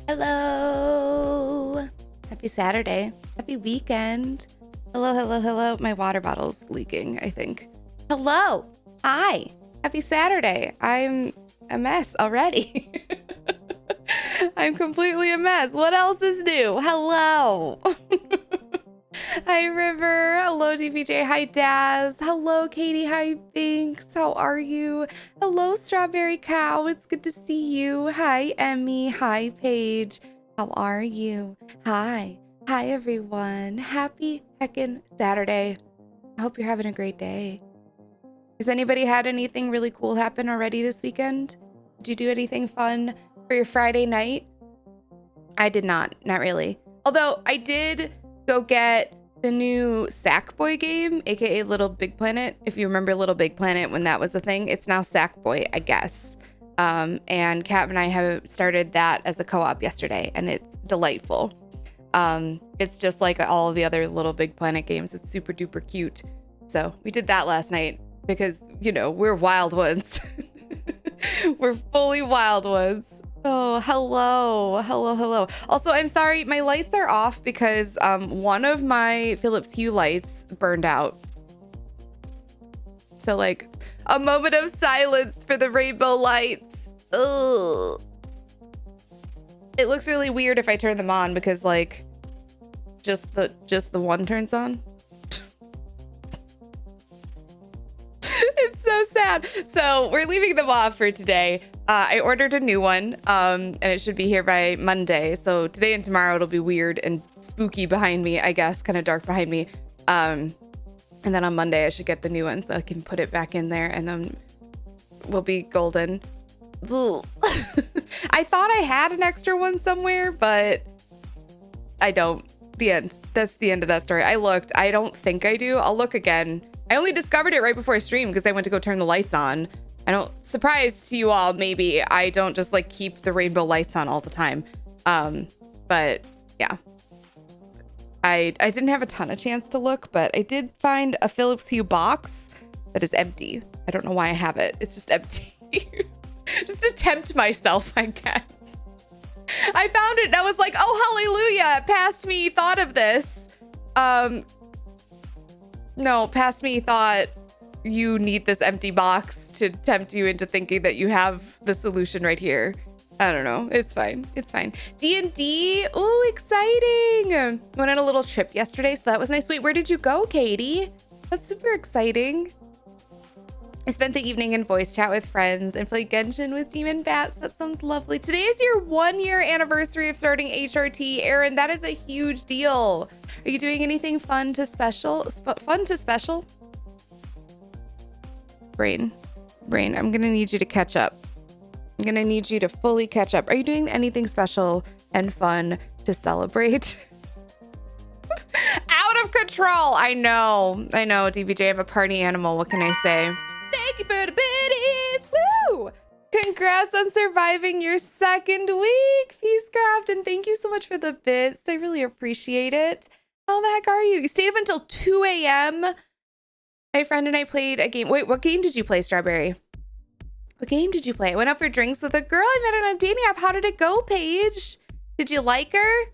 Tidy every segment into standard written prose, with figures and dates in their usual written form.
Hello. Happy Saturday. Happy weekend. Hello, hello, hello. My water bottle's leaking, I think. Hello. Hi. Happy Saturday. I'm a mess already. I'm completely a mess. What else is new? Hello. Hi, River. Hello, DPJ. Hi, Daz. Hello, Katie. Hi, Binks. How are you? Hello, Strawberry Cow. It's good to see you. Hi, Emmy. Hi, Paige. How are you? Hi. Hi, everyone. Happy heckin' Saturday. I hope you're having a great day. Has anybody had anything really cool happen already this weekend? Did you do anything fun for your Friday night? I did not. Not really. Although I did go get the new Sackboy game, aka Little Big Planet. If you remember Little Big Planet when that was the thing, it's now Sackboy, I guess. And Kat and I have started that as a co-op yesterday, and it's delightful. It's just like all of the other Little Big Planet games. It's super duper cute. So we did that last night because, you know, we're wild ones. We're fully wild ones. Oh, hello. Hello, hello. Also, I'm sorry, my lights are off because one of my Philips Hue lights burned out. So, like, a moment of silence for the rainbow lights. Ugh. It looks really weird if I turn them on because, like, just the one turns on. It's so sad. So we're leaving them off for today. I ordered a new one, and it should be here by Monday. So today and tomorrow it'll be weird and spooky behind me, I guess, kind of dark behind me. And then on Monday I should get the new one so I can put it back in there, and then we'll be golden. I thought I had an extra one somewhere, but I don't. The end. That's the end of that story. I looked. I don't think I do. I'll look again. I only discovered it right before I streamed because I went to go turn the lights on. I don't, surprise to you all, maybe I don't just like keep the rainbow lights on all the time. But yeah, I didn't have a ton of chance to look, but I did find a Philips Hue box that is empty. I don't know why I have it. It's just empty. Just to tempt myself, I guess. I found it and I was like, oh, hallelujah. Past me thought of this. No, past me thought you need this empty box to tempt you into thinking that you have the solution right here. I don't know. It's fine. It's fine. D&D. Ooh, exciting. Went on a little trip yesterday, so that was nice. Wait, where did you go, Katie? That's super exciting. I spent the evening in voice chat with friends and played Genshin with Demon Bats. That sounds lovely. Today is your 1-year anniversary of starting HRT. Aaron, that is a huge deal. Are you doing anything fun to special? Brain, I'm gonna need you to catch up. I'm gonna need you to fully catch up. Are you doing anything special and fun to celebrate? Out of control. I know, DBJ, I'm a party animal. What can I say? Thank you for the biddies. Woo! Congrats on surviving your 2nd week, Feastcraft, and thank you so much for the bits. I really appreciate it. How the heck are you? You stayed up until 2 a.m. My friend and I played a game. Wait, what game did you play, Strawberry? What game did you play? I went out for drinks with a girl I met on a dating app. How did it go, Paige? Did you like her?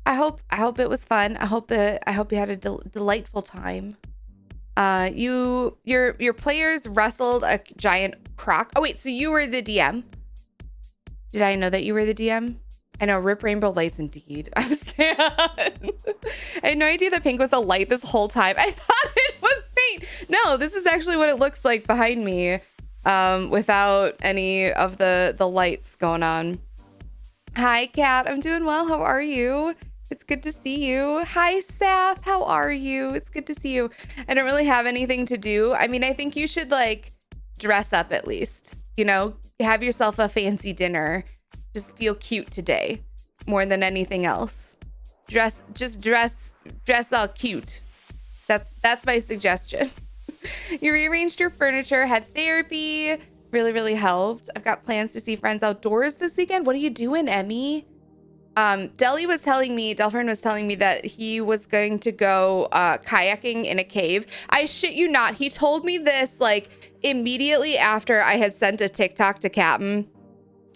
I hope it was fun. I hope you had a delightful time. Your players wrestled a giant croc. Oh wait, so you were the DM. Did I know that you were the DM? I know, rip rainbow lights indeed. I'm sad. I had no idea that pink was a light this whole time. I thought it was paint. No, this is actually what it looks like behind me, without any of the lights going on. Hi, Kat. I'm doing well. How are you? It's good to see you. Hi, Seth. How are you? It's good to see you. I don't really have anything to do. I mean, I think you should like dress up at least, you know, have yourself a fancy dinner. Just feel cute today more than anything else. Dress all cute. That's my suggestion. You rearranged your furniture, had therapy, really helped. I've got plans to see friends outdoors this weekend. What are you doing, Emmy? Delphine was telling me that he was going to go kayaking in a cave. I shit you not. He told me this like immediately after I had sent a TikTok to Captain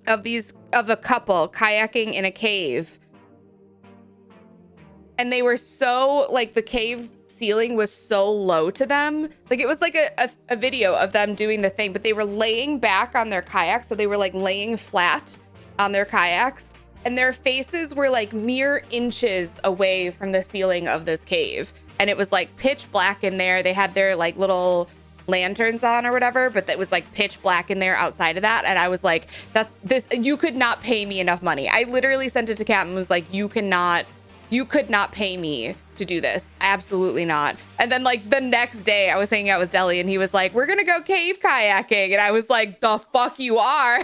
of these of a couple kayaking in a cave. And they were so, like, the cave ceiling was so low to them. Like, it was like a video of them doing the thing, but they were laying back on their kayaks. So they were like laying flat on their kayaks, and their faces were like mere inches away from the ceiling of this cave. And it was like pitch black in there. They had their like little lanterns on or whatever, but that was like pitch black in there outside of that. And I was like, you could not pay me enough money. I literally sent it to Kat and was like, you could not pay me to do this. Absolutely not. And then like the next day I was hanging out with Deli and he was like, we're gonna go cave kayaking. And I was like, the fuck you are.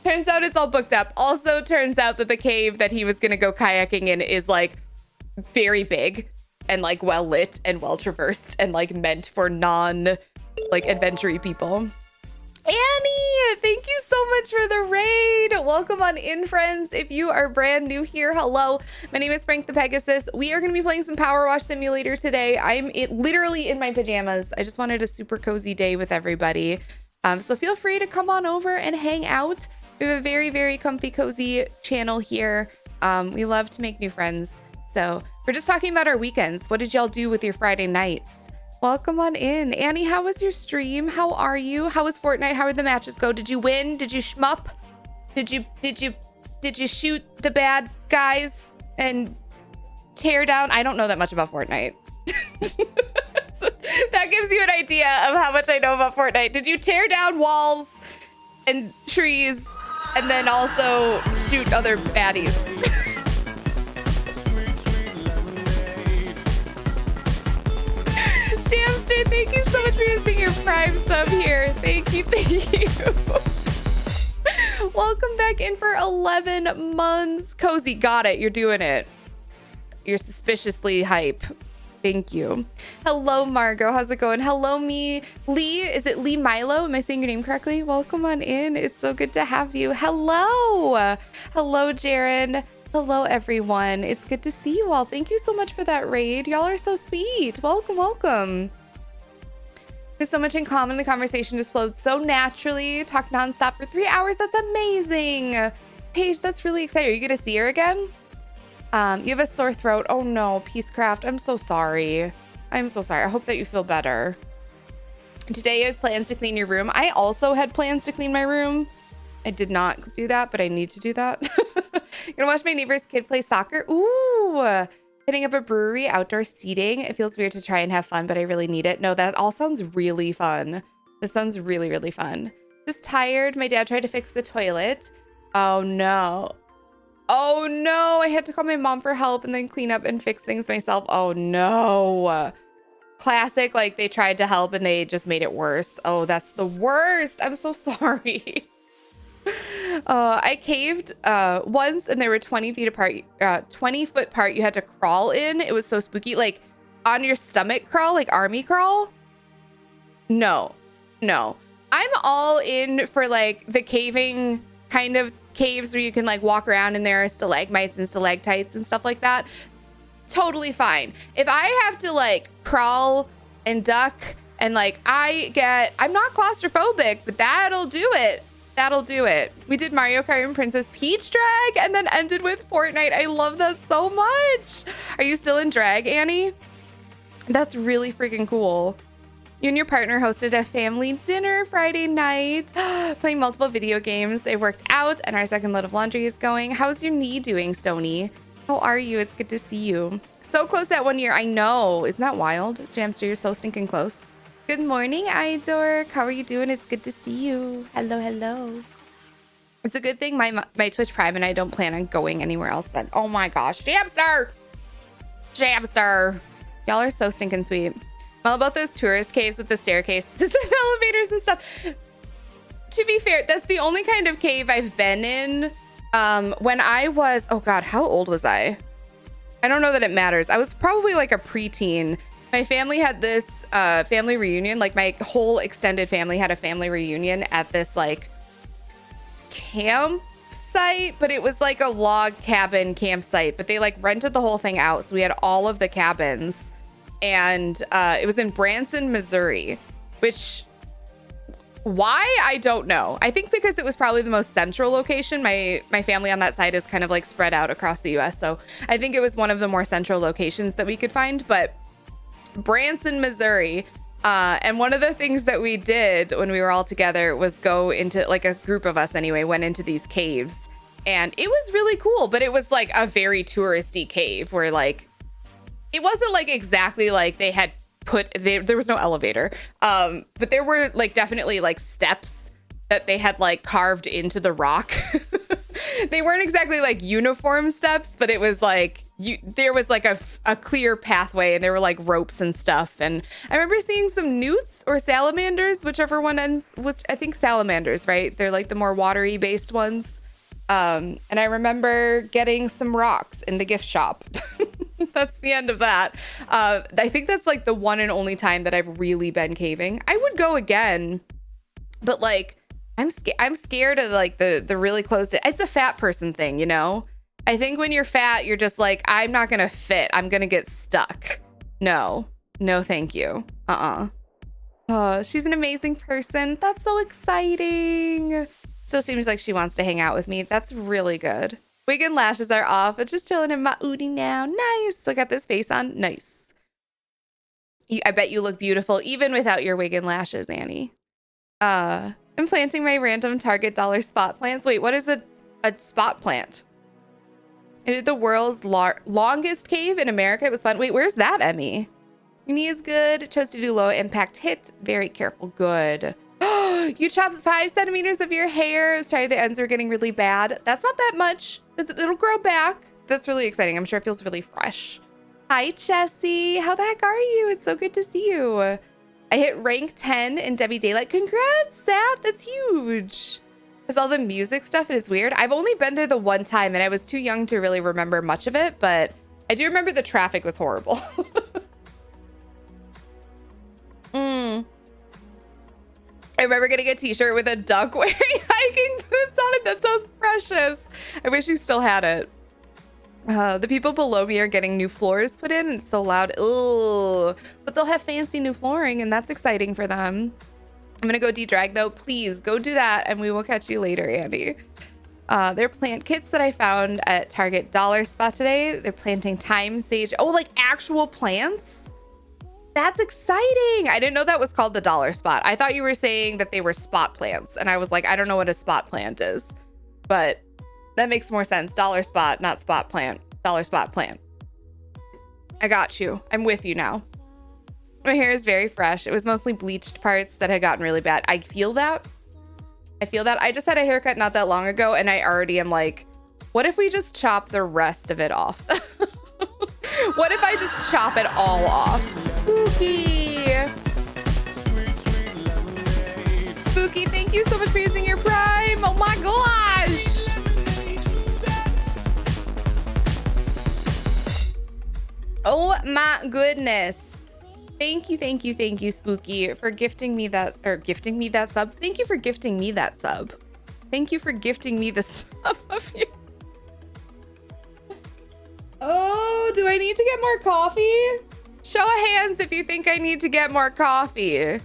Turns out it's all booked up. Also turns out that the cave that he was gonna go kayaking in is like very big and like well lit and well traversed and like meant for non like adventure-y people. Annie, thank you so much for the raid. Welcome on in, friends. If you are brand new here, hello. My name is FrankthePegasus. We are going to be playing some PowerWash Simulator today. I'm literally in my pajamas. I just wanted a super cozy day with everybody. So feel free to come on over and hang out. We have a very, very comfy, cozy channel here. We love to make new friends. So we're just talking about our weekends. What did y'all do with your Friday nights? Welcome on in. Annie, how was your stream? How are you? How was Fortnite? How did the matches go? Did you win? Did you shmup? Did you shoot the bad guys and tear down? I don't know that much about Fortnite. That gives you an idea of how much I know about Fortnite. Did you tear down walls and trees and then also shoot other baddies? Jamster, thank you so much for using your Prime sub here. Thank you, thank you. Welcome back in for 11 months. Cozy, got it. You're doing it. You're suspiciously hype. Thank you. Hello, Margot. How's it going? Hello, me. Lee, is it Lee Milo? Am I saying your name correctly? Welcome on in. It's so good to have you. Hello. Hello, Jaren. Hello, everyone. It's good to see you all. Thank you so much for that raid. Y'all are so sweet. Welcome, welcome. There's so much in common. The conversation just flowed so naturally. Talked nonstop for 3 hours. That's amazing. Paige, that's really exciting. Are you going to see her again? You have a sore throat. Oh no, Peacecraft. I'm so sorry. I'm so sorry. I hope that you feel better. Today you have plans to clean your room. I also had plans to clean my room. I did not do that, but I need to do that. Gonna watch my neighbor's kid play soccer. Ooh, hitting up a brewery, outdoor seating. It feels weird to try and have fun, but I really need it. No, that all sounds really fun. That sounds really, really fun. Just tired. My dad tried to fix the toilet. Oh no. Oh no, I had to call my mom for help and then clean up and fix things myself. Oh no. Classic, like they tried to help and they just made it worse. Oh, that's the worst. I'm so sorry. I caved once and they were 20 feet apart, 20 foot apart. You had to crawl in. It was so spooky. Like on your stomach crawl, like army crawl. No. I'm all in for like the caving kind of caves where you can like walk around and there are stalagmites and stalactites and stuff like that. Totally fine. If I have to like crawl and duck and like I'm not claustrophobic, but that'll do it. That'll do it. We did Mario Kart and Princess Peach drag and then ended with Fortnite. I love that so much. Are you still in drag, Annie? That's really freaking cool. You and your partner hosted a family dinner Friday night, playing multiple video games. It worked out and our second load of laundry is going. How's your knee doing, Stony? How are you? It's good to see you. So close that 1 year. I know. Isn't that wild? Jamster, you're so stinking close. Good morning, Idor. How are you doing? It's good to see you. Hello, hello. It's a good thing my Twitch Prime and I don't plan on going anywhere else then. Oh my gosh. Jamster! Jamster! Y'all are so stinking sweet. All about those tourist caves with the staircases and elevators and stuff. To be fair, that's the only kind of cave I've been in. When I was, oh God, how old was I? I don't know that it matters. I was probably like a preteen. My family had this family reunion. Like my whole extended family had a family reunion at this like campsite, but it was like a log cabin campsite, but they like rented the whole thing out. So we had all of the cabins and it was in Branson, Missouri, which Why? I don't know. I think because it was probably the most central location. My family on that side is kind of like spread out across the US. So I think it was one of the more central locations that we could find. But Branson, Missouri. And one of the things that we did when we were all together was go into, like, a group of us anyway, went into these caves. And it was really cool. But it was like a very touristy cave where, like, it wasn't like exactly like they had there was no elevator, but there were like definitely like steps that they had like carved into the rock. They weren't exactly like uniform steps, but it was like there was like a clear pathway, and there were like ropes and stuff. And I remember seeing some newts or salamanders, whichever one ends, which I think salamanders, right? They're like the more watery based ones. And I remember getting some rocks in the gift shop. That's the end of that. I think that's like the one and only time that I've really been caving. I would go again, but like I'm scared of like the really closed. It's a fat person thing, you know? I think when you're fat, you're just like, I'm not gonna fit. I'm gonna get stuck. No, thank you. Oh, she's an amazing person. That's so exciting. Still seems like she wants to hang out with me. That's really good. Wig and lashes are off. It's just chilling in my Udi now. Nice. I got this face on. Nice. I bet you look beautiful even without your wig and lashes, Annie. I'm planting my random Target dollar spot plants. Wait, what is a spot plant? I did the world's longest cave in America. It was fun. Wait, where's that, Emmy? Your knee is good. Chose to do low impact hit. Very careful. Good. You chopped 5 centimeters of your hair. Sorry, the ends are getting really bad. That's not that much. It'll grow back. That's really exciting. I'm sure it feels really fresh. Hi, Jessie. How the heck are you? It's so good to see you. I hit rank 10 in Debbie Daylight. Congrats, Seth. That's huge. There's all the music stuff, and it's weird. I've only been there the one time, and I was too young to really remember much of it, but I do remember the traffic was horrible. I remember getting a t-shirt with a duck wearing hiking boots on it. That sounds precious. I wish you still had it. The people below me are getting new floors put in. It's so loud. Ugh. But they'll have fancy new flooring, and that's exciting for them. I'm gonna go de-drag though. Please go do that, and we will catch you later, Andy. They're plant kits that I found at Target dollar spot today. They're planting thyme, sage. Oh, like actual plants? That's exciting. I didn't know that was called the dollar spot. I thought you were saying that they were spot plants. And I was like, I don't know what a spot plant is. But that makes more sense. Dollar spot, not spot plant. Dollar spot plant. I got you. I'm with you now. My hair is very fresh. It was mostly bleached parts that had gotten really bad. I feel that. I just had a haircut not that long ago, and I already am like, what if we just chop the rest of it off? What if I just chop it all off? Spooky. Spooky, thank you so much for using your Prime. Oh my gosh. Oh my goodness. Thank you, Spooky, for gifting me that, sub. Thank you for gifting me that sub. Thank you for gifting me the sub of you. Oh, do I need to get more coffee? Show of hands if you think I need to get more coffee.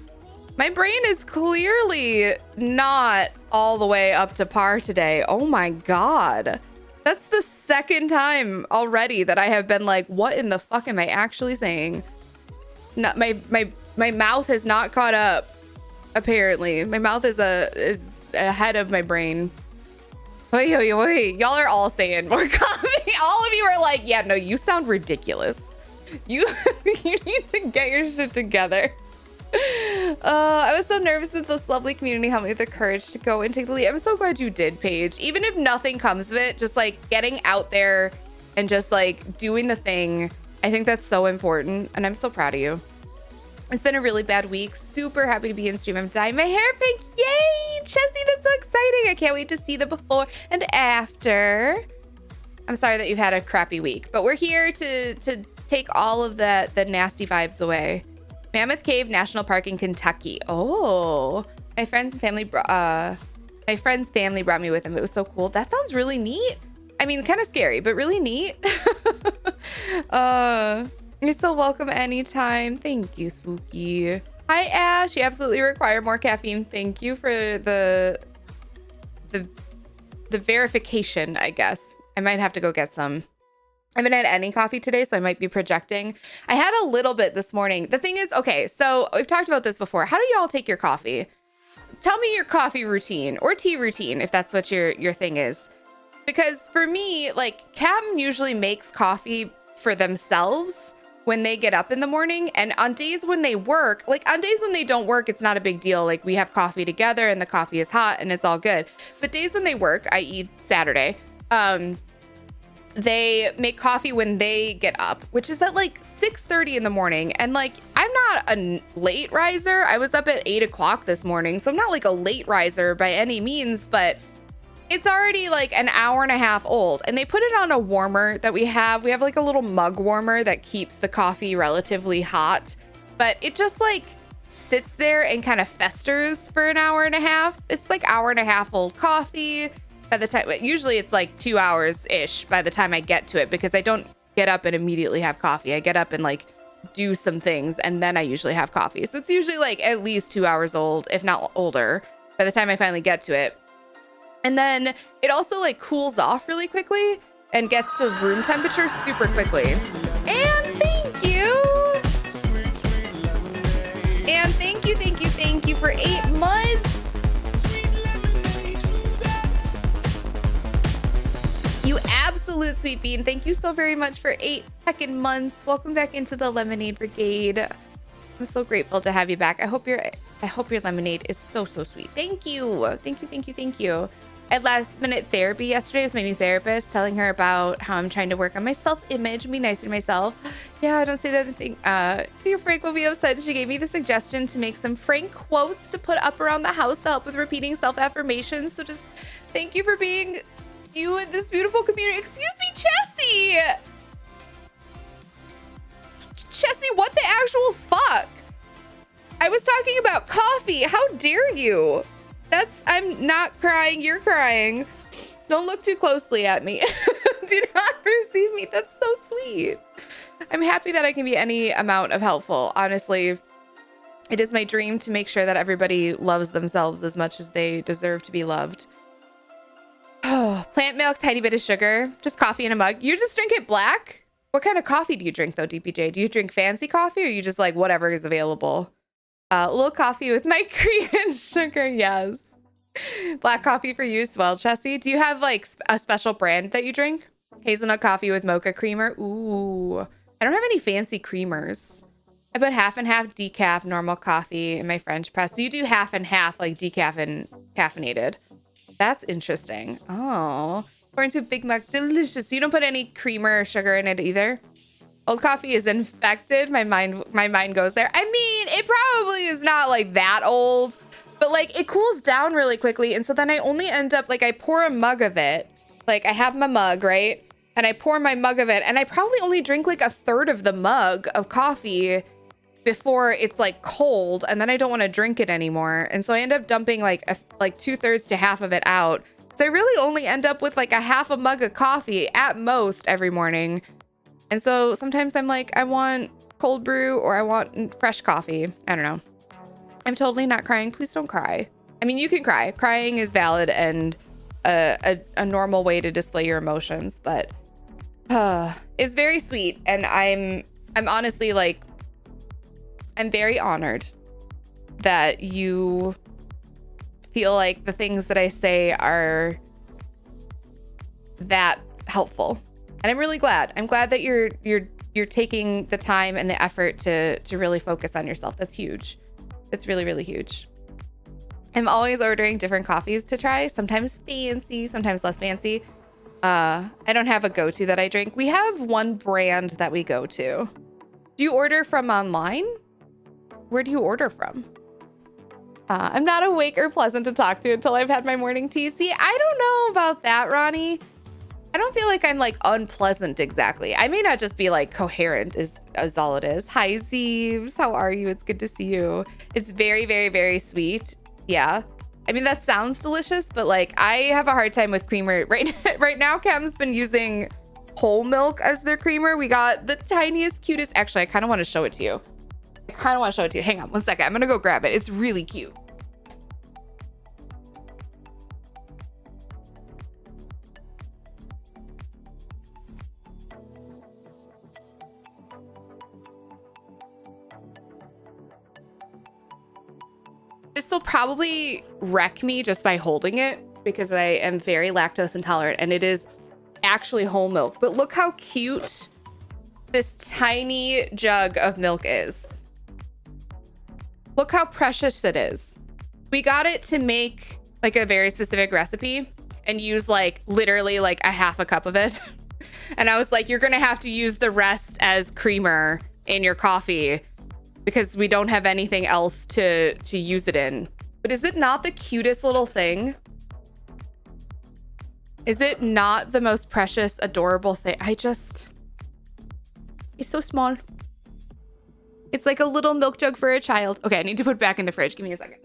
My brain is clearly not all the way up to par today. Oh my God. That's the second time already that I have been like, what in the fuck am I actually saying? It's not, my mouth has not caught up, apparently. My mouth is ahead of my brain. Wait. Y'all are all saying more coffee. All of you are like, yeah, no, you sound ridiculous. You need to get your shit together. I was so nervous that this lovely community helped me with the courage to go and take the lead. I'm so glad you did, Paige. Even if nothing comes of it, just like getting out there and just like doing the thing. I think that's so important. And I'm so proud of you. It's been a really bad week. Super happy to be in stream. I'm dyeing my hair pink. Yay! Chessie, that's so exciting. I can't wait to see the before and after. I'm sorry that you've had a crappy week, but we're here to take all of the nasty vibes away. Mammoth Cave National Park in Kentucky. Oh, my friend's family brought me with them. It was so cool. That sounds really neat. I mean, kind of scary, but really neat. You're so welcome anytime. Thank you, Spooky. Hi, Ash. You absolutely require more caffeine. Thank you for the verification, I guess. I might have to go get some. I haven't had any coffee today, so I might be projecting. I had a little bit this morning. The thing is, okay, so we've talked about this before. How do y'all take your coffee? Tell me your coffee routine or tea routine, if that's what your thing is. Because for me, like, Captain usually makes coffee for themselves when they get up in the morning. And on days when they work, like on days when they don't work, it's not a big deal. Like we have coffee together and the coffee is hot and it's all good. But days when they work, i.e. Saturday, they make coffee when they get up, which is at like 6:30 in the morning. And like, I'm not a late riser. I was up at 8 o'clock this morning. So I'm not like a late riser by any means, but it's already like an hour and a half old. And they put it on a warmer that we have. We have like a little mug warmer that keeps the coffee relatively hot, but it just like sits there and kind of festers for an hour and a half. It's like hour and a half old coffee. By the time, usually it's like 2 hours ish by the time I get to it, because I don't get up and immediately have coffee. I get up and like do some things and then I usually have coffee. So it's usually like at least 2 hours old, if not older, by the time I finally get to it. And then it also like cools off really quickly and gets to room temperature super quickly. And thank you. And thank you for 8 months. You absolute sweet bean. Thank you so very much for 8 heckin' months. Welcome back into the Lemonade Brigade. I'm so grateful to have you back. I hope your lemonade is so sweet. Thank you. Thank you. I had last minute therapy yesterday with my new therapist, telling her about how I'm trying to work on my self-image and be nicer to myself. Yeah, don't say the other thing. Your Frank will be upset. She gave me the suggestion to make some Frank quotes to put up around the house to help with repeating self-affirmations. So just thank you for being you in this beautiful community. Excuse me, Chessie! Chessie, what the actual fuck? I was talking about coffee. How dare you? I'm not crying. You're crying. Don't look too closely at me. Do not perceive me. That's so sweet. I'm happy that I can be any amount of helpful. Honestly, it is my dream to make sure that everybody loves themselves as much as they deserve to be loved. Oh, plant milk, tiny bit of sugar, just coffee in a mug. You just drink it black? What kind of coffee do you drink though, DPJ? Do you drink fancy coffee or you just like whatever is available? A little coffee with my cream and sugar, yes. Black coffee for you as well, Chessie. Do you have like a special brand that you drink? Hazelnut coffee with mocha creamer. Ooh, I don't have any fancy creamers. I put half and half decaf normal coffee in my French press. So you do half and half, like decaf and caffeinated. That's interesting. Oh, pour into a big mug. Delicious. You don't put any creamer or sugar in it either? Old coffee is infected. My mind goes there. I mean, it probably is not like that old, but like it cools down really quickly. And so then I only end up like I pour a mug of it. Like I have my mug, right? And I pour my mug of it and I probably only drink like a third of the mug of coffee before it's like cold. And then I don't want to drink it anymore. And so I end up dumping like 2/3 to half of it out. So I really only end up with like a half a mug of coffee at most every morning. And so sometimes I'm like, I want cold brew or I want fresh coffee. I don't know. I'm totally not crying. Please don't cry. I mean, you can cry. Crying is valid and a normal way to display your emotions, but it's very sweet. And I'm honestly like, I'm very honored that you feel like the things that I say are that helpful. And I'm really glad. I'm glad that you're taking the time and the effort to really focus on yourself. That's huge. It's really, really huge. I'm always ordering different coffees to try. Sometimes fancy, sometimes less fancy. I don't have a go-to that I drink. We have one brand that we go to. Do you order from online? Where do you order from? I'm not awake or pleasant to talk to until I've had my morning tea. See, I don't know about that, Ronnie. I don't feel like I'm like unpleasant exactly. I may not just be like coherent is all it is. Hi, Zeeves. How are you? It's good to see you. It's very, very, very sweet. Yeah. I mean, that sounds delicious, but like I have a hard time with creamer. Right now, Cam's been using whole milk as their creamer. We got the tiniest, cutest. Actually, I kind of want to show it to you. kind of want to show it to you. Hang on 1 second. I'm going to go grab it. It's really cute. This will probably wreck me just by holding it because I am very lactose intolerant and it is actually whole milk. But look how cute this tiny jug of milk is. Look how precious it is. We got it to make like a very specific recipe and use like literally like a half a cup of it. And I was like, you're going to have to use the rest as creamer in your coffee because we don't have anything else to use it in. But is it not the cutest little thing? Is it not the most precious, adorable thing? It's so small. It's like a little milk jug for a child. Okay, I need to put it back in the fridge. Give me a second.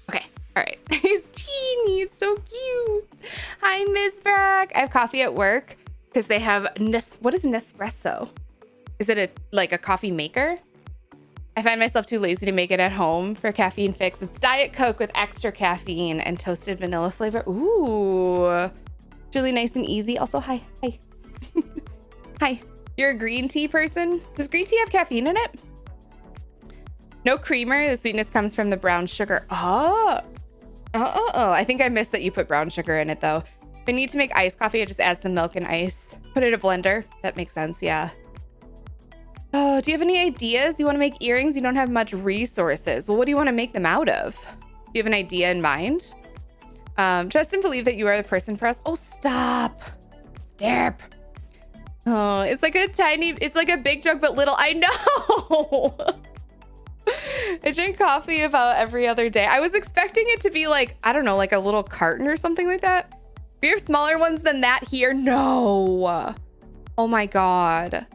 Okay, all right. He's teeny, it's so cute. Hi, Ms. Brack. I have coffee at work because they have, what is Nespresso? Is it like a coffee maker? I find myself too lazy to make it at home for caffeine fix. It's Diet Coke with extra caffeine and toasted vanilla flavor. Ooh, it's really nice and easy. Also, hi. Hi, you're a green tea person? Does green tea have caffeine in it? No creamer. The sweetness comes from the brown sugar. Oh, I think I missed that you put brown sugar in it though. If I need to make iced coffee, I just add some milk and ice. Put it in a blender. That makes sense, yeah. Oh, do you have any ideas? You want to make earrings? You don't have much resources. Well, what do you want to make them out of? Do you have an idea in mind? Trust and believe that you are the person for us. Oh, stop. Stop. Oh, it's like it's like a big jug, but little. I know. I drink coffee about every other day. I was expecting it to be like, I don't know, like a little carton or something like that. We have smaller ones than that here. No. Oh my God.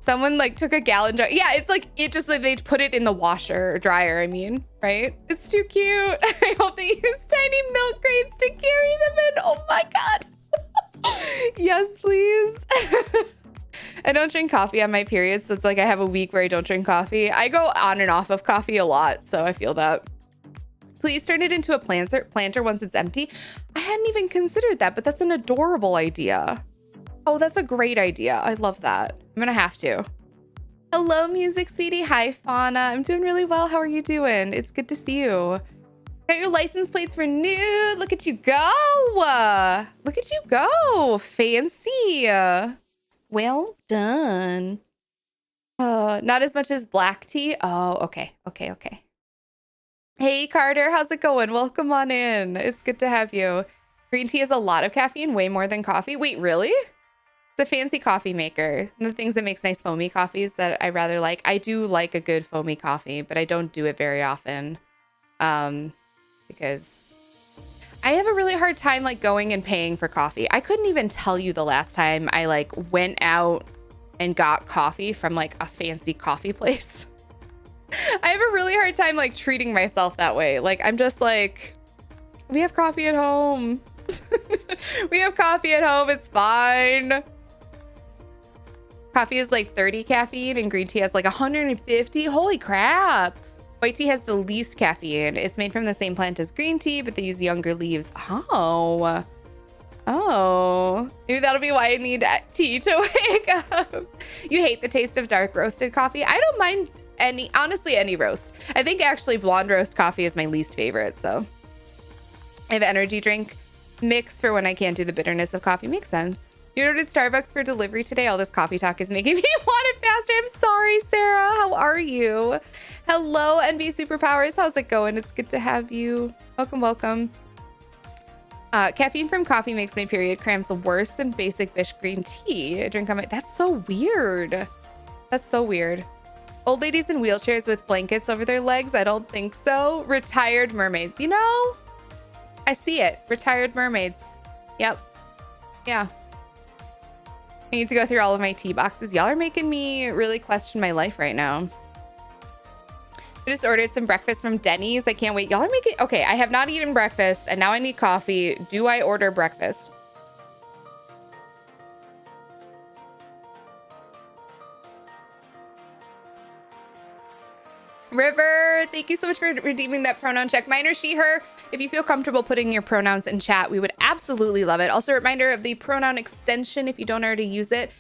Someone like took a gallon jar. Yeah, it's like, it just like they put it in the washer or dryer, I mean, right? It's too cute. I hope they use tiny milk crates to carry them in. Oh my God. Yes, please. I don't drink coffee on my periods, so it's like I have a week where I don't drink coffee. I go on and off of coffee a lot, so I feel that. Please turn it into a planter once it's empty. I hadn't even considered that, but that's an adorable idea. Oh, that's a great idea. I love that. I'm gonna have to. Hello, music sweetie. Hi, Fauna. I'm doing really well. How are you doing? It's good to see you. Got your license plates renewed. Look at you go. Look at you go. Fancy. Well done. Not as much as black tea. Oh, okay. Hey, Carter. How's it going? Welcome on in. It's good to have you. Green tea has a lot of caffeine, way more than coffee. Wait, really? It's a fancy coffee maker. One of the things that makes nice foamy coffees that I rather like. I do like a good foamy coffee, but I don't do it very often. Because I have a really hard time like going and paying for coffee. I couldn't even tell you the last time I like went out and got coffee from like a fancy coffee place. I have a really hard time like treating myself that way. Like I'm just like, we have coffee at home. We have coffee at home. It's fine. Coffee is like 30 caffeine and green tea has like 150. Holy crap. White tea has the least caffeine. It's made from the same plant as green tea, but they use younger leaves. Oh. Maybe that'll be why I need tea to wake up. You hate the taste of dark roasted coffee? I don't mind honestly, any roast. I think actually blonde roast coffee is my least favorite. So I have energy drink mix for when I can't do the bitterness of coffee. Makes sense. You ordered Starbucks for delivery today. All this coffee talk is making me want it faster. I'm sorry, Sarah. How are you? Hello, NB Superpowers. How's it going? It's good to have you. Welcome. Caffeine from coffee makes my period cramps worse than basic Bish green tea. I drink on my... That's so weird. Old ladies in wheelchairs with blankets over their legs? I don't think so. Retired mermaids. You know, I see it. Retired mermaids. Yep. Yeah. I need to go through all of my tea boxes. Y'all are making me really question my life right now. I just ordered some breakfast from Denny's. I can't wait. Y'all are making... Okay, I have not eaten breakfast, and now I need coffee. Do I order breakfast? River, thank you so much for redeeming that pronoun check. Mine or she, her. If you feel comfortable putting your pronouns in chat, we would absolutely love it. Also, a reminder of the pronoun extension if you don't already use it.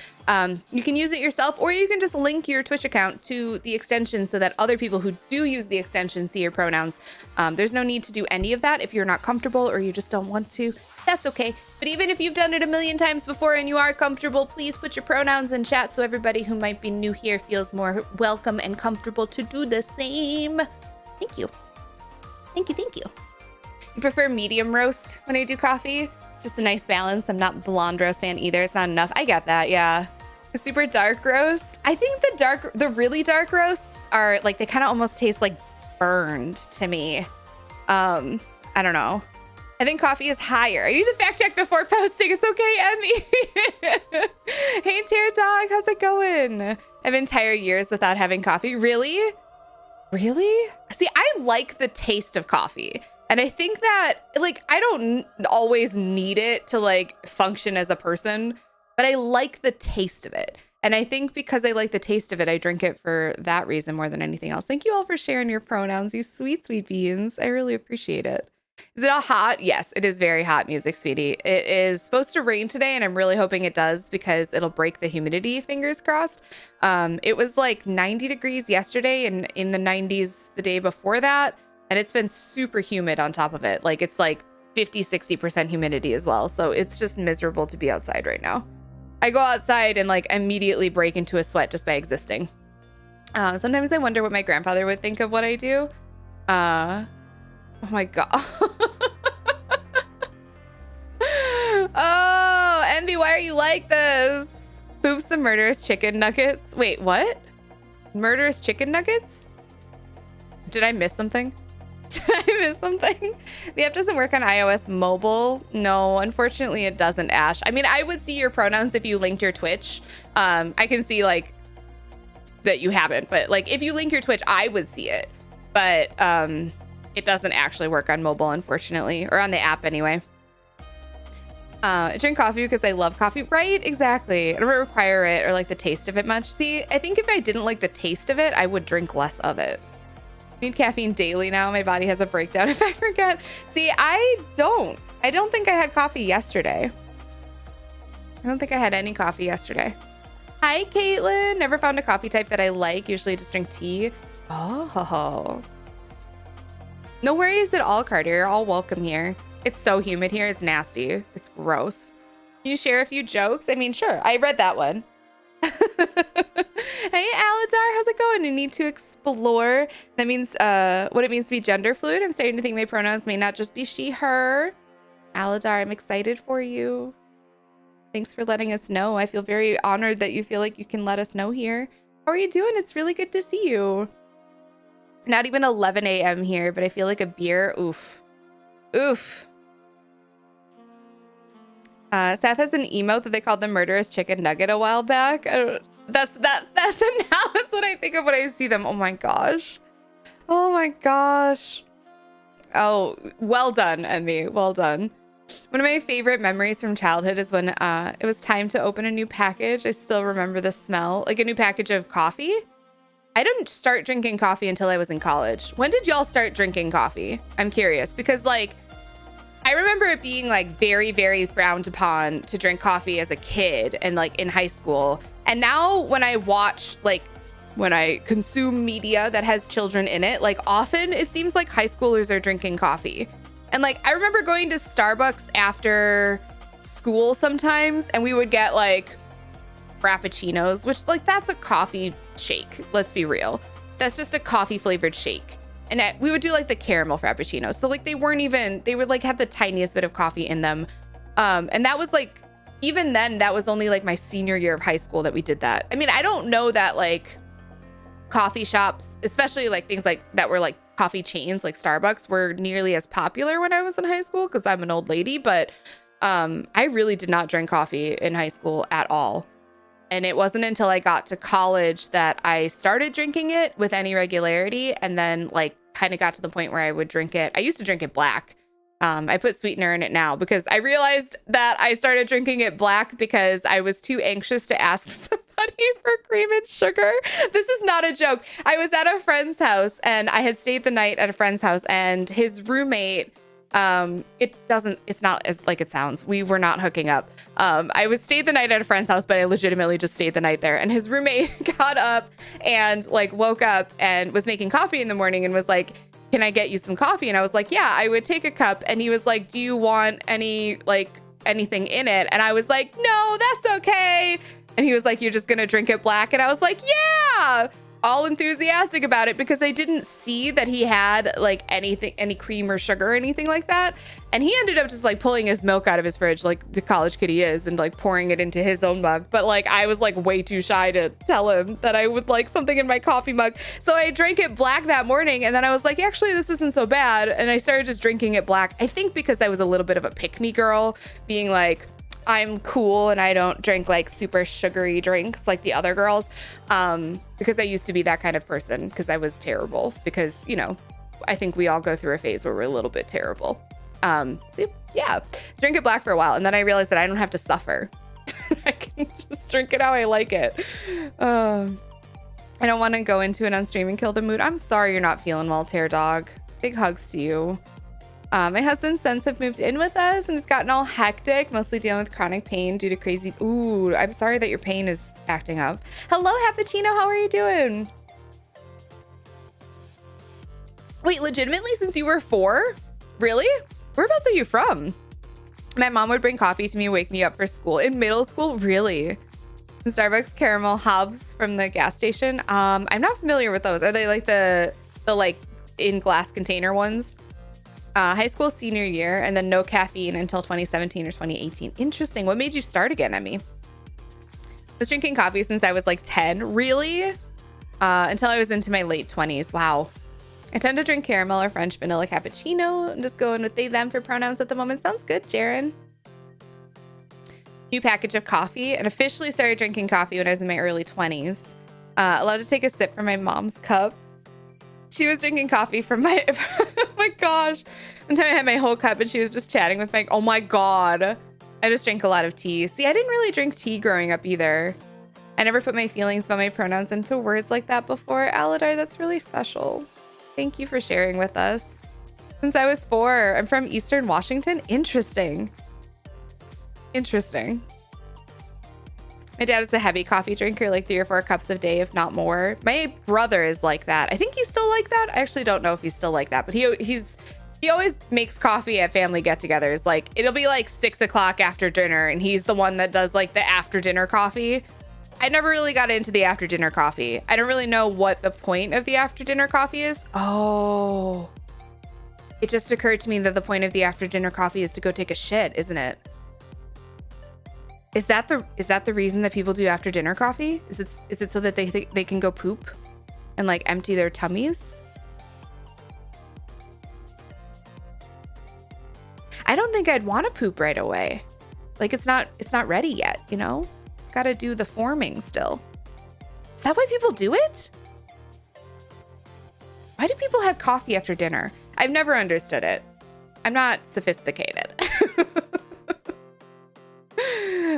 You can use it yourself, or you can just link your Twitch account to the extension so that other people who do use the extension see your pronouns. There's no need to do any of that if you're not comfortable or you just don't want to. That's okay. But even if you've done it a million times before and you are comfortable, please put your pronouns in chat so everybody who might be new here feels more welcome and comfortable to do the same. Thank you. Thank you, thank you. You prefer medium roast when I do coffee? It's just a nice balance. I'm not blonde roast fan either. It's not enough. I get that, yeah. The super dark roast. I think the really dark roasts are like, they kind of almost taste like burned to me. I don't know. I think coffee is higher. I need to fact check before posting. It's okay, Emmy. Hey, Tear Dog, how's it going? I've entire years without having coffee. Really? Really? See, I like the taste of coffee. And I think that, like, I don't always need it to, like, function as a person, but I like the taste of it. And I think because I like the taste of it, I drink it for that reason more than anything else. Thank you all for sharing your pronouns, you sweet, sweet beans. I really appreciate it. Is it all hot? Yes, it is very hot music, sweetie. It is supposed to rain today, and I'm really hoping it does because it'll break the humidity, fingers crossed. It was like 90 degrees yesterday and in the 90s the day before that. And it's been super humid on top of it. Like it's like 50, 60% humidity as well. So it's just miserable to be outside right now. I go outside and like immediately break into a sweat just by existing. Sometimes I wonder what my grandfather would think of what I do. Oh my God. Oh, Envy, why are you like this? Poops the murderous chicken nuggets. Wait, what? Murderous chicken nuggets? Did I miss something? Did I miss something? The app doesn't work on iOS mobile. No, unfortunately it doesn't, Ash. I mean, I would see your pronouns if you linked your Twitch. I can see like that you haven't, but like if you link your Twitch, I would see it. But it doesn't actually work on mobile, unfortunately, or on the app anyway. I drink coffee because I love coffee. Right, exactly. I don't require it or like the taste of it much. See, I think if I didn't like the taste of it, I would drink less of it. I need caffeine daily now. My body has a breakdown if I forget. See, I don't think I had coffee yesterday. I don't think I had any coffee yesterday. Hi, Caitlin. Never found a coffee type that I like. Usually just drink tea. Oh. No worries at all, Carter. You're all welcome here. It's so humid here. It's nasty. It's gross. Can you share a few jokes? I mean, sure. I read that one. Hey, Aladar. How's it going? You need to explore. That means what it means to be gender fluid. I'm starting to think my pronouns may not just be she, her. Aladar, I'm excited for you. Thanks for letting us know. I feel very honored that you feel like you can let us know here. How are you doing? It's really good to see you. Not even 11 a.m. here, but I feel like a beer. Oof. Oof. Seth has an emote that they called the murderous chicken nugget a while back. That's now that's what I think of when I see them. Oh my gosh. Oh my gosh. Oh, well done, Envy. Well done. One of my favorite memories from childhood is when it was time to open a new package. I still remember the smell, like a new package of coffee. I didn't start drinking coffee until I was in college. When did y'all start drinking coffee? I'm curious because like I remember it being like very, very frowned upon to drink coffee as a kid and like in high school. And now when I watch, like when I consume media that has children in it, like often it seems like high schoolers are drinking coffee. And like I remember going to Starbucks after school sometimes and we would get like frappuccinos, which like that's a coffee shake. Let's be real. That's just a coffee flavored shake. And we would do like the caramel frappuccinos. So like they would like have the tiniest bit of coffee in them. And that was like, even then that was only like my senior year of high school that we did that. I mean, I don't know that like coffee shops, especially like things like that were like coffee chains like Starbucks were nearly as popular when I was in high school because I'm an old lady. But I really did not drink coffee in high school at all. And it wasn't until I got to college that I started drinking it with any regularity, and then like kind of got to the point where I would drink it. I used to drink it black. I put sweetener in it now because I realized that I started drinking it black because I was too anxious to ask somebody for cream and sugar. This is not a joke. I was at a friend's house and I had stayed the night at a friend's house, and his roommate, it's not as like it sounds. We were not hooking up. I stayed the night at a friend's house, but I legitimately just stayed the night there. And his roommate got up and like woke up and was making coffee in the morning and was like, "Can I get you some coffee?" And I was like, "Yeah, I would take a cup." And he was like, "Do you want anything in it?" And I was like, "No, that's okay." And he was like, "You're just gonna drink it black?" And I was like, "Yeah," all enthusiastic about it because I didn't see that he had like any cream or sugar or anything like that. And he ended up just like pulling his milk out of his fridge like the college kid he is and like pouring it into his own mug. But like I was like way too shy to tell him that I would like something in my coffee mug. So I drank it black that morning, and then I was like, actually, this isn't so bad. And I started just drinking it black. I think because I was a little bit of a pick-me girl, being like, I'm cool and I don't drink like super sugary drinks like the other girls, because I used to be that kind of person because I was terrible, because, you know, I think we all go through a phase where we're a little bit terrible. So yeah, drink it black for a while. And then I realized that I don't have to suffer. I can just drink it how I like it. I don't want to go into it on stream and kill the mood. I'm sorry you're not feeling well, Tear Dog. Big hugs to you. My husband's sons have moved in with us and it's gotten all hectic, mostly dealing with chronic pain due to crazy. Ooh, I'm sorry that your pain is acting up. Hello, Happuccino. How are you doing? Wait, legitimately, since you were 4? Really? Whereabouts are you from? My mom would bring coffee to me, wake me up for school. In middle school? Really? Starbucks caramel hubs from the gas station. I'm not familiar with those. Are they like the like in glass container ones? High school senior year, and then no caffeine until 2017 or 2018. Interesting. What made you start again, Emmy? I was drinking coffee since I was like 10. Really? Until I was into my late 20s. Wow. I tend to drink caramel or French vanilla cappuccino. I'm just going with they, them for pronouns at the moment. Sounds good, Jaren. New package of coffee, and officially started drinking coffee when I was in my early 20s. Allowed to take a sip from my mom's cup. She was drinking coffee from my, oh my gosh. One time I had my whole cup and she was just chatting with my, oh my God. I just drank a lot of tea. See, I didn't really drink tea growing up either. I never put my feelings about my pronouns into words like that before. Aladar, that's really special. Thank you for sharing with us. Since I was 4, I'm from Eastern Washington. Interesting. Interesting. My dad is a heavy coffee drinker, like 3 or 4 cups a day, if not more. My brother is like that. I think he's still like that. I actually don't know if he's still like that, but he always makes coffee at family get-togethers. Like it'll be like 6 o'clock after dinner, and he's the one that does like the after dinner coffee. I never really got into the after dinner coffee. I don't really know what the point of the after dinner coffee is. Oh, it just occurred to me that the point of the after dinner coffee is to go take a shit, isn't it? Is that the reason that people do after dinner coffee? Is it so that they can go poop and like empty their tummies? I don't think I'd want to poop right away. Like it's not ready yet, you know? It's got to do the forming still. Is that why people do it? Why do people have coffee after dinner? I've never understood it. I'm not sophisticated.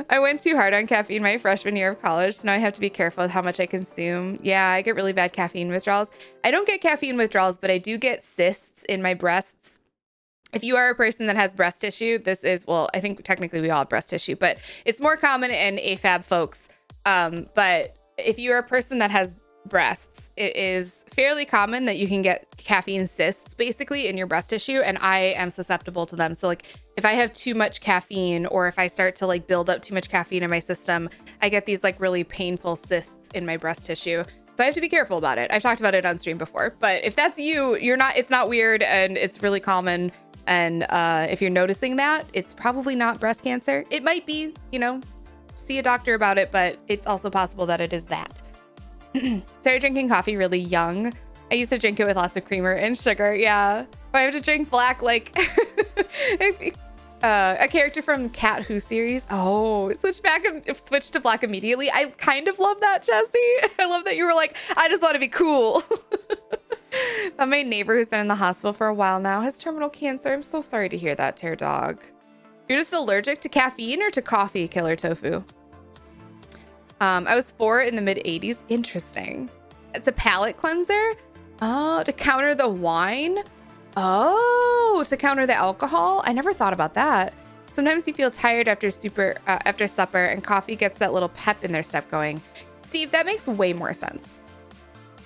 I went too hard on caffeine my freshman year of college, so now I have to be careful with how much I consume. Yeah, I get really bad caffeine withdrawals. I don't get caffeine withdrawals, but I do get cysts in my breasts. If you are a person that has breast tissue, this is, well, I think technically we all have breast tissue, but it's more common in AFAB folks. But if you're a person that has breasts, it is fairly common that you can get caffeine cysts basically in your breast tissue, and I am susceptible to them. So like if I have too much caffeine, or if I start to like build up too much caffeine in my system, I get these like really painful cysts in my breast tissue. So I have to be careful about it. I've talked about it on stream before, but if that's you, it's not weird, and it's really common. And if you're noticing that, it's probably not breast cancer. It might be, you know, see a doctor about it, but it's also possible that it is that. Started drinking coffee really young. I used to drink it with lots of creamer and sugar. Yeah. If I have to drink black, like A character from Cat Who series. Oh, switch to black immediately. I kind of love that, Jesse. I love that you were like, I just want to be cool. My neighbor who's been in the hospital for a while now has terminal cancer. I'm so sorry to hear that, Tear Dog. You're just allergic to caffeine or to coffee, Killer Tofu? I was 4 in the mid 80s. Interesting. It's a palate cleanser. Oh, to counter the wine. Oh, to counter the alcohol. I never thought about that. Sometimes you feel tired after supper and coffee gets that little pep in their step going. Steve, that makes way more sense.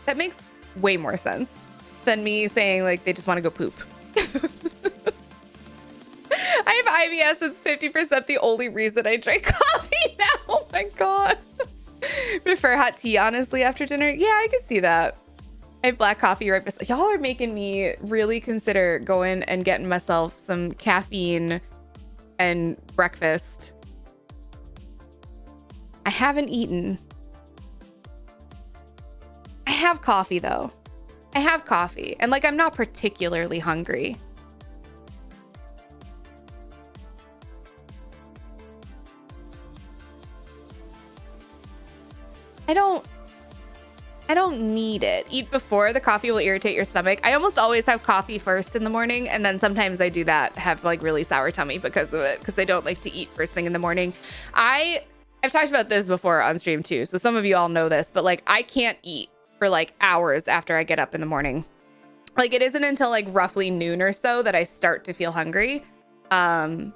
That makes way more sense than me saying like they just want to go poop. I have IBS. It's 50% the only reason I drink coffee now. Oh my God. Prefer hot tea, honestly, after dinner. Yeah, I can see that. I have black coffee right beside. Y'all are making me really consider going and getting myself some caffeine and breakfast. I haven't eaten. I have coffee though. I have coffee and like I'm not particularly hungry. I don't need it. Eat before. The coffee will irritate your stomach. I almost always have coffee first in the morning. And then sometimes I do that, have like really sour tummy because of it, because I don't like to eat first thing in the morning. I've talked about this before on stream too. So some of you all know this, but like I can't eat for like hours after I get up in the morning. Like it isn't until like roughly noon or so that I start to feel hungry. I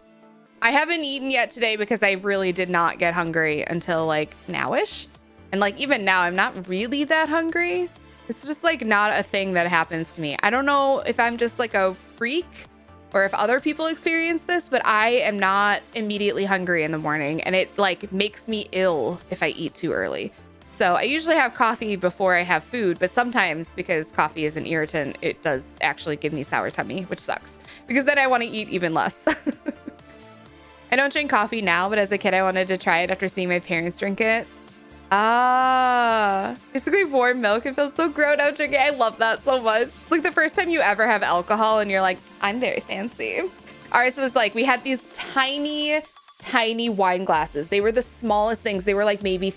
haven't eaten yet today because I really did not get hungry until like nowish. And like even now, I'm not really that hungry. It's just like not a thing that happens to me. I don't know if I'm just like a freak or if other people experience this, but I am not immediately hungry in the morning. And it like makes me ill if I eat too early. So I usually have coffee before I have food, but sometimes because coffee is an irritant, it does actually give me sour tummy, which sucks because then I want to eat even less. I don't drink coffee now, but as a kid, I wanted to try it after seeing my parents drink it. Basically warm milk. It feels so gross out drinking. I love that so much. It's like the first time you ever have alcohol and you're like, I'm very fancy. Ours was like, we had these tiny wine glasses. They were the smallest things. They were like maybe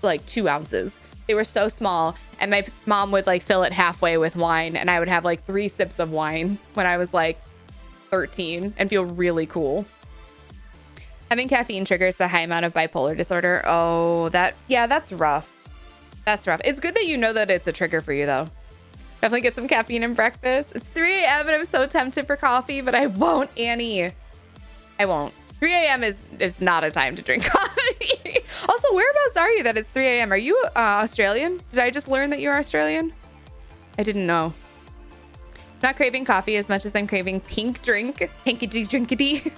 like 2 ounces. They were so small. And my mom would like fill it halfway with wine. And I would have like 3 sips of wine when I was like 13 and feel really cool. Having caffeine triggers the high amount of bipolar disorder. Oh, that's rough. That's rough. It's good that you know that it's a trigger for you, though. Definitely get some caffeine and breakfast. It's 3 a.m. and I'm so tempted for coffee, but I won't, Annie. I won't. 3 a.m. is not a time to drink coffee. Also, whereabouts are you that it's 3 a.m.? Are you Australian? Did I just learn that you're Australian? I didn't know. I'm not craving coffee as much as I'm craving pink drink. Pinkity drinkity.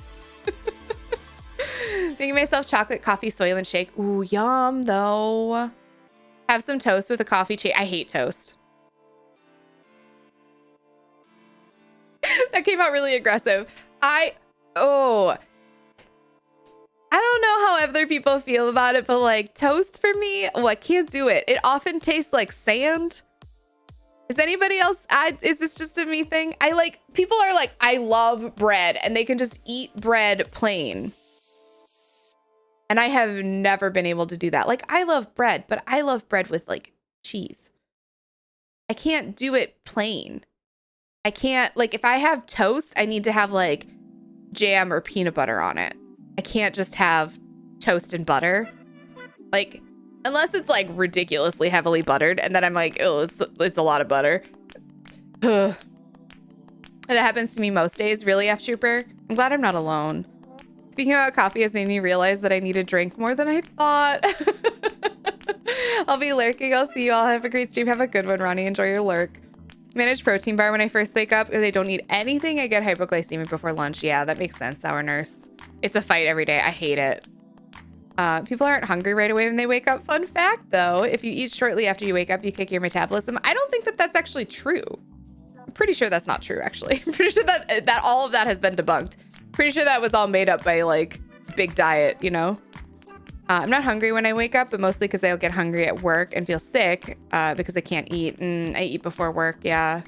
Making myself chocolate coffee soylent shake. Ooh, yum though. Have some toast with a coffee chain. I hate toast. That came out really aggressive. I don't know how other people feel about it, but like toast for me, I can't do it. It often tastes like sand. Is anybody else? Is this just a me thing? People are like, I love bread and they can just eat bread plain. And I have never been able to do that. Like, I love bread, but I love bread with like cheese. I can't do it plain. I can't, like, if I have toast, I need to have like jam or peanut butter on it. I can't just have toast and butter. Like, unless it's like ridiculously heavily buttered. And then I'm like, oh, it's a lot of butter. Ugh. And that happens to me most days, really, F Trooper. I'm glad I'm not alone. Speaking about coffee has made me realize that I need to drink more than I thought. I'll be lurking. I'll see you all. Have a great stream. Have a good one, Ronnie. Enjoy your lurk. Manage protein bar when I first wake up because I don't eat anything. I get hypoglycemic before lunch. Yeah, that makes sense, Sour Nurse. It's a fight every day. I hate it. People aren't hungry right away when they wake up. Fun fact, though, if you eat shortly after you wake up, you kick your metabolism. I don't think that that's actually true. I'm pretty sure that's not true, actually. I'm pretty sure that all of that has been debunked. Pretty sure that was all made up by like big diet, you know? I'm not hungry when I wake up, but mostly because I'll get hungry at work and feel sick because I can't eat. And I eat before work. Yeah.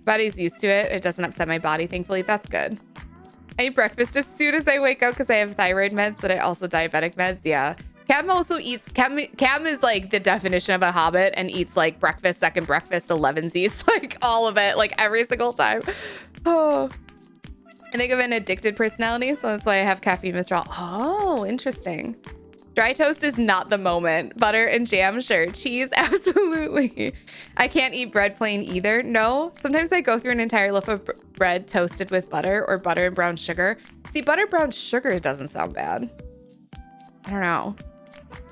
Body's used to it. It doesn't upset my body, thankfully. That's good. I eat breakfast as soon as I wake up because I have thyroid meds, but I also diabetic meds. Yeah. Cam also eats, Cam is like the definition of a hobbit and eats like breakfast, second breakfast, 11sies, like all of it, like every single time. Oh, I think of an addicted personality, so that's why I have caffeine withdrawal. Oh, interesting. Dry toast is not the moment. Butter and jam, sure. Cheese, absolutely. I can't eat bread plain either. No, sometimes I go through an entire loaf of bread toasted with butter or butter and brown sugar. See, butter brown sugar doesn't sound bad. I don't know.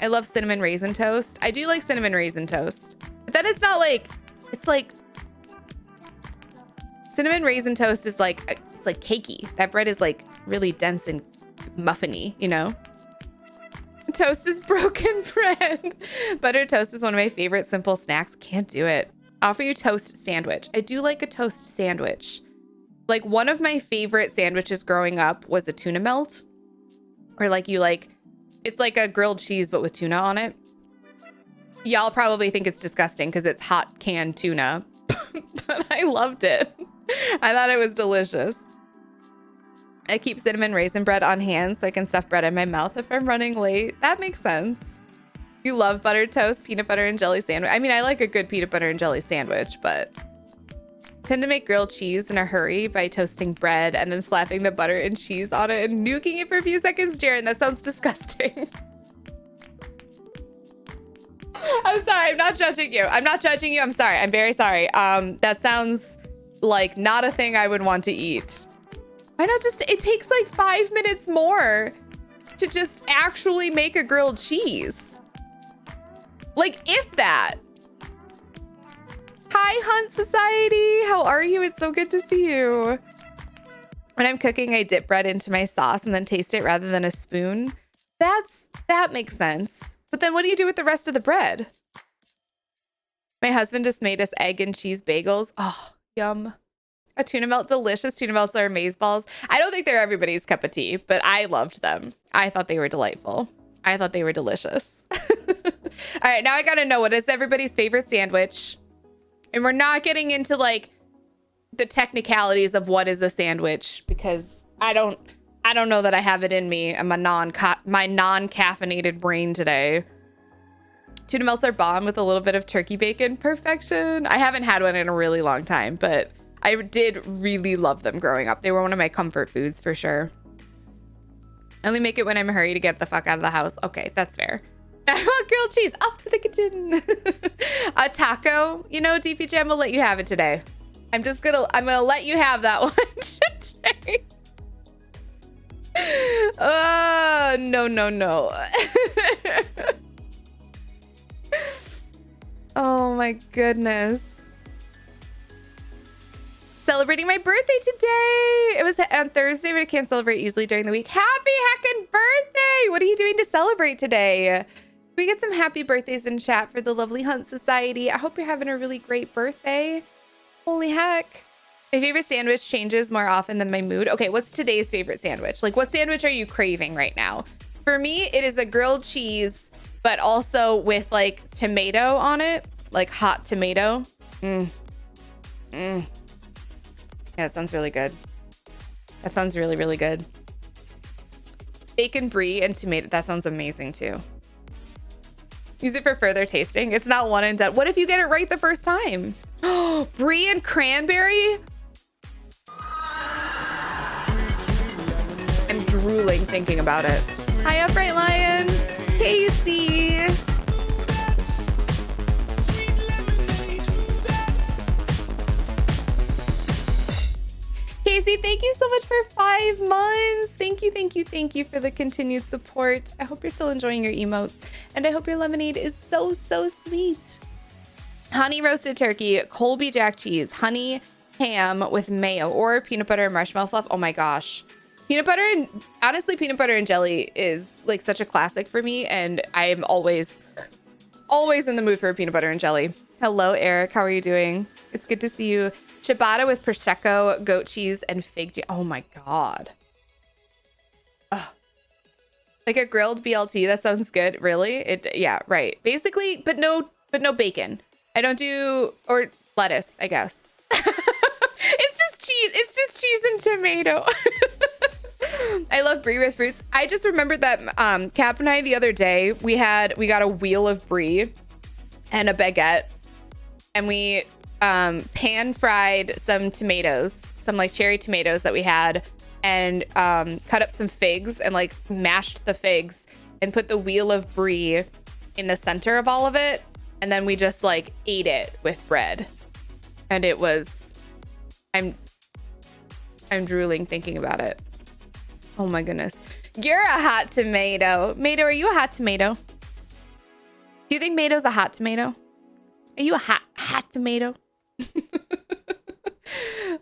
I love cinnamon raisin toast. I do like cinnamon raisin toast, but then it's not like, it's like, cinnamon raisin toast is like, it's like cakey. That bread is like really dense and muffiny, you know? Toast is broken bread. Buttered toast is one of my favorite simple snacks. Can't do it. Offer you toast sandwich. I do like a toast sandwich. Like one of my favorite sandwiches growing up was a tuna melt. Or like you like, it's like a grilled cheese but with tuna on it. Y'all probably think it's disgusting because it's hot canned tuna. But I loved it. I thought it was delicious. I keep cinnamon raisin bread on hand so I can stuff bread in my mouth if I'm running late. That makes sense. You love buttered toast, peanut butter and jelly sandwich. I mean, I like a good peanut butter and jelly sandwich, but tend to make grilled cheese in a hurry by toasting bread and then slapping the butter and cheese on it and nuking it for a few seconds. Jaren, that sounds disgusting. I'm sorry. I'm not judging you. I'm not judging you. I'm sorry. I'm very sorry. That sounds like not a thing I would want to eat. Why not just, it takes like 5 minutes more to just actually make a grilled cheese. Like if that. Hi, Hunt Society. How are you? It's so good to see you. When I'm cooking, I dip bread into my sauce and then taste it rather than a spoon. That makes sense. But then what do you do with the rest of the bread? My husband just made us egg and cheese bagels. Oh, yum. A tuna melt, delicious. Tuna melts are amazeballs. I don't think they're everybody's cup of tea, but I loved them. I thought they were delightful. I thought they were delicious. All right, now I gotta know, what is everybody's favorite sandwich? And we're not getting into like the technicalities of what is a sandwich because I don't know that I have it in me and my non-caffeinated brain today. Tuna melts are bomb with a little bit of turkey bacon. Perfection. I haven't had one in a really long time, but I did really love them growing up. They were one of my comfort foods for sure. I only make it when I'm in a hurry to get the fuck out of the house. Okay, that's fair. I want grilled cheese. Off to the kitchen. A taco. You know, DP Jam will let you have it today. I'm gonna let you have that one today. Oh, no. Oh my goodness. Celebrating my birthday today. It was on Thursday, but I can't celebrate easily during the week. Happy heckin' birthday! What are you doing to celebrate today? We get some happy birthdays in chat for the lovely Hunt Society. I hope you're having a really great birthday. Holy heck. My favorite sandwich changes more often than my mood. Okay, what's today's favorite sandwich? Like, what sandwich are you craving right now? For me, it is a grilled cheese, but also with like tomato on it, like hot tomato. Yeah, that sounds really good. That sounds really, really good. Bacon brie and tomato. That sounds amazing too. Use it for further tasting. It's not one and done. What if you get it right the first time? Oh, brie and cranberry. I'm drooling thinking about it. Hi, Upright Lion. Casey. Casey, thank you so much for 5 months. Thank you for the continued support. I hope you're still enjoying your emotes, and I hope your lemonade is so sweet. Honey roasted turkey, Colby Jack cheese, honey ham with mayo, or peanut butter and marshmallow fluff. Oh my gosh. Honestly, peanut butter and jelly is like such a classic for me, and I'm always in the mood for a peanut butter and jelly. Hello, Eric. How are you doing? It's good to see you. Ciabatta with prosecco, goat cheese, and fig jam. Oh my god. Ugh. Like a grilled BLT. That sounds good. Really? Yeah, right. Basically, but no bacon. I don't do, or lettuce, I guess. It's just cheese and tomato. I love brie with fruits. I just remembered that Cap and I the other day, we got a wheel of brie and a baguette, and we pan fried some tomatoes, some like cherry tomatoes that we had, and cut up some figs and like mashed the figs and put the wheel of brie in the center of all of it, and then we just like ate it with bread. And it was, I'm drooling thinking about it. Oh my goodness. You're a hot tomato. Mato, are you a hot tomato? Do you think Mato's a hot tomato? Are you a hot tomato?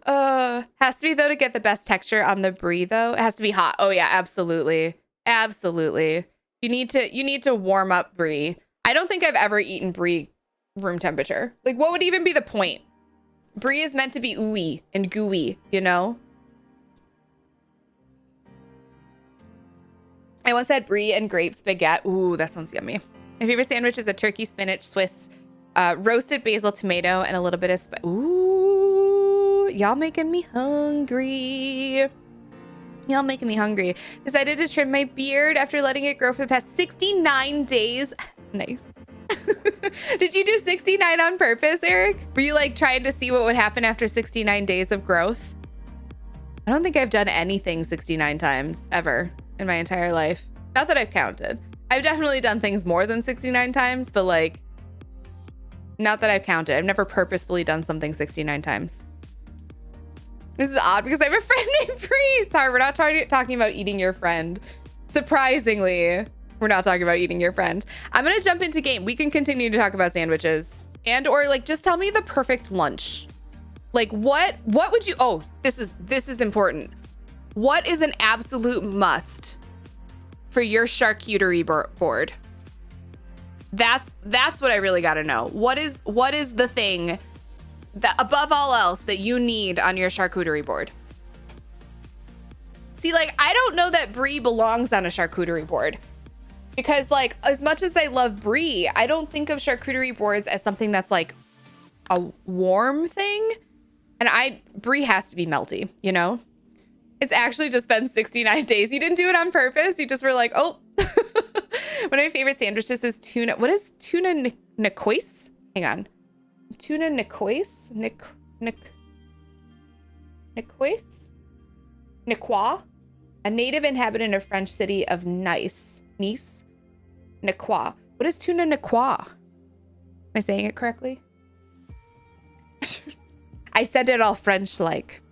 Has to be though to get the best texture on the brie though. It has to be hot. Oh yeah, absolutely. Absolutely. You need to warm up brie. I don't think I've ever eaten brie room temperature. Like, what would even be the point? Brie is meant to be ooey and gooey, you know? I once had brie and grapes baguette. Ooh, that sounds yummy. My favorite sandwich is a turkey, spinach, Swiss, roasted basil, tomato, and a little bit of ooh, y'all making me hungry. Y'all making me hungry. Decided to trim my beard after letting it grow for the past 69 days. Nice. Did you do 69 on purpose, Eric? Were you like trying to see what would happen after 69 days of growth? I don't think I've done anything 69 times ever in my entire life. Not that I've counted. I've definitely done things more than 69 times, but like, not that I've counted. I've never purposefully done something 69 times. This is odd because I have a friend named Bree. Sorry, we're not talking about eating your friend. Surprisingly, we're not talking about eating your friend. I'm going to jump into game. We can continue to talk about sandwiches and or like just tell me the perfect lunch. Like what would you, oh, this is important. What is an absolute must for your charcuterie board? That's what I really got to know. What is the thing that above all else that you need on your charcuterie board? See, like, I don't know that brie belongs on a charcuterie board because like, as much as I love brie, I don't think of charcuterie boards as something that's like a warm thing. And brie has to be melty, you know? It's actually just been 69 days. You didn't do it on purpose. You just were like, oh. One of my favorite sandwiches is tuna. What is tuna nicoise? Hang on. Tuna nicoise? Nicoise? Nicois? A native inhabitant of French city of Nice. Nicois. What is tuna nicois? Am I saying it correctly? I said it all French-like.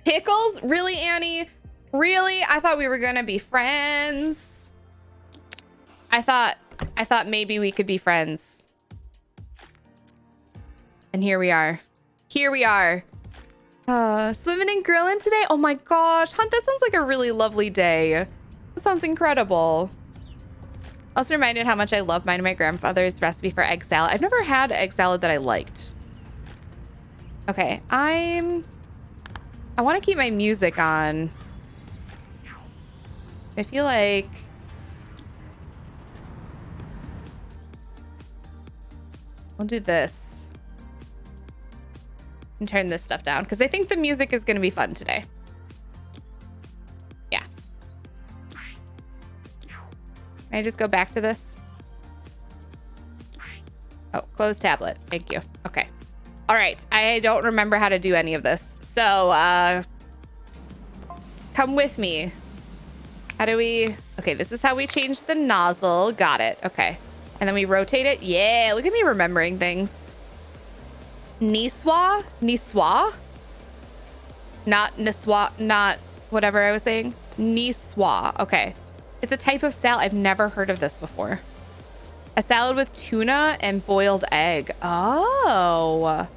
Pickles? Really, Annie? Really? I thought we were gonna be friends. I thought maybe we could be friends. And here we are. Here we are. Swimming and grilling today? Oh my gosh, Hunt, that sounds like a really lovely day. That sounds incredible. Also reminded how much I love mine and my grandfather's recipe for egg salad. I've never had egg salad that I liked. Okay, I want to keep my music on. I feel like we'll do this and turn this stuff down because I think the music is going to be fun today. Yeah. Can I just go back to this? Oh, close tablet. Thank you. Okay. All right. I don't remember how to do any of this. So, come with me. How do we... Okay, this is how we change the nozzle. Got it. Okay. And then we rotate it. Yeah, look at me remembering things. Niçoise? Niçoise? Not Niçoise, not whatever I was saying. Niçoise. Okay. It's a type of salad. I've never heard of this before. A salad with tuna and boiled egg. Oh.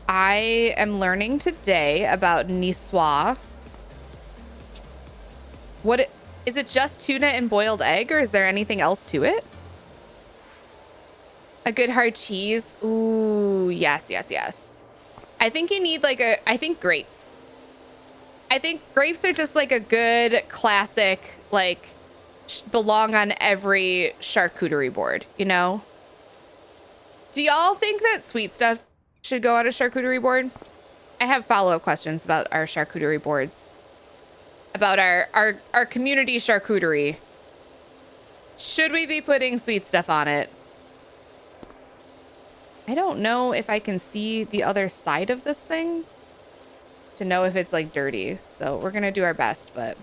I am learning today about Niçoise. Is it just tuna and boiled egg, or is there anything else to it? A good hard cheese. Ooh, yes, yes, yes. I think you need like I think grapes. I think grapes are just like a good classic, like belong on every charcuterie board, you know? Do y'all think that sweet stuff should go on a charcuterie board? I have follow-up questions about our charcuterie boards. About our community charcuterie. Should we be putting sweet stuff on it? I don't know if I can see the other side of this thing to know if it's like dirty. So we're gonna do our best, but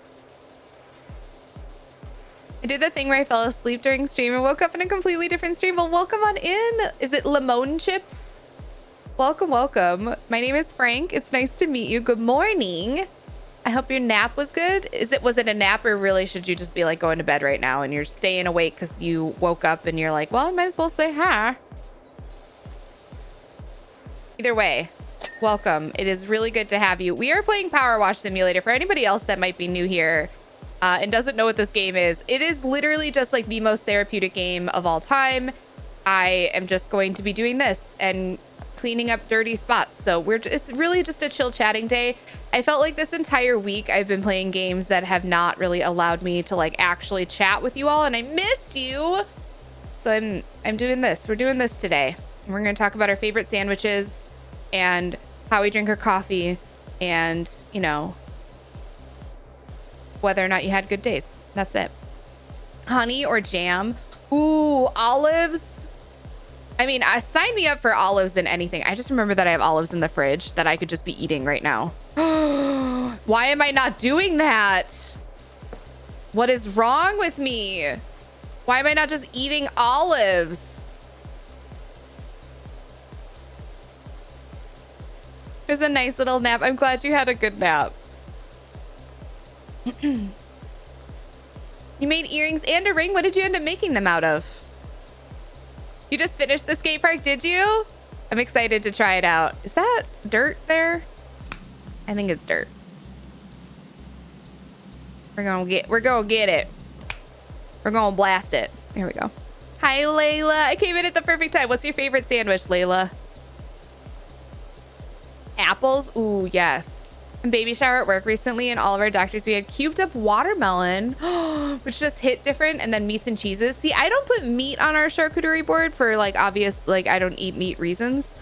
I did the thing where I fell asleep during stream and woke up in a completely different stream. Well, welcome on in. Is it Lemon Chips? Welcome, welcome. My name is Frank. It's nice to meet you. Good morning. I hope your nap was good. Was it a nap, or really should you just be like going to bed right now and you're staying awake because you woke up and you're like, well, I might as well say hi. Either way, welcome. It is really good to have you. We are playing PowerWash Simulator. For anybody else that might be new here and doesn't know what this game is, it is literally just like the most therapeutic game of all time. I am just going to be doing this and cleaning up dirty spots. So it's really just a chill chatting day. I felt like this entire week I've been playing games that have not really allowed me to like actually chat with you all, and I missed you. So I'm doing this. We're doing this today. And we're going to talk about our favorite sandwiches and how we drink our coffee and, you know, whether or not you had good days. That's it. Honey or jam? Ooh, olives. I mean, sign me up for olives and anything. I just remember that I have olives in the fridge that I could just be eating right now. Why am I not doing that? What is wrong with me? Why am I not just eating olives? It was a nice little nap. I'm glad you had a good nap. You made earrings and a ring. What did you end up making them out of? You just finished the skate park, did you? I'm excited to try it out. Is that dirt there? I think it's dirt. We're gonna get it. We're gonna blast it. Here we go. Hi, Layla. I came in at the perfect time. What's your favorite sandwich, Layla? Apples? Ooh, yes. Baby shower at work recently, and all of our doctors, we had cubed up watermelon, which just hit different, and then meats and cheeses. See, I don't put meat on our charcuterie board for like obvious, like I don't eat meat reasons.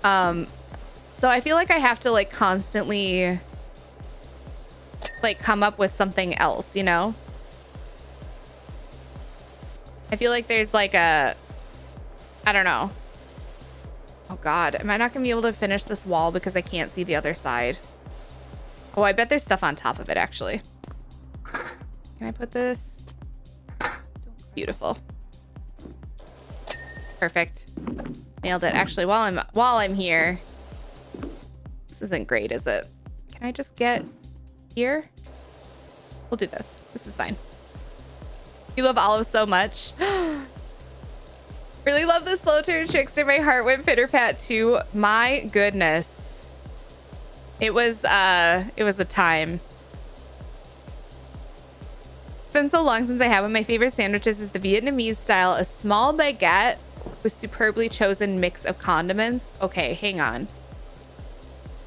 So I feel like I have to like constantly like come up with something else, you know? I feel like there's like I don't know. Oh God, am I not gonna be able to finish this wall because I can't see the other side? Oh, I bet there's stuff on top of it, actually. Can I put this? Beautiful. Perfect. Nailed it. Actually, while I'm here, this isn't great, is it? Can I just get here? We'll do this. This is fine. You love olives so much. Really love the slow turn trickster. My heart went pitter pat too. My goodness. It was a time. It's been so long since I had one. My favorite sandwiches is the Vietnamese style, a small baguette with superbly chosen mix of condiments. Okay, hang on.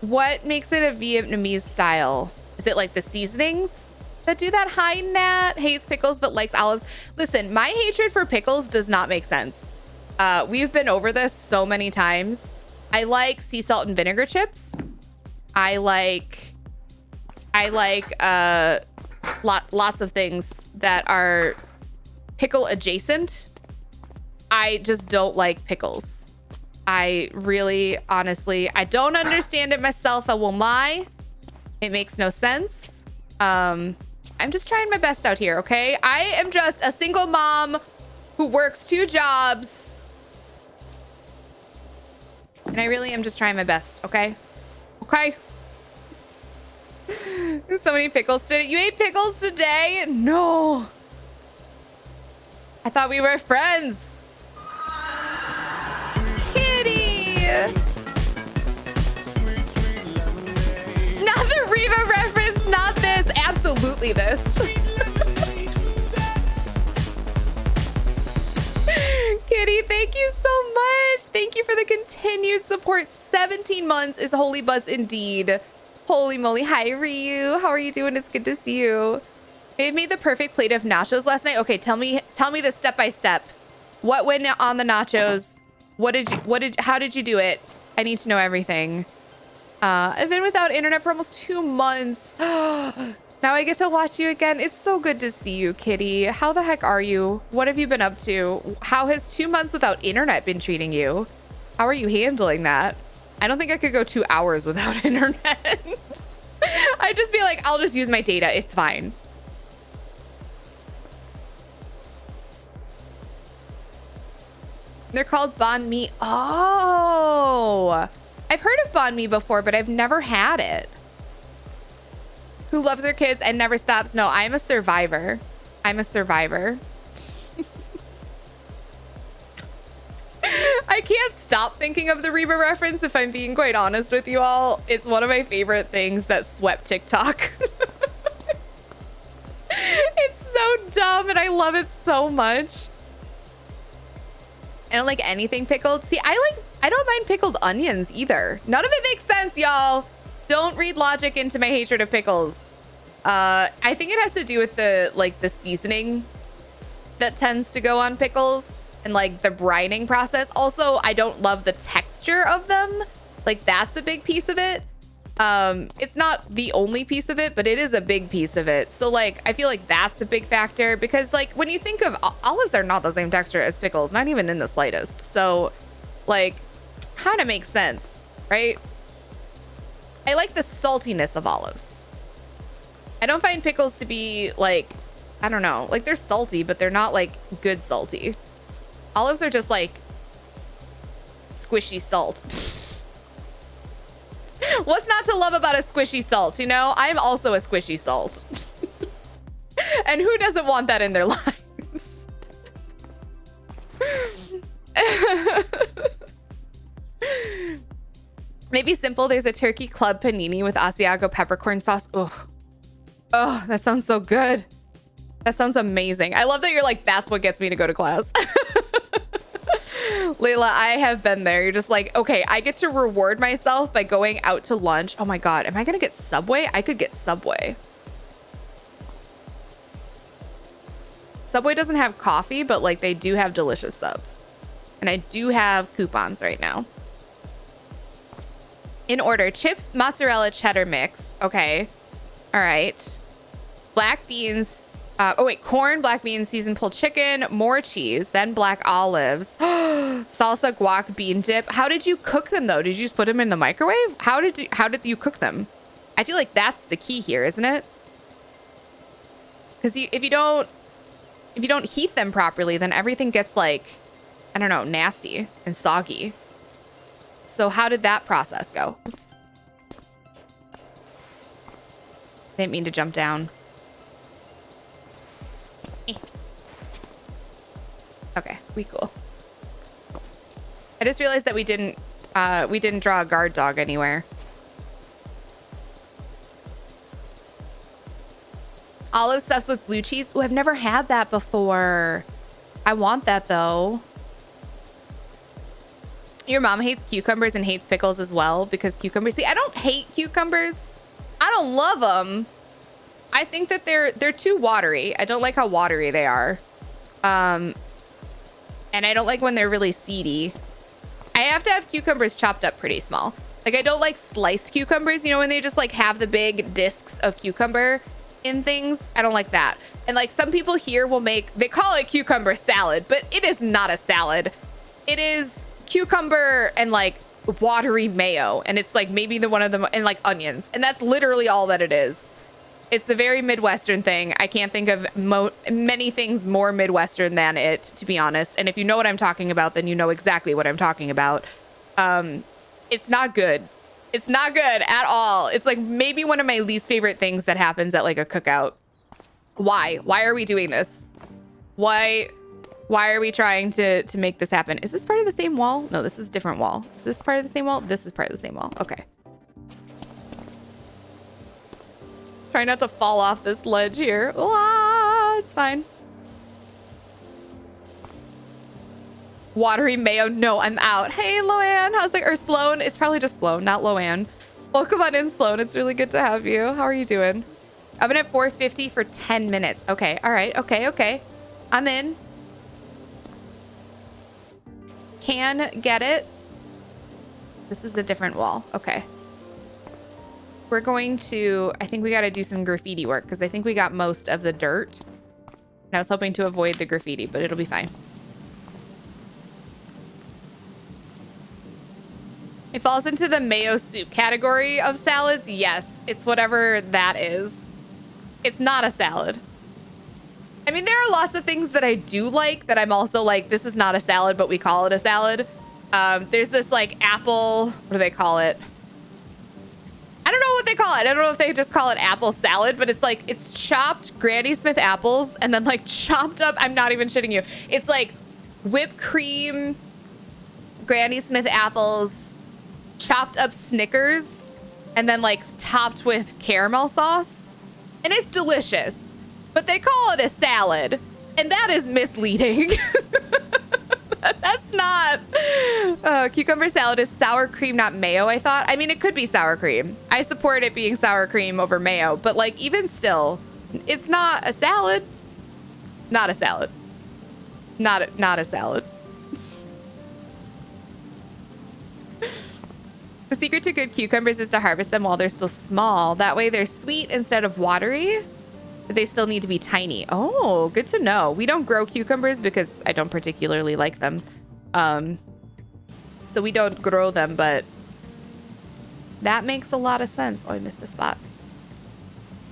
What makes it a Vietnamese style? Is it like the seasonings that do that? Hi, Nat. Hates pickles but likes olives. Listen, my hatred for pickles does not make sense. We've been over this so many times. I like sea salt and vinegar chips. I like lots of things that are pickle adjacent. I just don't like pickles. I really, honestly, I don't understand it myself. I won't lie. It makes no sense. I'm just trying my best out here, okay? I am just a single mom who works 2 jobs. And I really am just trying my best, okay? Okay. So many pickles today. You ate pickles today? No. I thought we were friends. Kitty. Not the Reba reference. Not this. Absolutely this. Kitty, thank you so much. Thank you for the continued support. 17 months is holy buzz indeed. Holy moly. Hi, Ryu. How are you doing? It's good to see you. I made the perfect plate of nachos last night. Okay, tell me this step by step. What went on the nachos? How did you do it? I need to know everything. I've been without internet for almost 2 months. Now I get to watch you again. It's so good to see you, Kitty. How the heck are you? What have you been up to? How has 2 months without internet been treating you? How are you handling that? I don't think I could go 2 hours without internet. I'd just be like, I'll just use my data. It's fine. They're called banh mi. Oh, I've heard of banh mi before, but I've never had it. Who loves their kids and never stops? No, I'm a survivor. I'm a survivor. I can't stop thinking of the Reba reference, if I'm being quite honest with you all. It's one of my favorite things that swept TikTok. It's so dumb and I love it so much. I don't like anything pickled. See, I don't mind pickled onions either. None of it makes sense, y'all. Don't read logic into my hatred of pickles. I think it has to do with the seasoning that tends to go on pickles and like the brining process. Also, I don't love the texture of them. Like that's a big piece of it. It's not the only piece of it, but it is a big piece of it. So like, I feel like that's a big factor because like when you think of olives are not the same texture as pickles, not even in the slightest. So like kind of makes sense, right? I like the saltiness of olives. I don't find pickles to be like, I don't know, like they're salty, but they're not like good salty. Olives are just like squishy salt. What's not to love about a squishy salt? You know, I'm also a squishy salt. And who doesn't want that in their lives? Maybe simple. There's a turkey club panini with Asiago peppercorn sauce. Ugh. Oh, that sounds so good. That sounds amazing. I love that you're like, that's what gets me to go to class. Layla, I have been there. You're just like, okay, I get to reward myself by going out to lunch. Oh my God, am I gonna get Subway? I could get Subway. Subway doesn't have coffee, but like they do have delicious subs. And I do have coupons right now. In order, chips, mozzarella, cheddar mix. Okay. All right. Black beans. Corn, black beans, seasoned pulled chicken, more cheese, then black olives, salsa, guac, bean dip. How did you cook them though? Did you just put them in the microwave? How did you cook them? I feel like that's the key here, isn't it? Because if you don't heat them properly, then everything gets like, I don't know, nasty and soggy. So how did that process go? Oops. Didn't mean to jump down. Okay, we cool. I just realized that we didn't draw a guard dog anywhere. Olive stuffed with blue cheese. Oh, I've never had that before. I want that though. Your mom hates cucumbers and hates pickles as well because cucumbers. See, I don't hate cucumbers. I don't love them. I think that they're too watery. I don't like how watery they are. And I don't like when they're really seedy. I have to have cucumbers chopped up pretty small. Like I don't like sliced cucumbers, you know, when they just like have the big discs of cucumber in things. I don't like that. And like some people here will they call it cucumber salad, but it is not a salad. It is cucumber and like watery mayo. And it's like maybe one of them and like onions. And that's literally all that it is. It's a very Midwestern thing. I can't think of many things more Midwestern than it, to be honest. And if you know what I'm talking about, then you know exactly what I'm talking about. It's not good. It's not good at all. It's like maybe one of my least favorite things that happens at like a cookout. Why? Why are we doing this? Why are we trying to make this happen? Is this part of the same wall? No, this is a different wall. Is this part of the same wall? This is part of the same wall. Okay. Try not to fall off this ledge here. Ah, it's fine. Watery mayo. No, I'm out. Hey, Loanne. How's it? Or Sloan. It's probably just Sloan, not Loanne. Welcome on in, Sloan. It's really good to have you. How are you doing? Oven at 450 for 10 minutes. Okay. All right. Okay. I'm in. Can get it. This is a different wall. Okay. we're going to, I think we got to do some graffiti work because I think we got most of the dirt. And I was hoping to avoid the graffiti, but it'll be fine. It falls into the mayo soup category of salads. Yes, it's whatever that is. It's not a salad. I mean, there are lots of things that I do like that I'm also like, this is not a salad, but we call it a salad. There's this like apple, what do they call it? I don't know what they call it. I don't know if they just call it apple salad, but it's like, it's chopped Granny Smith apples and then like chopped up, I'm not even shitting you. It's like whipped cream, Granny Smith apples, chopped up Snickers, and then like topped with caramel sauce. And it's delicious, but they call it a salad, and that is misleading. That's not, cucumber salad is sour cream, not mayo, I thought. I mean, it could be sour cream. I support it being sour cream over mayo, but like even still, it's not a salad. It's not a salad. Not a salad. The secret to good cucumbers is to harvest them while they're still small. That way they're sweet instead of watery, but they still need to be tiny. Oh, good to know. We don't grow cucumbers because I don't particularly like them. So we don't grow them, but that makes a lot of sense. Oh, I missed a spot.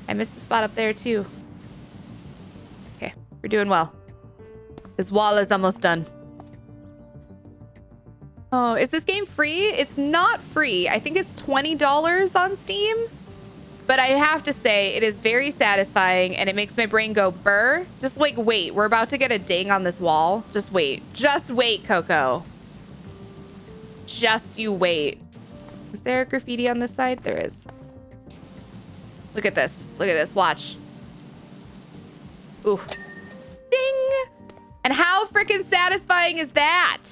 I missed a spot up there too. Okay, we're doing well. This wall is almost done. Oh, is this game free? It's not free. I think it's $20 on Steam. But I have to say, it is very satisfying and it makes my brain go burr. Just like, wait, we're about to get a ding on this wall. Just wait. Just wait, Coco. Just you wait. Is there graffiti on this side? There is. Look at this. Look at this. Watch. Ooh. Ding! And how freaking satisfying is that?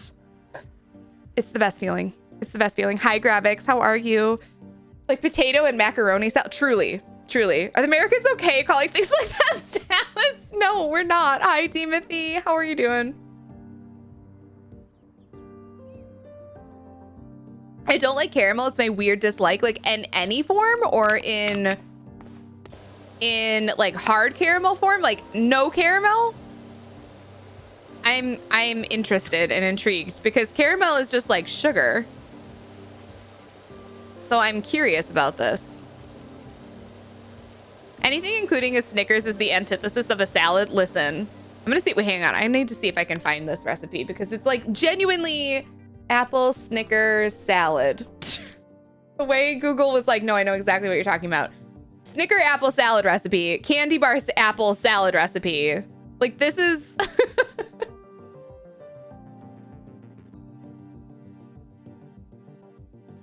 It's the best feeling. It's the best feeling. Hi, Gravix. How are you? Like potato and macaroni salad. Truly. Truly. Are the Americans okay calling things like that salads? No, we're not. Hi, Timothy. How are you doing? I don't like caramel. It's my weird dislike. Like in any form or in like hard caramel form, like no caramel. I'm interested and intrigued because caramel is just like sugar. So I'm curious about this. Anything including a Snickers is the antithesis of a salad. Listen, I'm gonna see. Wait, hang on. I need to see if I can find this recipe because it's like genuinely apple Snickers salad. The way Google was like, no, I know exactly what you're talking about. Snicker apple salad recipe, candy bar apple salad recipe. Like this is.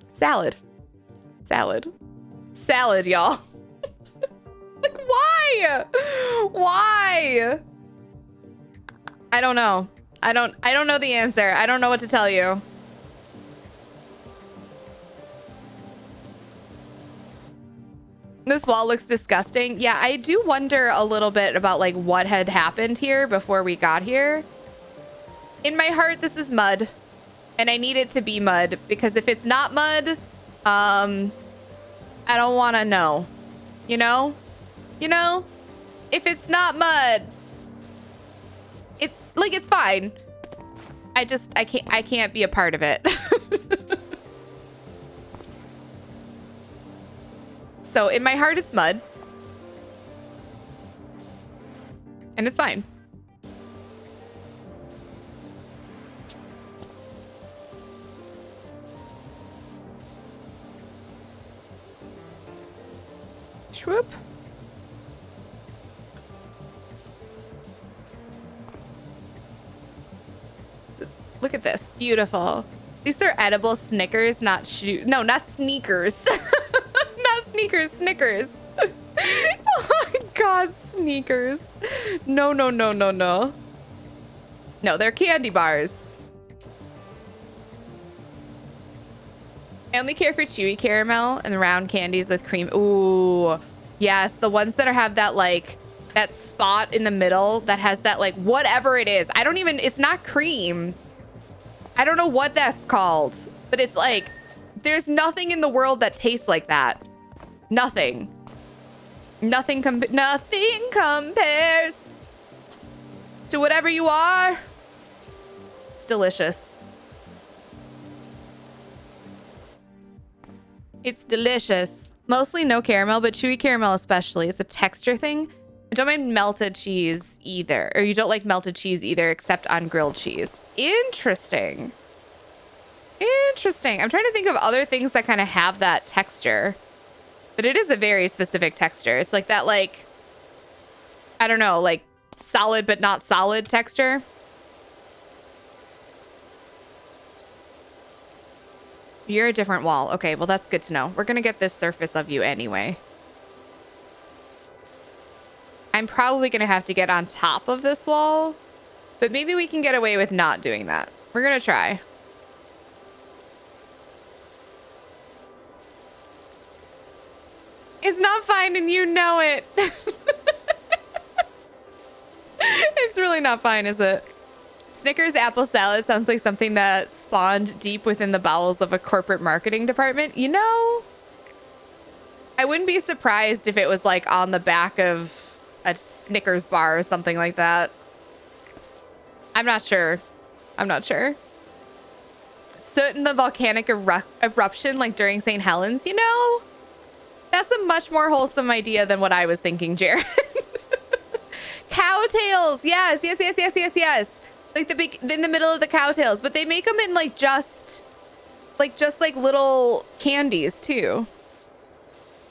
Salad. Salad. Salad, y'all. Like, why? Why? I don't know. I don't know the answer. I don't know what to tell you. This wall looks disgusting. Yeah, I do wonder a little bit about like what had happened here before we got here. In my heart, this is mud. And I need it to be mud because if it's not mud, I don't want to know. You know? You know? If it's not mud, it's like it's fine. I can't be a part of it. So in my heart, it's mud. And it's fine. Whoop. Look at this. Beautiful. These are edible Snickers, not no, not sneakers. Not sneakers, Snickers. Oh my God, sneakers. No, no, no, no, no. No, they're candy bars. I only care for chewy caramel and round candies with cream. Ooh. Yes, the ones that have that like that spot in the middle that has that like whatever it is. I don't even, it's not cream. I don't know what that's called, but it's like there's nothing in the world that tastes like that. Nothing. Nothing compares to whatever you are. It's delicious. It's delicious. Mostly no caramel, but chewy caramel especially. It's a texture thing. I don't mind melted cheese either. Or you don't like melted cheese either, except on grilled cheese. Interesting. Interesting. I'm trying to think of other things that kind of have that texture. But it is a very specific texture. It's like that, like, I don't know, like solid but not solid texture. You're a different wall. Okay, well, that's good to know. We're going to get this surface of you anyway. I'm probably going to have to get on top of this wall, but maybe we can get away with not doing that. We're going to try. It's not fine and you know it. It's really not fine, is it? Snickers apple salad sounds like something that spawned deep within the bowels of a corporate marketing department. You know, I wouldn't be surprised if it was like on the back of a Snickers bar or something like that. I'm not sure. I'm not sure. Soot in the volcanic eruption like during St. Helens, you know? That's a much more wholesome idea than what I was thinking, Jared. Cowtails. Yes, yes, yes, yes, yes, yes. Like the big, in the middle of the cowtails. But they make them in like just like little candies too.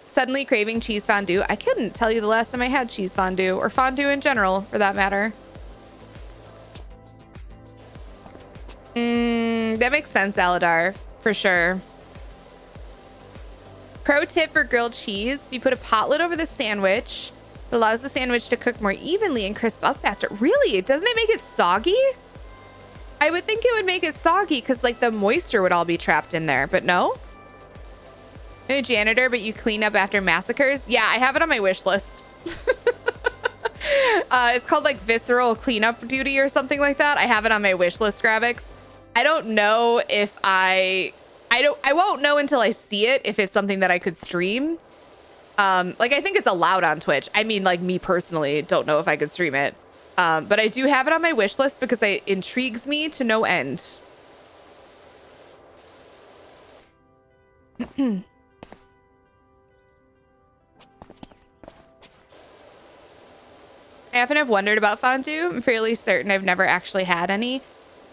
Suddenly craving cheese fondue. I couldn't tell you the last time I had cheese fondue or fondue in general for that matter. That makes sense, Aladar, for sure. Pro tip for grilled cheese: if you put a pot lid over the sandwich, it allows the sandwich to cook more evenly and crisp up faster. Really? Doesn't it make it soggy? I would think it would make it soggy because like the moisture would all be trapped in there, but no? You're a janitor, but you clean up after massacres? Yeah, I have it on my wish list. It's called like visceral cleanup duty or something like that. I have it on my wish list, Gravix. I don't know if I won't know until I see it if it's something that I could stream. Like I think it's allowed on Twitch. I mean, like me personally, don't know if I could stream it. But I do have it on my wish list because it intrigues me to no end. I often have wondered about fondue. I'm fairly certain I've never actually had any.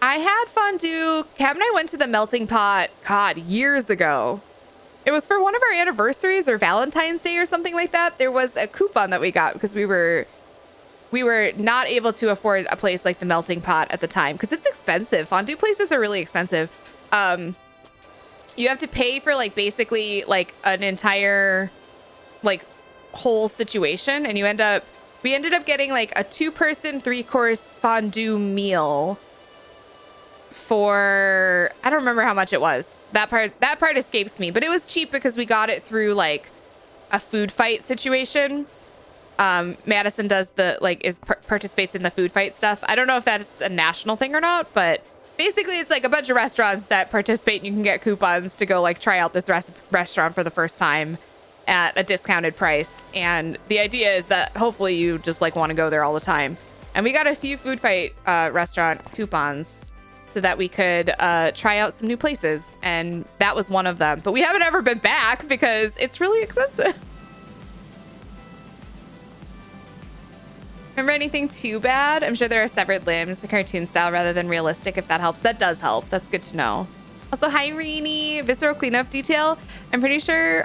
I had fondue. Cam and I went to the melting pot, God, years ago. It was for one of our anniversaries or Valentine's Day or something like that. There was a coupon that we got because we were not able to afford a place like the melting pot at the time because it's expensive. Fondue places are really expensive. You have to pay for like basically like an entire like whole situation, and we ended up getting like a 2-person 3-course fondue meal for, I don't remember how much it was. That part escapes me, but it was cheap because we got it through like a food fight situation. Madison does participates in the food fight stuff. I don't know if that's a national thing or not, but basically it's like a bunch of restaurants that participate and you can get coupons to go like try out this restaurant for the first time at a discounted price. And the idea is that hopefully you just like want to go there all the time. And we got a few food fight restaurant coupons so that we could try out some new places. And that was one of them. But we haven't ever been back because it's really expensive. Remember anything too bad? I'm sure there are severed limbs, the cartoon style rather than realistic, if that helps. That does help. That's good to know. Also, hi, Rini. Visceral cleanup detail. I'm pretty sure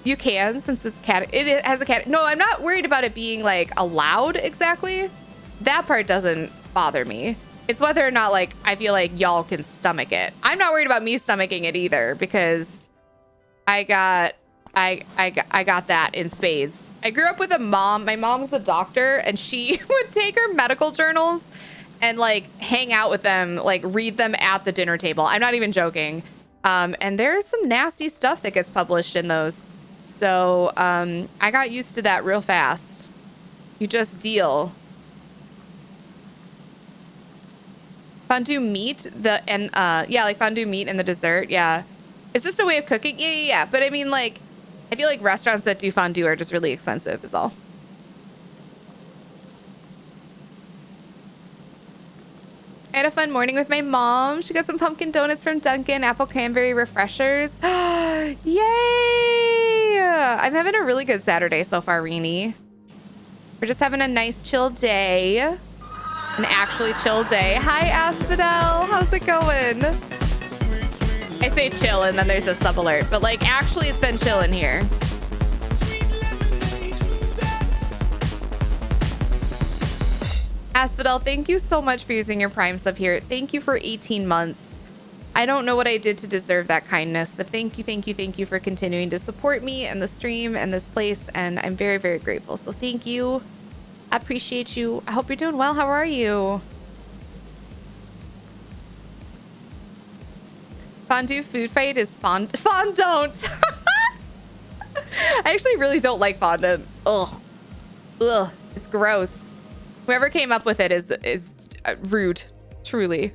you can, since it has a cat. No, I'm not worried about it being like allowed exactly. That part doesn't bother me. It's whether or not like I feel like y'all can stomach it. I'm not worried about me stomaching it either because I got that in spades. I grew up with a mom. My mom's a doctor, and she would take her medical journals and like hang out with them, like read them at the dinner table. I'm not even joking. And there's some nasty stuff that gets published in those. So I got used to that real fast. You just deal. Fondue meat, like fondue meat and the dessert. Yeah. It's just a way of cooking. Yeah. But I mean, like, I feel like restaurants that do fondue are just really expensive is all. I had a fun morning with my mom. She got some pumpkin donuts from Dunkin', apple cranberry refreshers. Yay! I'm having a really good Saturday so far, Rini. We're just having a nice chill day. An actually chill day. Hi, Asphodel. How's it going? I say chill and then there's a sub alert, but like actually it's been chill in here. Asphodel, thank you so much for using your Prime sub here. Thank you for 18 months. I don't know what I did to deserve that kindness, but thank you for continuing to support me and the stream and this place, and I'm very, very grateful. So thank you. I appreciate you. I hope you're doing well. How are you? Fondue food fight is fondant. I actually really don't like fondant. Ugh. Ugh. It's gross. Whoever came up with it is rude, truly.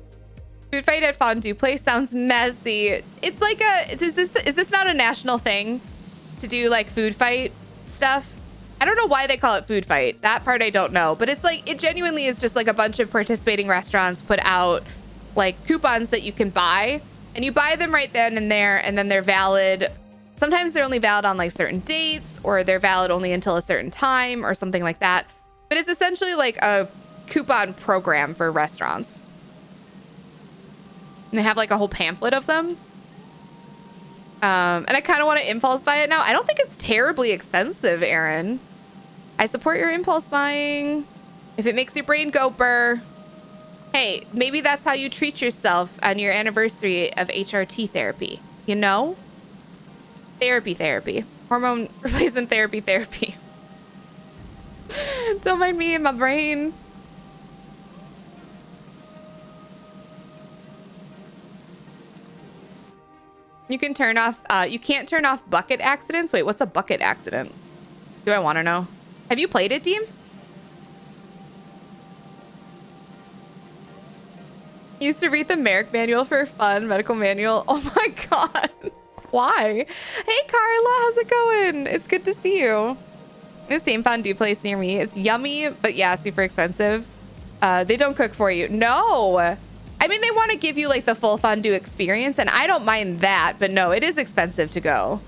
Food fight at fondue place sounds messy. It's like is this not a national thing to do like food fight stuff? I don't know why they call it food fight. That part I don't know, but it's like, it genuinely is just like a bunch of participating restaurants put out like coupons that you can buy, and you buy them right then and there, and then they're valid. Sometimes they're only valid on like certain dates, or they're valid only until a certain time or something like that. But it's essentially like a coupon program for restaurants. And they have like a whole pamphlet of them. And I kind of want to impulse buy it now. I don't think it's terribly expensive, Aaron. I support your impulse buying. If it makes your brain go burr. Hey, maybe that's how you treat yourself on your anniversary of HRT therapy. You know? Therapy. Hormone replacement therapy. Don't mind me and my brain. You can turn off, you can't turn off bucket accidents. Wait, what's a bucket accident? Do I want to know? Have you played it, Deem? Used to read the Merrick manual for fun, medical manual. Oh my God. Why? Hey, Carla, how's it going? It's good to see you. The same fondue place near me. It's yummy, but yeah, super expensive. They don't cook for you. No. I mean, they want to give you like the full fondue experience, and I don't mind that, but no, it is expensive to go.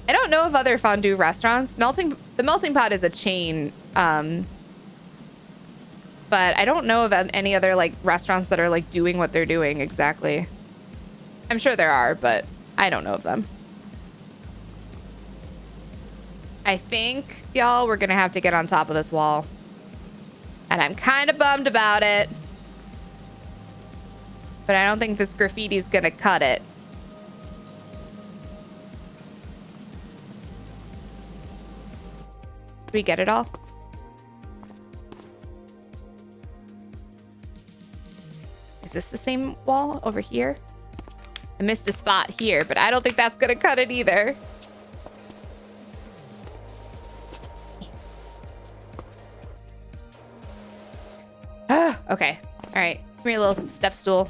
I don't know of other fondue restaurants. The Melting Pot is a chain, but I don't know of any other like restaurants that are like doing what they're doing exactly. I'm sure there are, but I don't know of them. I think, y'all, we're gonna have to get on top of this wall. And I'm kind of bummed about it. But I don't think this graffiti's gonna cut it. Did we get it all? Is this the same wall over here? I missed a spot here, but I don't think that's gonna cut it either. Okay. All right. Come here, little step stool.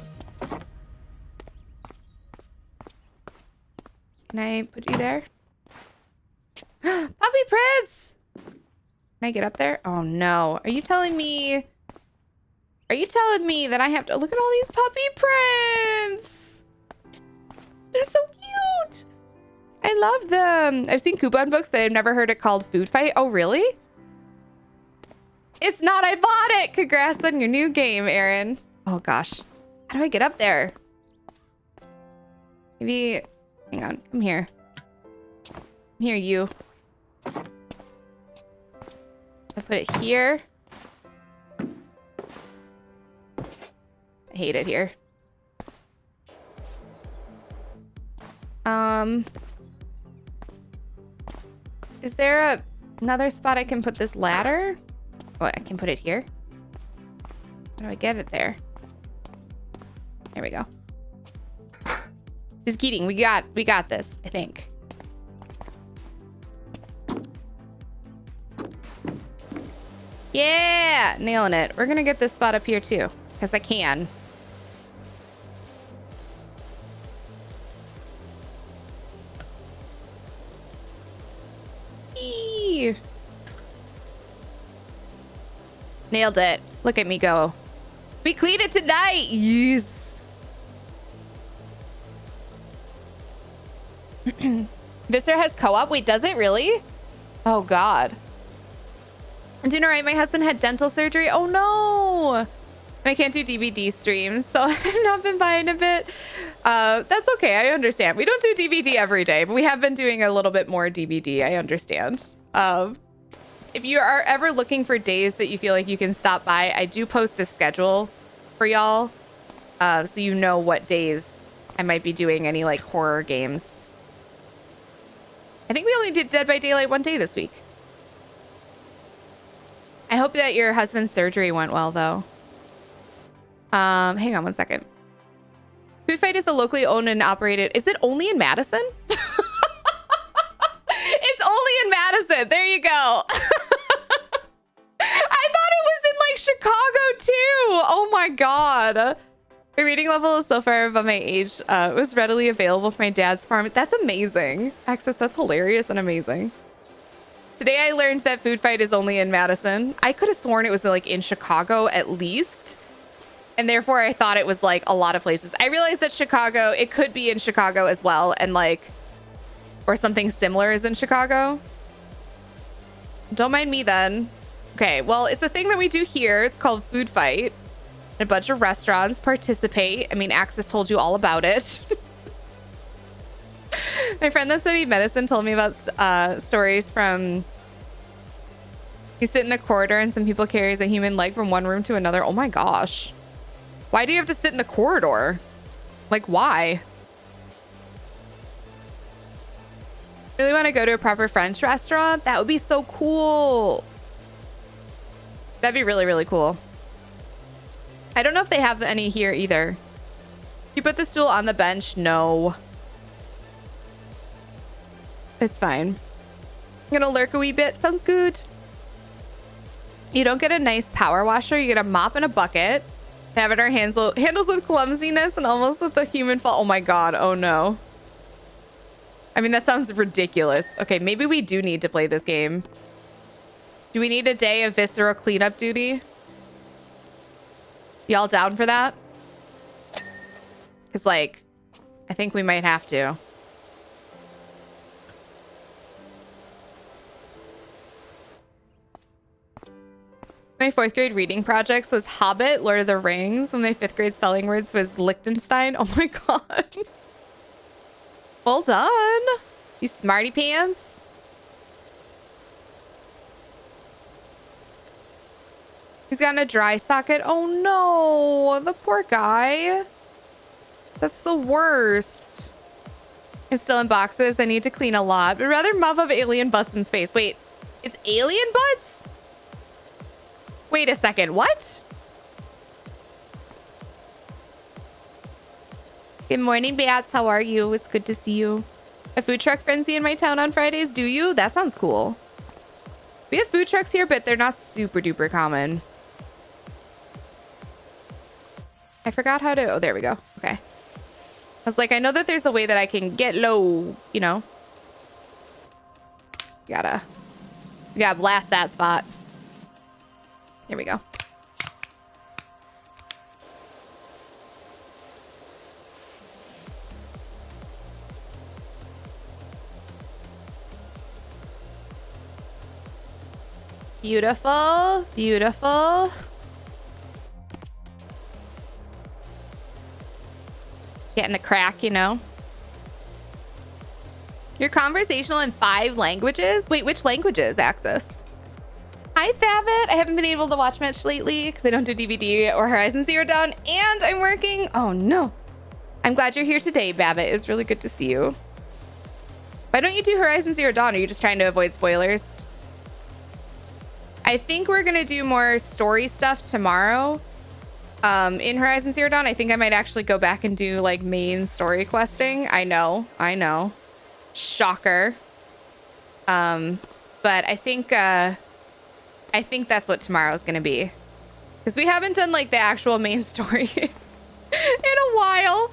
Can I put you there? Puppy Prince! Can I get up there? Oh no. Are you telling me that I have to look at all these puppy prints? They're so cute. I love them. I've seen coupon books, but I've never heard it called food fight. Oh, really? It's not. I bought it. Congrats on your new game, Aaron. Oh gosh. How do I get up there? Maybe, hang on. Come here. Come here, you. I put it here. I hate it here. Is there another spot I can put this ladder? Oh, I can put it here. How do I get it there? There we go. Just kidding. We got this, I think. Yeah, nailing it. We're gonna get this spot up here too, because I can. Yay! Nailed it. Look at me go. We cleaned it tonight. Yes. Visser has co-op. Wait, does it really? Oh, God. I'm doing all right. My husband had dental surgery. Oh, no. And I can't do DVD streams, so I've not been buying a bit. That's okay. I understand. We don't do DVD every day, but we have been doing a little bit more DVD. I understand. If you are ever looking for days that you feel like you can stop by, I do post a schedule for y'all, so you know what days I might be doing any like horror games. I think we only did Dead by Daylight one day this week. I hope that your husband's surgery went well, though. Hang on one second. Food Fight is a locally owned and operated. Is it only in Madison? It's only in Madison. There you go. I thought it was in like Chicago too. Oh my God. My reading level is so far above my age. It was readily available for my dad's farm. That's amazing. Access, that's hilarious and amazing. Today I learned that Food Fight is only in Madison. I could have sworn it was like in Chicago at least. And therefore I thought it was like a lot of places. I realized that Chicago, it could be in Chicago as well. And like, or something similar is in Chicago. Don't mind me then. Okay, well, it's a thing that we do here. It's called Food Fight. And a bunch of restaurants participate. I mean, Access told you all about it. My friend that studied medicine told me about stories from... You sit in a corridor and some people carries a human leg from one room to another. Oh my gosh. Why do you have to sit in the corridor? Like, why? Really want to go to a proper French restaurant? That would be so cool. That'd be really, really cool. I don't know if they have any here either. You put the stool on the bench? No. It's fine. I'm gonna lurk a wee bit. Sounds good. You don't get a nice power washer. You get a mop and a bucket. Have it our handles with clumsiness and almost with the human fault. Oh my God. Oh no. I mean, that sounds ridiculous. Okay, maybe we do need to play this game. Do we need a day of visceral cleanup duty? Y'all down for that? Because, like, I think we might have to. My 4th grade reading projects was Hobbit, Lord of the Rings. And my 5th grade spelling words was Liechtenstein. Oh my God. Well done. You smarty pants. He's got a dry socket. Oh no, the poor guy. That's the worst. It's still in boxes. I need to clean a lot, but rather muff of alien butts in space. Wait, it's alien butts? Wait a second, what? Good morning, Bats. How are you? It's good to see you. A food truck frenzy in my town on Fridays. Do you? That sounds cool. We have food trucks here, but they're not super duper common. I forgot how to... Oh, there we go. Okay. I was like, I know that there's a way that I can get low, you know. Gotta blast that spot. Here we go. Beautiful, beautiful. Getting the crack, you know. You're conversational in 5 languages? Wait, which languages, Axis? Hi, Thavit. I haven't been able to watch much lately because I don't do DVD or Horizon Zero Dawn, and I'm working. Oh, no. I'm glad you're here today, Babbitt. It's really good to see you. Why don't you do Horizon Zero Dawn? Are you just trying to avoid spoilers? I think we're going to do more story stuff tomorrow. In Horizon Zero Dawn, I think I might actually go back and do like main story questing. I know. Shocker. But I think that's what tomorrow's gonna be, because we haven't done like the actual main story in a while.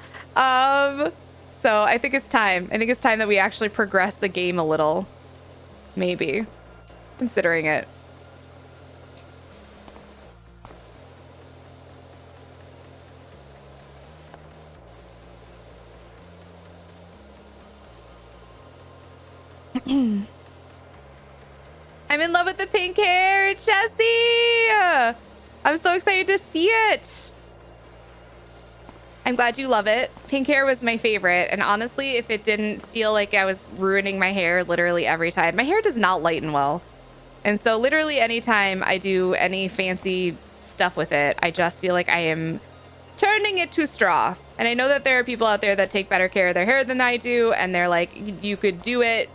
So I think it's time. I think it's time that we actually progress the game a little. Maybe. considering it. I'm in love with the pink hair, Jessie! I'm so excited to see it. I'm glad you love it. Pink hair was my favorite. And honestly, if it didn't feel like I was ruining my hair literally every time, my hair does not lighten well. And so literally anytime I do any fancy stuff with it, I just feel like I am turning it to straw. And I know that there are people out there that take better care of their hair than I do. And they're like, you could do it.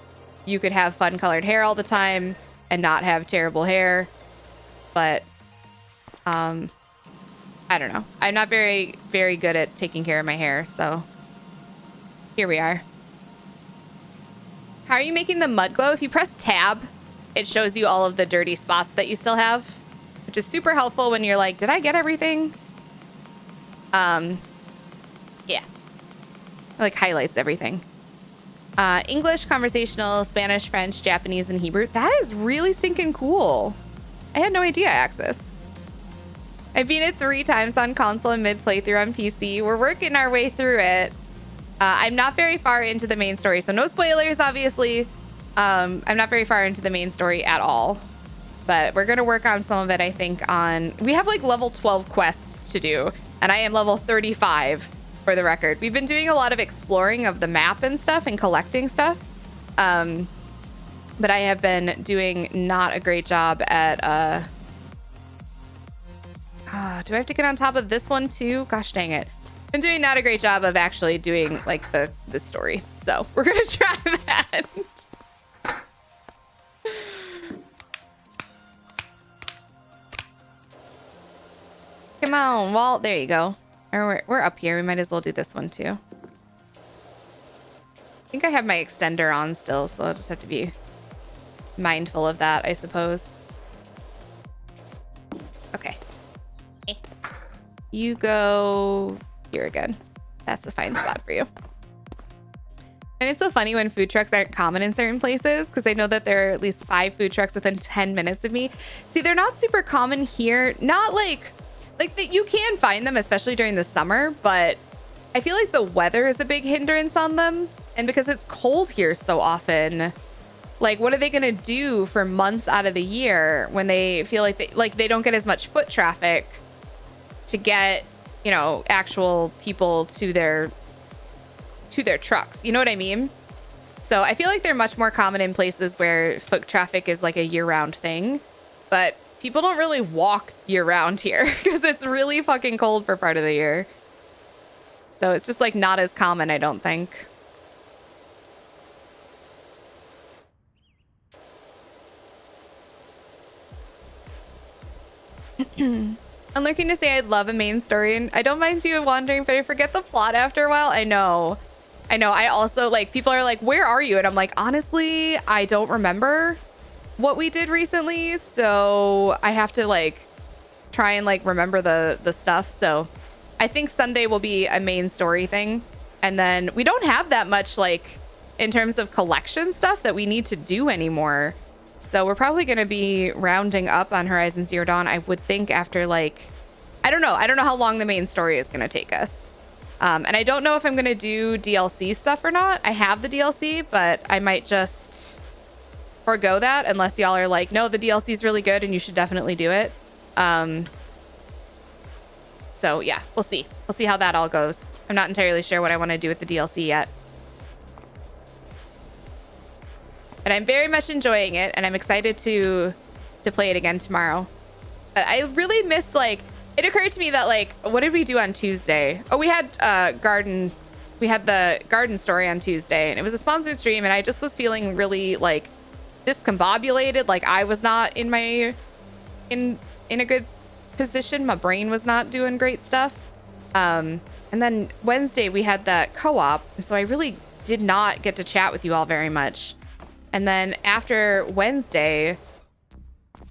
You could have fun colored hair all the time and not have terrible hair. But, I don't know. I'm not very, very good at taking care of my hair. So here we are. How are you making the mud glow? If you press tab, it shows you all of the dirty spots that you still have, which is super helpful when you're like, did I get everything? Yeah. It, like highlights everything. English, conversational, Spanish, French, Japanese, and Hebrew. That is really stinking cool. I had no idea, Axis. I've beat it 3 times on console and mid playthrough on PC. We're working our way through it. I'm not very far into the main story, so no spoilers, obviously. I'm not very far into the main story at all. But we're going to work on some of it, I think, on... We have, like, level 12 quests to do, and I am level 35, for the record. We've been doing a lot of exploring of the map and stuff and collecting stuff. But I have been doing not a great job at... do I have to get on top of this one, too? Gosh dang it. Been doing not a great job of actually doing, like, the story. So, we're going to try that. Come on, Walt. There you go. We're up here. We might as well do this one, too. I think I have my extender on still, so I'll just have to be mindful of that, I suppose. Okay. You go here again. That's a fine spot for you. And it's so funny when food trucks aren't common in certain places, because I know that there are at least 5 food trucks within 10 minutes of me. See, they're not super common here. Not like that you can find them, especially during the summer, but I feel like the weather is a big hindrance on them. And because it's cold here so often, like, what are they going to do for months out of the year when they feel like they don't get as much foot traffic to get, you know, actual people to their trucks? You know what I mean? So I feel like they're much more common in places where foot traffic is like a year-round thing, but people don't really walk year-round here because it's really fucking cold for part of the year. So it's just like not as common, I don't think. I'm lurking to say I'd love a main story, and I don't mind you wandering, but I forget the plot after a while. I know. I also, like, people are like, where are you? And I'm like, honestly, I don't remember what we did recently, so I have to, like, try and, like, remember the stuff. So I think Sunday will be a main story thing. And then we don't have that much, like, in terms of collection stuff that we need to do anymore. So we're probably going to be rounding up on Horizon Zero Dawn, I would think, after, like, I don't know how long the main story is going to take us. And I don't know if I'm going to do DLC stuff or not. I have the DLC, but I might just forgo that unless y'all are like, no, the DLC is really good and you should definitely do it. So yeah, we'll see. We'll see how that all goes. I'm not entirely sure what I want to do with the DLC yet. But I'm very much enjoying it, and I'm excited to play it again tomorrow. But I really miss, like, it occurred to me that, like, what did we do on Tuesday? Oh, we had the garden story on Tuesday, and it was a sponsored stream, and I just was feeling really, like, discombobulated. Like, I was not in a good position. My brain was not doing great stuff. And then Wednesday we had that co-op, and so I really did not get to chat with you all very much. And then after Wednesday,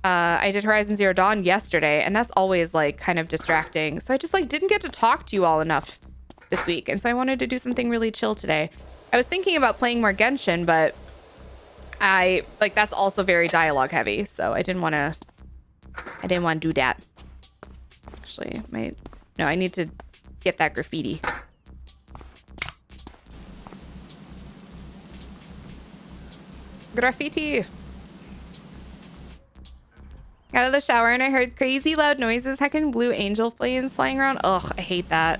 I did Horizon Zero Dawn yesterday, and that's always, like, kind of distracting. So I just, like, didn't get to talk to you all enough this week. And so I wanted to do something really chill today. I was thinking about playing more Genshin, but that's also very dialogue heavy, so I didn't want to do that. Actually, I need to get that graffiti. Graffiti. Got out of the shower and I heard crazy loud noises, heckin' blue angel flames flying around. Ugh, I hate that.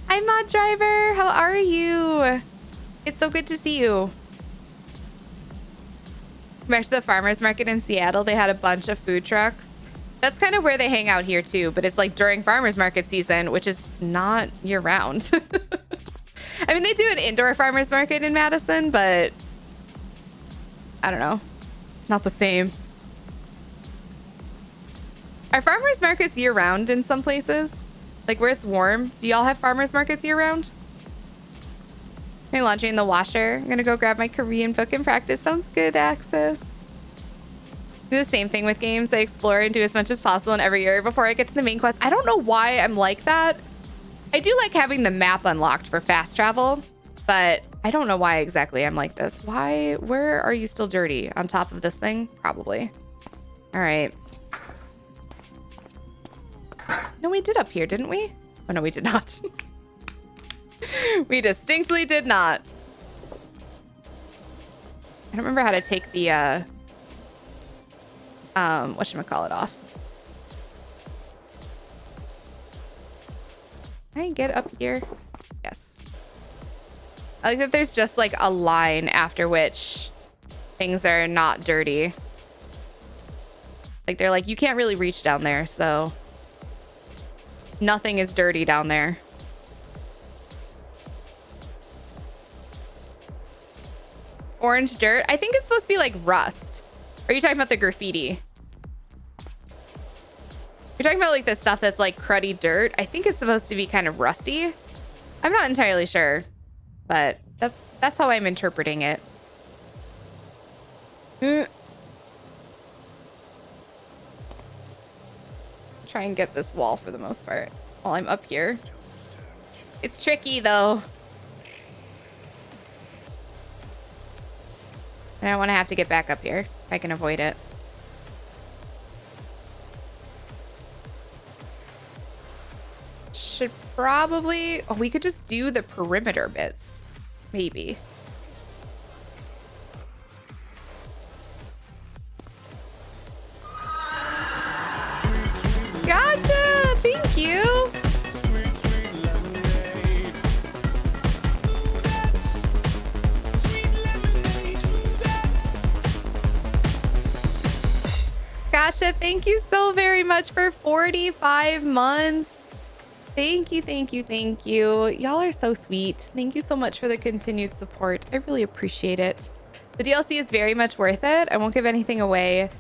Hi, Mod Driver. How are you? It's so good to see you. Back to the farmer's market in Seattle. They had a bunch of food trucks. That's kind of where they hang out here too, but it's like during farmer's market season, which is not year round. I mean, they do an indoor farmer's market in Madison, but I don't know. It's not the same. Are farmers markets year round in some places? Like where it's warm? Do y'all have farmers markets year round? My laundry in the washer. I'm gonna go grab my Korean book and practice. Sounds good, Access. Do the same thing with games. I explore and do as much as possible in every area before I get to the main quest. I don't know why I'm like that. I do like having the map unlocked for fast travel, but I don't know why exactly I'm like this. Where are you still dirty? On top of this thing? Probably. All right. No, we did up here, didn't we? Oh, no, we did not. We distinctly did not. I don't remember how to take the, whatchamacallit off. Can I get up here? Yes. I like that there's just like a line after which things are not dirty. Like they're like, you can't really reach down there, so nothing is dirty down there. Orange dirt. I think it's supposed to be like rust. Or are you talking about the graffiti? You're talking about like the stuff that's like cruddy dirt. I think it's supposed to be kind of rusty. I'm not entirely sure, but that's how I'm interpreting it. Try and get this wall for the most part while I'm up here. It's tricky though. I don't want to have to get back up here if I can avoid it. Should probably... Oh, we could just do the perimeter bits. Maybe. Gotcha! Thank you! Gotcha, thank you so very much for 45 months. Thank you, thank you, thank you. Y'all are so sweet. Thank you so much for the continued support. I really appreciate it. The DLC is very much worth it. I won't give anything away.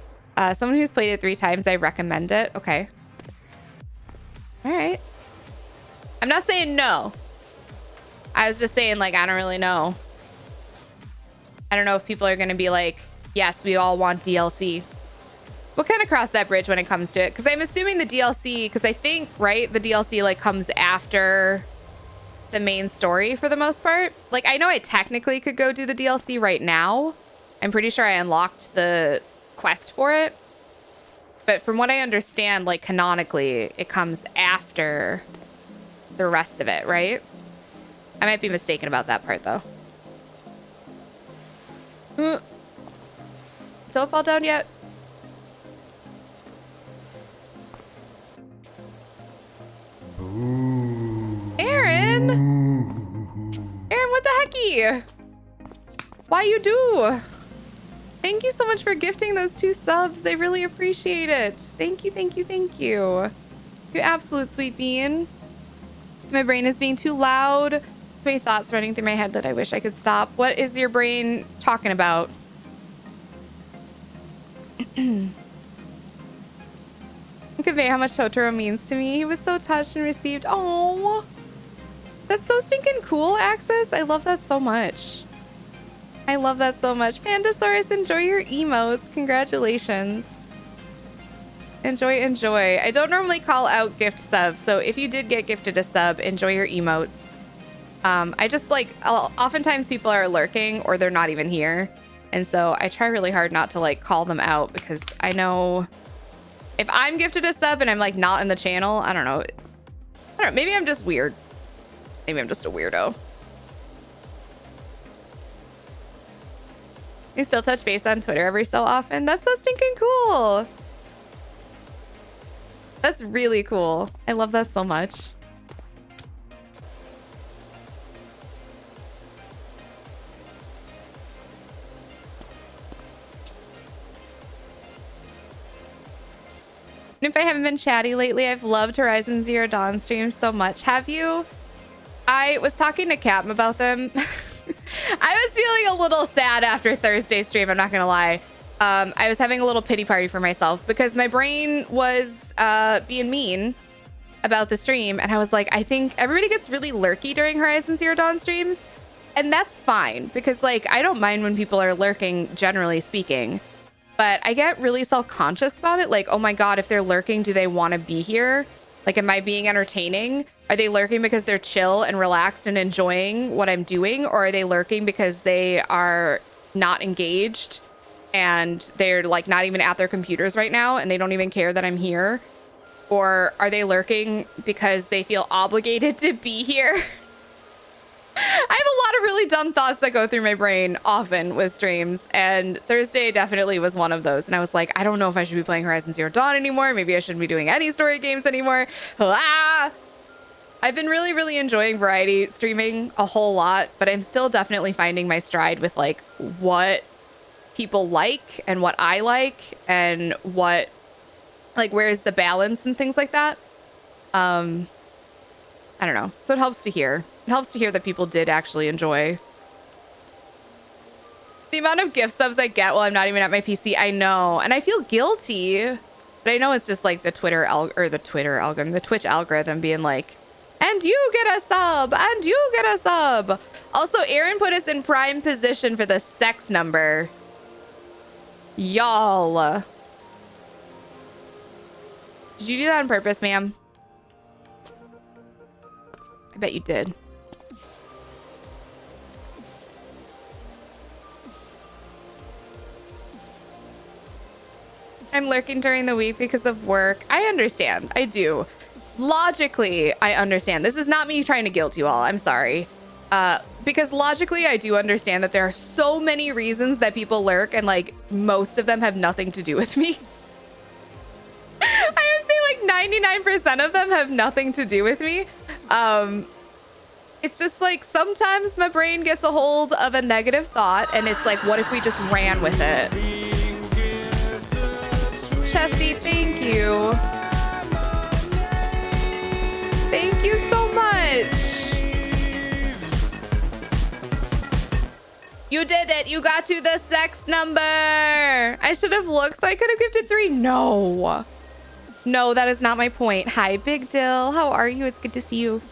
Someone who's played it 3 times, I recommend it. Okay. All right. I'm not saying no. I was just saying, like, I don't really know. I don't know if people are going to be like, yes, we all want DLC. We'll kind of cross that bridge when it comes to it. Because I'm assuming the DLC, because I think, right, the DLC, like, comes after the main story for the most part. Like, I know I technically could go do the DLC right now. I'm pretty sure I unlocked the quest for it. But from what I understand, like, canonically, it comes after the rest of it, right? I might be mistaken about that part, though. Don't fall down yet. Aaron! Aaron, what the hecky? Why you do? Thank you so much for gifting those 2 subs. I really appreciate it. Thank you, thank you, thank you. You absolute sweet bean. My brain is being too loud. So many thoughts running through my head that I wish I could stop. What is your brain talking about? Convey how much Totoro means to me. He was so touched and received. Oh, that's so stinking cool, Axis. I love that so much. I love that so much. Pandasaurus, enjoy your emotes. Congratulations. Enjoy, enjoy. I don't normally call out gift subs, so if you did get gifted a sub, enjoy your emotes. I just like, oftentimes people are lurking or they're not even here. And so I try really hard not to like call them out, because I know if I'm gifted a sub and I'm like not in the channel, I don't know. Maybe I'm just weird. Maybe I'm just a weirdo. You still touch base on Twitter every so often? That's so stinking cool. That's really cool. I love that so much. If I haven't been chatty lately, I've loved Horizon Zero Dawn streams so much. Have you? I was talking to Captain about them. I was feeling a little sad after Thursday's stream, I'm not gonna lie. I was having a little pity party for myself because my brain was being mean about the stream, and I was like, I think everybody gets really lurky during Horizon Zero Dawn streams, and that's fine because like I don't mind when people are lurking, generally speaking. But I get really self-conscious about it. Like, oh my God, if they're lurking, do they want to be here? Like, am I being entertaining? Are they lurking because they're chill and relaxed and enjoying what I'm doing? Or are they lurking because they are not engaged and they're like not even at their computers right now and they don't even care that I'm here? Or are they lurking because they feel obligated to be here? I have a lot of really dumb thoughts that go through my brain often with streams, and Thursday definitely was one of those. And I was like, I don't know if I should be playing Horizon Zero Dawn anymore. Maybe I shouldn't be doing any story games anymore. Ah! I've been really, really enjoying variety streaming a whole lot, but I'm still definitely finding my stride with like what people like and what I like and what, like, where's the balance and things like that. I don't know. So it helps to hear. It helps to hear that people did actually enjoy. The amount of gift subs I get while I'm not even at my PC, I know. And I feel guilty. But I know it's just like the the Twitch algorithm being like, and you get a sub, and you get a sub. Also, Aaron put us in prime position for the sex number. Y'all. Did you do that on purpose, ma'am? I bet you did. I'm lurking during the week because of work. I understand. I do. Logically, I understand. This is not me trying to guilt you all. I'm sorry. Because logically, I do understand that there are so many reasons that people lurk, and like most of them have nothing to do with me. I would say like 99% of them have nothing to do with me. It's just like sometimes my brain gets a hold of a negative thought and it's like, what if we just ran with it? Chesty, thank you. Thank you so much. You did it. You got to the sex number. I should have looked so I could have gifted 3. No. No, that is not my point. Hi, Big Dill. How are you? It's good to see you.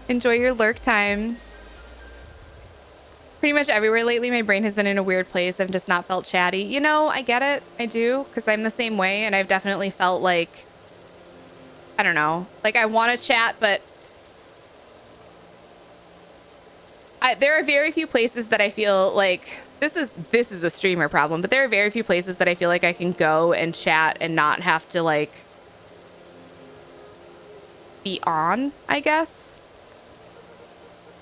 Enjoy your lurk time. Pretty much everywhere lately, my brain has been in a weird place. I've just not felt chatty. You know, I get it. I do, because I'm the same way. And I've definitely felt like, I don't know, like I want to chat, but there are very few places that I feel like this is a streamer problem, but there are very few places that I feel like I can go and chat and not have to like be on, I guess.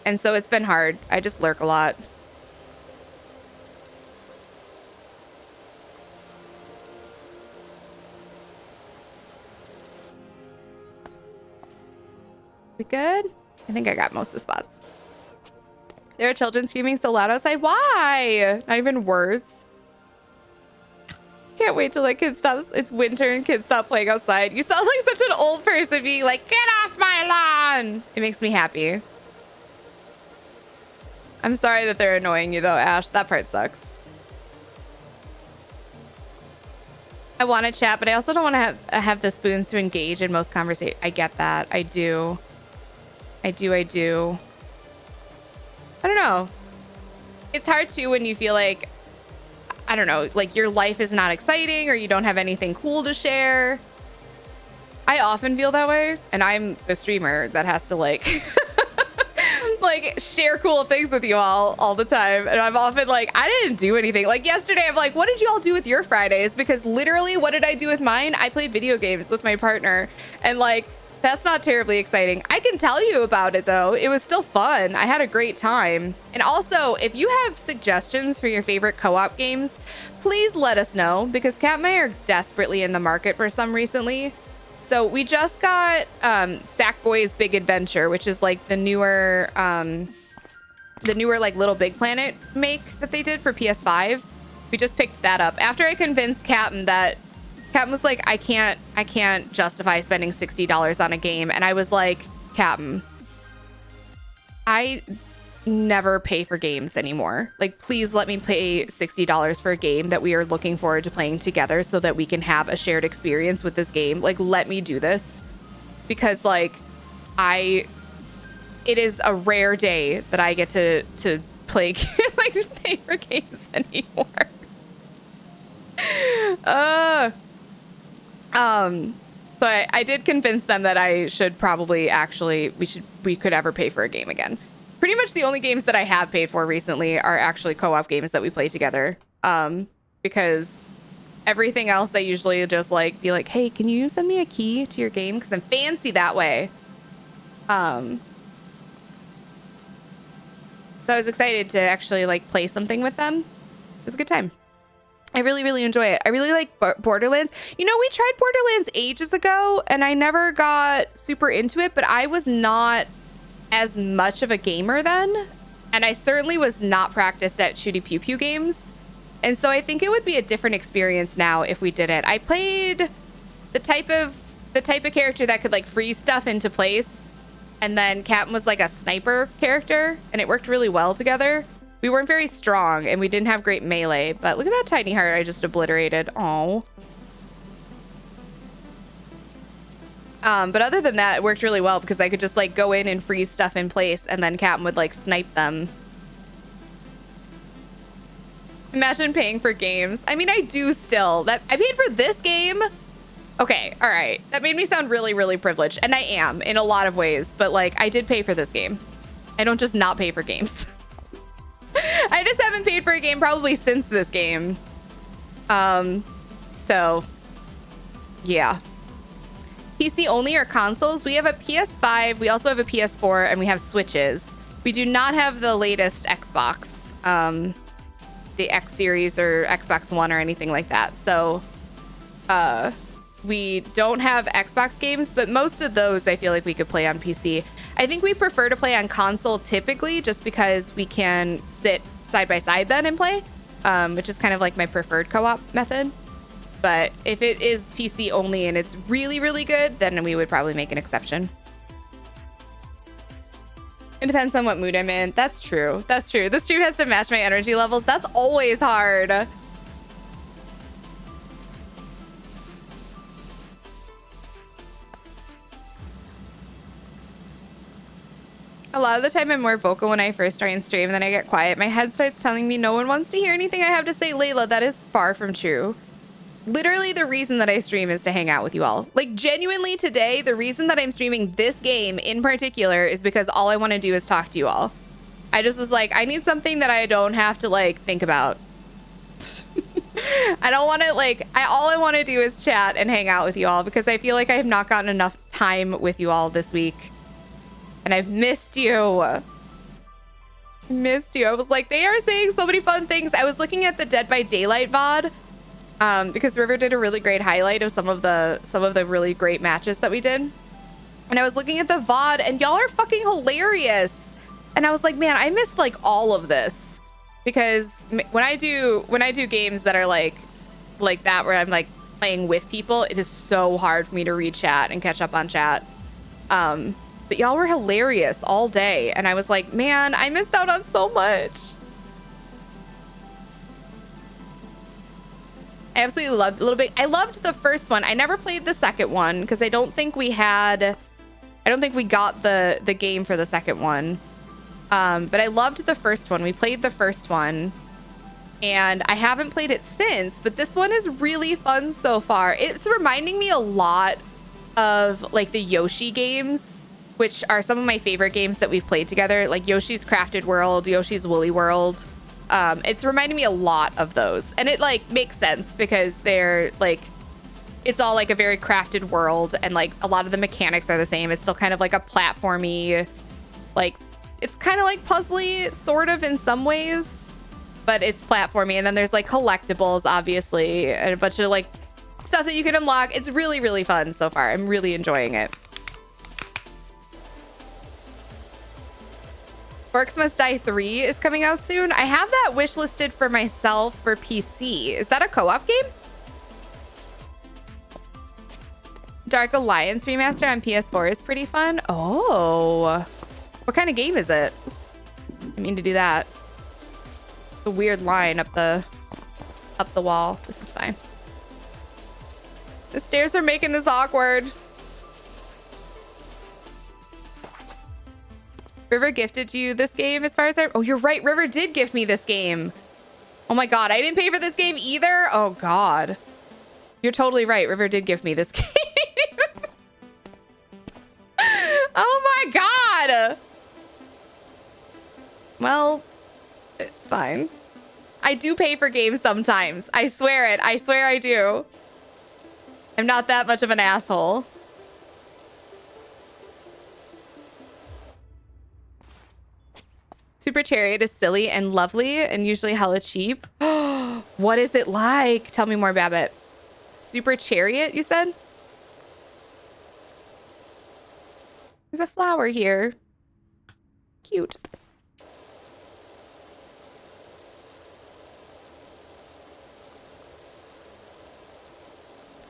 And so it's been hard. I just lurk a lot. We good? I think I got most of the spots. There are children screaming so loud outside. Why? Not even words. Can't wait till the kids stop. It's winter and kids stop playing outside. You sound like such an old person being like, get off my lawn. It makes me happy. I'm sorry that they're annoying you though, Ash. That part sucks. I want to chat, but I also don't want to have the spoons to engage in most conversations. I get that. I do. I do. I don't know. It's hard too when you feel like, I don't know, like your life is not exciting or you don't have anything cool to share. I often feel that way, and I'm the streamer that has to like like share cool things with you all the time. And I'm often like, I didn't do anything. Like yesterday, I'm like, what did you all do with your Fridays? Because literally, what did I do with mine? I played video games with my partner. And like, that's not terribly exciting. I can tell you about it though. It was still fun. I had a great time. And also, if you have suggestions for your favorite co-op games, please let us know, because Kat and I are desperately in the market for some recently. So we just got Sackboy's Big Adventure, which is like the newer like Little Big Planet make that they did for PS5. We just picked that up after I convinced Captain that Captain was like, I can't justify spending $60 on a game. And I was like, Captain, I never pay for games anymore. Like, please let me pay $60 for a game that we are looking forward to playing together so that we can have a shared experience with this game. Like, let me do this, because like it is a rare day that I get to play like pay for games anymore. So I did convince them that I should probably we could ever pay for a game again. Pretty much the only games that I have paid for recently are actually co-op games that we play together. Because everything else I usually just like be like, hey, can you send me a key to your game? Because I'm fancy that way. So I was excited to actually like play something with them. It was a good time. I really, really enjoy it. I really like Borderlands. You know, we tried Borderlands ages ago and I never got super into it, but I was not as much of a gamer then. And I certainly was not practiced at shooty pew pew games. And so I think it would be a different experience now if we did it. I played the type of character that could like freeze stuff into place. And then Captain was like a sniper character and it worked really well together. We weren't very strong and we didn't have great melee, but look at that tiny heart I just obliterated. Oh. But other than that, it worked really well because I could just like go in and freeze stuff in place and then Captain would like snipe them. Imagine paying for games. I mean, I do still. I paid for this game. Okay, all right. That made me sound really, really privileged. And I am in a lot of ways, but like I did pay for this game. I don't just not pay for games. I just haven't paid for a game probably since this game. So yeah. PC only or consoles? We have a PS5, we also have a PS4, and we have Switches. We do not have the latest Xbox, the X series or Xbox One or anything like that. So we don't have Xbox games, but most of those I feel like we could play on PC. I think we prefer to play on console typically just because we can sit side by side then and play, which is kind of like my preferred co-op method. But if it is PC only and it's really, really good, then we would probably make an exception. It depends on what mood I'm in. That's true. That's true. The stream has to match my energy levels. That's always hard. A lot of the time I'm more vocal when I first try and stream, then I get quiet. My head starts telling me no one wants to hear anything I have to say. Layla, that is far from true. Literally the reason that I stream is to hang out with you all. Like genuinely today, the reason that I'm streaming this game in particular is because all I want to do is talk to you all. I just was like, I need something that I don't have to like think about. I don't want to like, all I want to do is chat and hang out with you all because I feel like I have not gotten enough time with you all this week. And I've missed you. I missed you. I was like, they are saying so many fun things. I was looking at the Dead by Daylight VOD. Because River did a really great highlight of some of the really great matches that we did. And I was looking at the VOD and y'all are fucking hilarious. And I was like, man, I missed like all of this because when I do games that are like that, where I'm like playing with people, it is so hard for me to read chat and catch up on chat. But y'all were hilarious all day. And I was like, man, I missed out on so much. I absolutely loved Little Big. I loved the first one. I never played the second one because I don't think we got the game for the second one. But I loved the first one. We played the first one and I haven't played it since, but this one is really fun so far. It's reminding me a lot of like the Yoshi games which are some of my favorite games that we've played together, like Yoshi's Crafted World, Yoshi's Woolly World. It's reminded me a lot of those, and it like makes sense because they're like, it's all like a very crafted world, and like a lot of the mechanics are the same. It's still kind of like a platformy, like it's kind of like puzzly sort of in some ways, but it's platformy. And then there's like collectibles, obviously, and a bunch of like stuff that you can unlock. It's really, really fun so far. I'm really enjoying it. Orcs Must Die 3 is coming out soon. I have that wish listed for myself for PC. Is that a co-op game? Dark Alliance remaster on PS4 is pretty fun. Oh, what kind of game is it? Oops, I mean to do that. The weird line up the wall. This is fine. The stairs are making this awkward. River gifted you this game as far as I... Oh, you're right. River did gift me this game. Oh my God. I didn't pay for this game either. Oh God. You're totally right. River did give me this game. Oh my God. Well, it's fine. I do pay for games sometimes. I swear it. I swear I do. I'm not that much of an asshole. Super Chariot is silly and lovely and usually hella cheap. What is it like? Tell me more, Babbitt. Super Chariot, you said? There's a flower here. Cute.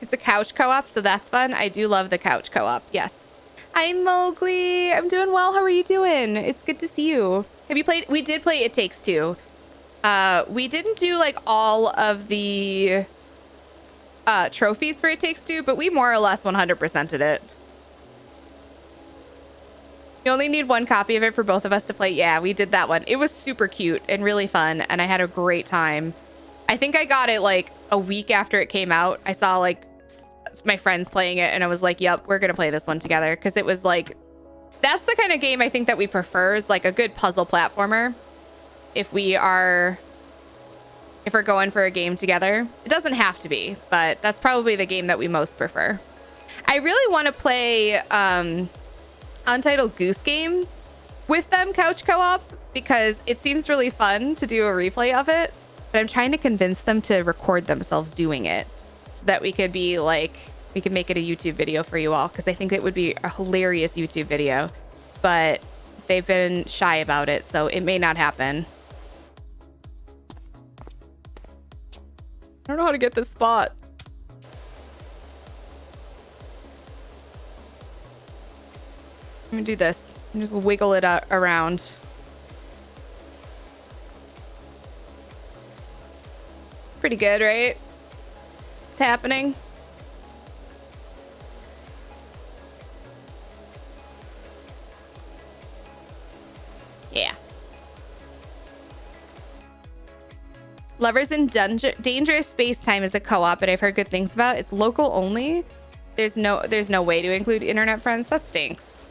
It's a couch co-op, so that's fun. I do love the couch co-op. Yes. Hi, Mowgli. I'm doing well. How are you doing? It's good to see you. Have you played? We did play It Takes Two. We didn't do like all of the trophies for It Takes Two, but we more or less 100%ed it. You only need one copy of it for both of us to play. Yeah, we did that one. It was super cute and really fun, and I had a great time. I think I got it like a week after it came out. I saw like my friends playing it, and I was like, yep, we're gonna play this one together, because it was like, that's the kind of game I think that we prefer, is like a good puzzle platformer if we're going for a game together. It doesn't have to be, but that's probably the game that we most prefer. I really want to play Untitled Goose Game with them couch co-op, because it seems really fun to do a replay of it, but I'm trying to convince them to record themselves doing it so that we could be like, we could make it a YouTube video for you all, because I think it would be a hilarious YouTube video, but they've been shy about it, so it may not happen. I don't know how to get this spot. I'm gonna do this. I'm just wiggle it around. It's pretty good, right? It's happening. Yeah. Lovers in Dangerous Space Time is a co-op, but I've heard good things about. It's local only. There's no way to include internet friends. That stinks.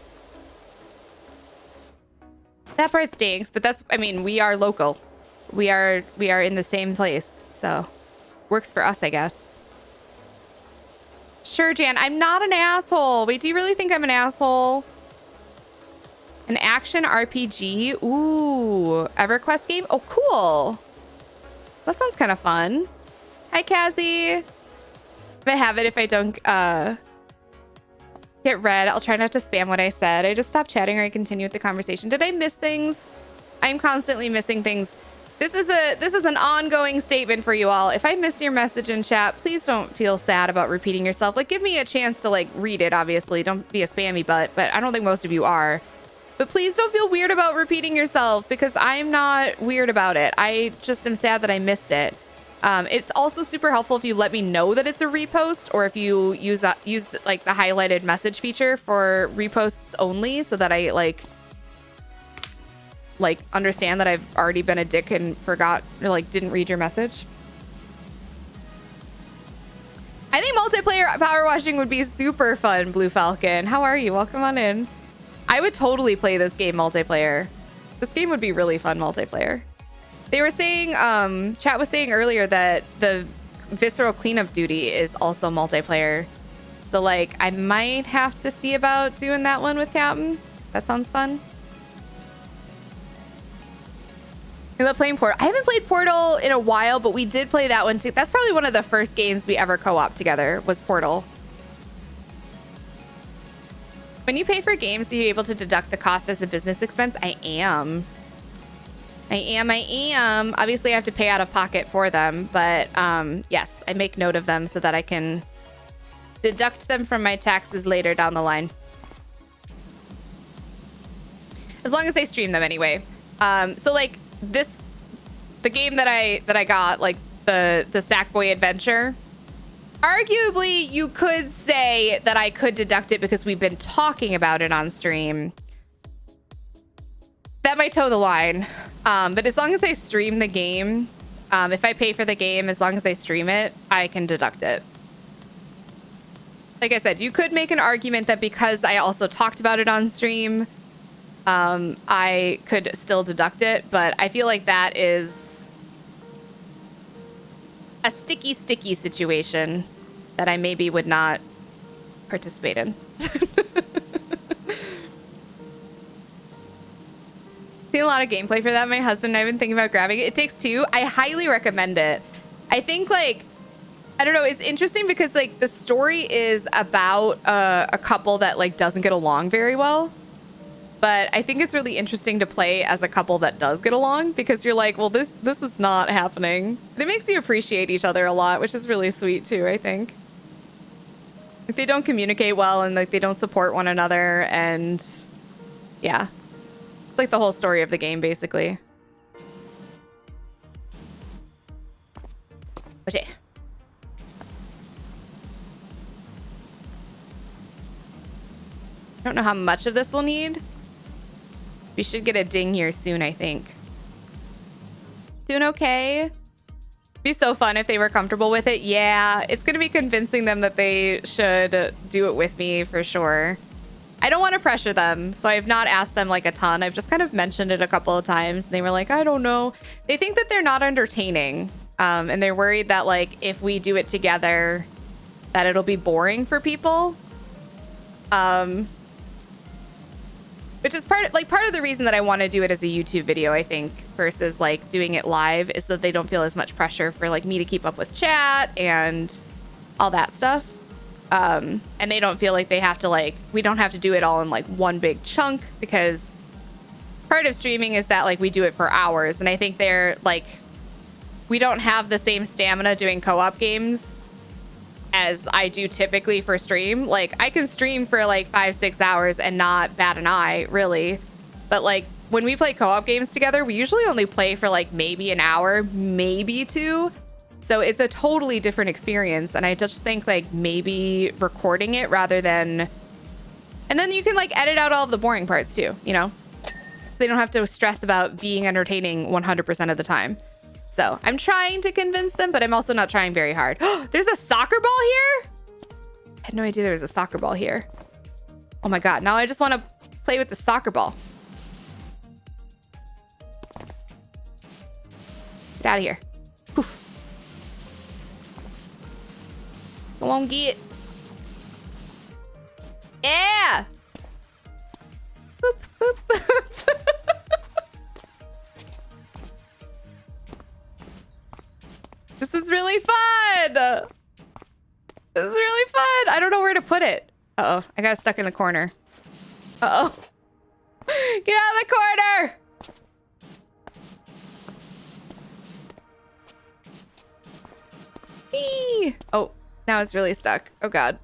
That part stinks, but that's, I mean, we are local. We are in the same place, so works for us, I guess. Sure, Jan, I'm not an asshole. Wait, do you really think I'm an asshole? An action RPG? Ooh, EverQuest game? Oh, cool. That sounds kind of fun. Hi, Cassie. If I have it, if I don't get read, I'll try not to spam what I said. I just stopped chatting or I continue with the conversation. Did I miss things? I'm constantly missing things. This is an ongoing statement for you all. If I miss your message in chat, please don't feel sad about repeating yourself. Like, give me a chance to like read it, obviously. Don't be a spammy butt, but I don't think most of you are. But please don't feel weird about repeating yourself, because I'm not weird about it. I just am sad that I missed it. It's also super helpful if you let me know that it's a repost, or if you use like the highlighted message feature for reposts only, so that I like understand that I've already been a dick and forgot or like didn't read your message. I think multiplayer power washing would be super fun, Blue Falcon. How are you? Welcome on in. I would totally play this game multiplayer. This game would be really fun multiplayer. They were saying, chat was saying earlier that the visceral cleanup duty is also multiplayer. So like, I might have to see about doing that one with Captain. That sounds fun. I love playing Portal. I haven't played Portal in a while, but we did play that one too. That's probably one of the first games we ever co-op together was Portal. When you pay for games, are you able to deduct the cost as a business expense? I am. Obviously, I have to pay out of pocket for them, but yes, I make note of them so that I can deduct them from my taxes later down the line. As long as I stream them anyway. So like the game that I got, like the Sackboy Adventure, arguably you could say that I could deduct it because we've been talking about it on stream. That might toe the line. But as long as I stream the game, if I pay for the game, as long as I stream it, I can deduct it. Like I said, you could make an argument that because I also talked about it on stream, I could still deduct it, but I feel like that is a sticky situation that I maybe would not participate in. Seen a lot of gameplay for that. My husband and I have been thinking about grabbing it. It Takes Two. I highly recommend it. I think like, I don't know, it's interesting because like the story is about a couple that like doesn't get along very well. But I think it's really interesting to play as a couple that does get along because you're like, well, this is not happening. And it makes you appreciate each other a lot, which is really sweet too, I think. Like they don't communicate well and like they don't support one another, and yeah. It's like the whole story of the game, basically. Okay. I don't know how much of this we'll need. We should get a ding here soon, I think. Doing okay. Be so fun if they were comfortable with it. Yeah, it's gonna be convincing them that they should do it with me for sure. I don't want to pressure them, so I have not asked them like a ton. I've just kind of mentioned it a couple of times. And they were like, I don't know. They think that they're not entertaining. And they're worried that like if we do it together, that it'll be boring for people. Which is part of the reason that I want to do it as a YouTube video, I think, versus like doing it live, is so that they don't feel as much pressure for like me to keep up with chat and all that stuff. And they don't feel like they have to like, we don't have to do it all in like one big chunk, because part of streaming is that like we do it for hours. And I think they're like, we don't have the same stamina doing co-op games as I do typically for stream. Like I can stream for like 5-6 hours and not bat an eye, really. But like when we play co-op games together, we usually only play for like maybe an hour, maybe 2. So it's a totally different experience. And I just think like maybe recording it rather than, and then you can like edit out all of the boring parts too, you know? So they don't have to stress about being entertaining 100% of the time. So I'm trying to convince them, but I'm also not trying very hard. There's a soccer ball here? I had no idea there was a soccer ball here. Oh my God, now I just want to play with the soccer ball. Get out of here. Poof. Go on, get. Yeah. Boop, boop, boop. This is really fun. This is really fun. I don't know where to put it. Uh-oh, I got stuck in the corner. Uh-oh. Get out of the corner. Eee. Oh, now it's really stuck. Oh God.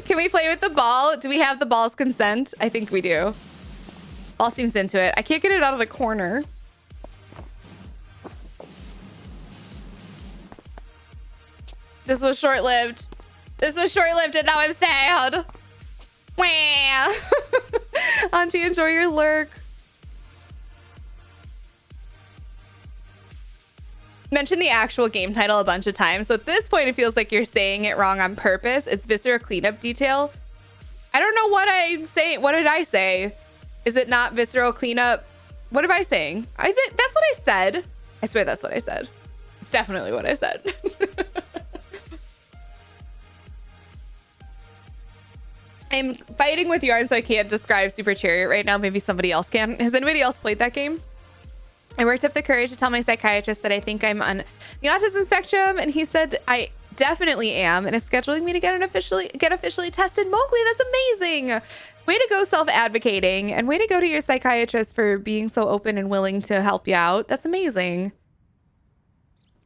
Can we play with the ball? Do we have the ball's consent? I think we do. Ball seems into it. I can't get it out of the corner. This was short-lived. This was short-lived and now I'm sad. Wah. Auntie, enjoy your lurk. mentioned the actual game title a bunch of times. So at this point, it feels like you're saying it wrong on purpose. It's Viscera Cleanup Detail. I don't know what I'm saying. What did I say? Is it not Visceral Cleanup? What am I saying? I think that's what I said. I swear that's what I said. It's definitely what I said. I'm fighting with yarn, so I can't describe Super Chariot right now. Maybe somebody else can. Has anybody else played that game? I worked up the courage to tell my psychiatrist that I think I'm on the autism spectrum, and he said I definitely am, and is scheduling me to get officially tested. Mowgli, that's amazing. Way to go self-advocating, and way to go to your psychiatrist for being so open and willing to help you out. That's amazing.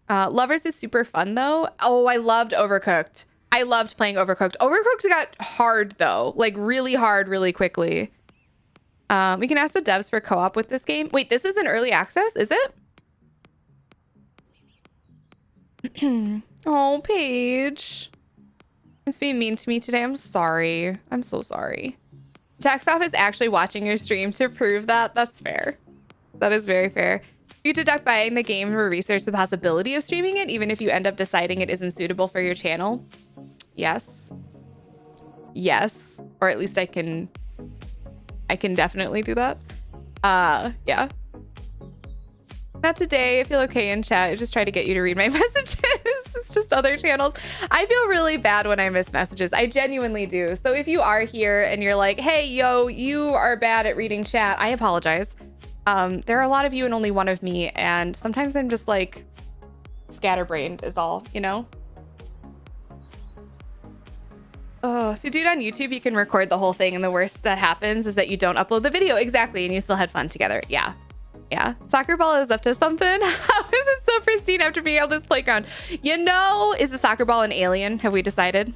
Lovers is super fun though. Oh, I loved Overcooked. I loved playing Overcooked. Overcooked got hard though, like really hard really quickly. We can ask the devs for co-op with this game. Wait, this is an early access, is it? Oh, Paige. It's being mean to me today. I'm sorry. I'm so sorry. Taxoff is actually watching your stream to prove that. That's fair. That is very fair. You deduct buying the game to research the possibility of streaming it, even if you end up deciding it isn't suitable for your channel. Yes. Yes. Or at least I can definitely do that. Yeah. Not today. I feel okay in chat. I just try to get you to read my messages. It's just other channels. I feel really bad when I miss messages. I genuinely do. So if you are here and you're like, hey, yo, you are bad at reading chat, I apologize. There are a lot of you and only one of me. And sometimes I'm just like scatterbrained is all, you know? Oh, if you do it on YouTube, you can record the whole thing. And the worst that happens is that you don't upload the video. Exactly. And you still had fun together. Yeah. Yeah. Soccer ball is up to something. How is it so pristine after being on this playground? You know, is the soccer ball an alien? Have we decided?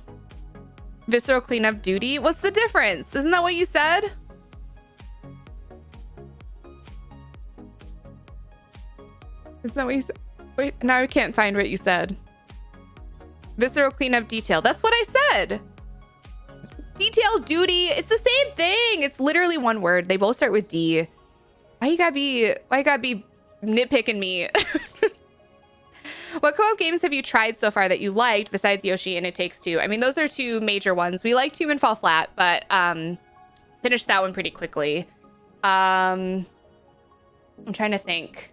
Visceral cleanup duty? What's the difference? Isn't that what you said? Isn't that what you said? Wait, now I can't find what you said. Visceral cleanup detail. That's what I said. Detail duty. It's the same thing. It's literally one word. They both start with D. Why you gotta be nitpicking me? What co-op games have you tried so far that you liked besides Yoshi and It Takes Two? I mean, those are two major ones. We liked Human Fall Flat, but finished that one pretty quickly. I'm trying to think.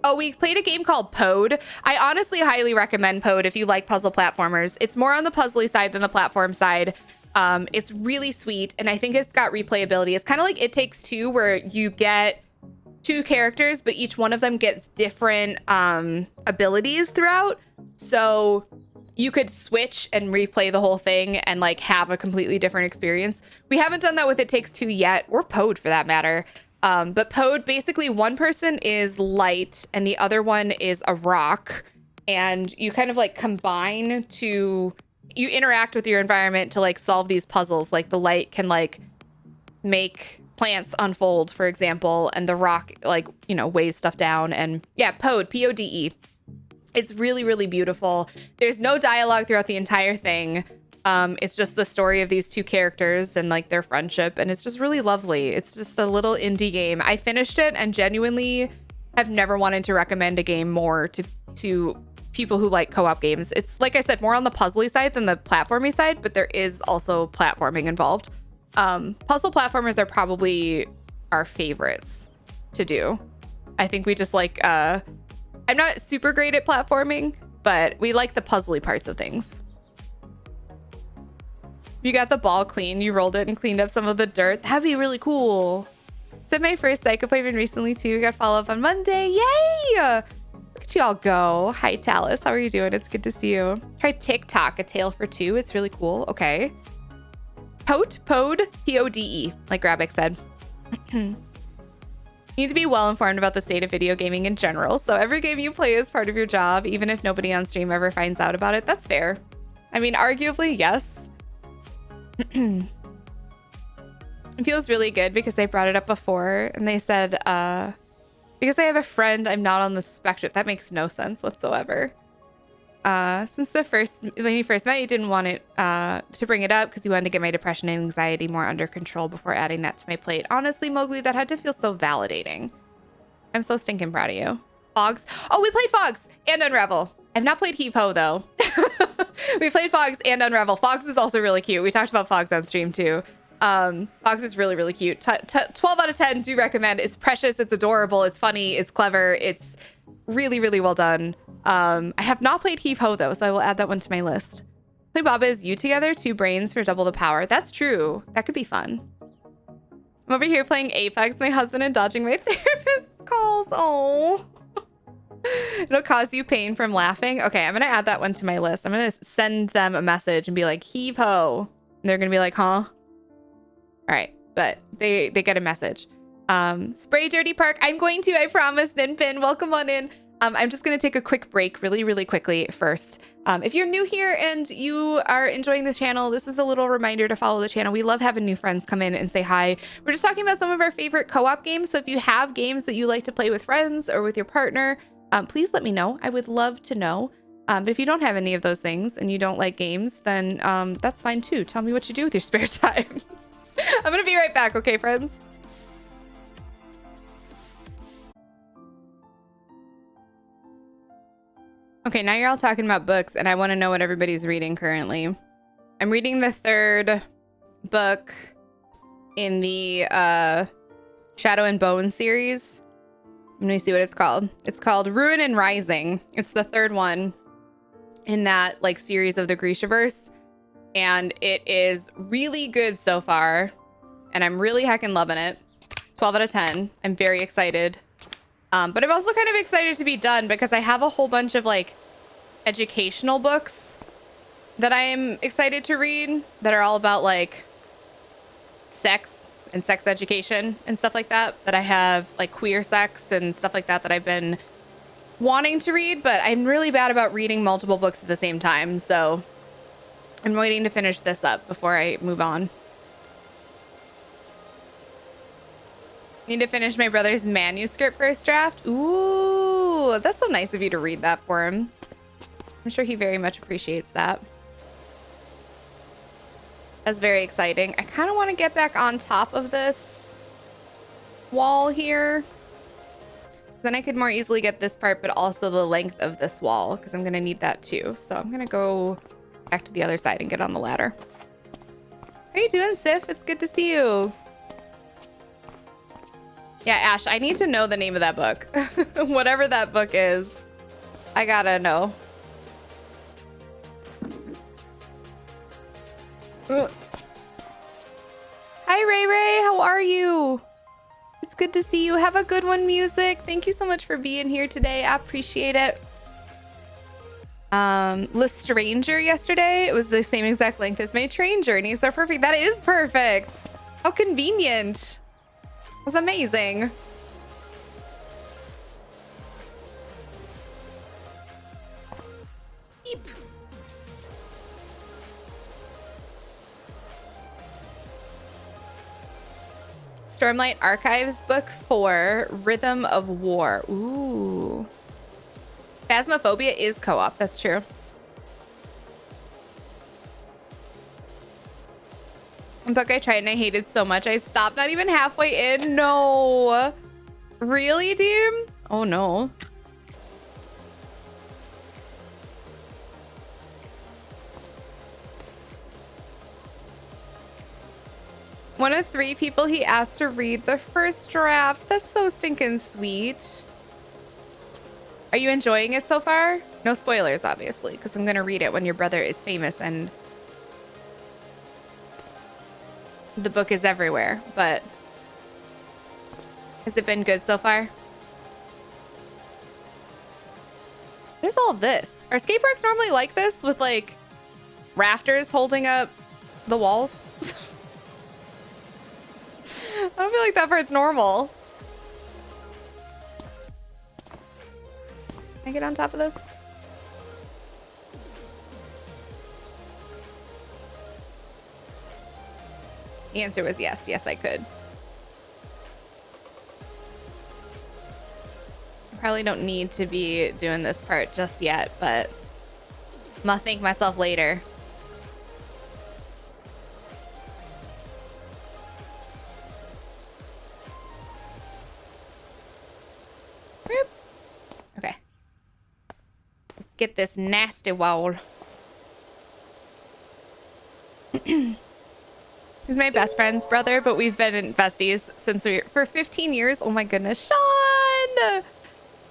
Oh, we played a game called Pode. I honestly highly recommend Pode if you like puzzle platformers. It's more on the puzzly side than the platform side. It's really sweet, and I think it's got replayability. It's kind of like It Takes Two, where you get two characters, but each one of them gets different abilities throughout. So you could switch and replay the whole thing and like have a completely different experience. We haven't done that with It Takes Two yet, or Pode for that matter. But Pode, basically one person is light and the other one is a rock, and you kind of like combine to, you interact with your environment to like solve these puzzles. Like the light can like make plants unfold, for example, and the rock like, you know, weighs stuff down. And yeah, Pode, P-O-D-E. It's really, really beautiful. There's no dialogue throughout the entire thing. It's just the story of these two characters and like their friendship, and it's just really lovely. It's just a little indie game. I finished it and genuinely have never wanted to recommend a game more to people who like co-op games. It's like I said, more on the puzzly side than the platformy side, but there is also platforming involved. Puzzle platformers are probably our favorites to do. I think we just like, I'm not super great at platforming, but we like the puzzly parts of things. You got the ball clean. You rolled it and cleaned up some of the dirt. That'd be really cool. Said my first psych appointment recently too. Got follow up on Monday. Yay! Look at y'all go. Hi Talus, how are you doing? It's good to see you. Try TikTok, A Tale for Two. It's really cool. Okay. Pode, P-O-D-E, like Grabic said. You need to be well informed about the state of video gaming in general. So every game you play is part of your job, even if nobody on stream ever finds out about it. That's fair. I mean, arguably, yes. It feels really good because they brought it up before and they said, because I have a friend, I'm not on the spectrum. That makes no sense whatsoever. Since when you first met, you didn't want it to bring it up because you wanted to get my depression and anxiety more under control before adding that to my plate. Honestly, Mowgli, that had to feel so validating. I'm so stinking proud of you. Fogs. Oh, we played Fogs and Unravel. I've not played Heave Ho though. We played Fogs and Unravel. Fogs is also really cute. We talked about Fogs on stream too. Fogs is really, really cute. 12 out of 10, do recommend. It's precious, it's adorable, it's funny, it's clever, it's really, really well done. I have not played Heave Ho though, so I will add that one to my list. Play Baba Is You together, 2 brains for double the power. That's true. That could be fun. I'm over here playing Apex with my husband and dodging my therapist's calls. Oh. It'll cause you pain from laughing. Okay, I'm gonna add that one to my list. I'm gonna send them a message and be like, heave ho. And they're gonna be like, huh? All right, but they get a message. Spray Dirty Park. I'm going to, I promise, Ninpin. Welcome on in. I'm just gonna take a quick break really, really quickly first. If you're new here and you are enjoying this channel, this is a little reminder to follow the channel. We love having new friends come in and say hi. We're just talking about some of our favorite co-op games. So if you have games that you like to play with friends or with your partner, please let me know. I would love to know. But if you don't have any of those things and you don't like games, then that's fine too. Tell me what you do with your spare time. I'm gonna be right back, okay, friends? Okay, now you're all talking about books, and I want to know what everybody's reading currently. I'm reading the 3rd book in the Shadow and Bone series. Let me see what it's called. It's called Ruin and Rising. It's the 3rd one in that like series of the Grishaverse, and it is really good so far, and I'm really heckin' loving it. 12 out of 10. I'm very excited. But I'm also kind of excited to be done because I have a whole bunch of like educational books that I'm excited to read that are all about like sex and sex education and stuff like that. That I have like queer sex and stuff like that I've been wanting to read, but I'm really bad about reading multiple books at the same time. So I'm waiting to finish this up before I move on. Need to finish my brother's manuscript first draft. Ooh, that's so nice of you to read that for him. I'm sure he very much appreciates that. That's very exciting. I kind of want to get back on top of this wall here. Then I could more easily get this part, but also the length of this wall, because I'm going to need that too. So I'm going to go back to the other side and get on the ladder. How are you doing, Sif? It's good to see you. Yeah, Ash, I need to know the name of that book. Whatever that book is, I gotta know. Hi, Ray Ray. How are you? It's good to see you. Have a good one, Music. Thank you so much for being here today. I appreciate it. Stranger yesterday. It was the same exact length as my train journey. So perfect. That is perfect. How convenient. It was amazing. Beep. Stormlight Archives book 4, Rhythm of War. Ooh. Phasmophobia is co-op, that's true. A book I tried and I hated so much I stopped not even halfway in. No. Really, dude? Oh no. One of 3 people he asked to read the first draft. That's so stinking sweet. Are you enjoying it so far? No spoilers, obviously, because I'm going to read it when your brother is famous and the book is everywhere, but has it been good so far? What is all of this? Are skate parks normally like this with like rafters holding up the walls? I don't feel like that part's normal. Can I get on top of this? The answer was yes. Yes, I could. I probably don't need to be doing this part just yet, but I'm gonna thank myself later. get this nasty wall. He's my best friend's brother, but we've been besties since for 15 years. Oh my goodness, Sean!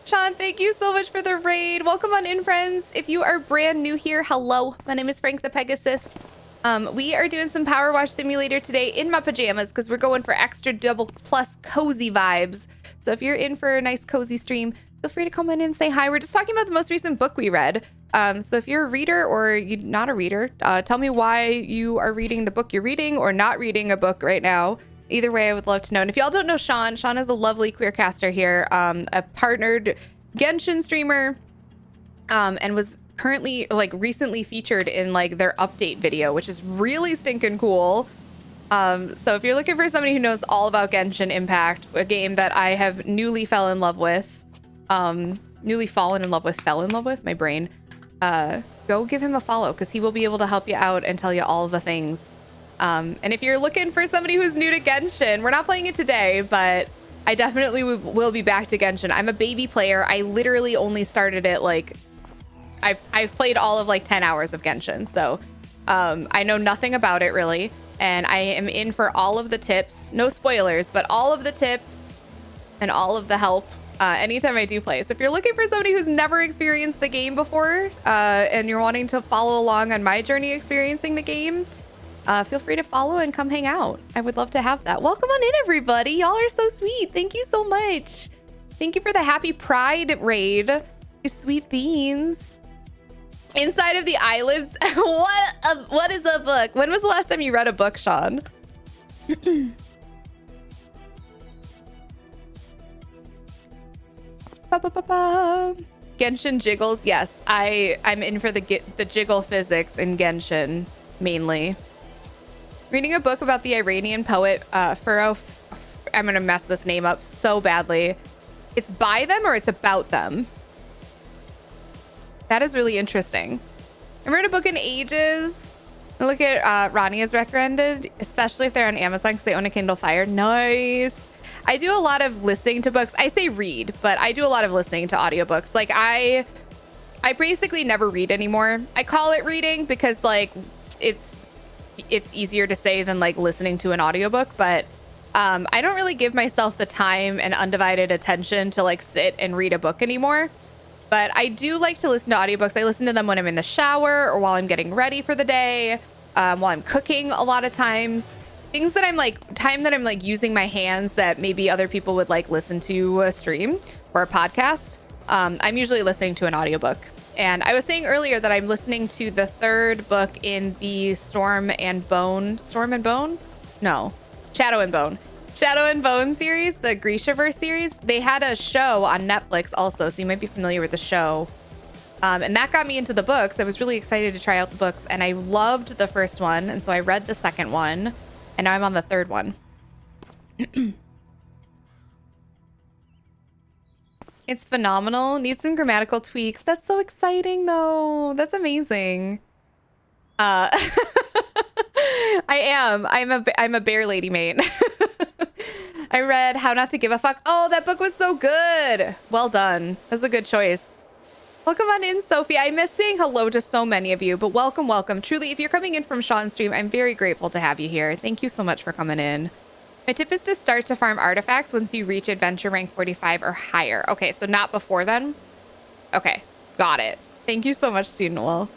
Sean, thank you so much for the raid. Welcome on in, friends. If you are brand new here, hello. My name is FrankthePegasus. We are doing some PowerWash Simulator today in my pajamas because we're going for extra double plus cozy vibes. So if you're in for a nice cozy stream, feel free to come in and say hi. We're just talking about the most recent book we read. So if you're a reader or you're not a reader, tell me why you are reading the book you're reading or not reading a book right now. Either way, I would love to know. And if y'all don't know Sean, Sean is a lovely queer caster here, a partnered Genshin streamer, and was currently, like, recently featured in, like, their update video, which is really stinking cool. So if you're looking for somebody who knows all about Genshin Impact, a game that I have newly fell in love with, my brain, go give him a follow because he will be able to help you out and tell you all of the things. And if you're looking for somebody who's new to Genshin, we're not playing it today, but I definitely will be back to Genshin. I'm a baby player. I literally only started it, like, I've played all of like 10 hours of Genshin. So I know nothing about it really. And I am in for all of the tips, no spoilers, but all of the tips and all of the help anytime I do play. So if you're looking for somebody who's never experienced the game before and you're wanting to follow along on my journey experiencing the game, feel free to follow and come hang out. I would love to have that. Welcome on in, everybody. Y'all are so sweet. Thank you so much. Thank you for the happy Pride raid. You sweet beans. Inside of the eyelids. What is a book? When was the last time you read a book, Sean? Genshin jiggles. Yes, I'm in for the jiggle physics in Genshin mainly. Reading a book about the Iranian poet Furo. I'm gonna mess this name up so badly. It's by them or it's about them? That is really interesting. I haven't read a book in ages. I look at Ronnie has recommended, especially if they're on Amazon because they own a Kindle Fire. Nice. I do a lot of listening to books. I say read, but I do a lot of listening to audiobooks. Like I basically never read anymore. I call it reading because like it's easier to say than like listening to an audiobook, but I don't really give myself the time and undivided attention to like sit and read a book anymore. But I do like to listen to audiobooks. I listen to them when I'm in the shower or while I'm getting ready for the day, while I'm cooking a lot of times. Things that I'm like, time that I'm like using my hands that maybe other people would like listen to a stream or a podcast. I'm usually listening to an audiobook. And I was saying earlier that I'm listening to the third book in the Shadow and Bone series, the Grishaverse series. They had a show on Netflix also, so you might be familiar with the show. And that got me into the books. I was really excited to try out the books, and I loved the first one, and so I read the second one, and now I'm on the third one. It's phenomenal. Needs some grammatical tweaks. That's so exciting, though. That's amazing. I am. I'm a bear lady mate. I read How Not to Give a Fuck. Oh, that book was so good. Well done. That's a good choice. Welcome on in, Sophie. I miss saying hello to so many of you, but welcome, welcome. Truly, if you're coming in from Sean's stream, I'm very grateful to have you here. Thank you so much for coming in. My tip is to start to farm artifacts once you reach adventure rank 45 or higher. Okay, so not before then? Okay, got it. Thank you so much, Student Will.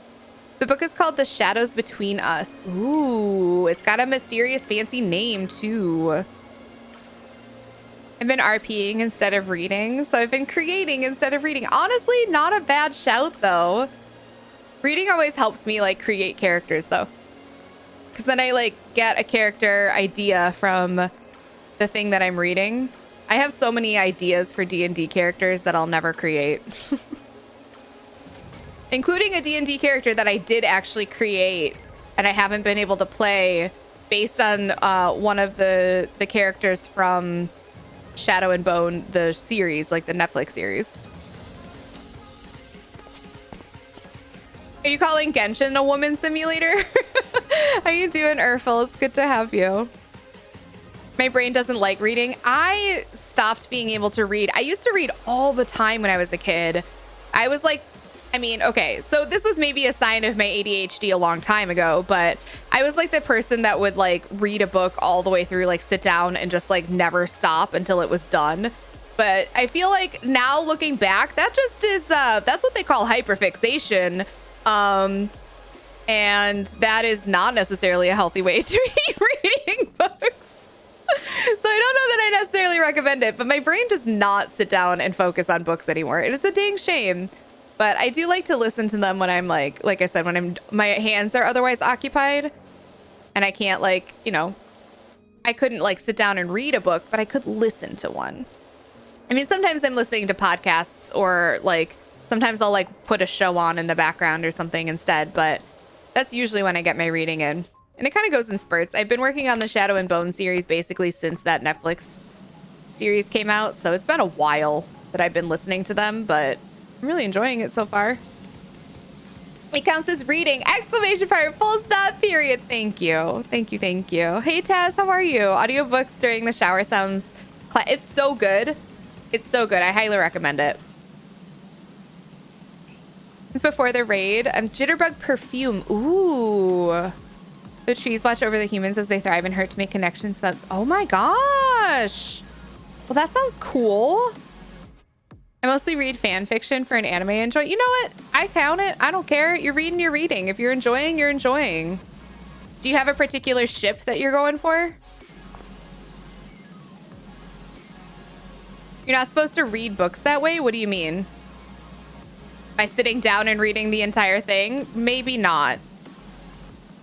The book is called The Shadows Between Us. Ooh, it's got a mysterious fancy name too. I've been RPing instead of reading, so I've been creating instead of reading. Honestly, not a bad shout though. Reading always helps me like create characters though. Because then I like get a character idea from the thing that I'm reading. I have so many ideas for D&D characters that I'll never create. Including a D&D character that I did actually create and I haven't been able to play based on one of the characters from Shadow and Bone, the series, like the Netflix series. Are you calling Genshin a woman simulator? How you doing, Urfel? It's good to have you. My brain doesn't like reading. I stopped being able to read. I used to read all the time when I was a kid. I was like I mean, okay, so this was maybe a sign of my ADHD a long time ago, but I was like the person that would like read a book all the way through, like sit down and just like never stop until it was done. But I feel like now looking back, that just is, that's what they call hyperfixation. And that is not necessarily a healthy way to be reading books. So I don't know that I necessarily recommend it, but my brain does not sit down and focus on books anymore. It is a dang shame. But I do like to listen to them when I'm like I said, when my hands are otherwise occupied and I can't like, you know, I couldn't like sit down and read a book, but I could listen to one. I mean, sometimes I'm listening to podcasts or like sometimes I'll like put a show on in the background or something instead, but that's usually when I get my reading in. And it kind of goes in spurts. I've been working on the Shadow and Bone series basically since that Netflix series came out. So it's been a while that I've been listening to them, but I'm really enjoying it so far. It counts as reading! Exclamation point, full stop, period. Thank you. Thank you, thank you. Hey, Taz, how are you? Audiobooks during the shower sounds... It's so good. It's so good. I highly recommend it. It's before the raid. Jitterbug perfume. Ooh. The trees watch over the humans as they thrive and hurt to make connections. Oh my gosh. Well, that sounds cool. I mostly read fan fiction for an anime enjoy. You know what? I count it. I don't care. You're reading, you're reading. If you're enjoying, you're enjoying. Do you have a particular ship that you're going for? You're not supposed to read books that way? What do you mean? By sitting down and reading the entire thing? Maybe not.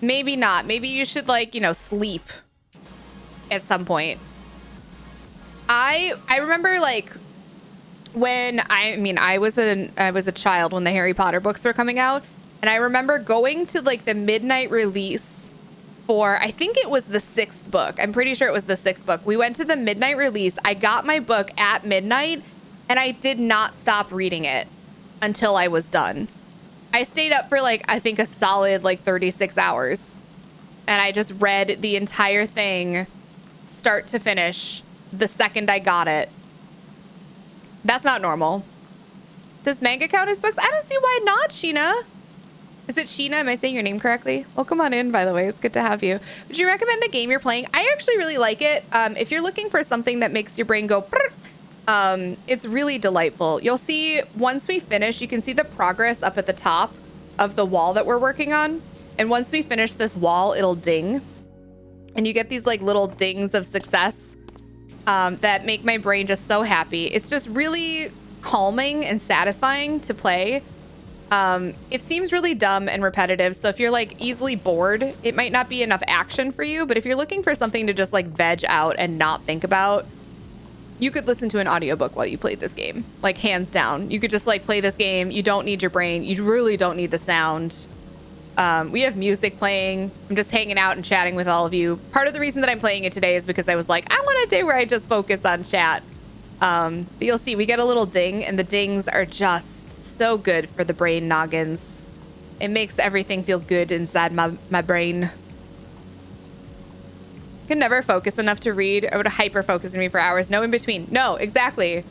Maybe not. Maybe you should, like, you know, sleep at some point. I remember, like, when I was a child when the Harry Potter books were coming out, and I remember going to like the midnight release for, I think it was the 6th book. I'm pretty sure it was the 6th book. We went to the midnight release. I got my book at midnight and I did not stop reading it until I was done. I stayed up for like, I think a solid like 36 hours and I just read the entire thing start to finish the second I got it. That's not normal. Does manga count as books? I don't see why not, Sheena. Is it Sheena? Am I saying your name correctly? Welcome on in, by the way. It's good to have you. Would you recommend the game you're playing? I actually really like it. If you're looking for something that makes your brain go, it's really delightful. You'll see once we finish, you can see the progress up at the top of the wall that we're working on. And once we finish this wall, it'll ding. And you get these like little dings of success. That make my brain just so happy. It's just really calming and satisfying to play. It seems really dumb and repetitive, so if you're like easily bored, it might not be enough action for you, but if you're looking for something to just like veg out and not think about, you could listen to an audiobook while you played this game. Like hands down. You could just like play this game. You don't need your brain. You really don't need the sound. We have music playing. I'm just hanging out and chatting with all of you. Part of the reason that I'm playing it today is because I was like, I want a day where I just focus on chat. But you'll see we get a little ding and the dings are just so good for the brain noggins. It makes everything feel good inside my brain. I can never focus enough to read. It would hyper focus on me for hours. No in between. No, exactly.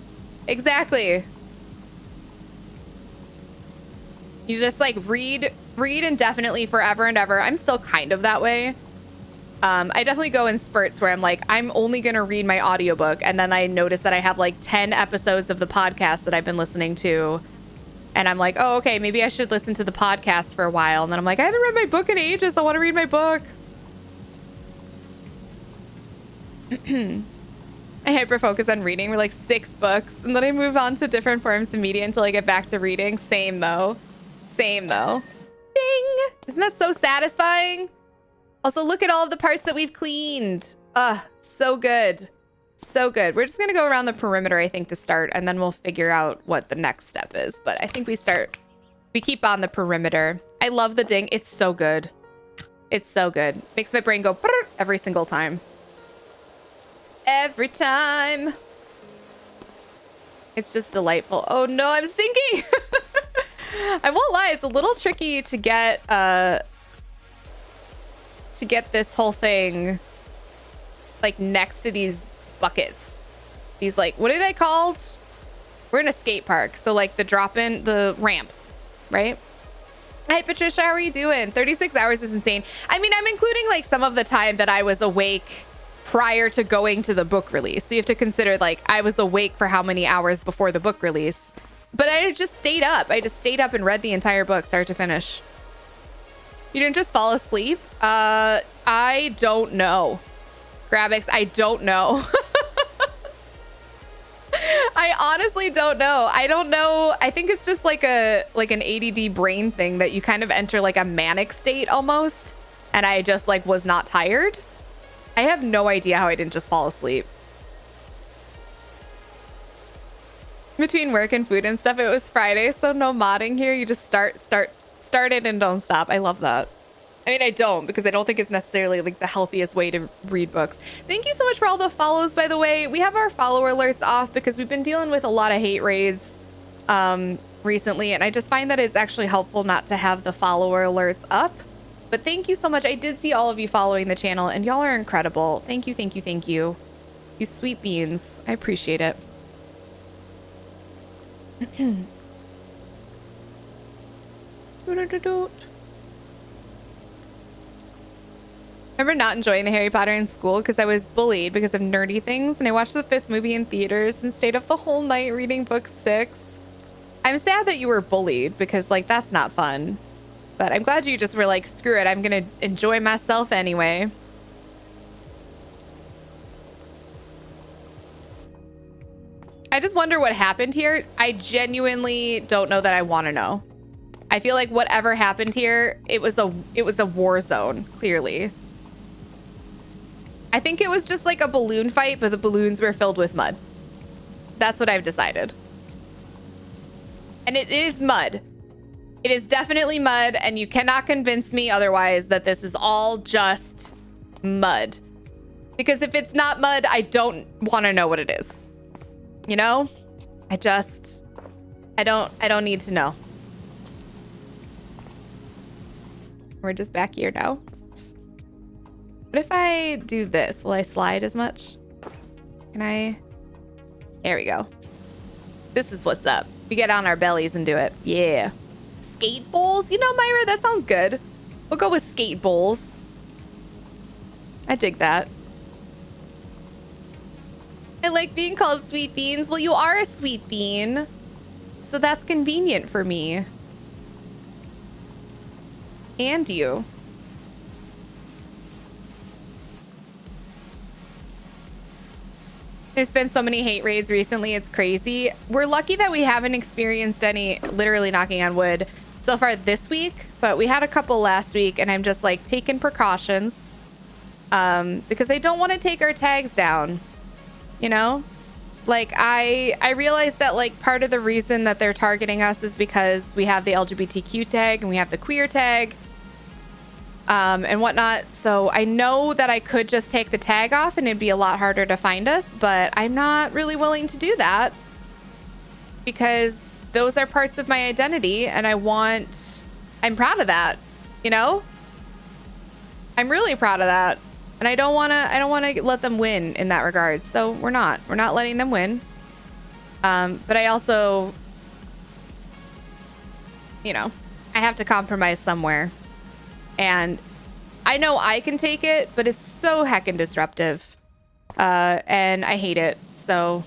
Exactly. You just like read indefinitely forever and ever. I'm still kind of that way. I definitely go in spurts where I'm like, I'm only going to read my audiobook. And then I notice that I have like 10 episodes of the podcast that I've been listening to. And I'm like, oh, okay, maybe I should listen to the podcast for a while. And then I'm like, I haven't read my book in ages. I want to read my book. I hyper focus on reading. We're like 6 books. And then I move on to different forms of media until I get back to reading. Same though. Same though. Ding! Isn't that so satisfying? Also, look at all of the parts that we've cleaned. So good. So good. We're just going to go around the perimeter, I think, to start, and then we'll figure out what the next step is. But I think we keep on the perimeter. I love the ding. It's so good. It's so good. Makes my brain go every single time. Every time. It's just delightful. Oh no, I'm sinking. I won't lie, it's a little tricky to get this whole thing like next to these buckets. These like, what are they called? We're in a skate park, so like the ramps. right? Hi, Patricia. How are you doing? 36 hours is insane. I mean, I'm including like some of the time that I was awake prior to going to the book release. So you have to consider like I was awake for how many hours before the book release. But I just stayed up. I just stayed up and read the entire book start to finish. You didn't just fall asleep? I don't know. Grabix, I don't know. I honestly don't know. I don't know. I think it's just like an ADD brain thing that you kind of enter like a manic state almost. And I just like was not tired. I have no idea how I didn't just fall asleep. Between work and food and stuff, it was Friday, so no modding here. You just start it and don't stop. I love that. I mean, I don't, because I don't think it's necessarily like the healthiest way to read books. Thank you so much for all the follows, by the way. We have our follower alerts off because we've been dealing with a lot of hate raids recently, and I just find that it's actually helpful not to have the follower alerts up. But thank you so much. I did see all of you following the channel, and y'all are incredible. Thank you, thank you, thank you. You sweet beans. I appreciate it. Remember not enjoying the Harry Potter in school because I was bullied because of nerdy things, and I watched the 5th movie in theaters and stayed up the whole night reading book 6. I'm sad that you were bullied because like that's not fun, but I'm glad you just were like, screw it, I'm gonna enjoy myself anyway. I just wonder what happened here. I genuinely don't know that I want to know. I feel like whatever happened here, it was a war zone, clearly. I think it was just like a balloon fight, but the balloons were filled with mud. That's what I've decided. And it is mud. It is definitely mud, and you cannot convince me otherwise that this is all just mud. Because if it's not mud, I don't want to know what it is. You know? I don't need to know. We're just back here now. What if I do this? Will I slide as much? Can I? There we go. This is what's up. We get on our bellies and do it. Yeah. Skate bowls? You know, Myra, that sounds good. We'll go with skate bowls. I dig that. I like being called sweet beans. Well, you are a sweet bean, so that's convenient for me. And you. There's been so many hate raids recently, it's crazy. We're lucky that we haven't experienced any, literally knocking on wood, so far this week, but we had a couple last week, and I'm just like taking precautions because I don't want to take our tags down. You know, like I realized that like part of the reason that they're targeting us is because we have the LGBTQ tag and we have the queer tag and whatnot. So I know that I could just take the tag off and it'd be a lot harder to find us, but I'm not really willing to do that because those are parts of my identity and I'm proud of that, you know? I'm really proud of that. And I don't want to let them win in that regard. So we're not letting them win. But I also, you know, I have to compromise somewhere. And I know I can take it, but it's so heckin' disruptive. And I hate it. So,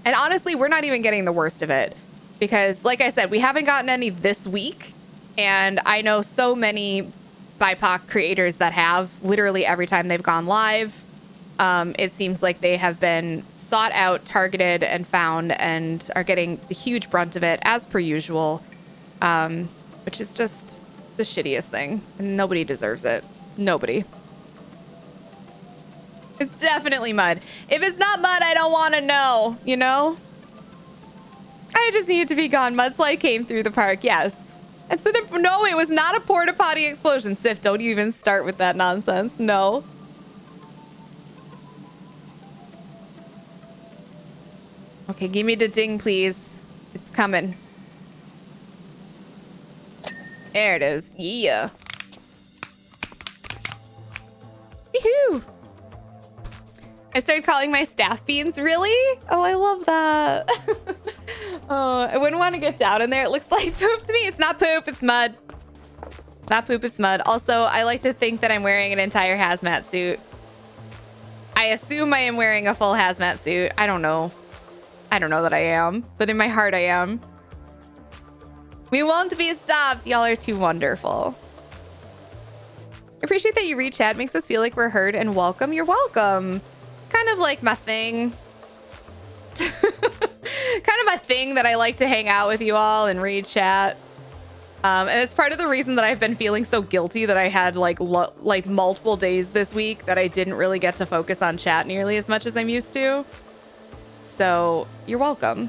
and honestly, we're not even getting the worst of it because like I said, we haven't gotten any this week. And I know so many BIPOC creators that have literally every time they've gone live. It seems like they have been sought out, targeted, and found and are getting the huge brunt of it as per usual, which is just the shittiest thing. And nobody deserves it. Nobody. It's definitely mud. If it's not mud, I don't want to know, you know? I just need it to be gone. Mudslide came through the park. Yes. No, it was not a porta potty explosion. Sif, don't even start with that nonsense. No. Okay, give me the ding, please. It's coming. There it is. Yeah. Woohoo! I started calling my staff beans. Really? Oh, I love that. Oh, I wouldn't want to get down in there. It looks like poop to me. It's not poop. It's mud. It's not poop. It's mud. Also, I like to think that I'm wearing an entire hazmat suit. I assume I am wearing a full hazmat suit. I don't know. I don't know that I am, but in my heart I am. We won't be stopped. Y'all are too wonderful. I appreciate that you read chat. Makes us feel like we're heard and welcome. You're welcome. Kind of like my thing. Kind of my thing that I like to hang out with you all and read chat. And it's part of the reason that I've been feeling so guilty that I had like multiple days this week that I didn't really get to focus on chat nearly as much as I'm used to. So you're welcome.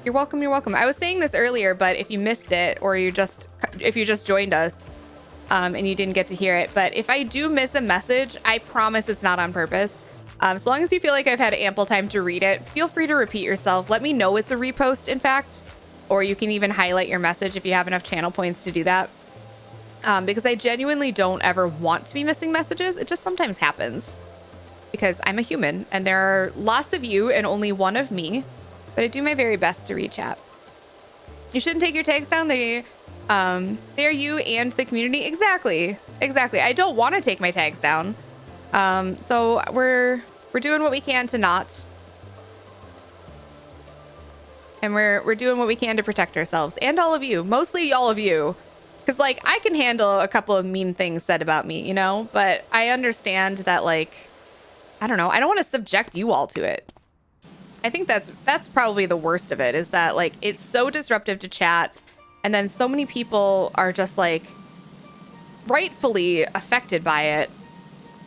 You're welcome. You're welcome. I was saying this earlier, but if you missed it or if you just joined us and you didn't get to hear it, but if I do miss a message, I promise it's not on purpose. As long as you feel like I've had ample time to read it, feel free to repeat yourself. Let me know it's a repost, in fact. Or you can even highlight your message if you have enough channel points to do that. Because I genuinely don't ever want to be missing messages. It just sometimes happens. Because I'm a human and there are lots of you and only one of me. But I do my very best to read chat. You shouldn't take your tags down. They're you and the community. Exactly. Exactly. I don't want to take my tags down. So we're doing what we can to not. And we're doing what we can to protect ourselves and all of you, mostly all of you. Because like I can handle a couple of mean things said about me, you know, but I understand that like, I don't know. I don't want to subject you all to it. I think that's probably the worst of it is that like, it's so disruptive to chat. And then so many people are just like rightfully affected by it.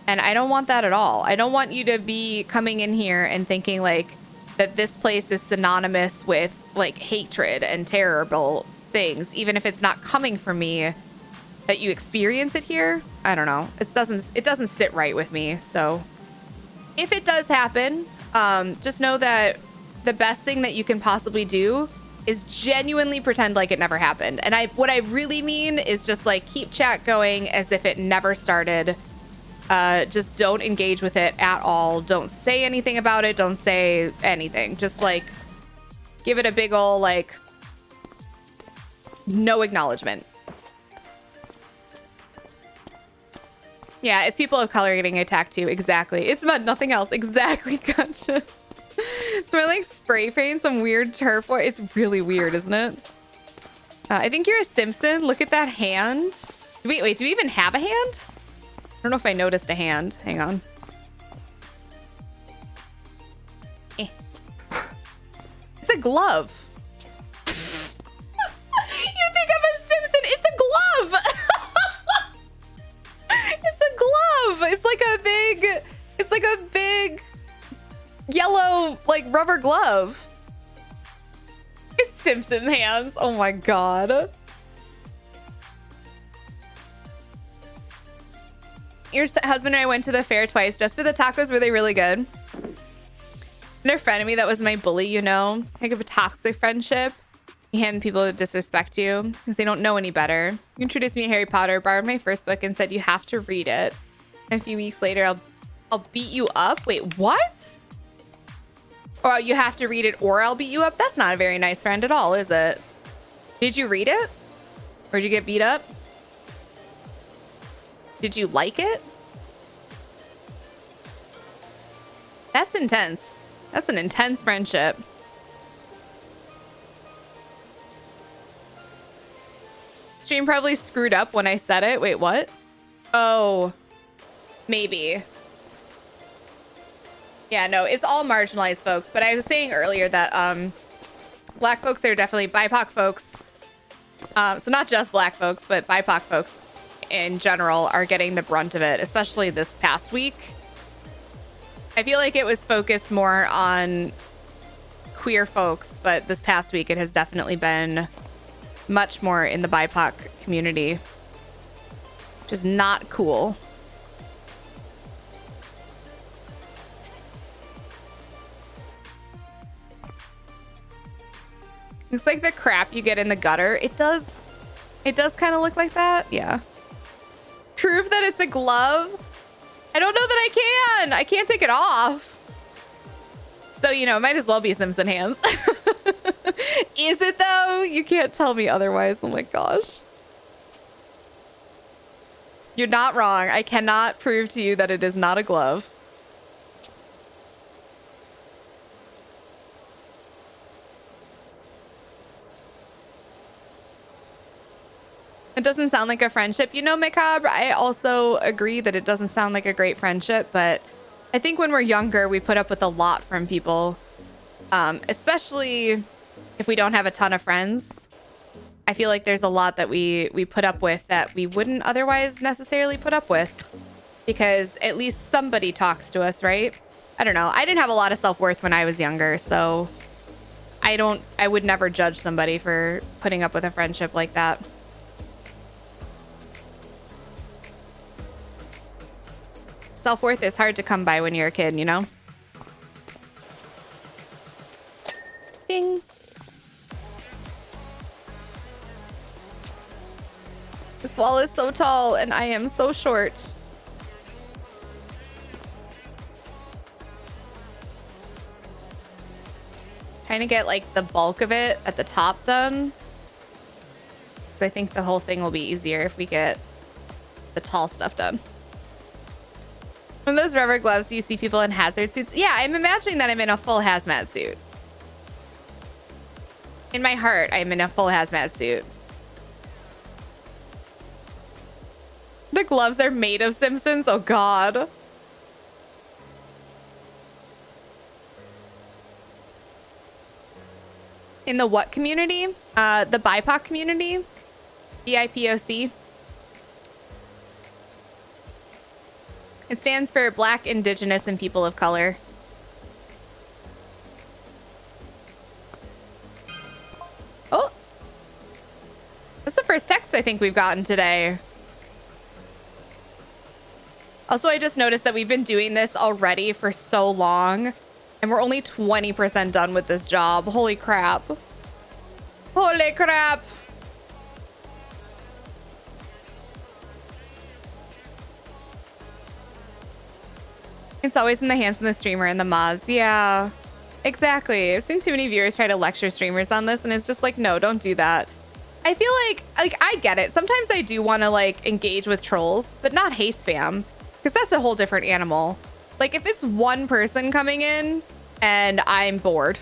And I don't want that at all. I don't want you to be coming in here and thinking like, that this place is synonymous with like hatred and terrible things, even if it's not coming from me, that you experience it here. I don't know. It doesn't sit right with me. So if it does happen, just know that the best thing that you can possibly do is genuinely pretend like it never happened. And what I really mean is just like keep chat going as if it never started. Just don't engage with it at all. Don't say anything about it. Don't say anything. Just like give it a big ol' like no acknowledgement. Yeah, it's people of color getting attacked too. Exactly. It's about nothing else. Exactly. Gotcha. So I like spray paint some weird turf. It's really weird, isn't it? I think you're a Simpson. Look at that hand. Wait, do we even have a hand? I don't know if I noticed a hand. Hang on. It's a glove. You think I'm a Simpson? It's a glove. It's a glove. It's like a big yellow like rubber glove. It's Simpson hands. Oh my God. Your husband and I went to the fair twice just for the tacos. Were they really good? And a friend of me that was my bully, you know, like of a toxic friendship. You hand people who disrespect you because they don't know any better. You introduced me to Harry Potter, borrowed my first book, and said you have to read it. And a few weeks later, I'll beat you up. Wait, what? Or you have to read it or I'll beat you up? That's not a very nice friend at all, is it? Did you read it? Or did you get beat up? Did you like it? That's intense. That's an intense friendship. Stream probably screwed up when I said it. Wait, what? Oh, maybe. Yeah, no, it's all marginalized folks. But I was saying earlier that Black folks are definitely BIPOC folks. So not just Black folks, but BIPOC folks in general are getting the brunt of it, especially this past week. I feel like it was focused more on queer folks, but this past week it has definitely been much more in the BIPOC community, which is not cool. Looks like the crap you get in the gutter. It does kind of look like that. Yeah. Prove that it's a glove. I don't know that I can. I can't take it off. So, you know, it might as well be Simpson hands. Is it though? You can't tell me otherwise. Oh my gosh. You're not wrong. I cannot prove to you that it is not a glove. It doesn't sound like a friendship. You know, Macabre, I also agree that it doesn't sound like a great friendship, but I think when we're younger, we put up with a lot from people, especially if we don't have a ton of friends. I feel like there's a lot that we put up with that we wouldn't otherwise necessarily put up with because at least somebody talks to us, right? I don't know. I didn't have a lot of self-worth when I was younger, so I would never judge somebody for putting up with a friendship like that. Self-worth is hard to come by when you're a kid, you know? Ding. This wall is so tall and I am so short. Trying to get like the bulk of it at the top done. Because I think the whole thing will be easier if we get the tall stuff done. From those rubber gloves, you see people in hazard suits. Yeah, I'm imagining that I'm in a full hazmat suit. In my heart, I'm in a full hazmat suit. The gloves are made of Simpsons? Oh, God. In the what community? The BIPOC community? BIPOC. It stands for Black, Indigenous, and People of Color. Oh. That's the first text I think we've gotten today. Also, I just noticed that we've been doing this already for so long, and we're only 20% done with this job. Holy crap. Holy crap. It's always in the hands of the streamer and the mods. Yeah, exactly. I've seen too many viewers try to lecture streamers on this, and it's just like, no, don't do that. I feel like I get it. Sometimes I do want to like engage with trolls, but not hate spam, because that's a whole different animal. Like if it's one person coming in and I'm bored,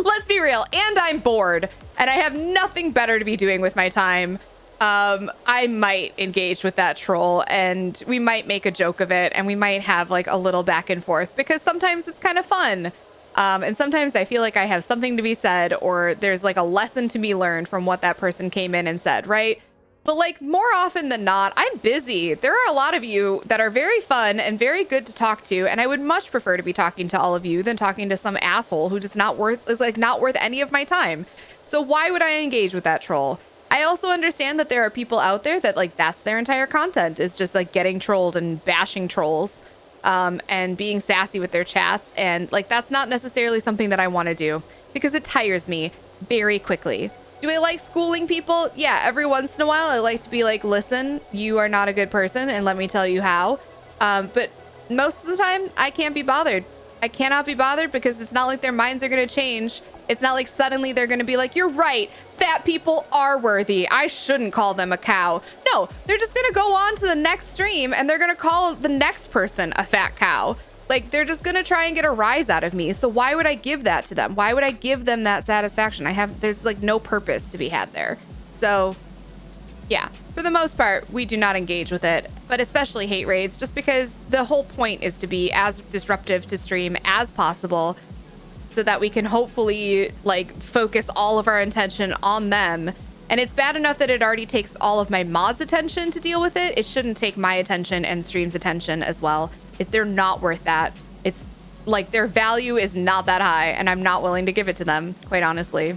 let's be real, and I'm bored and I have nothing better to be doing with my time, I might engage with that troll and we might make a joke of it and we might have like a little back and forth because sometimes it's kind of fun. And sometimes I feel like I have something to be said or there's like a lesson to be learned from what that person came in and said, right? But like more often than not, I'm busy. There are a lot of you that are very fun and very good to talk to. And I would much prefer to be talking to all of you than talking to some asshole who is not worth any of my time. So why would I engage with that troll? I also understand that there are people out there that like that's their entire content is just like getting trolled and bashing trolls and being sassy with their chats. And like that's not necessarily something that I want to do because it tires me very quickly. Do I like schooling people? Yeah, every once in a while I like to be like, listen, you are not a good person and let me tell you how. But most of the time I can't be bothered. I cannot be bothered because it's not like their minds are going to change. It's not like suddenly they're going to be like, you're right. Fat people are worthy. I shouldn't call them a cow. No, they're just going to go on to the next stream and they're going to call the next person a fat cow. Like they're just going to try and get a rise out of me. So why would I give that to them? Why would I give them that satisfaction? There's like no purpose to be had there. So yeah, for the most part, we do not engage with it, but especially hate raids, just because the whole point is to be as disruptive to stream as possible so that we can hopefully like focus all of our attention on them. And it's bad enough that it already takes all of my mods' attention to deal with it. It shouldn't take my attention and stream's attention as well. If they're not worth that, it's like their value is not that high and I'm not willing to give it to them, quite honestly.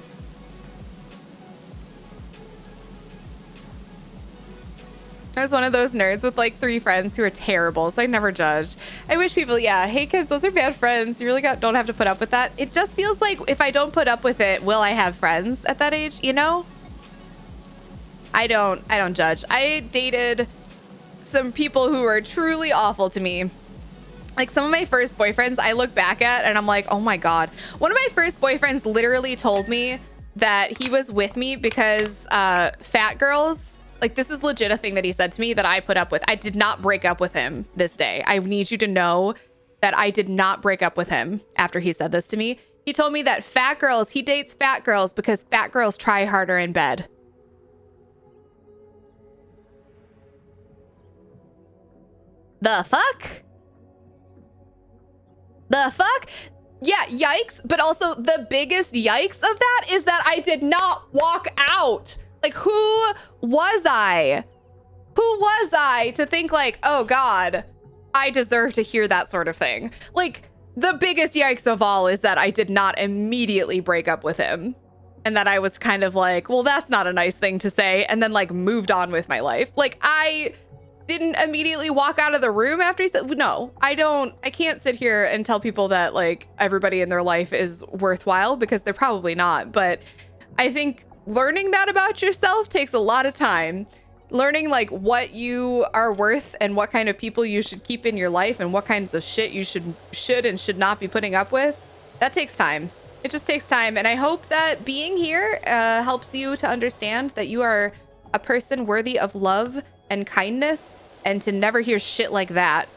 I was one of those nerds with like 3 friends who are terrible, so I never judged. I wish people, yeah, hey kids, those are bad friends. You really don't have to put up with that. It just feels like if I don't put up with it, will I have friends at that age, you know? I don't judge. I dated some people who were truly awful to me. Like some of my first boyfriends I look back at and I'm like, oh my God. One of my first boyfriends literally told me that he was with me because fat girls, like this is legit a thing that he said to me that I put up with. I did not break up with him this day. I need you to know that I did not break up with him after he said this to me. He told me that fat girls, he dates fat girls because fat girls try harder in bed. The fuck? The fuck? Yeah, yikes. But also the biggest yikes of that is that I did not walk out. Like, who was I? Who was I to think like, oh God, I deserve to hear that sort of thing? Like, the biggest yikes of all is that I did not immediately break up with him. And that I was kind of like, well, that's not a nice thing to say. And then like moved on with my life. Like, I didn't immediately walk out of the room after he said, no, I can't sit here and tell people that like everybody in their life is worthwhile because they're probably not. But I think learning that about yourself takes a lot of time. Learning like what you are worth and what kind of people you should keep in your life and what kinds of shit you should and should not be putting up with. That takes time. It just takes time. And I hope that being here helps you to understand that you are a person worthy of love and kindness, and to never hear shit like that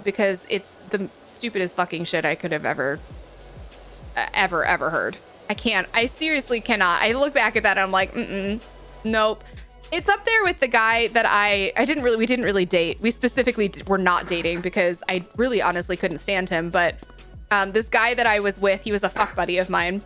because it's the stupidest fucking shit I could have ever heard. I seriously cannot. I look back at that and I'm like, nope. It's up there with the guy that we didn't really date. We specifically were not dating because I really honestly couldn't stand him. But this guy that I was with, he was a fuck buddy of mine.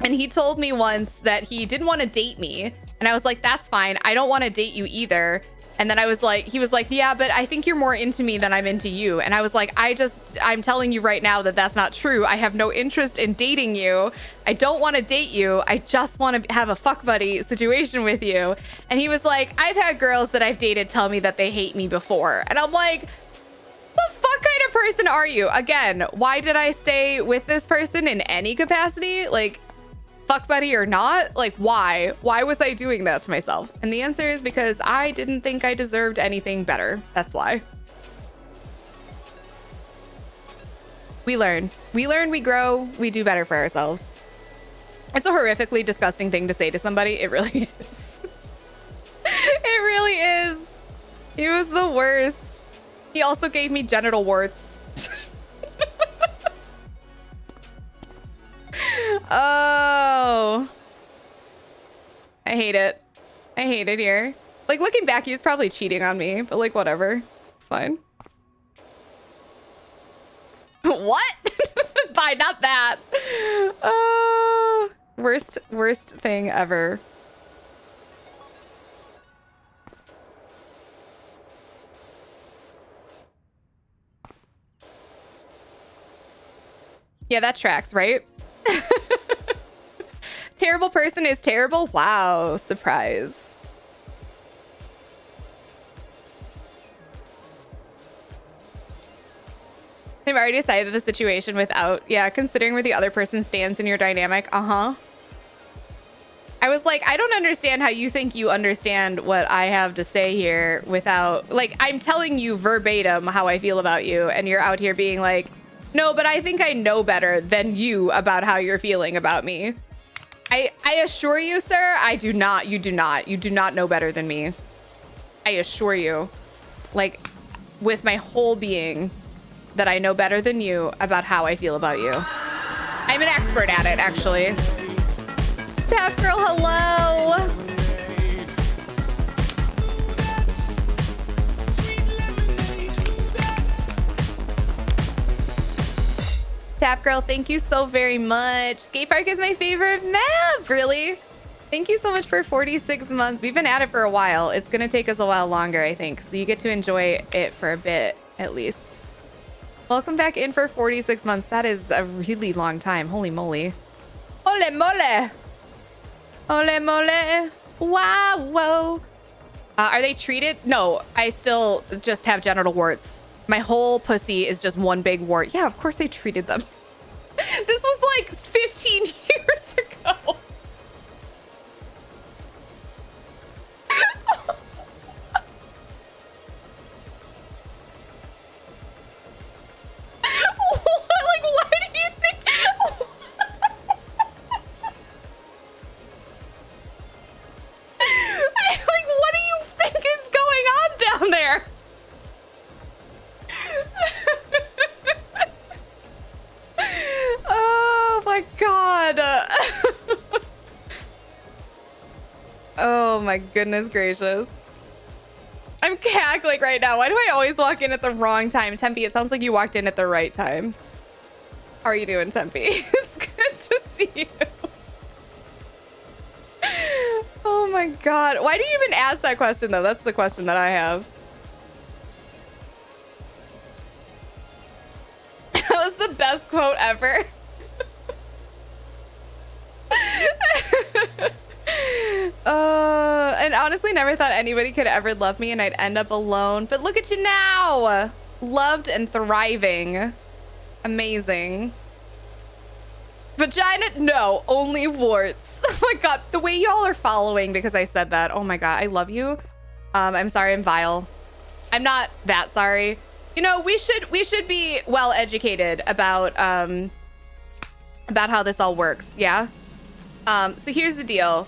And he told me once that he didn't want to date me. And I was like, that's fine. I don't want to date you either. And then he was like, yeah, but I think you're more into me than I'm into you. And I was like, I'm telling you right now that that's not true. I have no interest in dating you. I don't want to date you. I just want to have a fuck buddy situation with you. And he was like, I've had girls that I've dated tell me that they hate me before. And I'm like, the fuck kind of person are you? Again, why did I stay with this person in any capacity? Like, fuck buddy or not? Like, why? Why was I doing that to myself? And the answer is because I didn't think I deserved anything better. That's why. We learn, we grow, we do better for ourselves. It's a horrifically disgusting thing to say to somebody. It really is. It really is. He was the worst. He also gave me genital warts. Oh, I hate it. I hate it here. Like, looking back, he was probably cheating on me, but like, whatever. It's fine. What? Fine, not that. Oh, worst thing ever. Yeah, that tracks, right? Terrible person is terrible. Wow, surprise. I've already decided the situation without, considering where the other person stands in your dynamic. I was like, I don't understand how you think you understand what I have to say here without, like, I'm telling you verbatim how I feel about you, and you're out here being like, no, but I think I know better than you about how you're feeling about me. I assure you, sir, I do not. You do not. You do not know better than me. I assure you, like, with my whole being, that I know better than you about how I feel about you. I'm an expert at it, actually. Tap girl, hello. Tap girl, thank you so very much. Skate park is my favorite map, really. Thank you so much for 46 months. We've been at it for a while. It's gonna take us a while longer, I think. So you get to enjoy it for a bit, at least. Welcome back in for 46 months. That is a really long time. Holy moly. Ole mole. Ole mole. Wow, whoa. Are they treated? No, I still just have genital warts. My whole pussy is just one big wart. Yeah, of course I treated them. This was like 15 years ago. my goodness gracious. I'm cackling right now. Why do I always walk in at the wrong time? Tempe, it sounds like you walked in at the right time. How are you doing, Tempe? It's good to see you. Oh my god. Why do you even ask that question, though? That's the question that I have. That was the best quote ever. And honestly never thought anybody could ever love me and I'd end up alone. But look at you now. Loved and thriving. Amazing. Vagina? No, only warts. Oh my god, the way y'all are following because I said that. Oh my god, I love you. I'm sorry I'm vile. I'm not that sorry. You know, we should be well educated about how this all works, yeah? So here's the deal.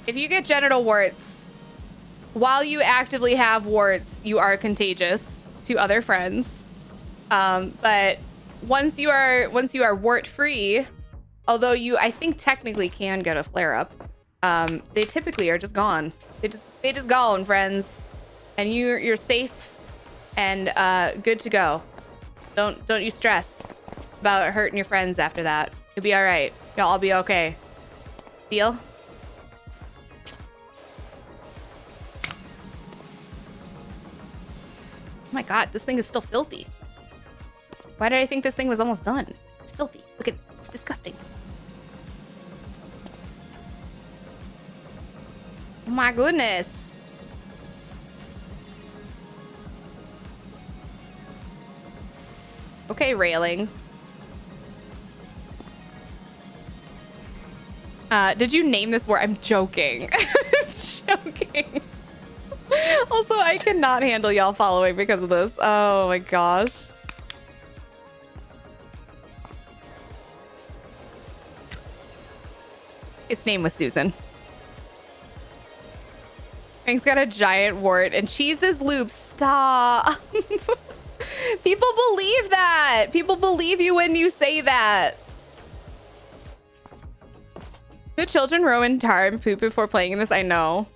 If you get genital warts, while you actively have warts, you are contagious to other friends. But once you are wart free, although I think technically can get a flare up, they typically are just gone. They just gone, friends, and you're safe and good to go. Don't you stress about hurting your friends after that. You'll be all right. Y'all all be okay. Deal? Oh my god, this thing is still filthy. Why did I think this thing was almost done? It's filthy. Look at it's disgusting. Oh my goodness. Okay, railing. Did you name this word? I'm joking. I'm joking. Also, I cannot handle y'all following because of this. Oh my gosh. Its name was Susan. Frank's got a giant wart and cheese's loops. Stop. People believe that. People believe you when you say that. Do children row in tar and poop before playing in this? I know.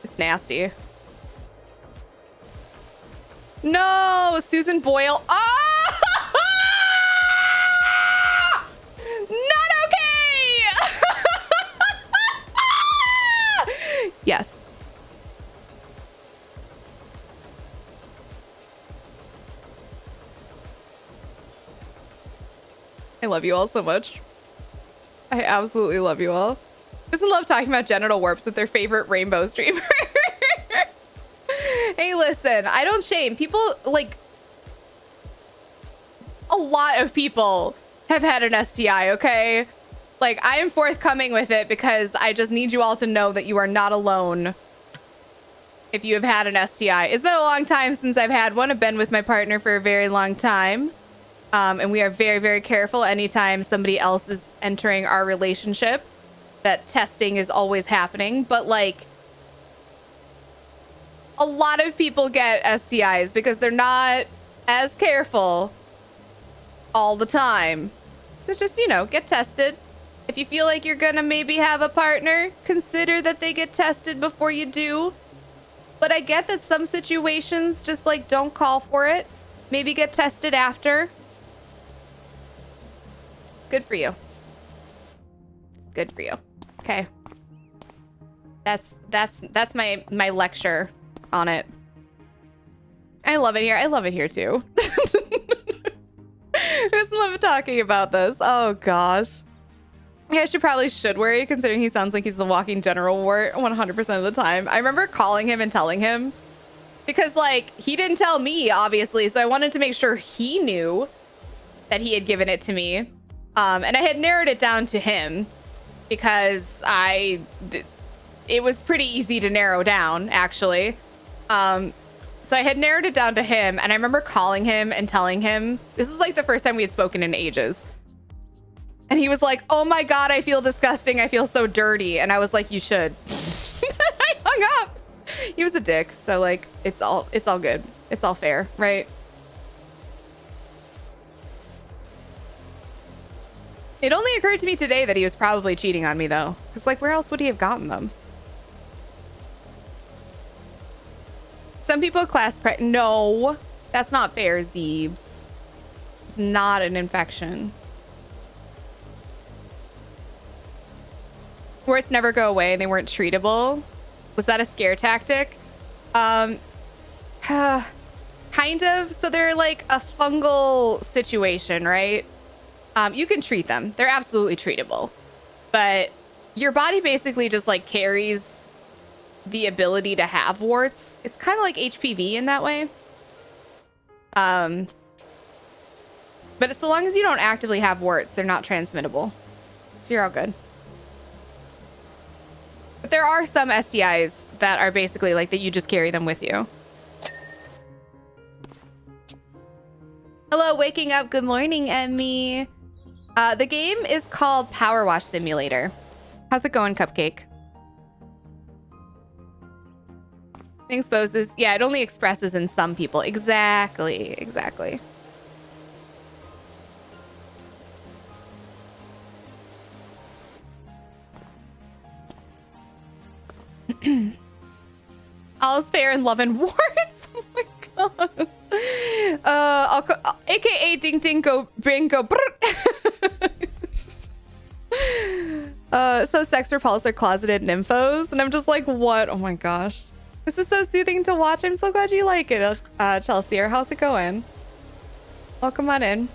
It's nasty. No, Susan Boyle. Oh! Not okay! Yes. I love you all so much. I absolutely love you all. I just love talking about genital warps with their favorite rainbow streamer. Hey, listen, I don't shame. People, like, a lot of people have had an STI, okay? Like, I am forthcoming with it because I just need you all to know that you are not alone if you have had an STI. It's been a long time since I've had one. I've been with my partner for a very long time. And we are very, very careful anytime somebody else is entering our relationship that testing is always happening. But, like, a lot of people get STIs because they're not as careful all the time. So just, you know, get tested. If you feel like you're gonna maybe have a partner, consider that they get tested before you do. But I get that some situations just, like, don't call for it. Maybe get tested after. It's good for you. It's good for you. Okay. That's my lecture on it. I love it here. I love it here too. I just love talking about this. Oh gosh. Yeah, I should worry considering he sounds like he's the walking general wart 100% of the time. I remember calling him and telling him because, like, he didn't tell me, obviously, so I wanted to make sure he knew that he had given it to me. And I had narrowed it down to him because it was pretty easy to narrow down, actually. So I had narrowed it down to him, and I remember calling him and telling him, this is like the first time we had spoken in ages. And he was like, oh my God, I feel disgusting. I feel so dirty. And I was like, you should. I hung up. He was a dick. So, like, it's all good. It's all fair, right? It only occurred to me today that he was probably cheating on me, though. Because, like, where else would he have gotten them? Some people class no, that's not fair, Zeebs. It's not an infection. Warts never go away and they weren't treatable. Was that a scare tactic? Kind of. So they're like a fungal situation, right? You can treat them. They're absolutely treatable. But your body basically just like carries the ability to have warts. It's kind of like HPV in that way. But so long as you don't actively have warts, they're not transmittable. So you're all good. But there are some STIs that are basically like that you just carry them with you. Hello, waking up. Good morning, Emmy. The game is called PowerWash Simulator. How's it going, Cupcake? Exposes. Yeah, it only expresses in some people. Exactly. Exactly. All is fair in love and warts. Oh my god. AKA Ding Ding Go Bingo. So sex repulsed are closeted nymphos, and I'm just like, what? Oh my gosh. This is so soothing to watch. I'm so glad you like it, Chelsea. Or how's it going? Welcome on in.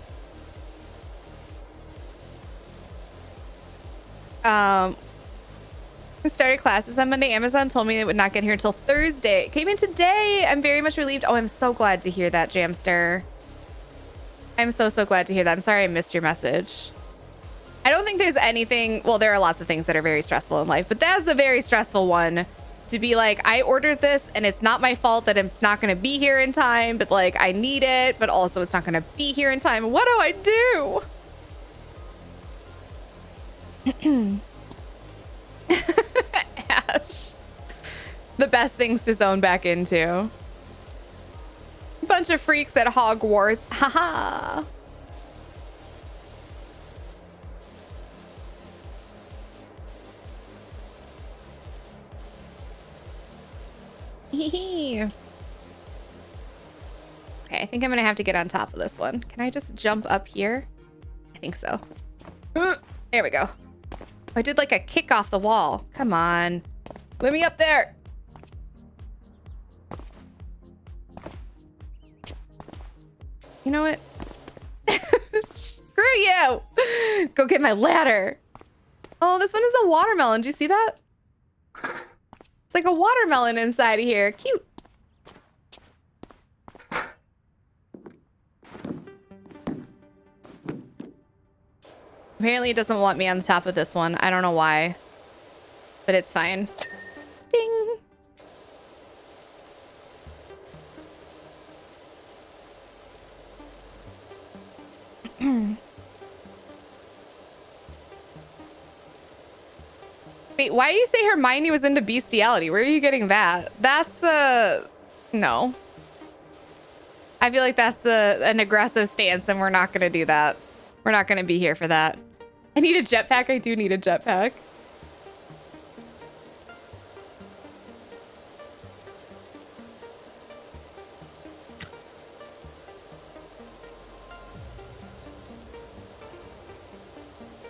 We started classes on Monday. Amazon told me they would not get here until Thursday. It came in today. I'm very much relieved. Oh, I'm so glad to hear that, Jamster. I'm so glad to hear that. I'm sorry I missed your message. I don't think there's anything. Well, there are lots of things that are very stressful in life, but that's a very stressful one. To be like, I ordered this and it's not my fault that it's not going to be here in time, but like I need it, but also it's not going to be here in time. What do I do? Ash. The best things to zone back into. Bunch of freaks at Hogwarts. Haha. Okay, I think I'm gonna have to get on top of this one. Can I just jump up here? I think so. There we go. I did like a kick off the wall. Come on. Let me up there. You know what? Screw you. Go get my ladder. Oh, this one is a watermelon. Do you see that? It's like a watermelon inside of here. Cute. Apparently it doesn't want me on the top of this one. I don't know why, but it's fine. Ding. Wait, why do you say Hermione was into bestiality? Where are you getting that? That's no. I feel like that's an aggressive stance, and we're not gonna do that. We're not gonna be here for that. I need a jetpack. I do need a jetpack.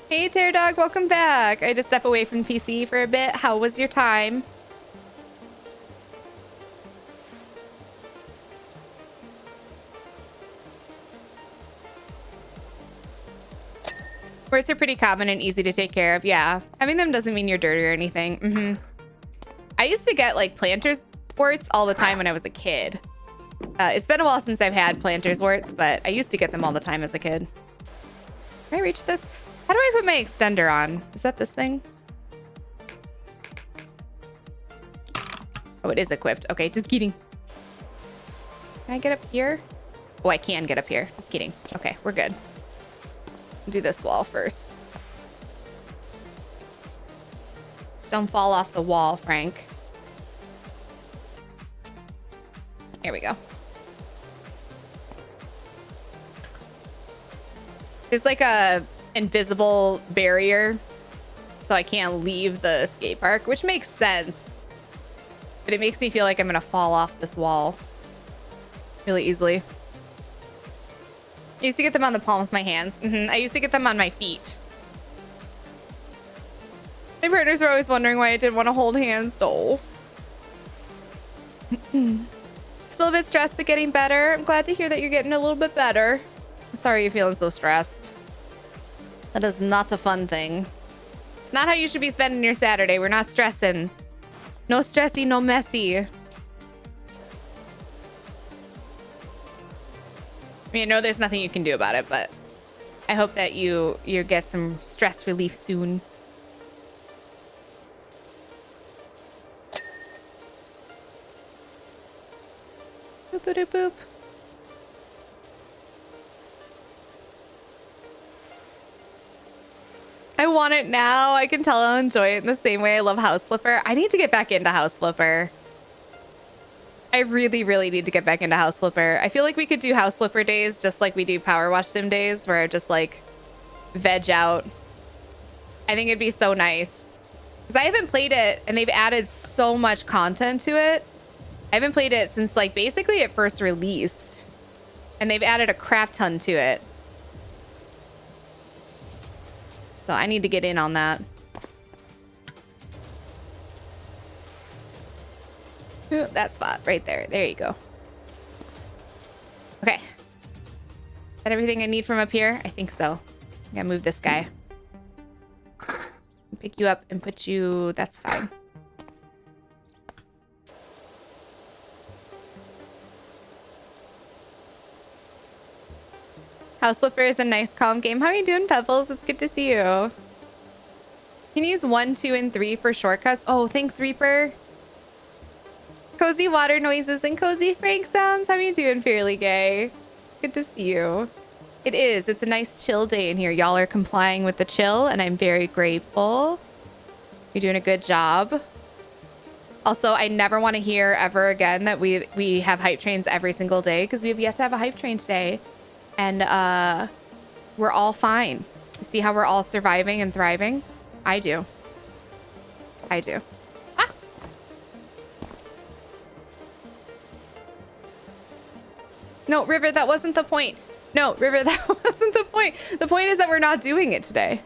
Hey, Terror Dog, welcome back. I had to step away from PC for a bit. How was your time? Warts are pretty common and easy to take care of. Yeah, having them doesn't mean you're dirty or anything. I used to get like planter's warts all the time when I was a kid. It's been a while since I've had planter's warts, but I used to get them all the time as a kid. Can I reach this? How do I put my extender on? Is that this thing? Oh, it is equipped. Okay, just kidding. Can I get up here? Oh, I can get up here. Just kidding. Okay, we're good. Do this wall first. Just don't fall off the wall, Frank. Here we go. There's like a invisible barrier, so I can't leave the skate park, which makes sense. but it makes me feel like I'm gonna fall off this wall really easily. I used to get them on the palms of my hands. I used to get them on my feet. My partners were always wondering why I didn't want to hold hands. No. Still a bit stressed, but getting better. I'm glad to hear that you're getting a little bit better. I'm sorry you're feeling so stressed. That is not a fun thing. It's not how you should be spending your Saturday. We're not stressing. No stressy, no messy. I mean, I know there's nothing you can do about it, but I hope that you get some stress relief soon. Boop, boop, boop. I want it now. I can tell I'll enjoy it in the same way I love House Flipper. I need to get back into House Flipper. I really, really need to get back into House Flipper. I feel like we could do House Flipper days just like we do PowerWash Sim days where I just like veg out. I think it'd be so nice. Because I haven't played it and they've added so much content to it. I haven't played it since like basically it first released. And they've added a crap ton to it. So I need to get in on that. Ooh, that spot right there. There you go. Okay. Is that everything I need from up here? I think so. I gotta move this guy. Pick you up and put you... That's fine. House Flipper is a nice, calm game. How are you doing, Pebbles? It's good to see you. You can use 1, 2, and 3 for shortcuts. Oh, thanks, Reaper. Cozy water noises and cozy Frank sounds. How are you doing, Fairly Gay? Good to see you. It is. It's a nice chill day in here. Y'all are complying with the chill, and I'm very grateful. You're doing a good job. Also, I never want to hear ever again that we have hype trains every single day because we have yet to have a hype train today. And we're all fine. See how we're all surviving and thriving? I do. I do. Ah! No, River, that wasn't the point. No, River, that wasn't the point. The point is that we're not doing it today.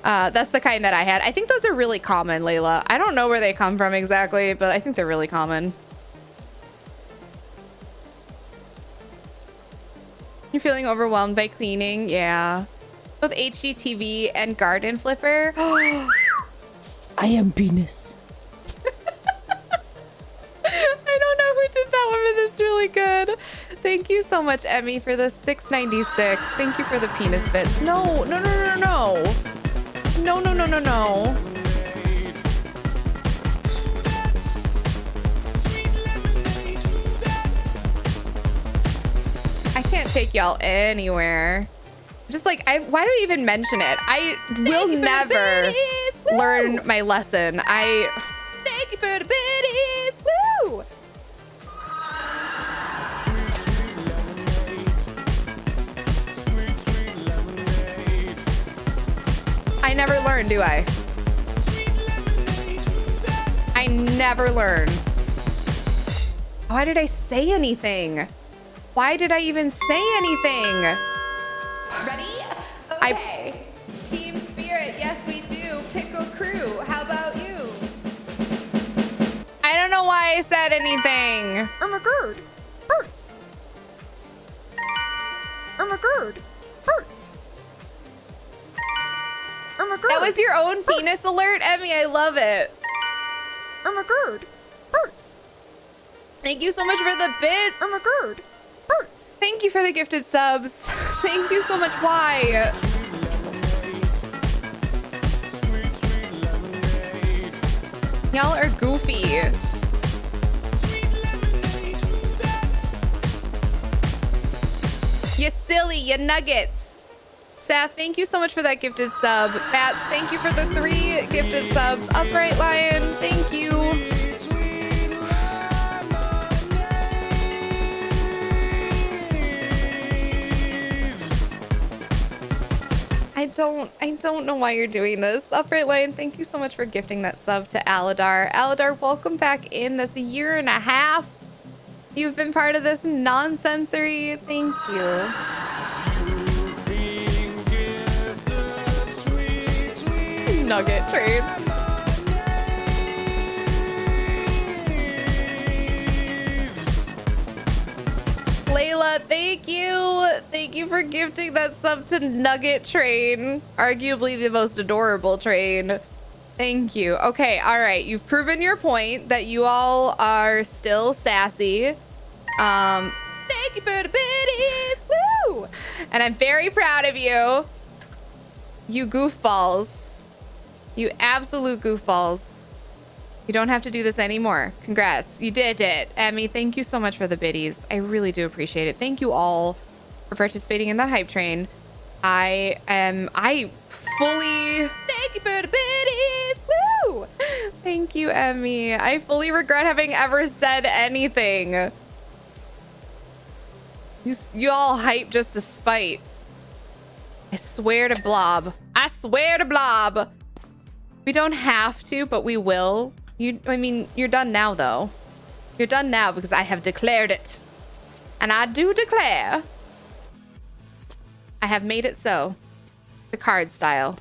That's the kind that I had. I think those are really common, Layla. I don't know where they come from exactly, but I think they're really common. You're feeling overwhelmed by cleaning? Yeah. Both HGTV and Garden Flipper. I am penis. I don't know who did that one, but that's really good. Thank you so much, Emmy, for the $6.96. Thank you for the penis bits. No, no, no, no, no. No, no, no, no, no. I can't take y'all anywhere. Just like, why do I even mention it? I will never learn my lesson. Thank you for the biddies. Woo! I never learn, do I? I never learn. Why did I say anything? Why did I even say anything? Ready? Okay. Team Spirit, yes we do. Pickle Crew, how about you? I don't know why I said anything. Ermagerd, hurts. Ermagerd, hurts. Ermagerd. That was your own penis alert, Emmy. I love it. Ermagerd, hurts. Thank you so much for the bits. Ermagerd, hurts. Thank you for the gifted subs. Thank you so much. Why? Y'all are goofy. You silly, you nuggets. Seth, thank you so much for that gifted sub. Bats, thank you for the 3 gifted subs. Upright Lion, thank you. I don't know why you're doing this. Upright Line, thank you so much for gifting that sub to Aladar. Aladar, welcome back in. That's a year and a half. You've been part of this nonsensory. Thank you. Nugget trade. Layla, thank you. Thank you for gifting that sub to Nugget Train. Arguably the most adorable train. Thank you. Okay, all right. You've proven your point that you all are still sassy. Thank you for the biddies. Woo! And I'm very proud of you. You goofballs. You absolute goofballs. You don't have to do this anymore. Congrats. You did it. Emmy, thank you so much for the biddies. I really do appreciate it. Thank you all for participating in that hype train. I fully... Thank you for the biddies. Woo! Thank you, Emmy. I fully regret having ever said anything. You all hype just to spite. I swear to Blob. I swear to Blob. We don't have to, but we will. I mean, you're done now, though. You're done now because I have declared it. And I do declare. I have made it so. The card style.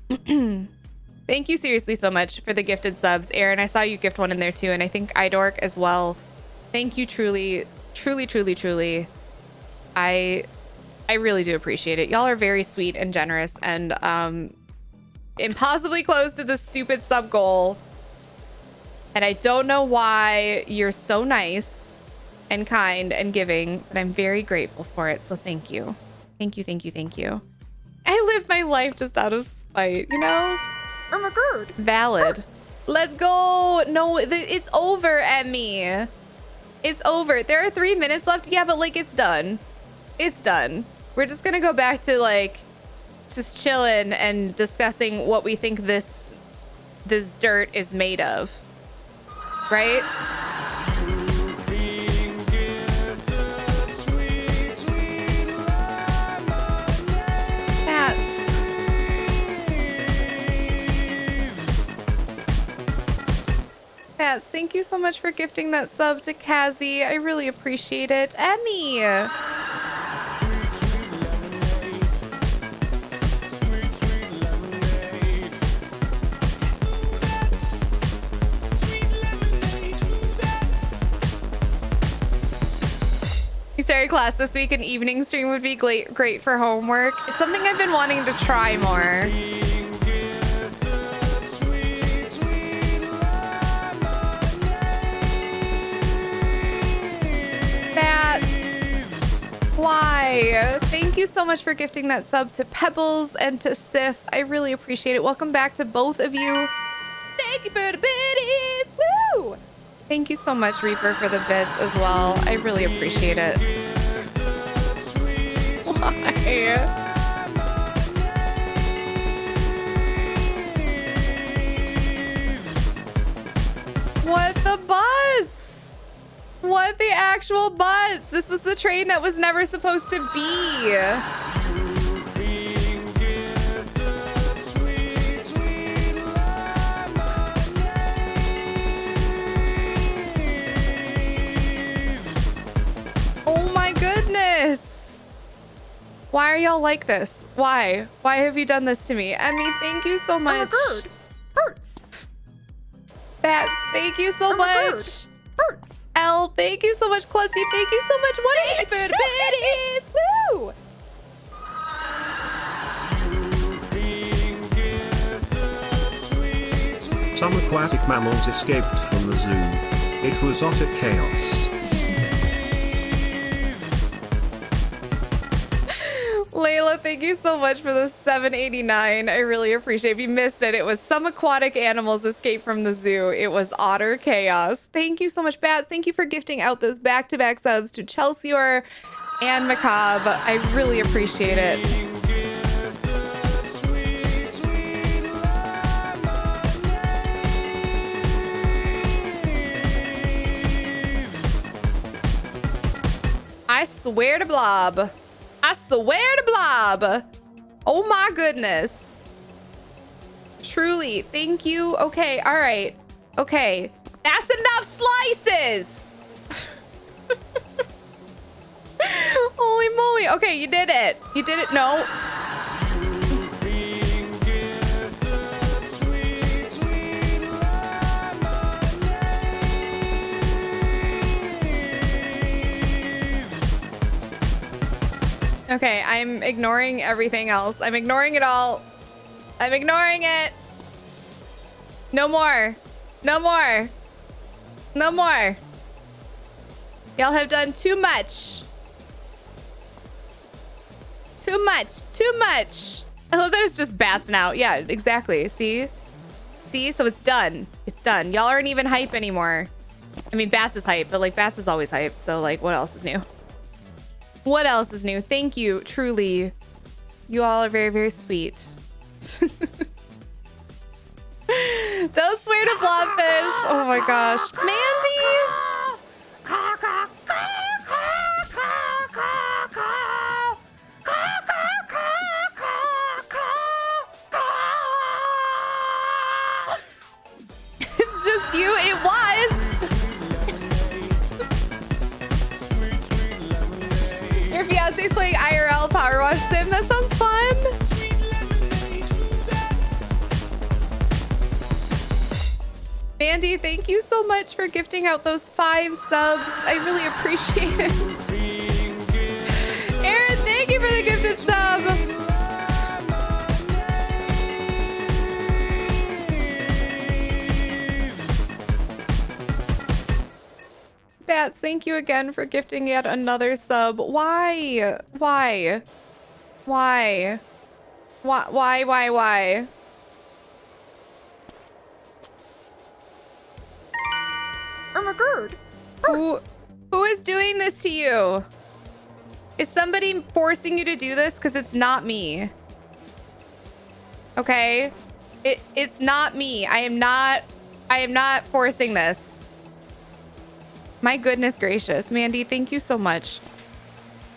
Thank you seriously so much for the gifted subs. Aaron, I saw you gift one in there too. And I think Idork as well. Thank you truly, truly, truly, truly. I really do appreciate it. Y'all are very sweet and generous and impossibly close to the stupid sub goal. And I don't know why you're so nice and kind and giving, but I'm very grateful for it. So thank you. Thank you, thank you, thank you. I live my life just out of spite, you know? Ermagerd. Valid. Let's go. No, it's over, Emmy. It's over. There are 3 minutes left. Yeah, but like it's done. It's done. We're just gonna go back to like just chilling and discussing what we think this dirt is made of. Right? Bats, thank you so much for gifting that sub to Kazi. I really appreciate it. Emmy. Sorry, class, this week an evening stream would be great for homework. It's something I've been wanting to try more. Why? Thank you so much for gifting that sub to Pebbles and to Sif. I really appreciate it. Welcome back to both of you. Thank you for the biddies. Woo! Thank you so much, Reaper, for the bits as well. I really appreciate it. Why? What the butts? What the actual butts? This was the train that was never supposed to be. Oh my goodness. Why are y'all like this? Why? Why have you done this to me? Emmy, thank you so much. Ermagerd. Hurts. Bats, thank you so much. Hurts. Elle, thank you so much. Clutzy, thank you so much. What a good biddies. Woo! Some aquatic mammals escaped from the zoo. It was utter chaos. Layla, thank you so much for the 789. I really appreciate it. If you missed it, it was some aquatic animals escaped from the zoo. It was otter chaos. Thank you so much, Bats. Thank you for gifting out those back-to-back subs to Chelseor and Macabre. I really appreciate it. I swear to Blob. I swear to blob. Oh my goodness. Truly, thank you. Okay, all right. Okay, that's enough slices. Holy moly. Okay, you did it. You did it. No. Okay, I'm ignoring everything else. I'm ignoring it all. I'm ignoring it. No more. No more. No more. Y'all have done too much. Too much. Too much. I love that it's just bats now. Yeah, exactly. See? See? So it's done. It's done. Y'all aren't even hype anymore. I mean, Bats is hype, but like Bats is always hype. So like, what else is new? What else is new? Thank you. Truly. You all are very, very sweet. Don't swear to Blobfish. Oh my gosh. Mandy! It's just you. It was. Your fiance's playing IRL PowerWash sim. That sounds fun. Mandy, thank you so much for gifting out those 5 subs. I really appreciate it. Aaron, thank you for the gifted sub. Bats, thank you again for gifting yet another sub. Why? Why? Why? Why? Oh my god. Who is doing this to you? Is somebody forcing you to do this? Because it's not me. Okay? It's not me. I am not forcing this. My goodness gracious. Mandy, thank you so much.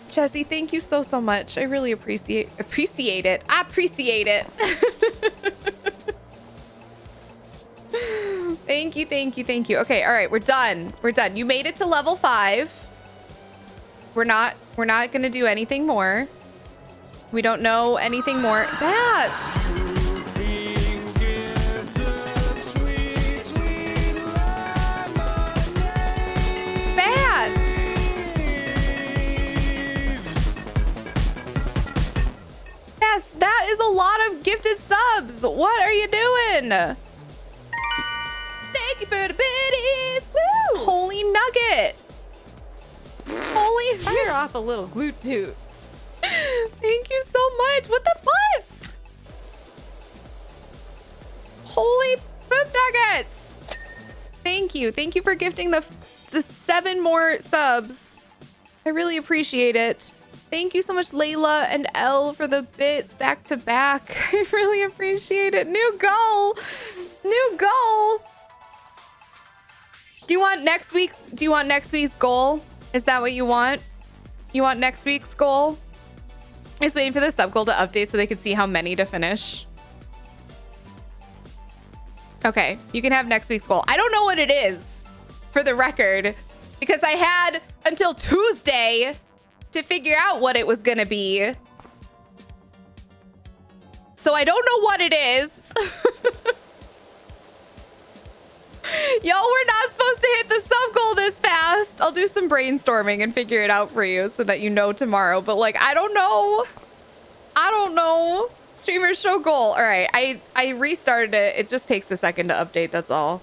Jesse, thank you so much. I really appreciate it. I appreciate it. Thank you. Okay, all right, we're done. You made it to level 5. We're not gonna do anything more. We don't know anything more. Bats! That is a lot of gifted subs. What are you doing? Thank you for the biddies. Woo! Holy nugget. Holy fire off a little glute toot. Thank you so much. What the butts? Holy poop nuggets. Thank you. Thank you for gifting the 7 more subs. I really appreciate it. Thank you so much, Layla and Elle, for the bits back to back. I really appreciate it. New goal. Do you want next week's goal? Is that what you want? You want next week's goal? Just waiting for the sub goal to update so they can see how many to finish. Okay, you can have next week's goal. I don't know what it is, for the record, because I had until Tuesday to figure out what it was gonna be. So I don't know what it is. Y'all were not supposed to hit the sub goal this fast. I'll do some brainstorming and figure it out for you so that you know tomorrow. But like, I don't know. Streamers show goal. All right, I restarted it. It just takes a second to update, that's all.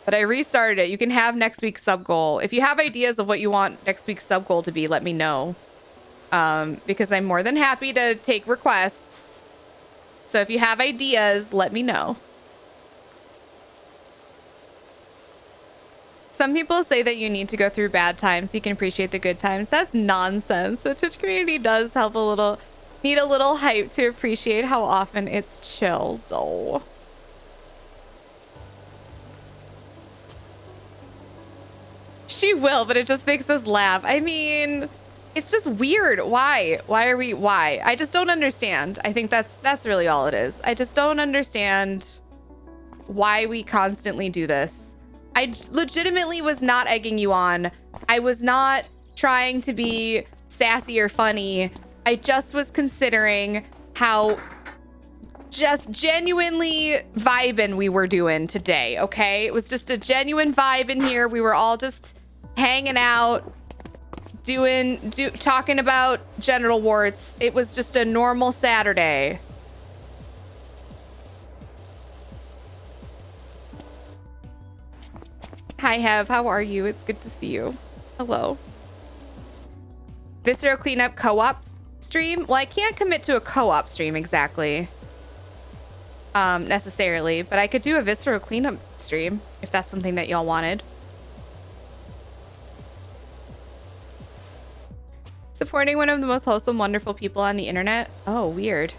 But I restarted it. You can have next week's sub goal. If you have ideas of what you want next week's sub goal to be, let me know. Because I'm more than happy to take requests. So if you have ideas, let me know. Some people say that you need to go through bad times so you can appreciate the good times. That's nonsense. The Twitch community does help need a little hype to appreciate how often it's chill, though. She will, but it just makes us laugh. I mean, It's just weird. Why? Why? I just don't understand. I think that's really all it is. I just don't understand why we constantly do this. I legitimately was not egging you on. I was not trying to be sassy or funny. I just was considering how just genuinely vibing we were doing today, okay? It was just a genuine vibe in here. We were all just hanging out, talking about genital warts. It was just a normal Saturday. Hi, Hev. How are you? It's good to see you. Hello. Visceral cleanup co-op stream? Well, I can't commit to a co-op stream exactly. Necessarily, but I could do a visceral cleanup stream if that's something that y'all wanted. Supporting one of the most wholesome, wonderful people on the internet. Oh, weird.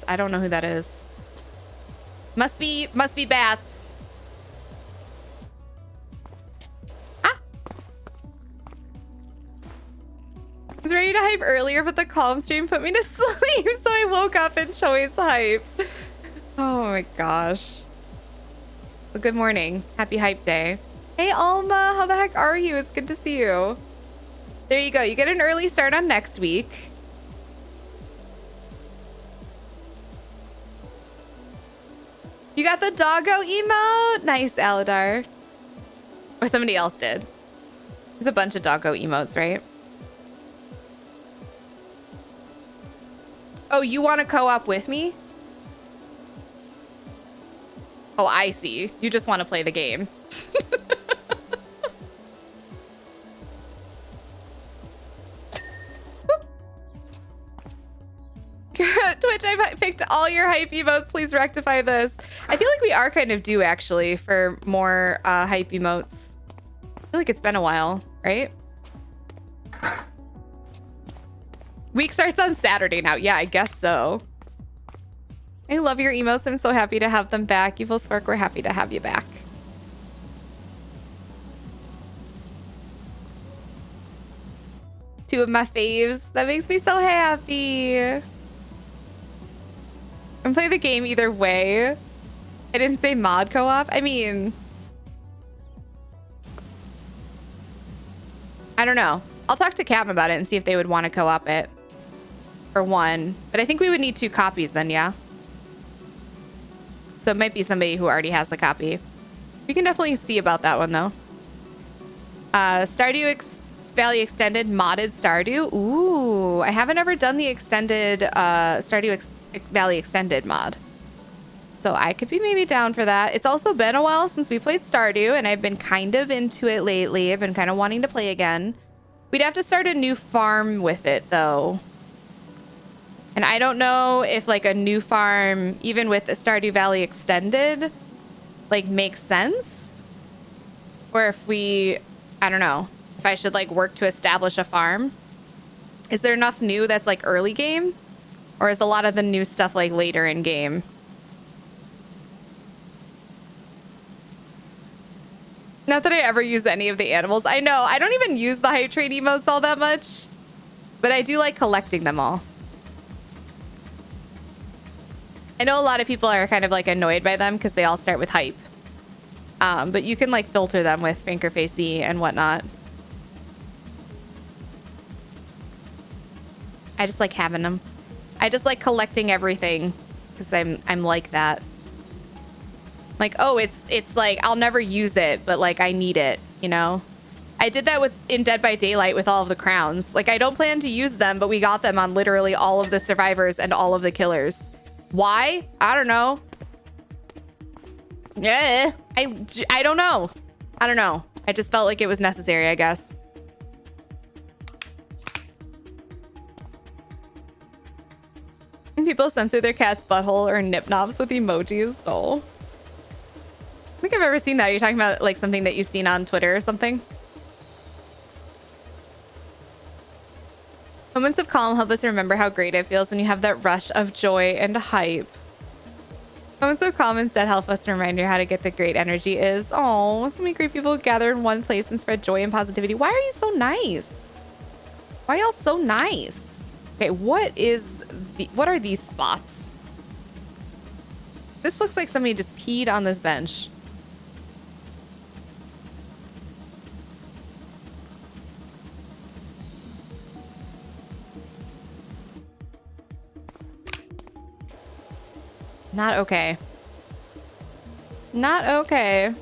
I don't know who that is. Must be bats. Ah. I was ready to hype earlier, but the calm stream put me to sleep, so I woke up and Choi's hype. Oh my gosh. Well, good morning. Happy hype day. Hey, Alma, how the heck are you? It's good to see you. There you go. You get an early start on next week. You got the doggo emote? Nice, Aladar. Or somebody else did. There's a bunch of doggo emotes, right? Oh, you want to co-op with me? Oh, I see. You just want to play the game. Twitch, I've picked all your hype emotes. Please rectify this. I feel like we are kind of due, actually, for more hype emotes. I feel like it's been a while, right? Week starts on Saturday now. Yeah, I guess so. I love your emotes. I'm so happy to have them back. Evil Spark, we're happy to have you back. Two of my faves. That makes me so happy. I'm playing the game either way. I didn't say mod co-op. I mean, I don't know. I'll talk to Cam about it and see if they would want to co-op it. For one. But I think we would need 2 copies then, yeah? So it might be somebody who already has the copy. We can definitely see about that one, though. Stardew Valley Extended modded Stardew. Ooh, I haven't ever done the extended Stardew Valley Extended mod. So I could be maybe down for that. It's also been a while since we played Stardew, and I've been kind of into it lately. I've been kind of wanting to play again. We'd have to start a new farm with it, though. And I don't know if, like, a new farm, even with the Stardew Valley Extended, like, makes sense. Or if we, I don't know, if I should, like, work to establish a farm. Is there enough new that's, like, early game? Or is a lot of the new stuff, like, later in game? Not that I ever use any of the animals. I know, I don't even use the hype train emotes all that much. But I do like collecting them all. I know a lot of people are kind of like annoyed by them because they all start with hype. But you can like filter them with FrankthePegasus and whatnot. I just like having them. I just like collecting everything because I'm like that. Like, oh, it's like I'll never use it, but like I need it, you know? I did that in Dead by Daylight with all of the crowns. Like I don't plan to use them, but we got them on literally all of the survivors and all of the killers. Why? I don't know. Yeah, I don't know. I don't know. I just felt like it was necessary, I guess. People censor their cat's butthole or nip knobs with emojis. Oh. I think I've ever seen that. Are you talking about like something that you've seen on Twitter or something? Moments of calm help us remember how great it feels when you have that rush of joy and hype. Moments of calm instead help us remind you how to get the great energy is. Oh, so many great people gather in one place and spread joy and positivity. Why are you so nice? Why y'all so nice? Okay, what are these spots? This looks like somebody just peed on this bench. Not okay. Not okay.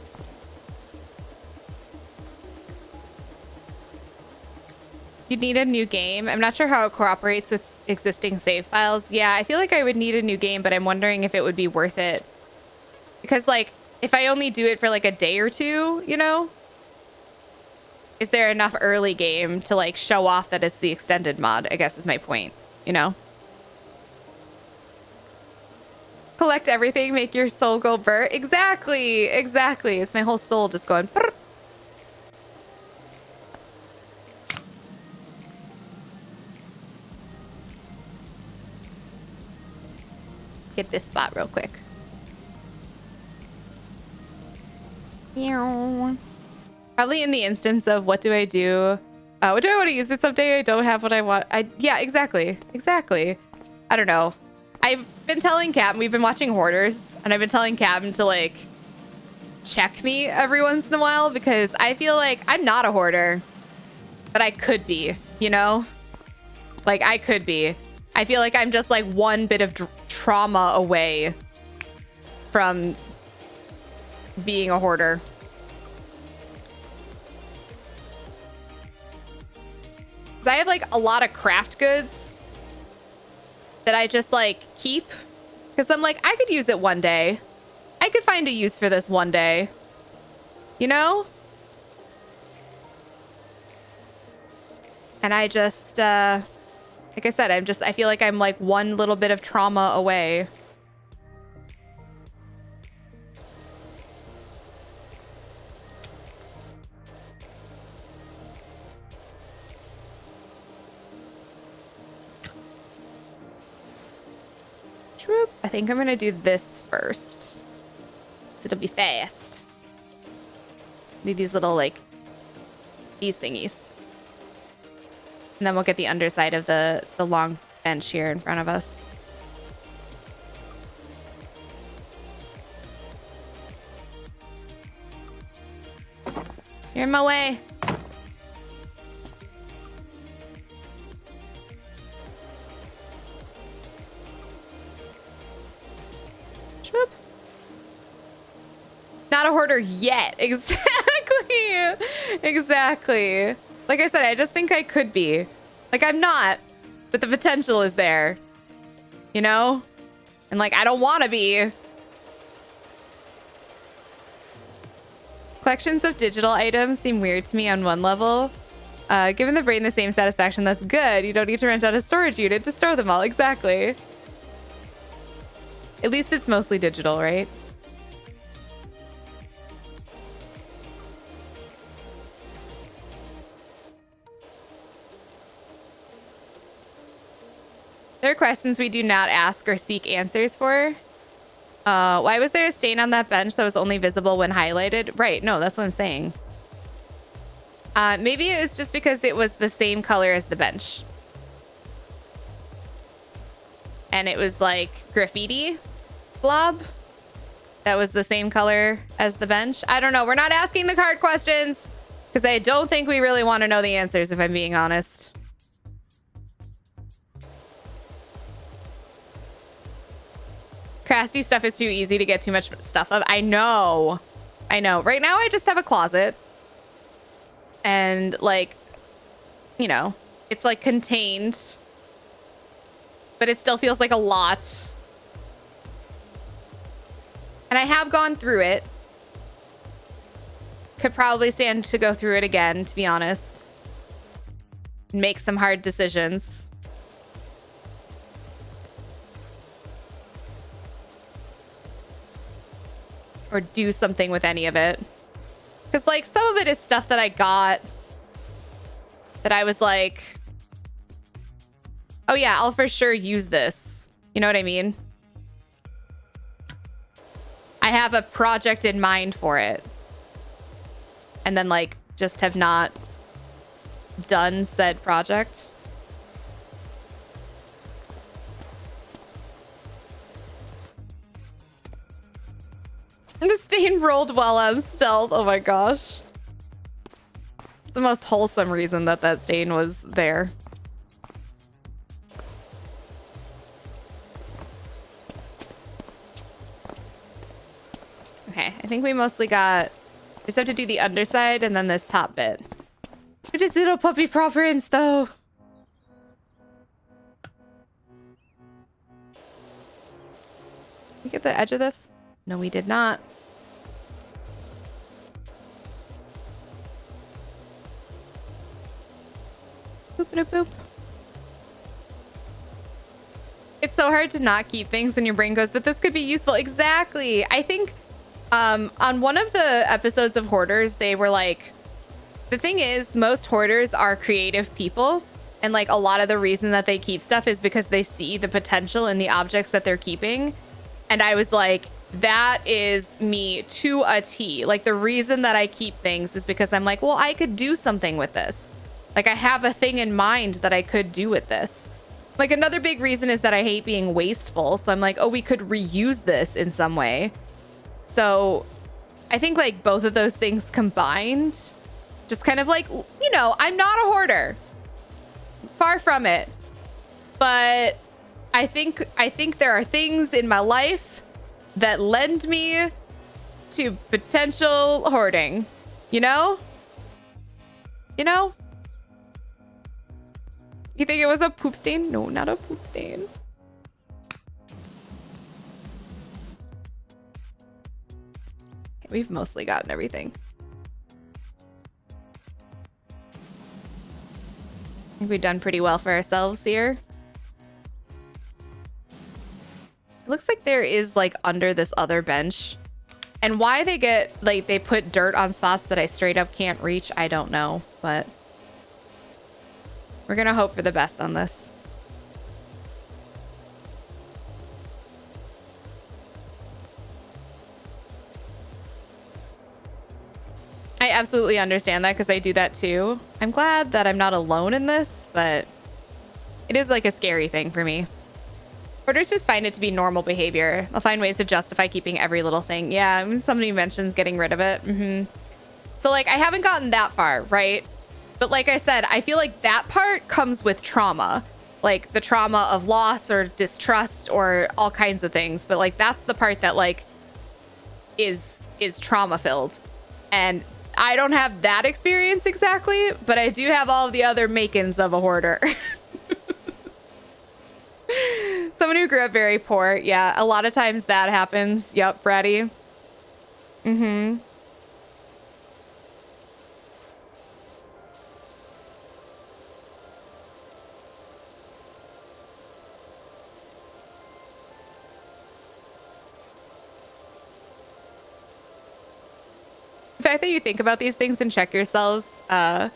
You'd need a new game. I'm not sure how it cooperates with existing save files. Yeah, I feel like I would need a new game, but I'm wondering if it would be worth it. Because, like, if I only do it for, like, a day or two, you know? Is there enough early game to, like, show off that it's the extended mod, I guess is my point, you know? Collect everything, make your soul go burr. Exactly, exactly. It's my whole soul just going burr. Get this spot real quick. Probably in the instance of what do I do? What do I want to use it someday? I don't have what I want. Yeah, exactly. Exactly. I don't know. I've been telling Captain, we've been watching Hoarders, and I've been telling Captain to, like, check me every once in a while because I feel like I'm not a hoarder, but I could be, you know? Like, I could be. I feel like I'm just, like, one bit of trauma away from being a hoarder. Because I have, like, a lot of craft goods that I just, like, keep. Because I'm like, I could use it one day. I could find a use for this one day. You know? And I just, like I said, I feel like I'm like one little bit of trauma away. I think I'm gonna do this first. It'll be fast. Need these little, like, these thingies. And then we'll get the underside of the long bench here in front of us. You're in my way. Shmoop. Not a hoarder yet. Exactly. Exactly. Like I said, I just think I could be. Like, I'm not, but the potential is there. You know? And, like, I don't want to be. Collections of digital items seem weird to me on one level. Given the brain the same satisfaction, that's good. You don't need to rent out a storage unit to store them all. Exactly. At least it's mostly digital, right? There are questions we do not ask or seek answers for. Why was there a stain on that bench that was only visible when highlighted? Right, no, that's what I'm saying. Maybe it's just because it was the same color as the bench. And it was like graffiti blob that was the same color as the bench. I don't know. We're not asking the card questions because I don't think we really want to know the answers, if I'm being honest. Crafty stuff is too easy to get too much stuff of. I know. I know. Right now, I just have a closet. And, like, you know, it's, like, contained. But it still feels like a lot. And I have gone through it. Could probably stand to go through it again, to be honest. Make some hard decisions. Or do something with any of it. Because, like, some of it is stuff that I got that I was like, oh yeah, I'll for sure use this. You know what I mean? I have a project in mind for it. And then, like, just have not done said project. The stain rolled well on stealth. Oh my gosh. The most wholesome reason that that stain was there. Okay, I think we mostly got... We just have to do the underside and then this top bit. It is little puppy paw prints, though. We get the edge of this? No, we did not. Boop, boop, boop. It's so hard to not keep things when your brain goes, but this could be useful. Exactly. I think on one of the episodes of Hoarders, they were like, the thing is, most hoarders are creative people. And like a lot of the reason that they keep stuff is because they see the potential in the objects that they're keeping. And I was like, that is me to a T. Like the reason that I keep things is because I'm like, well, I could do something with this. Like I have a thing in mind that I could do with this. Like another big reason is that I hate being wasteful. So I'm like, oh, we could reuse this in some way. So I think like both of those things combined, just kind of like, you know, I'm not a hoarder. Far from it. But I think there are things in my life that lend me to potential hoarding. You know? You know? You think it was a poop stain? No, not a poop stain. Okay, we've mostly gotten everything. I think we've done pretty well for ourselves here. It looks like there is like under this other bench. And why they get like they put dirt on spots that I straight up can't reach, I don't know, but we're gonna hope for the best on this. I absolutely understand that because I do that too. I'm glad that I'm not alone in this, but it is like a scary thing for me. Hoarders just find it to be normal behavior. They'll find ways to justify keeping every little thing. Yeah, I mean, somebody mentions getting rid of it. So like, I haven't gotten that far, right? But like I said, I feel like that part comes with trauma. Like the trauma of loss or distrust or all kinds of things. But like, that's the part that like is trauma filled. And I don't have that experience exactly, but I do have all of the other makings of a hoarder. Someone who grew up very poor. Yeah, a lot of times that happens. Yep, bratty. The fact that you think about these things and check yourselves does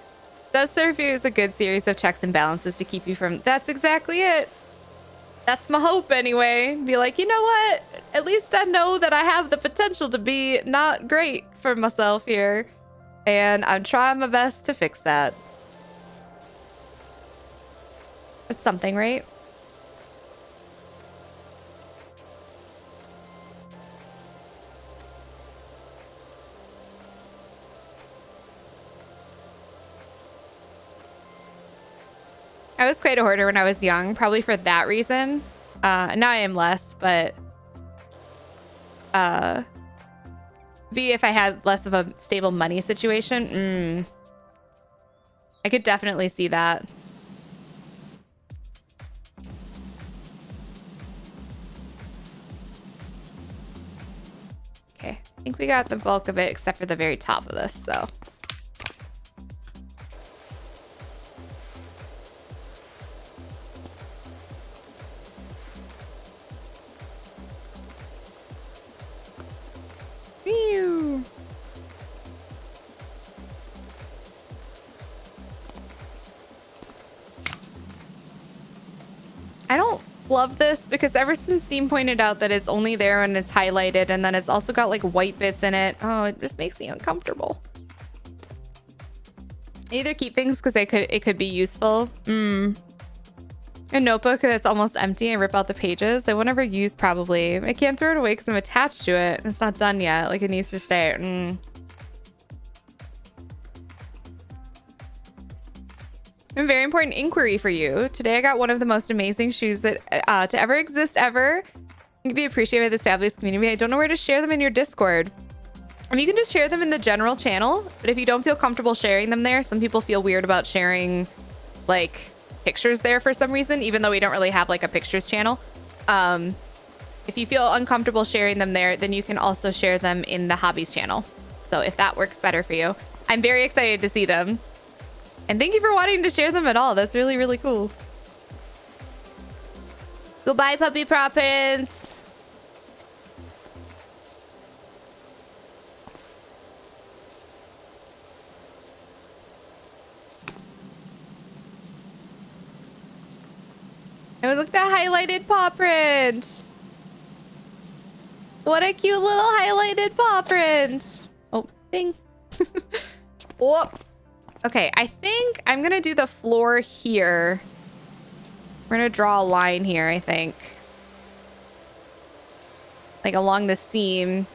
serve you as a good series of checks and balances to keep you from... That's exactly it. That's my hope anyway. Be like, you know what? At least I know that I have the potential to be not great for myself here. And I'm trying my best to fix that. It's something, right? I was quite a hoarder when I was young, probably for that reason. Now I am less, but be if I had less of a stable money situation. I could definitely see that. Okay, I think we got the bulk of it except for the very top of this, so. I don't love this because ever since Steam pointed out that it's only there when it's highlighted and then it's also got like white bits in it, oh, it just makes me uncomfortable. I either keep things because it could be useful. A notebook that's almost empty and rip out the pages. I won't ever use probably. I can't throw it away because I'm attached to it. It's not done yet. Like it needs to stay. A very important inquiry for you. Today I got one of the most amazing shoes that to ever exist ever. You can be appreciated by this fabulous community. I don't know where to share them in your Discord. You can just share them in the general channel, but if you don't feel comfortable sharing them there, some people feel weird about sharing like pictures there for some reason, even though we don't really have like a pictures channel. If you feel uncomfortable sharing them there, then you can also share them in the hobbies channel. So if that works better for you, I'm very excited to see them. And thank you for wanting to share them at all. That's really, really cool. Goodbye, Puppy Paw Prince. Oh, look at that highlighted paw print. What a cute little highlighted paw print. Oh, ding. Oh. Okay, I think I'm going to do the floor here. We're going to draw a line here, I think. Like along the seam,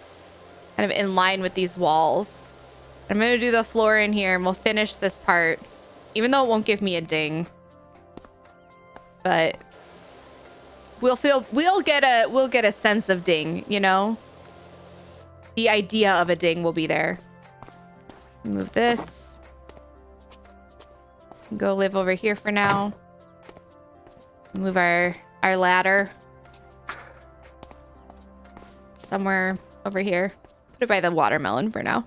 kind of in line with these walls. I'm going to do the floor in here and we'll finish this part, even though it won't give me a ding. But we'll get a sense of ding, you know? The idea of a ding will be there. Move this. Go live over here for now. Move our ladder somewhere over here. Put it by the watermelon for now.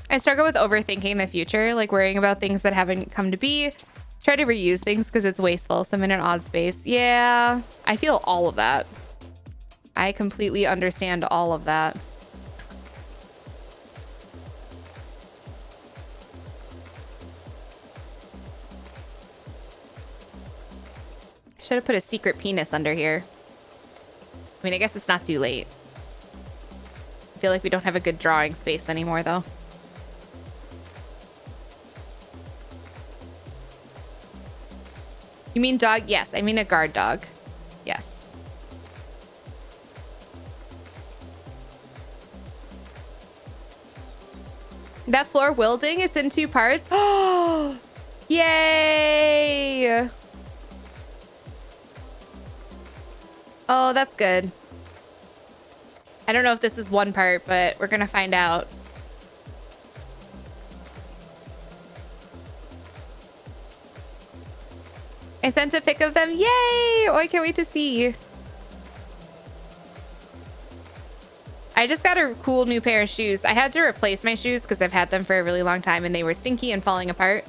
I struggle with overthinking the future, like worrying about things that haven't come to be. Try to reuse things because it's wasteful, so I'm in an odd space. Yeah, I feel all of that. I completely understand all of that. Should have put a secret penis under here. I mean, I guess it's not too late. I feel like we don't have a good drawing space anymore, though. You mean dog? Yes, I mean a guard dog. Yes. That floor will ding. It's in 2 parts. Oh, yay. Oh, that's good. I don't know if this is 1 part, but we're going to find out. I sent a pic of them. Yay! Oh, I can't wait to see. I just got a cool new pair of shoes. I had to replace my shoes because I've had them for a really long time and they were stinky and falling apart.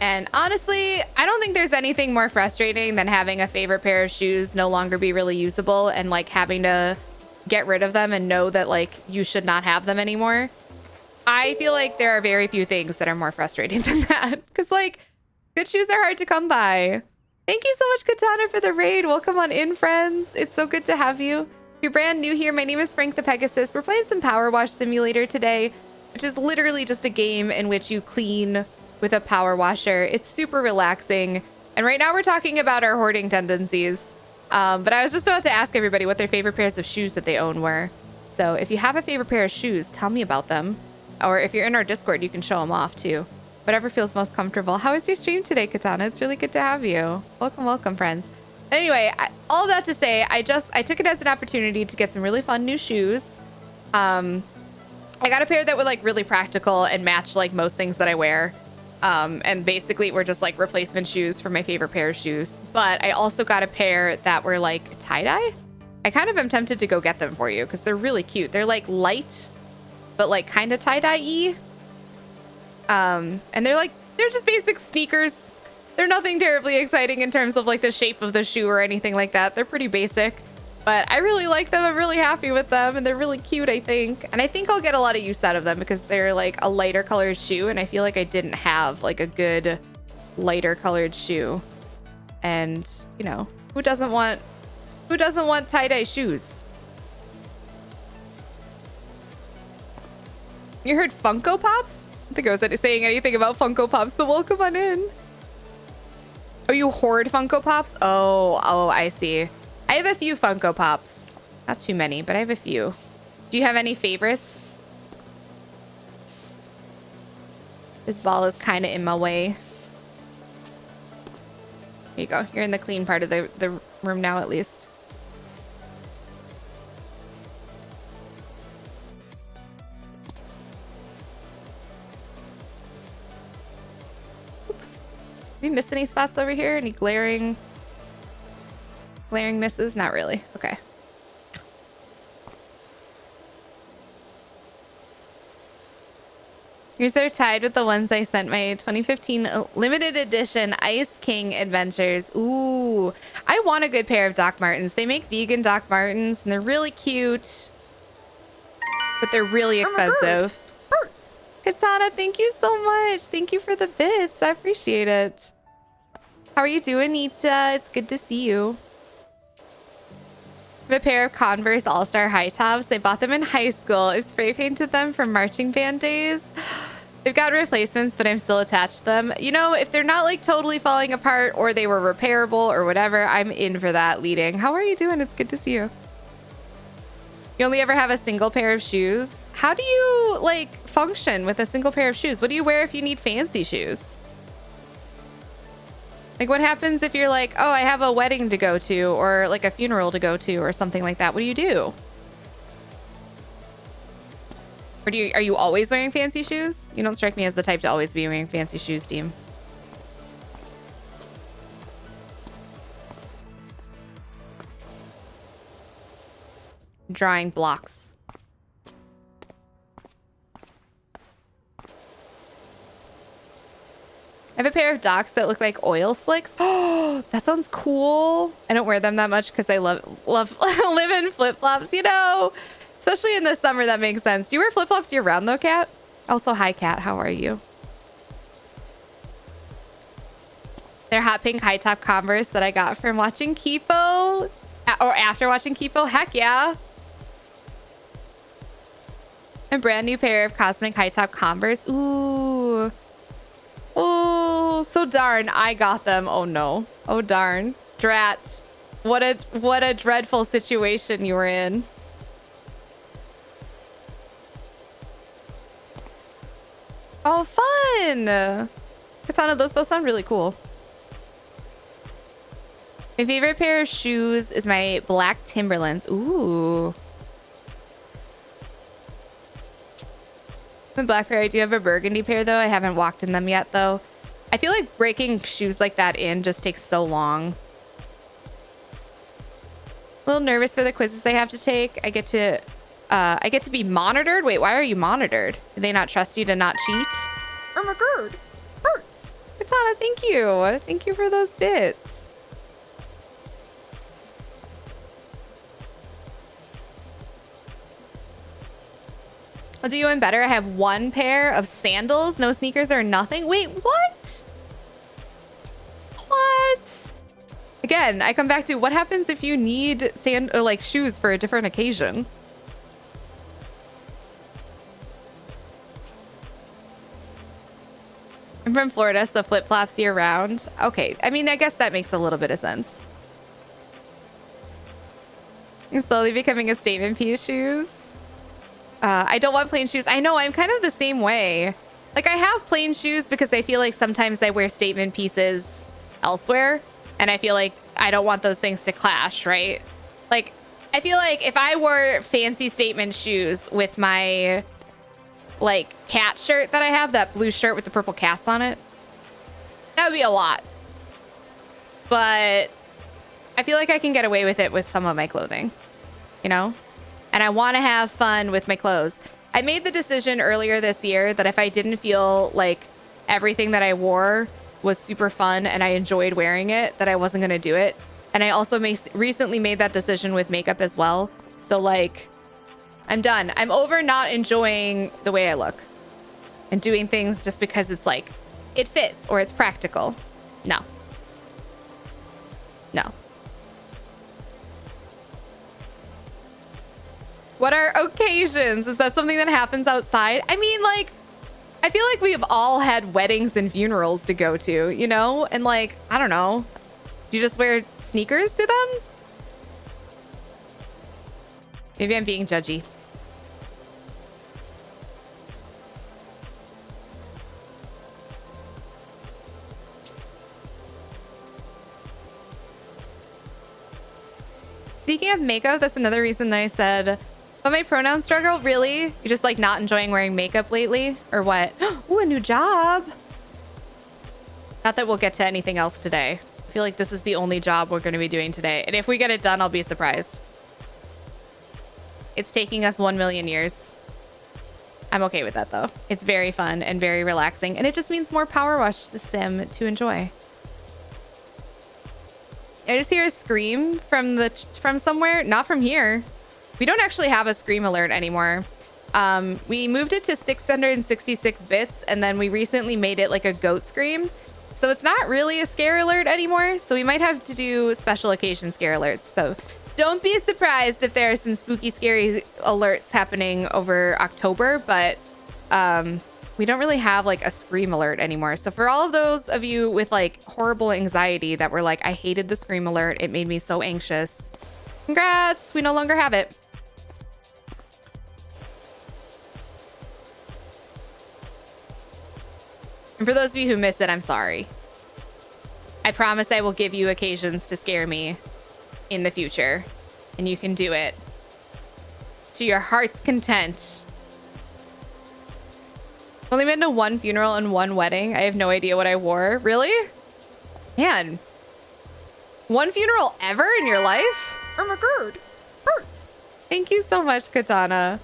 And honestly, I don't think there's anything more frustrating than having a favorite pair of shoes no longer be really usable and like having to get rid of them and know that like you should not have them anymore. I feel like there are very few things that are more frustrating than that because like good shoes are hard to come by. Thank you so much, Katana, for the raid. Welcome on in, friends. It's so good to have you. If you're brand new here, my name is FrankthePegasus. We're playing some PowerWash Simulator today, which is literally just a game in which you clean with a power washer. It's super relaxing. And right now we're talking about our hoarding tendencies. But I was just about to ask everybody what their favorite pairs of shoes that they own were. So if you have a favorite pair of shoes, tell me about them. Or if you're in our Discord, you can show them off too. Whatever feels most comfortable. How was your stream today, Katana? It's really good to have you. Welcome, welcome, friends. Anyway, all of that to say, I took it as an opportunity to get some really fun new shoes. I got a pair that were like really practical and matched like most things that I wear. And basically were just like replacement shoes for my favorite pair of shoes. But I also got a pair that were like tie-dye. I kind of am tempted to go get them for you because they're really cute. They're like light, but like kind of tie-dye-y. And they're just basic sneakers. They're nothing terribly exciting in terms of like the shape of the shoe or anything like that. They're pretty basic, but I really like them. I'm really happy with them and they're really cute, I think. And I think I'll get a lot of use out of them because they're like a lighter colored shoe. And I feel like I didn't have like a good lighter colored shoe. And you know, who doesn't want tie-dye shoes? You heard Funko Pops? I think I was saying anything about Funko Pops, so welcome on in. Oh, you hoard Funko Pops? Oh, I see. I have a few Funko Pops. Not too many, but I have a few. Do you have any favorites? This ball is kind of in my way. Here you go. You're in the clean part of the room now, at least. Do we miss any spots over here? Any glaring misses? Not really. Okay. Yours are tied with the ones I sent my 2015 limited edition Ice King Adventures. Ooh, I want a good pair of Doc Martens. They make vegan Doc Martens and they're really cute, but they're really expensive. Katana, thank you so much. Thank you for the bits. I appreciate it. How are you doing, Nita? It's good to see you. I have a pair of Converse All-Star high tops. I bought them in high school. I spray painted them from marching band days. They've got replacements, but I'm still attached to them. You know, if they're not like totally falling apart or they were repairable or whatever, I'm in for that leading. How are you doing? It's good to see you. You only ever have a single pair of shoes? How do you like function with a single pair of shoes? What do you wear if you need fancy shoes? Like what happens if you're like, oh, I have a wedding to go to or like a funeral to go to or something like that? What do you do? Or are you always wearing fancy shoes? You don't strike me as the type to always be wearing fancy shoes, Deem. Drawing blocks. I have a pair of Docs that look like oil slicks. Oh, that sounds cool. I don't wear them that much because I love live in flip-flops, you know. Especially in the summer, that makes sense. Do you wear flip-flops year-round though, Kat? Also, hi, Kat. How are you? They're hot pink high-top Converse that I got from watching Kipo. Or after watching Kipo. Heck yeah. A brand new pair of cosmic high-top Converse. Ooh. Oh, so darn. I got them. Oh, no. Oh, darn. Drat. What a dreadful situation you were in. Oh, fun. Katana, those both sound really cool. My favorite pair of shoes is my black Timberlands. Ooh. The black pair, I do have a burgundy pair though. I haven't walked in them yet though. I feel like breaking shoes like that in just takes so long. A little nervous for the quizzes I have to take. I get to be monitored. Wait, why are you monitored? Do they not trust you to not cheat? Oh my god. Hurts. Katana, thank you. Thank you for those bits. I'll do you one better. I have one pair of sandals, no sneakers or nothing. Wait, what? What? Again, I come back to what happens if you need shoes for a different occasion? I'm from Florida, so flip-flops year round. Okay, I mean, I guess that makes a little bit of sense. I'm slowly becoming a statement piece shoes. I don't want plain shoes. I know, I'm kind of the same way. Like, I have plain shoes because I feel like sometimes I wear statement pieces elsewhere. And I feel like I don't want those things to clash, right? Like, I feel like if I wore fancy statement shoes with my, like, cat shirt that I have, that blue shirt with the purple cats on it, that would be a lot. But I feel like I can get away with it with some of my clothing, you know? And I want to have fun with my clothes. I made the decision earlier this year that if I didn't feel like everything that I wore was super fun and I enjoyed wearing it, that I wasn't going to do it. And I also recently made that decision with makeup as well. So like, I'm done. I'm over not enjoying the way I look and doing things just because it's like, it fits or it's practical. No. No. What are occasions? Is that something that happens outside? I mean, like, I feel like we've all had weddings and funerals to go to, you know? And like, I don't know. Do you just wear sneakers to them? Maybe I'm being judgy. Speaking of makeup, that's another reason that I said, but my pronoun struggle, really? You're just like not enjoying wearing makeup lately? Or what? Ooh, a new job. Not that we'll get to anything else today. I feel like this is the only job we're going to be doing today. And if we get it done, I'll be surprised. It's taking us 1 million years. I'm okay with that though. It's very fun and very relaxing. And it just means more PowerWash to sim to enjoy. I just hear a scream from somewhere, not from here. We don't actually have a scream alert anymore. We moved it to 666 bits, and then we recently made it like a goat scream. So it's not really a scare alert anymore. So we might have to do special occasion scare alerts. So don't be surprised if there are some spooky, scary alerts happening over October, but we don't really have like a scream alert anymore. So for all of those of you with like horrible anxiety that were like, I hated the scream alert, it made me so anxious. Congrats, we no longer have it. And for those of you who miss it, I'm sorry. I promise I will give you occasions to scare me in the future, and you can do it to your heart's content. Only been to one funeral and one wedding. I have no idea what I wore. Really? Man. One funeral ever in your life? Oh my god. Hurts. Thank you so much, Katana.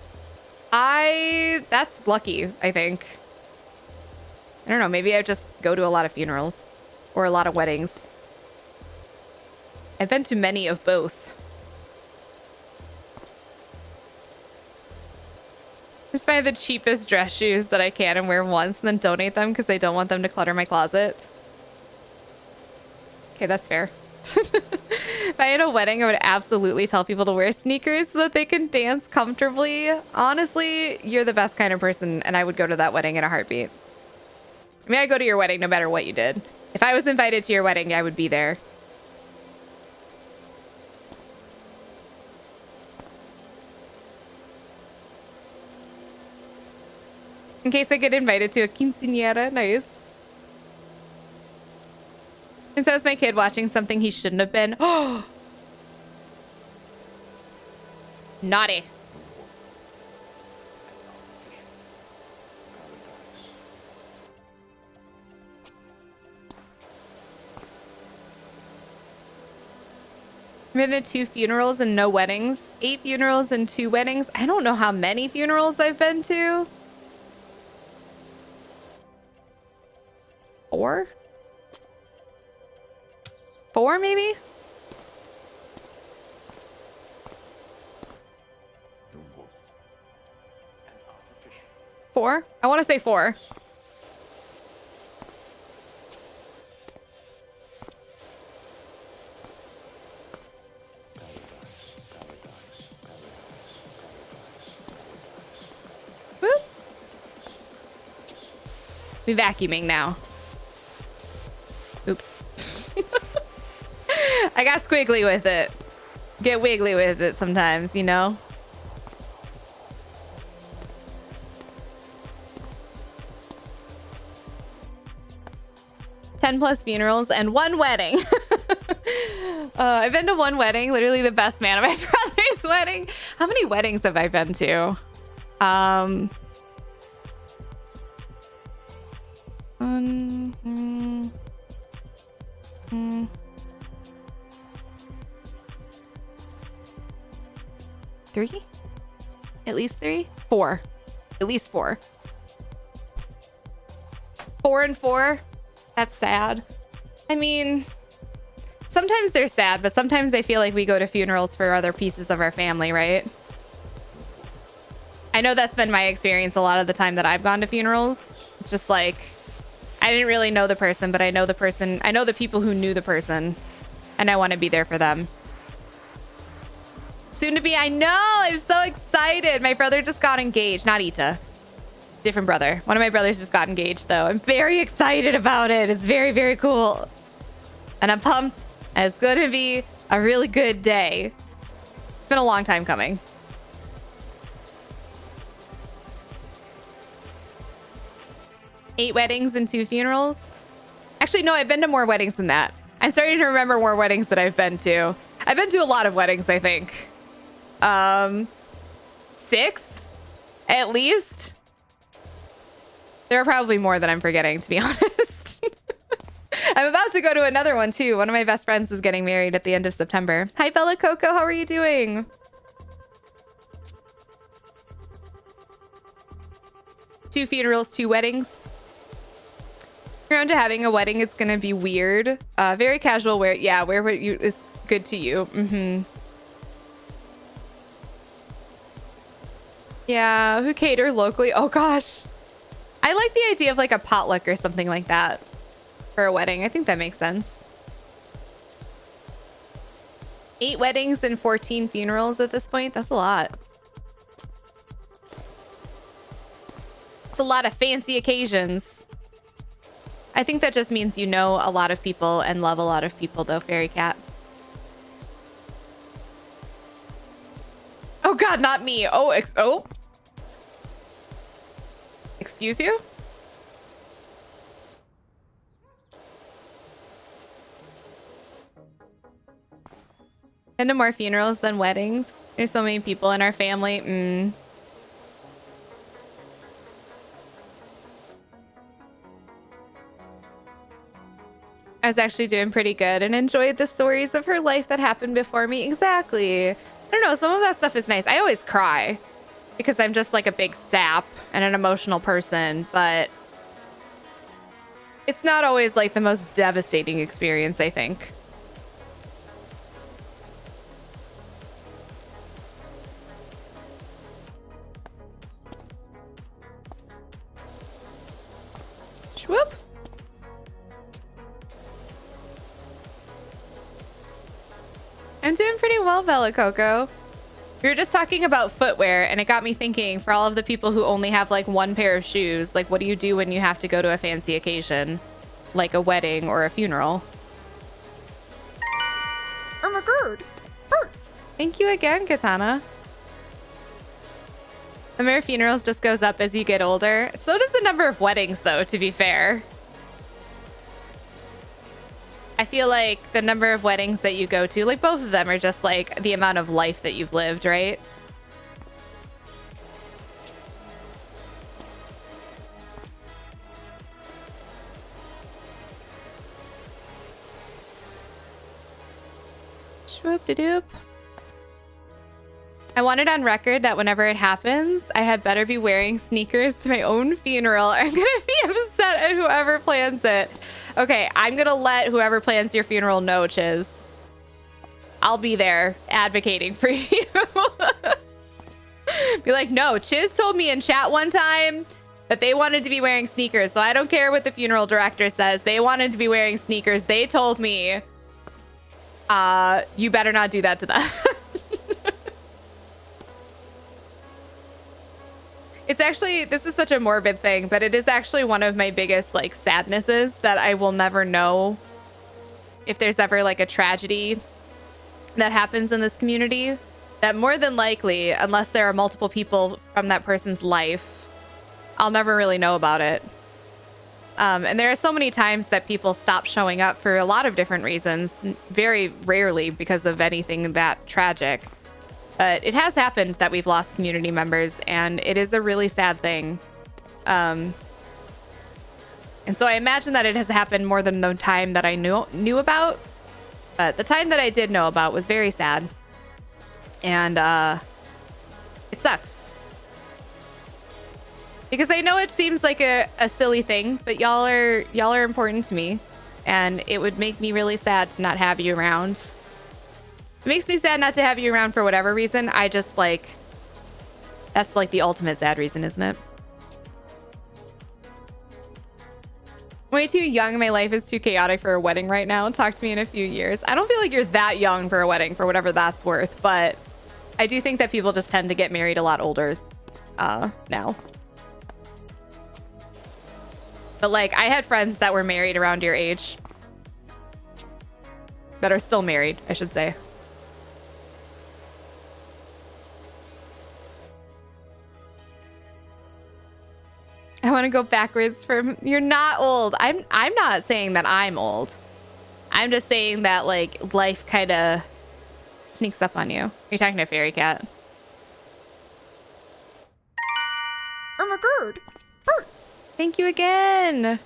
That's lucky, I think. I don't know. Maybe I just go to a lot of funerals or a lot of weddings. I've been to many of both. Just buy the cheapest dress shoes that I can and wear once and then donate them because I don't want them to clutter my closet. Okay, that's fair. If I had a wedding, I would absolutely tell people to wear sneakers so that they can dance comfortably. Honestly, you're the best kind of person, and I would go to that wedding in a heartbeat. I mean, I'd go to your wedding no matter what you did. If I was invited to your wedding, I would be there. In case I get invited to a quinceañera. Nice. And so is my kid watching something he shouldn't have been. Oh! Naughty. I've been to 2 funerals and no weddings. 8 funerals and 2 weddings. I don't know how many funerals I've been to. 4? 4 maybe? Four? I want to say 4. Woo. Be vacuuming now. Oops. I got squiggly with it. Get wiggly with it sometimes, you know? +10 funerals and 1 wedding. I've been to 1 wedding, literally the best man at my brother's wedding. How many weddings have I been to? 3? At least 3? 4. At least 4. 4 and 4? That's sad. I mean, sometimes they're sad, but sometimes I feel like we go to funerals for other pieces of our family, right? I know that's been my experience a lot of the time that I've gone to funerals. It's just like, I didn't really know the person, but I know the person. I know the people who knew the person, and I want to be there for them. Soon to be. I know. I'm so excited. My brother just got engaged. Not Ita. Different brother. One of my brothers just got engaged, though. I'm very excited about it. It's very, very cool. And I'm pumped. And it's going to be a really good day. It's been a long time coming. Eight weddings and 2 funerals. Actually, no, I've been to more weddings than that. I'm starting to remember more weddings that I've been to. I've been to a lot of weddings, I think. 6 at least. There are probably more than I'm forgetting, to be honest. I'm about to go to another one too. One of my best friends is getting married at the end of September. Hi, Bella Coco. How are you doing? Two funerals, 2 weddings. If you're into having a wedding, it's gonna be weird. Very casual wear. Yeah, wear what you is good to you. Yeah, who cater locally? Oh gosh. I like the idea of like a potluck or something like that for a wedding. I think that makes sense. 8 weddings and 14 funerals at this point. That's a lot. It's a lot of fancy occasions. I think that just means you know a lot of people and love a lot of people, though, Fairy Cat. Oh God, not me. Oh, excuse you? Been to more funerals than weddings. There's so many people in our family. I was actually doing pretty good and enjoyed the stories of her life that happened before me. Exactly. I don't know. Some of that stuff is nice. I always cry because I'm just like a big sap and an emotional person, but it's not always like the most devastating experience, I think. Swoop. I'm doing pretty well, Bella Coco. We were just talking about footwear, and it got me thinking, for all of the people who only have like one pair of shoes, like what do you do when you have to go to a fancy occasion, like a wedding or a funeral? Oh my god. Hurts. Thank you again, Katana. The number of funerals just goes up as you get older. So does the number of weddings, though, to be fair. I feel like the number of weddings that you go to, like both of them are just like the amount of life that you've lived, right? Swoop-de-doop. I want it on record that whenever it happens, I had better be wearing sneakers to my own funeral. I'm gonna be upset at whoever plans it. Okay, I'm gonna let whoever plans your funeral know, Chiz. I'll be there advocating for you. Be like, no, Chiz told me in chat one time that they wanted to be wearing sneakers, so I don't care what the funeral director says. They wanted to be wearing sneakers. They told me, you better not do that to them. It's actually, this is such a morbid thing, but it is actually one of my biggest like sadnesses that I will never know if there's ever like a tragedy that happens in this community, that more than likely, unless there are multiple people from that person's life, I'll never really know about it. And there are so many times that people stop showing up for a lot of different reasons, very rarely because of anything that tragic. But it has happened that we've lost community members, and it is a really sad thing. And so I imagine that it has happened more than the time that I knew about. But the time that I did know about was very sad. And it sucks. Because I know it seems like a silly thing, but y'all are important to me. And it would make me really sad to not have you around. It makes me sad not to have you around for whatever reason. I just like, that's like the ultimate sad reason, isn't it? Way too young. My life is too chaotic for a wedding right now. Talk to me in a few years. I don't feel like you're that young for a wedding, for whatever that's worth. But I do think that people just tend to get married a lot older now. But like, I had friends that were married around your age. That are still married, I should say. I want to go backwards from, you're not old. I'm not saying that I'm old. I'm just saying that like life kind of sneaks up on you. You're talking to Fairy Cat. Irmagerd. Hurts. Thank you again. I'm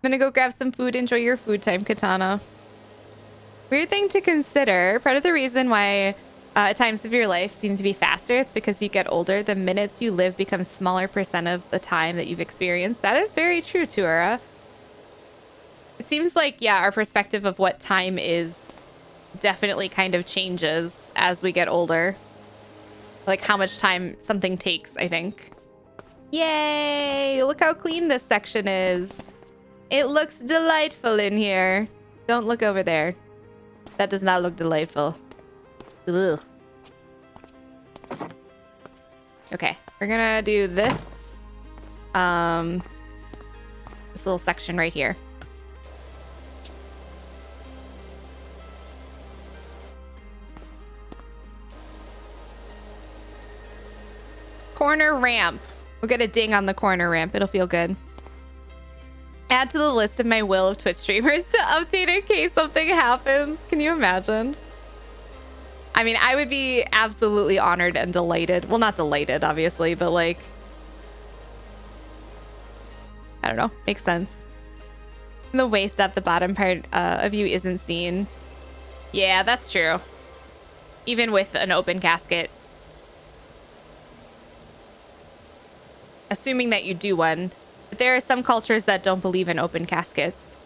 gonna go grab some food. Enjoy your food time, Katana. Weird thing to consider. Part of the reason why times of your life seem to be faster, it's because you get older. The minutes you live become smaller percent of the time that you've experienced. That is very true, Tuara. It seems like, yeah, our perspective of what time is definitely kind of changes as we get older. Like how much time something takes, I think. Yay! Look how clean this section is. It looks delightful in here. Don't look over there. That does not look delightful. Ugh. Okay, we're gonna do this. This little section right here. Corner ramp. We'll get a ding on the corner ramp. It'll feel good. Add to the list of my will of Twitch streamers to update in case something happens. Can you imagine? I mean, I would be absolutely honored and delighted. Well, not delighted, obviously, but like, I don't know. Makes sense. The waist up the bottom part of you isn't seen. Yeah, that's true. Even with an open casket. Assuming that you do one. But there are some cultures that don't believe in open caskets.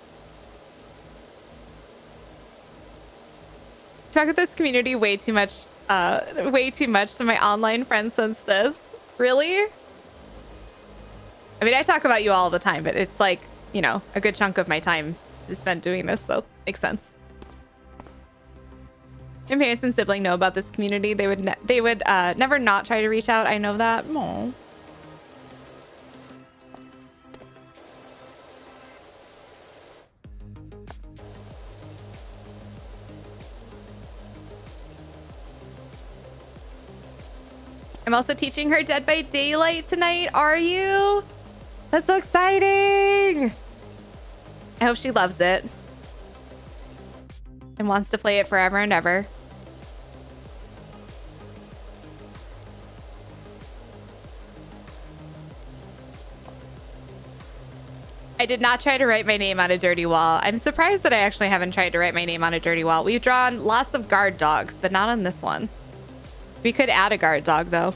Talk with this community way too much. So my online friends sense this. Really? I mean, I talk about you all the time, but it's like, you know, a good chunk of my time is spent doing this, so makes sense. My parents and sibling know about this community. They would never not try to reach out. I know that. Aww. I'm also teaching her Dead by Daylight tonight. Are you? That's so exciting. I hope she loves it and wants to play it forever and ever. I did not try to write my name on a dirty wall. I'm surprised that I actually haven't tried to write my name on a dirty wall. We've drawn lots of guard dogs, but not on this one. We could add a guard dog, though.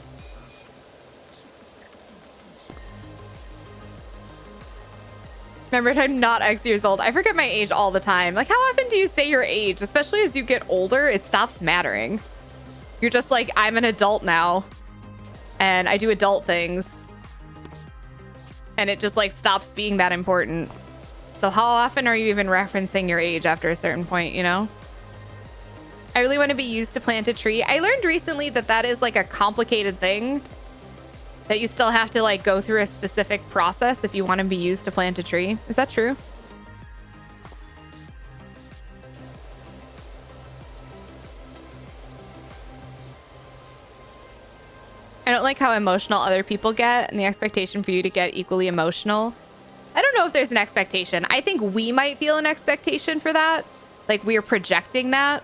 Remember, I'm not X years old. I forget my age all the time. Like, how often do you say your age? Especially as you get older, it stops mattering. You're just like, I'm an adult now. And I do adult things. And it just, like, stops being that important. So how often are you even referencing your age after a certain point, you know? I really want to be used to plant a tree. I learned recently that that is like a complicated thing, that you still have to like go through a specific process if you want to be used to plant a tree. Is that true? I don't like how emotional other people get and the expectation for you to get equally emotional. I don't know if there's an expectation. I think we might feel an expectation for that. Like we're projecting that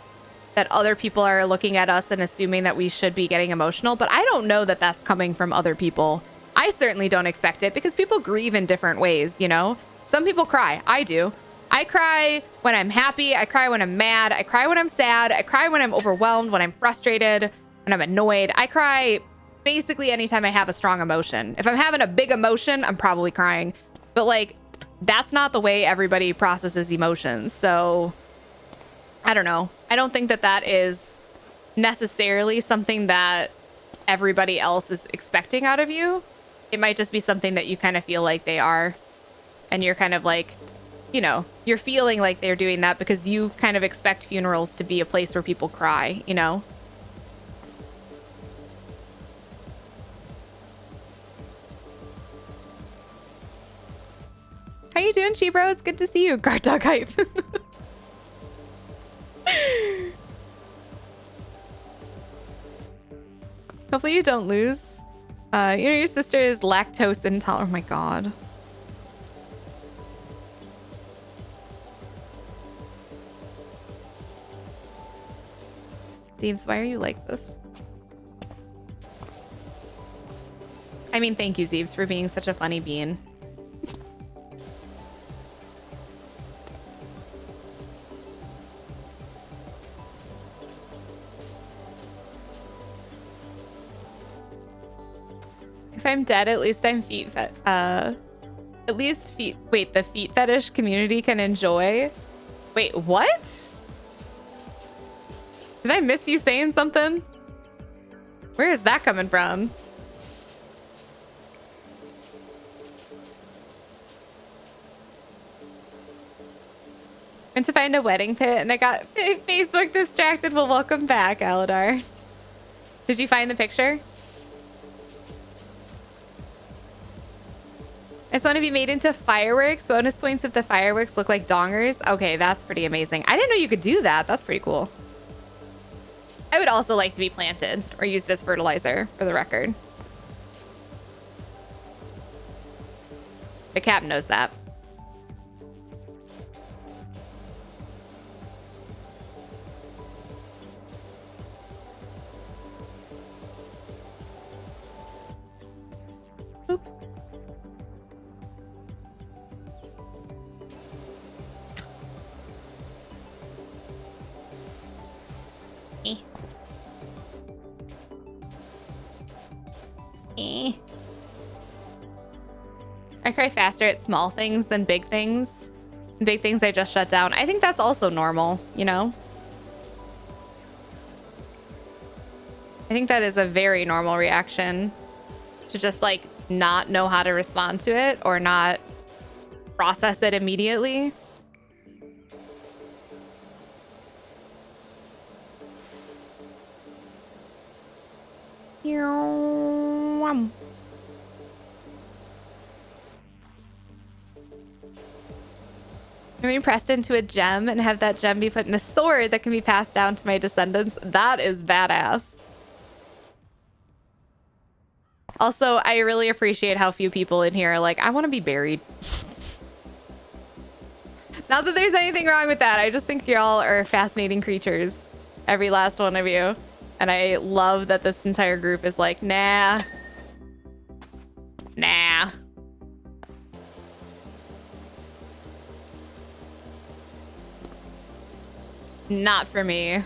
other people are looking at us and assuming that we should be getting emotional. But I don't know that that's coming from other people. I certainly don't expect it because people grieve in different ways, you know? Some people cry. I do. I cry when I'm happy. I cry when I'm mad. I cry when I'm sad. I cry when I'm overwhelmed, when I'm frustrated, when I'm annoyed. I cry basically anytime I have a strong emotion. If I'm having a big emotion, I'm probably crying. But like, that's not the way everybody processes emotions. So I don't know. I don't think that that is necessarily something that everybody else is expecting out of you. It might just be something that you kind of feel like they are. And you're kind of like you know, you're feeling like they're doing that because you kind of expect funerals to be a place where people cry, you know? How you doing, Chibro? It's good to see you. Guard dog hype. Hopefully you don't lose. You know, your sister is lactose intolerant. Oh my god. Steves, why are you like this? I mean, thank you, Zeebs, for being such a funny bean. If I'm dead, at least I'm at least feet. Wait, the feet fetish community can enjoy. Wait, what? Did I miss you saying something? Where is that coming from? Went to find a wedding pit and I got Facebook distracted. Well, welcome back, Aladar. Did you find the picture? I just want to be made into fireworks. Bonus points if the fireworks look like dongers. Okay, that's pretty amazing. I didn't know you could do that. That's pretty cool. I would also like to be planted or used as fertilizer, for the record. The cap knows that. Boop. I cry faster at small things than big things. Big things I just shut down. I think that's also normal, you know? I think that is a very normal reaction to just like not know how to respond to it or not process it immediately. I mean, pressed into a gem and have that gem be put in a sword that can be passed down to my descendants. That is badass. Also, I really appreciate how few people in here are like, I want to be buried. Not that there's anything wrong with that. I just think y'all are fascinating creatures. Every last one of you. And I love that this entire group is like, nah. Nah. Not for me.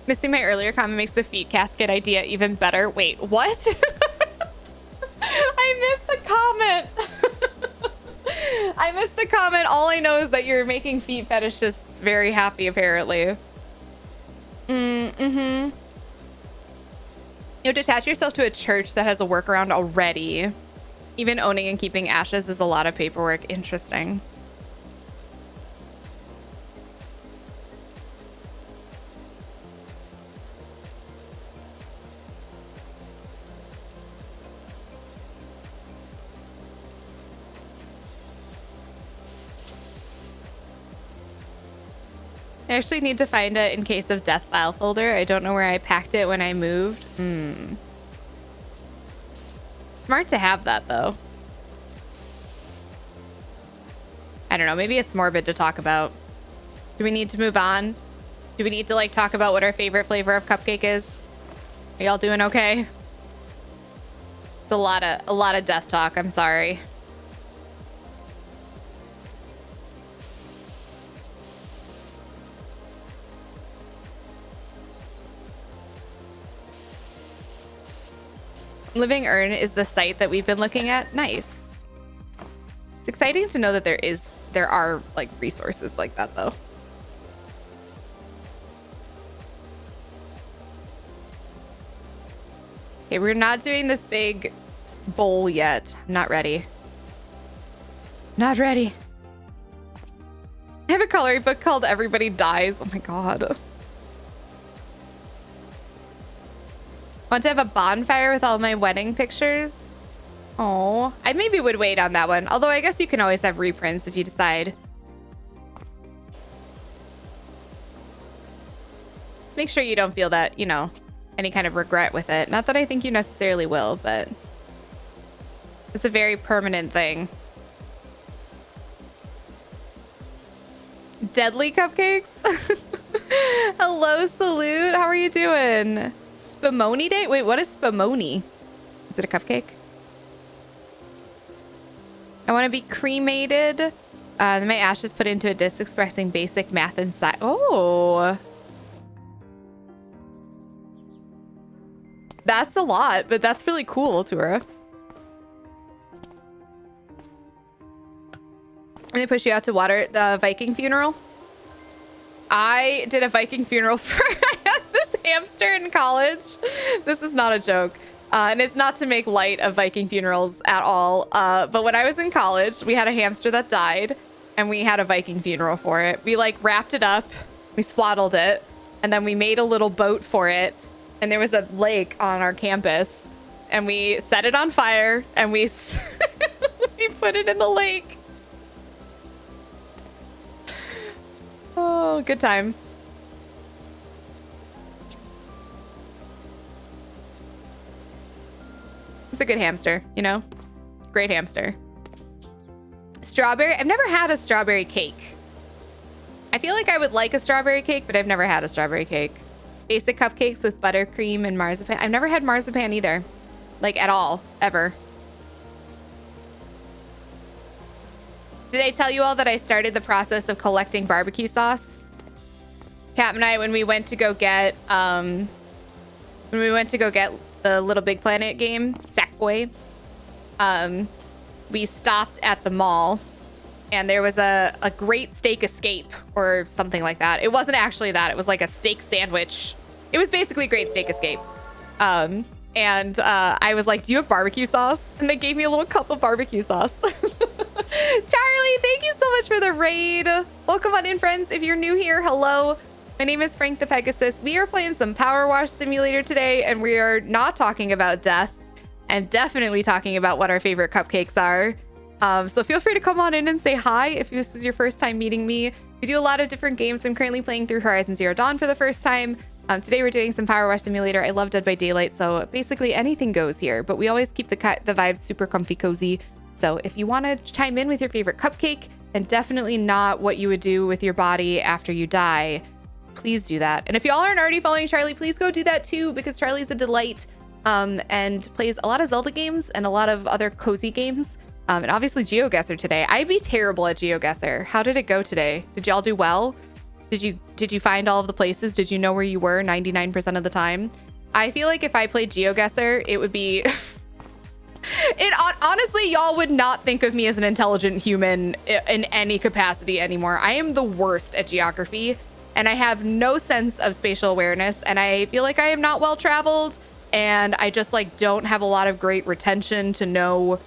Missing my earlier comment makes the feet casket idea even better. Wait, what? I missed the comment. I missed the comment. All I know is that you're making feet fetishists very happy, apparently. Mm-hmm. You know, detach yourself to a church that has a workaround already. Even owning and keeping ashes is a lot of paperwork. Interesting. I actually need to find it in case of death file folder. I don't know where I packed it when I moved. Smart to have that, though. I don't know. Maybe it's morbid to talk about. Do we need to move on? Do we need to, like, talk about what our favorite flavor of cupcake is? Are y'all doing okay? It's a lot of death talk. I'm sorry. Living Urn is the site that we've been looking at. Nice. It's exciting to know that there are like resources like that, though. Okay, we're not doing this big bowl yet. I'm not ready. Not ready. I have a coloring book called Everybody Dies. Oh my god. Want to have a bonfire with all my wedding pictures? Oh, I maybe would wait on that one. Although I guess you can always have reprints if you decide. Just make sure you don't feel that, you know, any kind of regret with it. Not that I think you necessarily will, but it's a very permanent thing. Deadly cupcakes? Hello, Salute. How are you doing? Spumoni Day? Wait, what is Spumoni? Is it a cupcake? I want to be cremated. Then my ashes put into a disc expressing basic math and science. Oh. That's a lot, but that's really cool, Tura. And they push you out to water the Viking funeral. I did a Viking funeral for I had this hamster in college. This is not a joke. And it's not to make light of Viking funerals at all. But when I was in college, we had a hamster that died and we had a Viking funeral for it. We like wrapped it up, we swaddled it, and then we made a little boat for it. And there was a lake on our campus and we set it on fire and we we put it in the lake. Oh, good times. It's a good hamster, you know? Great hamster. Strawberry. I've never had a strawberry cake. I feel like I would like a strawberry cake, but I've never had a strawberry cake. Basic cupcakes with buttercream and marzipan. I've never had marzipan either. Like at all, ever. Did I tell you all that I started the process of collecting barbecue sauce? Cap and I, when we went to go get the Little Big Planet game, Sackboy, we stopped at the mall and there was a great steak escape or something like that. It wasn't actually that. It was like a steak sandwich. It was basically Great Steak Escape. And I was like, do you have barbecue sauce? And they gave me a little cup of barbecue sauce. Charlie, thank you so much for the raid. Welcome on in, friends. If you're new here, hello. My name is FrankthePegasus. We are playing some PowerWash Simulator today, and we are not talking about death and definitely talking about what our favorite cupcakes are. So feel free to come on in and say hi if this is your first time meeting me. We do a lot of different games. I'm currently playing through Horizon Zero Dawn for the first time. Today we're doing some PowerWash Simulator. I love Dead by Daylight, so basically anything goes here, but we always keep the vibes super comfy cozy. So if you want to chime in with your favorite cupcake, and definitely not what you would do with your body after you die, please do that. And if y'all aren't already following Charlie, please go do that too, because Charlie's a delight and plays a lot of Zelda games and a lot of other cozy games. And obviously GeoGuessr today. I'd be terrible at GeoGuessr. How did it go today? Did y'all do well? Did you find all of the places? Did you know where you were 99% of the time? I feel like if I played GeoGuessr, it would be... honestly, y'all would not think of me as an intelligent human in any capacity anymore. I am the worst at geography, and I have no sense of spatial awareness, and I feel like I am not well traveled, and I just like don't have a lot of great retention to know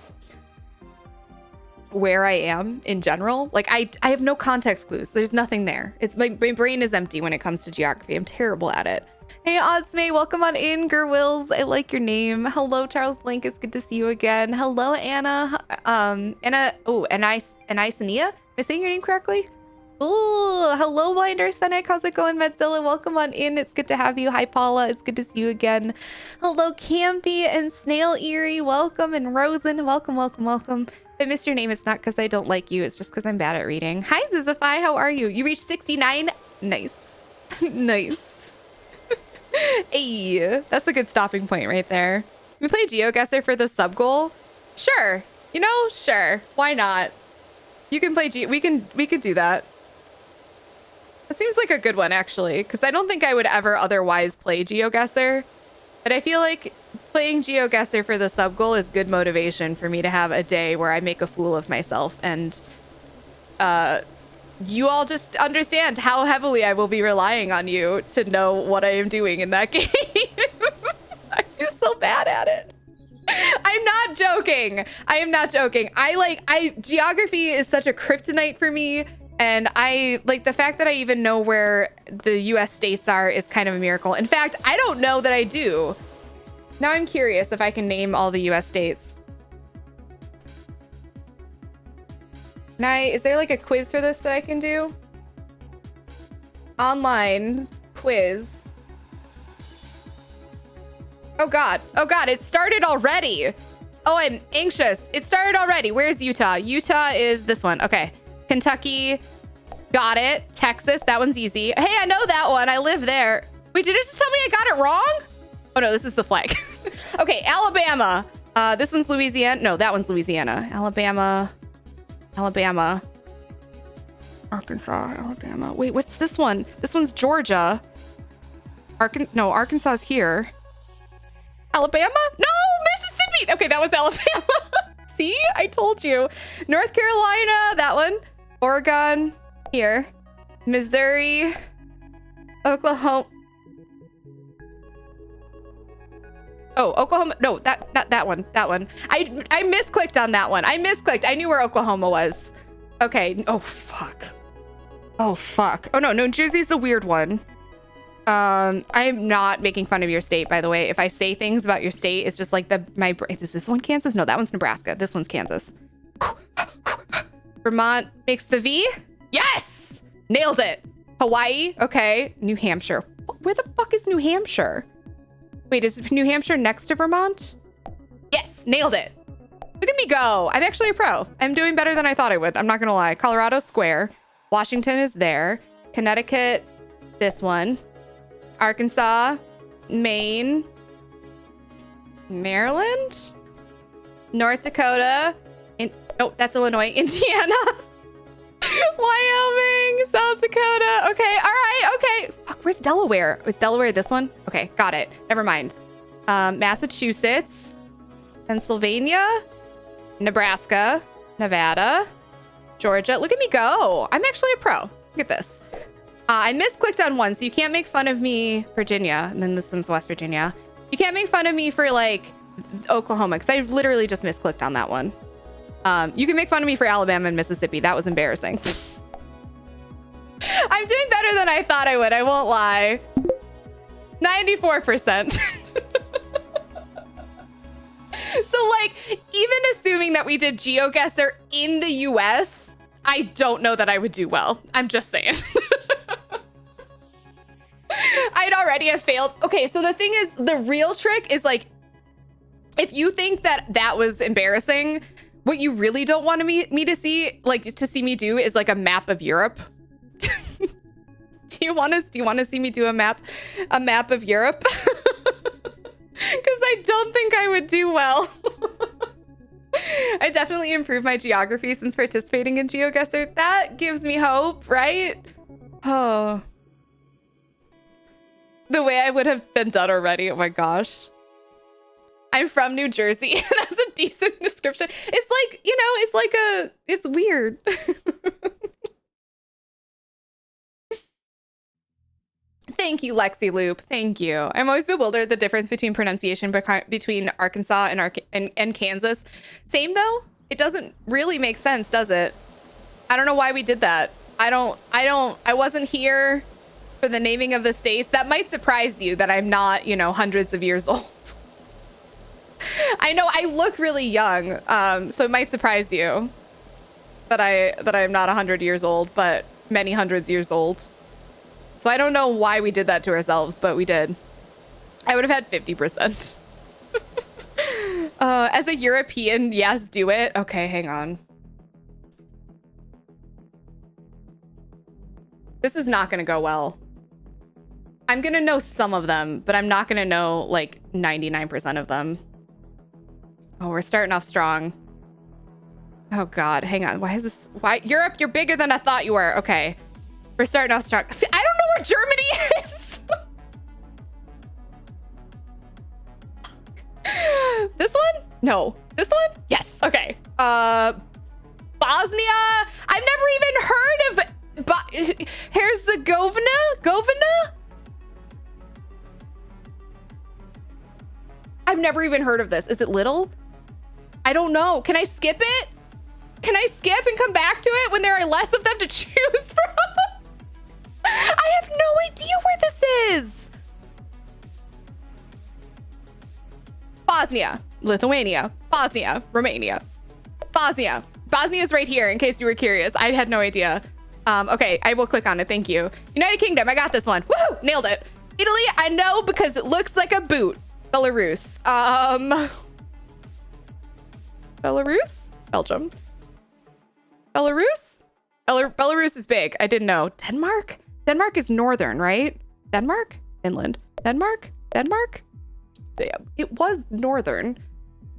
where I am in general. Like I have no context clues. There's nothing there. It's my brain is empty when it comes to geography. I'm terrible at it. Hey, Oddsmay, welcome on in. Gerwills, I like your name. Hello, Charles Blink. It's good to see you again. Hello, Anna. Anna. Oh, Anisania. Am I saying your name correctly? Oh, hello, Blinder Senek. How's it going, Medzilla? Welcome on in. It's good to have you. Hi, Paula. It's good to see you again. Hello, Campy and Snail Eerie. Welcome, and Rosen. Welcome, welcome, welcome. If I missed your name, it's not because I don't like you. It's just because I'm bad at reading. Hi, Zizify. How are you? You reached 69. Nice. Nice. Hey, that's a good stopping point right there. We play GeoGuessr for the sub goal. Sure. You know, sure. Why not? You can play we could do that. That seems like a good one, actually, because I don't think I would ever otherwise play GeoGuessr. But I feel like playing GeoGuessr for the sub goal is good motivation for me to have a day where I make a fool of myself, and you all just understand how heavily I will be relying on you to know what I am doing in that game. I'm so so bad at it. I'm not joking. I am not joking. Geography is such a kryptonite for me. And I like the fact that I even know where the US states are is kind of a miracle. In fact, I don't know that I do. Now I'm curious if I can name all the US states. Is there like a quiz for this that I can do? Online quiz. Oh God, it started already. Oh, I'm anxious. It started already. Where's Utah? Utah is this one. Okay. Kentucky, got it. Texas, that one's easy. Hey, I know that one. I live there. Wait, did it just tell me I got it wrong? Oh no, this is the flag. Okay, Alabama. This one's Louisiana. No, that one's Louisiana. Alabama. Arkansas, Alabama. Wait, what's this one? This one's Georgia. Arkansas is here. Alabama? No, Mississippi. Okay, that was Alabama. See, I told you. North Carolina, that one. Oregon, here. Missouri, Oklahoma. Oh, Oklahoma. No, that one. I misclicked on that one. I knew where Oklahoma was. Okay. Oh, fuck. Oh, no, New Jersey's the weird one. I'm not making fun of your state, by the way. If I say things about your state, it's just like is this one Kansas? No, that one's Nebraska. This one's Kansas. Vermont makes the V. Yes! Nailed it. Hawaii. Okay. New Hampshire. Where the fuck is New Hampshire? Wait, is New Hampshire next to Vermont? Yes, nailed it. Look at me go. I'm actually a pro. I'm doing better than I thought I would. I'm not gonna lie. Colorado square. Washington is there. Connecticut, this one. Arkansas, Maine, Maryland, North Dakota. No, that's Illinois. Indiana, Wyoming, South Dakota. Okay, all right, okay. Fuck, where's Delaware? Was Delaware this one? Okay, got it. Never mind. Massachusetts, Pennsylvania, Nebraska, Nevada, Georgia. Look at me go. I'm actually a pro. Look at this. I misclicked on one, so you can't make fun of me, Virginia. And then this one's West Virginia. You can't make fun of me for like Oklahoma, because I literally just misclicked on that one. You can make fun of me for Alabama and Mississippi. That was embarrassing. I'm doing better than I thought I would. I won't lie. 94%. So like, even assuming that we did GeoGuessr in the US, I don't know that I would do well. I'm just saying. I'd already have failed. Okay, so the thing is, the real trick is like, if you think that was embarrassing, what you really don't want me to see, like to see me do, is like a map of Europe. Do you want to see me do a map of Europe? Because I don't think I would do well. I definitely improved my geography since participating in GeoGuessr. That gives me hope, right? Oh. The way I would have been done already. Oh my gosh. I'm from New Jersey. That's a decent description. It's like, you know, it's weird. Thank you, Lexi Loop. Thank you. I'm always bewildered at the difference between pronunciation between Arkansas and Kansas. Same though. It doesn't really make sense, does it? I don't know why we did that. I wasn't here for the naming of the states. That might surprise you that I'm not, you know, hundreds of years old. I know I look really young, so it might surprise you that I'm not 100 years old, but many hundreds years old. So I don't know why we did that to ourselves, but we did. I would have had 50%. As a European, yes, do it. Okay, hang on. This is not going to go well. I'm going to know some of them, but I'm not going to know like 99% of them. Oh, we're starting off strong. Oh God, hang on. Why is this? Why Europe? You're bigger than I thought you were. Okay, we're starting off strong. I don't know where Germany is. This one? No. This one? Yes. Okay. Bosnia. I've never even heard of. Herzegovina. I've never even heard of this. Is it little? I don't know. Can I skip it? Can I skip and come back to it when there are less of them to choose from? I have no idea where this is. Bosnia, Lithuania, Bosnia, Romania, Bosnia. Bosnia is right here in case you were curious. I had no idea. Okay, I will click on it. Thank you. United Kingdom. I got this one. Woohoo! Nailed it. Italy, I know because it looks like a boot. Belarus. Belarus? Belgium. Belarus? Belarus is big. I didn't know. Denmark? Denmark is northern, right? Denmark? Finland. Denmark? Denmark? Damn. It was northern.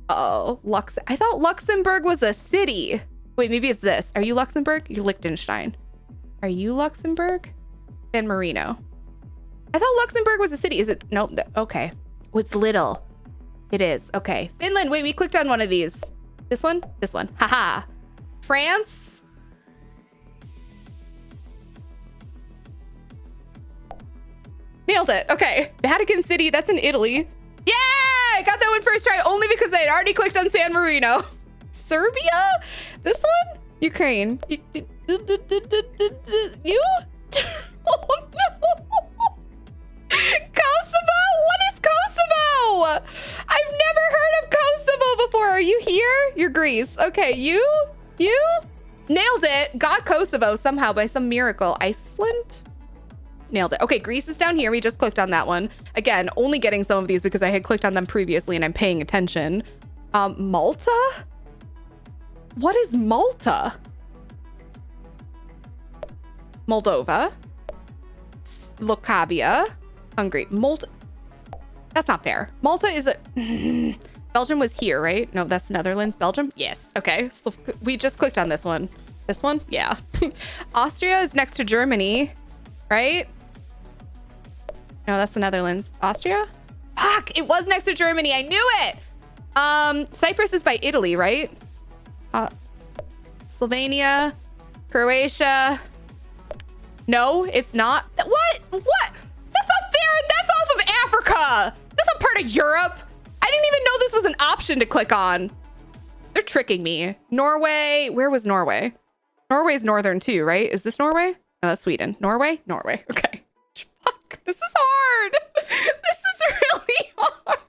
Oh, I thought Luxembourg was a city. Wait, maybe it's this. Are you Luxembourg? You're Liechtenstein. Are you Luxembourg? San Marino. I thought Luxembourg was a city. Is it? No. Okay. Oh, it's little. It is. Okay. Finland. Wait, we clicked on one of these. This one? This one. Haha. France. Nailed it. Okay. Vatican City. That's in Italy. Yeah! I got that one first try only because I had already clicked on San Marino. Serbia? This one? Ukraine. You? Oh no! Kosovo? What is Kosovo? I've never heard of Kosovo before. Are you here? You're Greece. Okay, you? Nailed it. Got Kosovo somehow by some miracle. Iceland? Nailed it. Okay, Greece is down here. We just clicked on that one. Again, only getting some of these because I had clicked on them previously and I'm paying attention. Malta? What is Malta? Moldova. Slovakia. Hungary. Malta. That's not fair. Malta is a... Belgium was here, right? No, that's Netherlands. Belgium? Yes. Okay. So we just clicked on this one. This one? Yeah. Austria is next to Germany, right? No, that's the Netherlands. Austria? Fuck! It was next to Germany. I knew it! Cyprus is by Italy, right? Slovenia. Croatia. No, it's not. What? What? That's not fair! That's off of Africa! That's not part of Europe! I didn't even know this was an option to click on. They're tricking me. Norway. Where was Norway? Norway's northern too, right? Is this Norway? No, that's Sweden. Norway? Norway. Okay. Fuck. This is hard. This is really hard.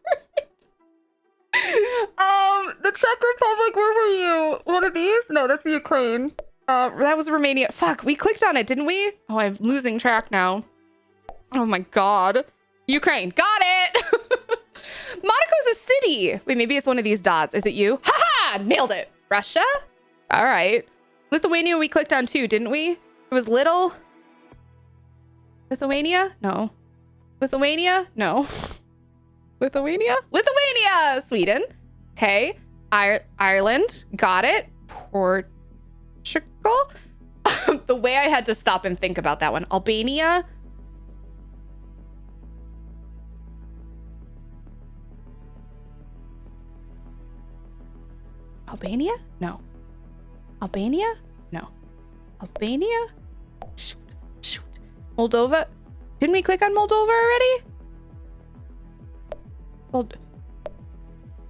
The Czech Republic, where were you? One of these? No, that's Ukraine. That was Romania. Fuck, we clicked on it, didn't we? Oh, I'm losing track now. Oh my God. Ukraine. Got it. Monaco's a city. Wait, maybe it's one of these dots. Is it you? Haha! Nailed it. Russia? All right. Lithuania we clicked on too, didn't we? It was little. Lithuania? No. Lithuania? No. Lithuania? Lithuania! Sweden. Okay. Ireland. Got it. Portugal? The way I had to stop and think about that one. Albania? Albania? No. Albania? No. Albania? Shoot. Moldova? Didn't we click on Moldova already?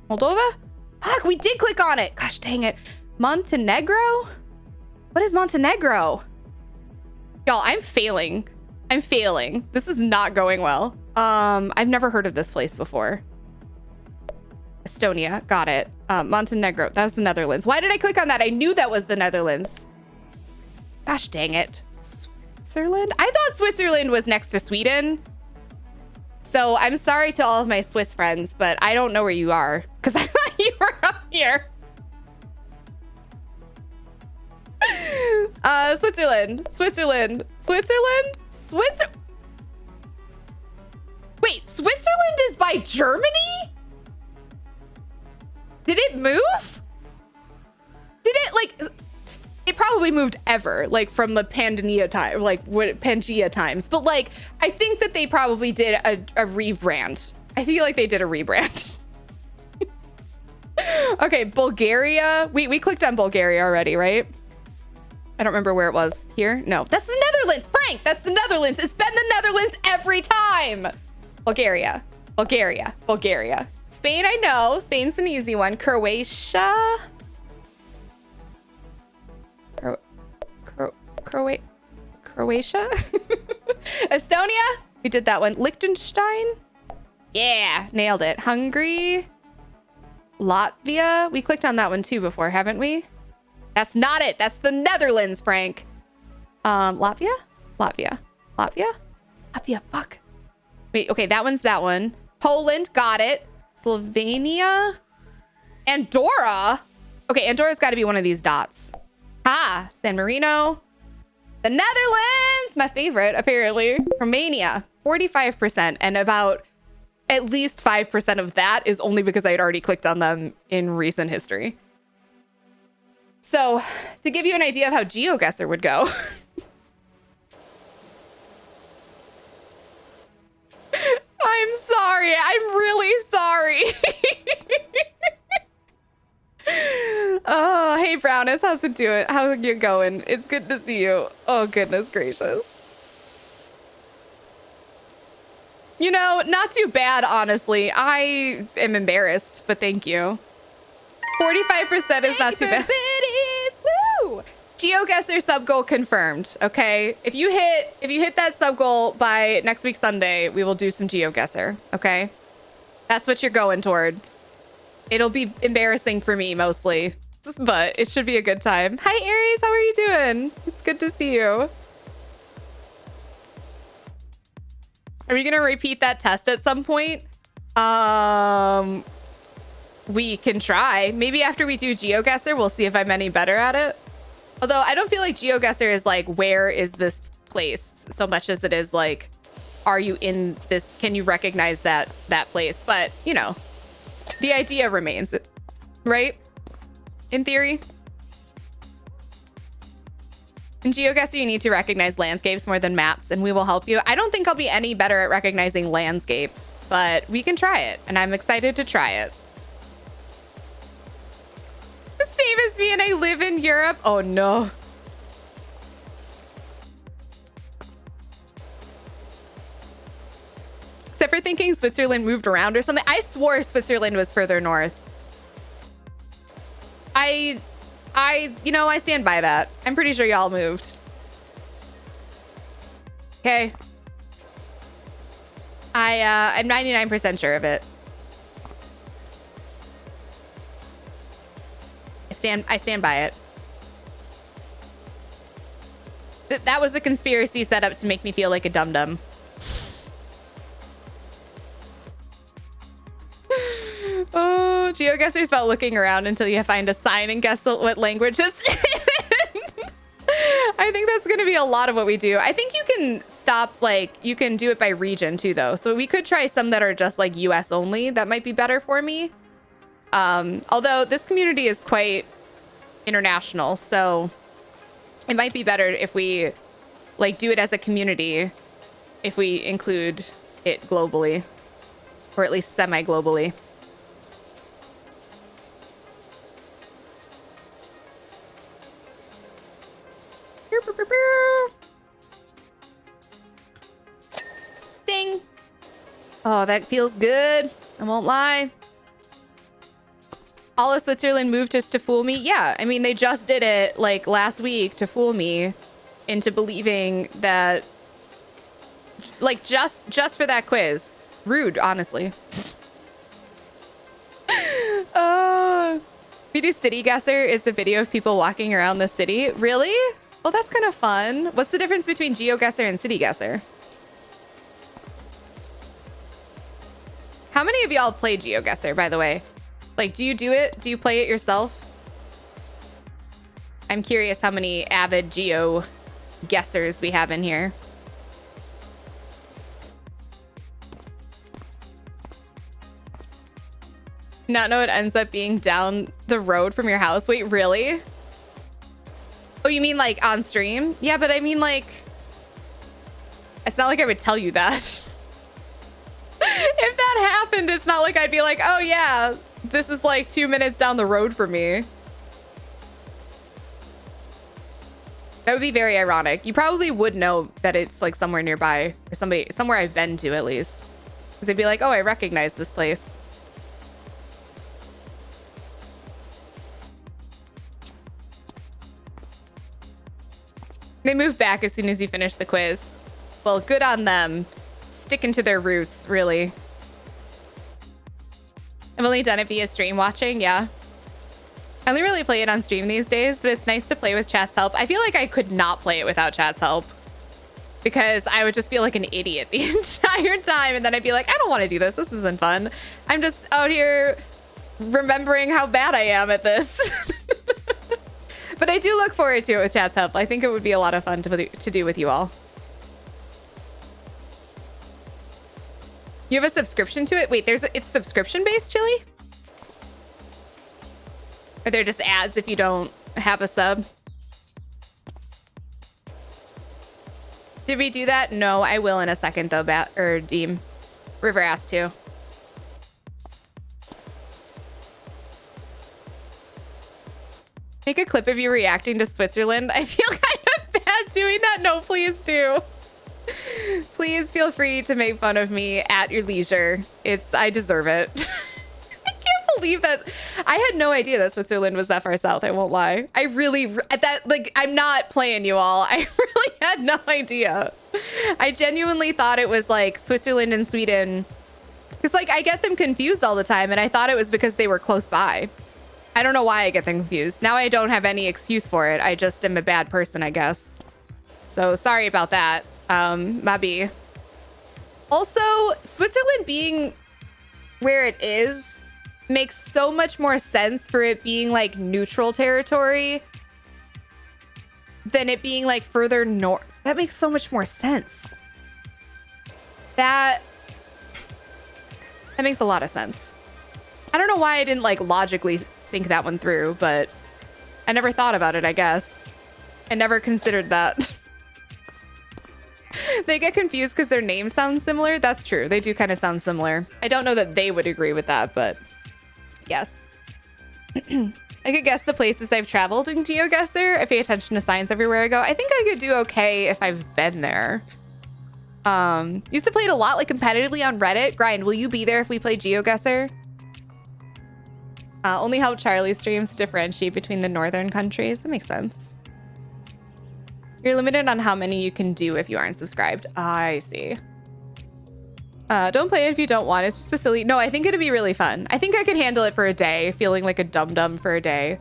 Moldova? Fuck, we did click on it. Gosh dang it. Montenegro? What is Montenegro? Y'all, I'm failing. This is not going well. I've never heard of this place before. Estonia, got it. Montenegro, that was the Netherlands. Why did I click on that? I knew that was the Netherlands. Gosh dang it. Switzerland? I thought Switzerland was next to Sweden. So I'm sorry to all of my Swiss friends, but I don't know where you are because I thought you were up here. Switzerland. Wait, Switzerland is by Germany? Did it move? Did it like, it probably moved ever, like from the Pangea time, like Pangea times. But like, I think that they probably did a rebrand. I feel like they did a rebrand. Okay, Bulgaria. We clicked on Bulgaria already, right? I don't remember where it was. Here? No, that's the Netherlands. Frank, that's the Netherlands. It's been the Netherlands every time. Bulgaria. Spain, I know. Spain's an easy one. Croatia. Croatia? Estonia? We did that one. Liechtenstein? Yeah, nailed it. Hungary? Latvia? We clicked on that one too before, haven't we? That's not it. That's the Netherlands, Frank. Latvia? Latvia. Fuck. Wait, okay, that one's that one. Poland, got it. Slovenia? Andorra? Okay, Andorra's got to be one of these dots. Ah, San Marino. The Netherlands, my favorite, apparently. Romania, 45%. And about at least 5% of that is only because I had already clicked on them in recent history. So, to give you an idea of how GeoGuessr would go. I'm sorry. I'm really sorry. Oh, hey, Brownus. How's it doing? How's it going? It's good to see you. Oh, goodness gracious. You know, not too bad, honestly. I am embarrassed, but thank you. 45% is not too bad. Woo! GeoGuessr sub goal confirmed. Okay, if you hit that sub goal by next week Sunday, we will do some GeoGuessr. Okay, that's what you're going toward. It'll be embarrassing for me mostly, but it should be a good time. Hi Aries, how are you doing? It's good to see you. Are we gonna repeat that test at some point? We can try. Maybe after we do GeoGuessr, we'll see if I'm any better at it. Although I don't feel like GeoGuessr is like, where is this place, so much as it is like, are you in this? Can you recognize that place? But you know, the idea remains, right? In theory. In GeoGuessr, you need to recognize landscapes more than maps, and we will help you. I don't think I'll be any better at recognizing landscapes, but we can try it, and I'm excited to try it. The same as me, and I live in Europe. Oh, no. Except for thinking Switzerland moved around or something. I swore Switzerland was further north. You know, I stand by that. I'm pretty sure y'all moved. Okay. I'm 99% sure of it. I stand by it. That was a conspiracy set up to make me feel like a dum-dum. Oh, GeoGuessr is about looking around until you find a sign and guess what language it's in. I think that's going to be a lot of what we do. I think you can stop, like, you can do it by region too, though. So we could try some that are just like US only. That might be better for me. Although this community is quite international, so it might be better if we like do it as a community, if we include it globally, or at least semi-globally. Ding. Oh, that feels good. I won't lie. All of Switzerland moved just to fool me. Yeah, I mean, they just did it like last week to fool me into believing that, like, just for that quiz. Rude, honestly. We do City Guesser. It's a video of people walking around the city. Really? Well, that's kind of fun. What's the difference between GeoGuessr and City Guesser? How many of y'all play GeoGuessr, by the way? Like, do you do it? Do you play it yourself? I'm curious how many avid geo guessers we have in here. Not know it ends up being down the road from your house. Wait, really? Oh, you mean like on stream? Yeah, but I mean, like, it's not like I would tell you that. If that happened, it's not like I'd be like, oh yeah, this is like 2 minutes down the road for me. That would be very ironic. You probably would know that it's like somewhere nearby, or somewhere I've been to at least. Because they'd be like, oh, I recognize this place. They move back as soon as you finish the quiz. Well, good on them. Sticking to their roots, really. I've only done it via stream watching, yeah. I only really play it on stream these days, but it's nice to play with chat's help. I feel like I could not play it without chat's help because I would just feel like an idiot the entire time. And then I'd be like, I don't want to do this. This isn't fun. I'm just out here remembering how bad I am at this. But I do look forward to it with chat's help. I think it would be a lot of fun to do with you all. You have a subscription to it? Wait, it's subscription-based, Chili? Are there just ads if you don't have a sub? Did we do that? No, I will in a second though, Deem. River asked to. Make a clip of you reacting to Switzerland. I feel kind of bad doing that. No, please do. Please feel free to make fun of me at your leisure. I deserve it. I can't believe that. I had no idea that Switzerland was that far south. I won't lie. I'm not playing you all. I really had no idea. I genuinely thought it was like Switzerland and Sweden. Because like I get them confused all the time, and I thought it was because they were close by. I don't know why I get them confused. Now I don't have any excuse for it. I just am a bad person, I guess. So sorry about that, Mabi. Also, Switzerland being where it is makes so much more sense for it being like neutral territory than it being like further north. That makes so much more sense. That makes a lot of sense. I don't know why I didn't like logically think that one through, but I never thought about it, I guess. I never considered that. They get confused because their names sound similar. That's true. They do kind of sound similar. I don't know that they would agree with that, but yes. I could guess the places I've traveled in GeoGuessr. I pay attention to signs everywhere I go. I think I could do okay if I've been there. Used to play it a lot, like competitively on Reddit. Grind, will you be there if we play GeoGuessr? Only help Charlie streams differentiate between the northern countries. That makes sense. You're limited on how many you can do if you aren't subscribed. I see. Don't play it if you don't want. It's just a silly... No, I think it'd be really fun. I think I could handle it for a day, feeling like a dum-dum for a day.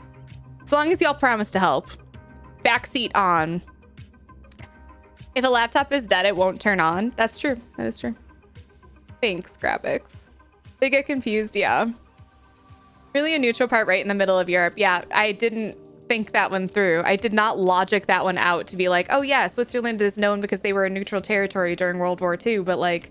As long as y'all promise to help. Backseat on. If a laptop is dead, it won't turn on. That's true. That is true. Thanks, Graphics. They get confused, yeah. Really a neutral part right in the middle of Europe. Yeah, I didn't think that one through. I did not logic that one out to be like, oh yeah, Switzerland is known because they were a neutral territory during World War II, but like,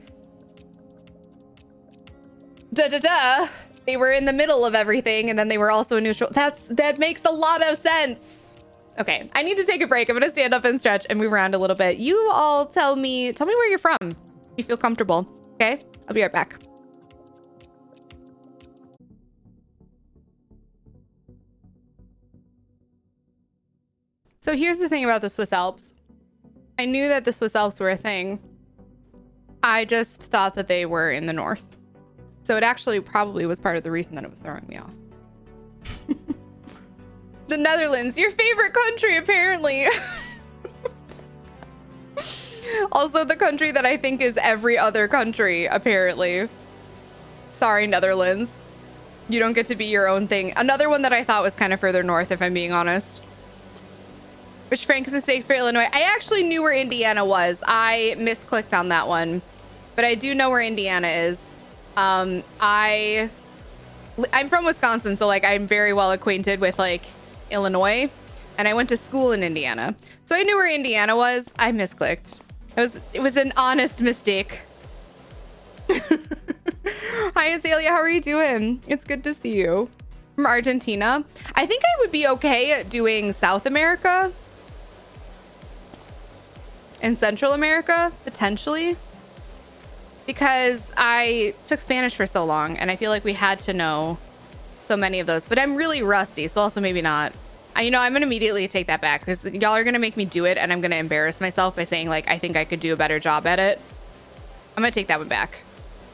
they were in the middle of everything, and then they were also a neutral. That makes a lot of sense. Okay, I need to take a break. I'm gonna stand up and stretch and move around a little bit. You all tell me where you're from. If you feel comfortable. Okay, I'll be right back. So here's the thing about the Swiss Alps. I knew that the Swiss Alps were a thing. I just thought that they were in the north. So it actually probably was part of the reason that it was throwing me off. The Netherlands, your favorite country, apparently. Also the country that I think is every other country, apparently. Sorry, Netherlands. You don't get to be your own thing. Another one that I thought was kind of further north, if I'm being honest. Which Frank's mistakes for Illinois. I actually knew where Indiana was. I misclicked on that one. But I do know where Indiana is. I'm from Wisconsin, so like I'm very well acquainted with like Illinois. And I went to school in Indiana. So I knew where Indiana was. I misclicked. It was an honest mistake. Hi, Azalea. How are you doing? It's good to see you. From Argentina. I think I would be okay at doing South America. And Central America, potentially. Because I took Spanish for so long, and I feel like we had to know so many of those. But I'm really rusty, so also maybe not. I'm going to immediately take that back, because y'all are going to make me do it, and I'm going to embarrass myself by saying, like, I think I could do a better job at it. I'm going to take that one back.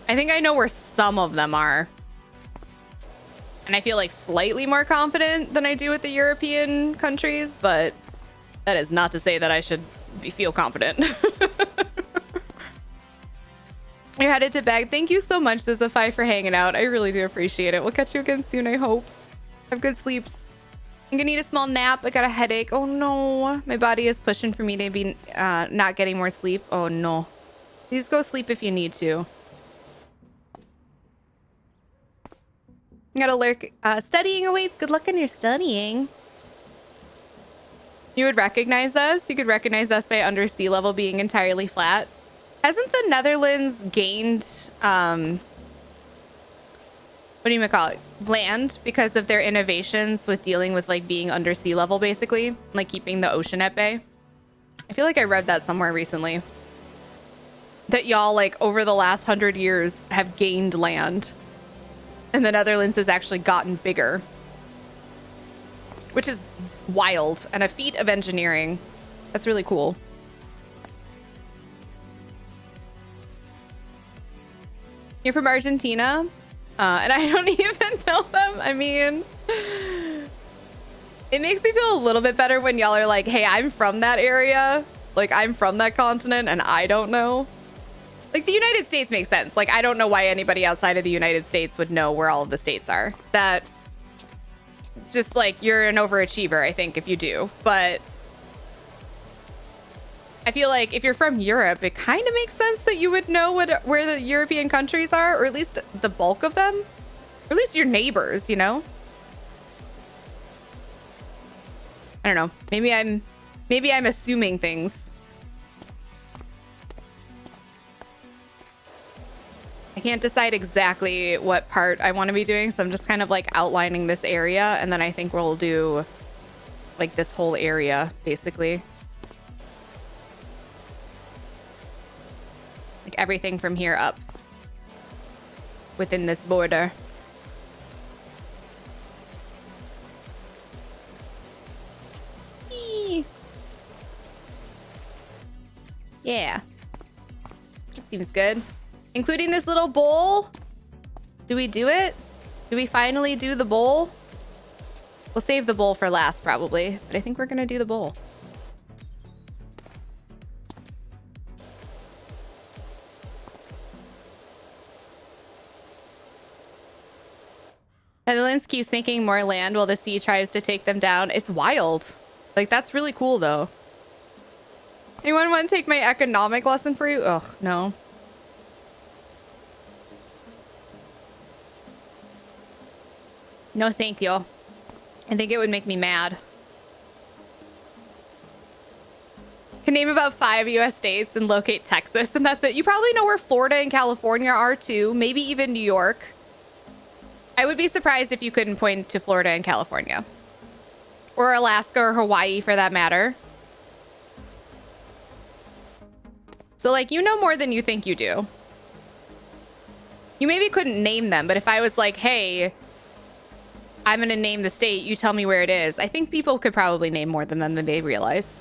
I think I know where some of them are. And I feel like slightly more confident than I do with the European countries, but That is not to say that I should feel confident. You're headed to bed. Thank you so much, Zizify, for hanging out. I really do appreciate it. We'll catch you again soon, I hope. Have good sleeps. I'm gonna need a small nap. I got a headache. Oh no. My body is pushing for me to be not getting more sleep. Oh no. Please go sleep if you need to. You gotta lurk. Studying awaits. Good luck in your studying. You would recognize us. You could recognize us by under sea level being entirely flat. Hasn't the Netherlands gained, what do you call it? Land because of their innovations with dealing with like being under sea level, basically, like keeping the ocean at bay. I feel like I read that somewhere recently. That y'all like over the last 100 years have gained land. And the Netherlands has actually gotten bigger. Which is wild and a feat of engineering. That's really cool. You're from Argentina? And I don't even know them. I mean, it makes me feel a little bit better when y'all are like, hey, I'm from that area. Like, I'm from that continent and I don't know. Like, the United States makes sense. Like, I don't know why anybody outside of the United States would know where all of the states are. That just like, you're an overachiever, I think, if you do. But I feel like if you're from Europe, it kind of makes sense that you would know where the European countries are, or at least the bulk of them, or at least your neighbors, you know? I don't know. Maybe I'm assuming things. I can't decide exactly what part I want to be doing, so I'm just kind of like outlining this area, and then I think we'll do like this whole area, basically. Like everything from here up within this border. Eee. Yeah. That seems good. Including this little bowl. Do we do it? Do we finally do the bowl? We'll save the bowl for last probably, but I think we're gonna do the bowl. Netherlands keeps making more land while the sea tries to take them down. It's wild. Like, that's really cool though. Anyone want to take my economic lesson for you? Ugh, no. No, thank you. I think it would make me mad. Can name about 5 US states and locate Texas, and that's it. You probably know where Florida and California are too. Maybe even New York. I would be surprised if you couldn't point to Florida and California. Or Alaska or Hawaii for that matter. So like, you know more than you think you do. You maybe couldn't name them, but if I was like, hey, I'm going to name the state, you tell me where it is. I think people could probably name more than them than they realize.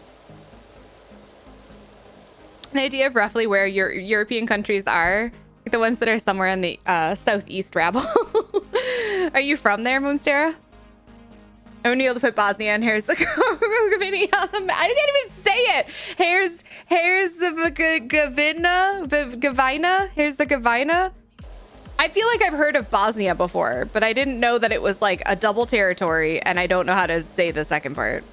The idea of roughly where your European countries are, like the ones that are somewhere in the southeast rabble. Are you from there, Moonstera? I wouldn't be able to put Bosnia and Herzegovina on the map. I can't even say it. Here's the Gavina. Here's the Gavina. I feel like I've heard of Bosnia before, but I didn't know that it was like a double territory, and I don't know how to say the second part.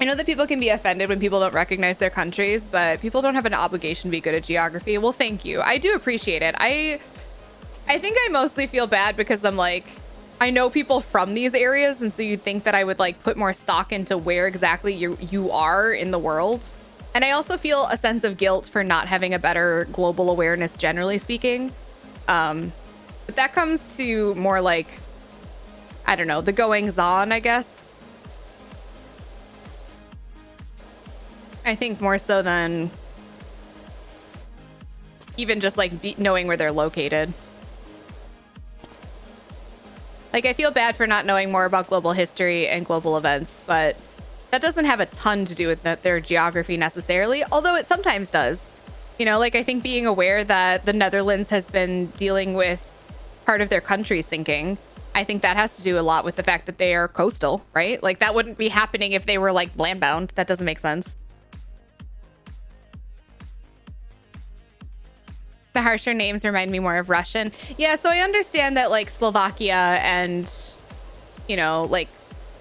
I know that people can be offended when people don't recognize their countries, but people don't have an obligation to be good at geography. Well, thank you. I do appreciate it. I think I mostly feel bad because I'm like, I know people from these areas, and so you'd think that I would like put more stock into where exactly you are in the world. And I also feel a sense of guilt for not having a better global awareness, generally speaking. But that comes to more like, I don't know, the goings on, I guess. I think more so than even just like knowing where they're located. Like, I feel bad for not knowing more about global history and global events, but that doesn't have a ton to do with their geography necessarily, although it sometimes does. You know, like I think being aware that the Netherlands has been dealing with part of their country sinking I think that has to do a lot with the fact that they are coastal, right? Like that wouldn't be happening if they were like landbound. That doesn't make sense. The harsher names remind me more of Russian. Yeah, so I understand that like Slovakia and, you know, like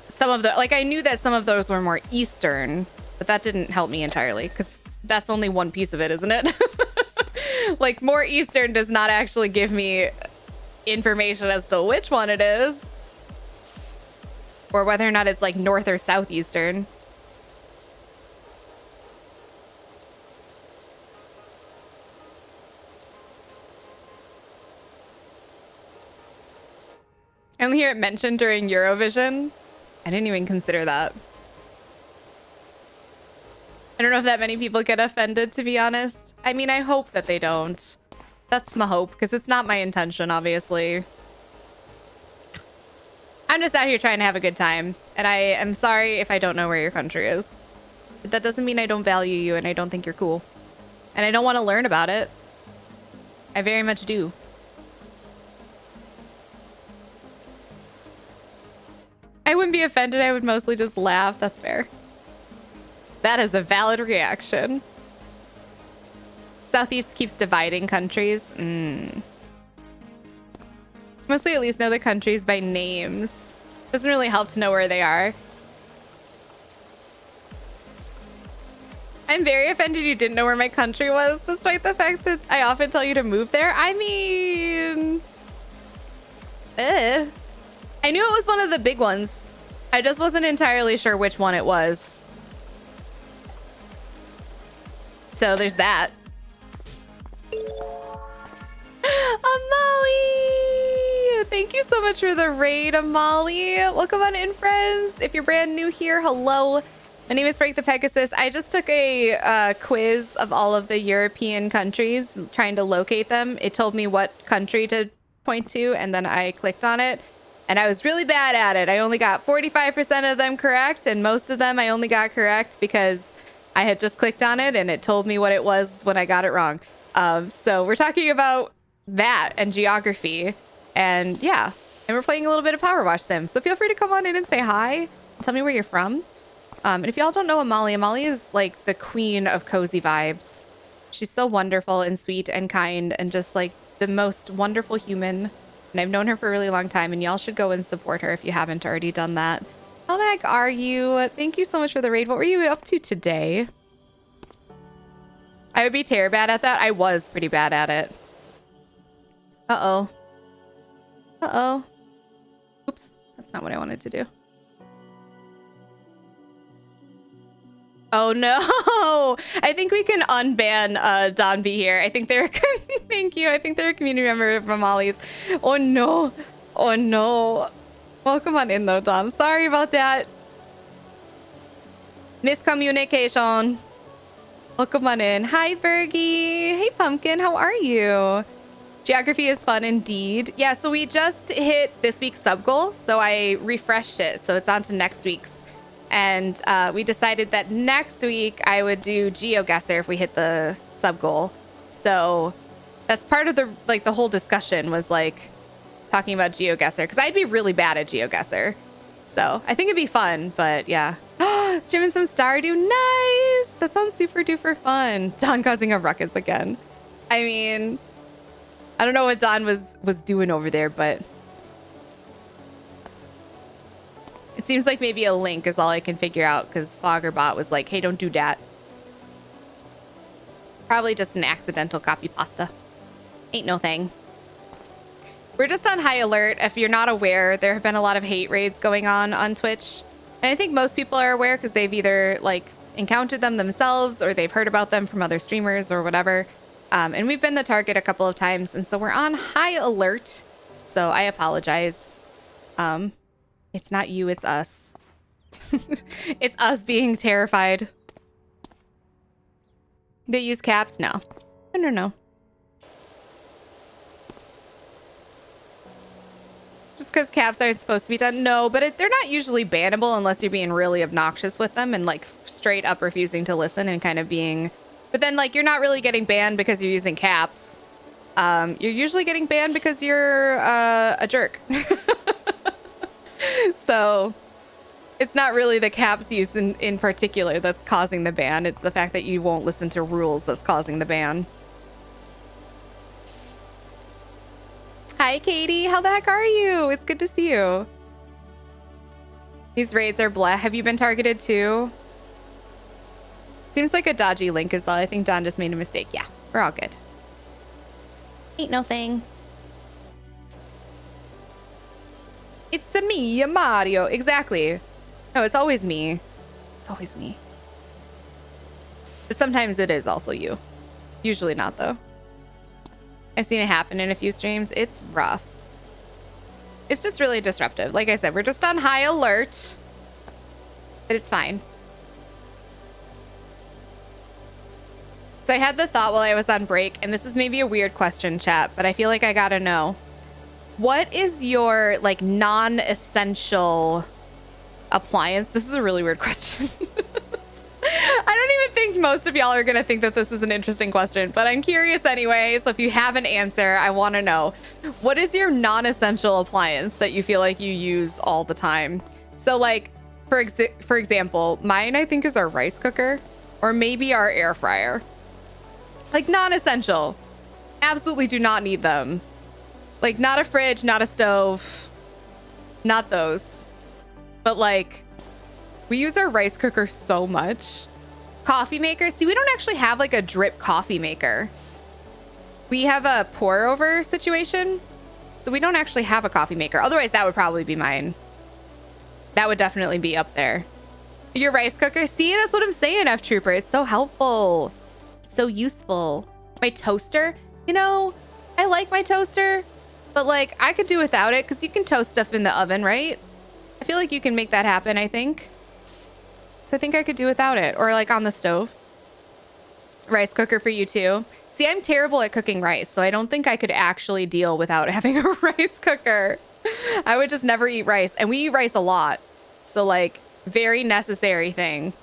some of the, like I knew that some of those were more Eastern, but that didn't help me entirely because that's only one piece of it, isn't it? Like more Eastern does not actually give me information as to which one it is or whether or not it's like North or Southeastern. I only hear it mentioned during Eurovision. I didn't even consider that. I don't know if that many people get offended, to be honest. I mean, I hope that they don't. That's my hope, because it's not my intention, obviously. I'm just out here trying to have a good time, and I am sorry if I don't know where your country is. But that doesn't mean I don't value you and I don't think you're cool. And I don't want to learn about it. I very much do. I wouldn't be offended. I would mostly just laugh. That's fair. That is a valid reaction. Southeast keeps dividing countries. Mostly at least know the countries by names. Doesn't really help to know where they are. I'm very offended you didn't know where my country was, despite the fact that I often tell you to move there. I mean... I knew it was one of the big ones. I just wasn't entirely sure which one it was. So there's that. Amali! Thank you so much for the raid, Amali. Welcome on in, friends. If you're brand new here, hello. My name is FrankthePegasus. I just took a quiz of all of the European countries, trying to locate them. It told me what country to point to, and then I clicked on it. And I was really bad at it. I only got 45% of them correct, and most of them I only got correct because I had just clicked on it and it told me what it was when I got it wrong. So we're talking about that and geography. And yeah, and we're playing a little bit of PowerWash Sim. So feel free to come on in and say hi. Tell me where you're from. And if y'all don't know Amali, Amali is like the queen of cozy vibes. She's so wonderful and sweet and kind and just like the most wonderful human. And I've known her for a really long time, and y'all should go and support her if you haven't already done that. How the heck are you? Thank you so much for the raid. What were you up to today? I would be terrible at that. I was pretty bad at it. Uh-oh. Uh-oh. Oops. That's not what I wanted to do. Oh no! I think we can unban Don B here. I think they're thank you. I think they're a community member from Ollie's. Oh no! Oh no! Welcome on in though, Don. Sorry about that. Miscommunication. Welcome on in. Hi, Bergie. Hey, Pumpkin. How are you? Geography is fun indeed. Yeah, so we just hit this week's sub goal, so I refreshed it, so it's on to next week's. And we decided that next week I would do GeoGuessr if we hit the sub goal. So that's part of the the whole discussion was like talking about GeoGuessr because I'd be really bad at GeoGuessr. So I think it'd be fun, but yeah. Streaming some Stardew, nice. That sounds super duper fun. Don causing a ruckus again. I mean, I don't know what Don was doing over there, but it seems like maybe a link is all I can figure out because Foggerbot was like, hey, don't do that. Probably just an accidental copy pasta. Ain't no thing. We're just on high alert. If you're not aware, there have been a lot of hate raids going on Twitch. And I think most people are aware because they've either like encountered them themselves or they've heard about them from other streamers or whatever. And we've been the target a couple of times. And so we're on high alert. So I apologize. It's not you, it's us. It's us being terrified. They use caps? No. No. Just because caps aren't supposed to be done? No, but they're not usually bannable unless you're being really obnoxious with them and like straight up refusing to listen and kind of being... But then like you're not really getting banned because you're using caps. You're usually getting banned because you're a jerk. So it's not really the caps use in particular that's causing the ban. It's the fact that you won't listen to rules that's causing the ban. Hi, Katie. How the heck are you? It's good to see you. These raids are blah. Have you been targeted too? Seems like a dodgy link is all. I think Don just made a mistake. Yeah, we're all good. Ain't no thing. It's a me, a Mario. Exactly. No, it's always me. It's always me. But sometimes it is also you. Usually not, though. I've seen it happen in a few streams. It's rough. It's just really disruptive. Like I said, we're just on high alert. But it's fine. So I had the thought while I was on break, and this is maybe a weird question, chat, but I feel like I gotta know. What is your, like, non-essential appliance? This is a really weird question. I don't even think most of y'all are gonna think that this is an interesting question, but I'm curious anyway. So if you have an answer, I want to know, what is your non-essential appliance that you feel like you use all the time? So like, for example, mine I think is our rice cooker, or maybe our air fryer. Like non-essential. Absolutely do not need them. Like not a fridge, not a stove, not those. But like, we use our rice cooker so much. Coffee maker. See, we don't actually have like a drip coffee maker. We have a pour over situation. So we don't actually have a coffee maker. Otherwise, that would probably be mine. That would definitely be up there. Your rice cooker. See, that's what I'm saying, F Trooper. It's so helpful. So useful. My toaster. You know, I like my toaster, but like I could do without it because you can toast stuff in the oven, right? I feel like you can make that happen, I think. So I think I could do without it, or like on the stove. Rice cooker for you too. See, I'm terrible at cooking rice, so I don't think I could actually deal without having a rice cooker. I would just never eat rice, and we eat rice a lot. So like, very necessary thing.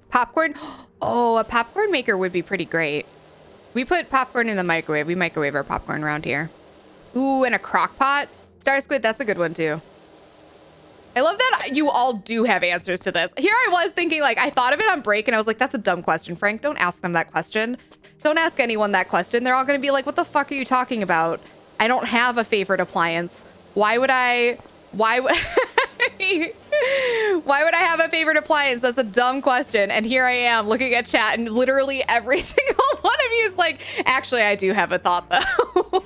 Popcorn. Oh, a popcorn maker would be pretty great. We put popcorn in the microwave. We microwave our popcorn around here. Ooh, and a crock pot. Star Squid, that's a good one too. I love that you all do have answers to this. Here I was thinking, like, I thought of it on break and I was like, that's a dumb question, Frank. Don't ask them that question. Don't ask anyone that question. They're all going to be like, what the fuck are you talking about? I don't have a favorite appliance. Why would I have a favorite appliance? That's a dumb question. And here I am looking at chat and literally every single one of you is like, actually, I do have a thought though.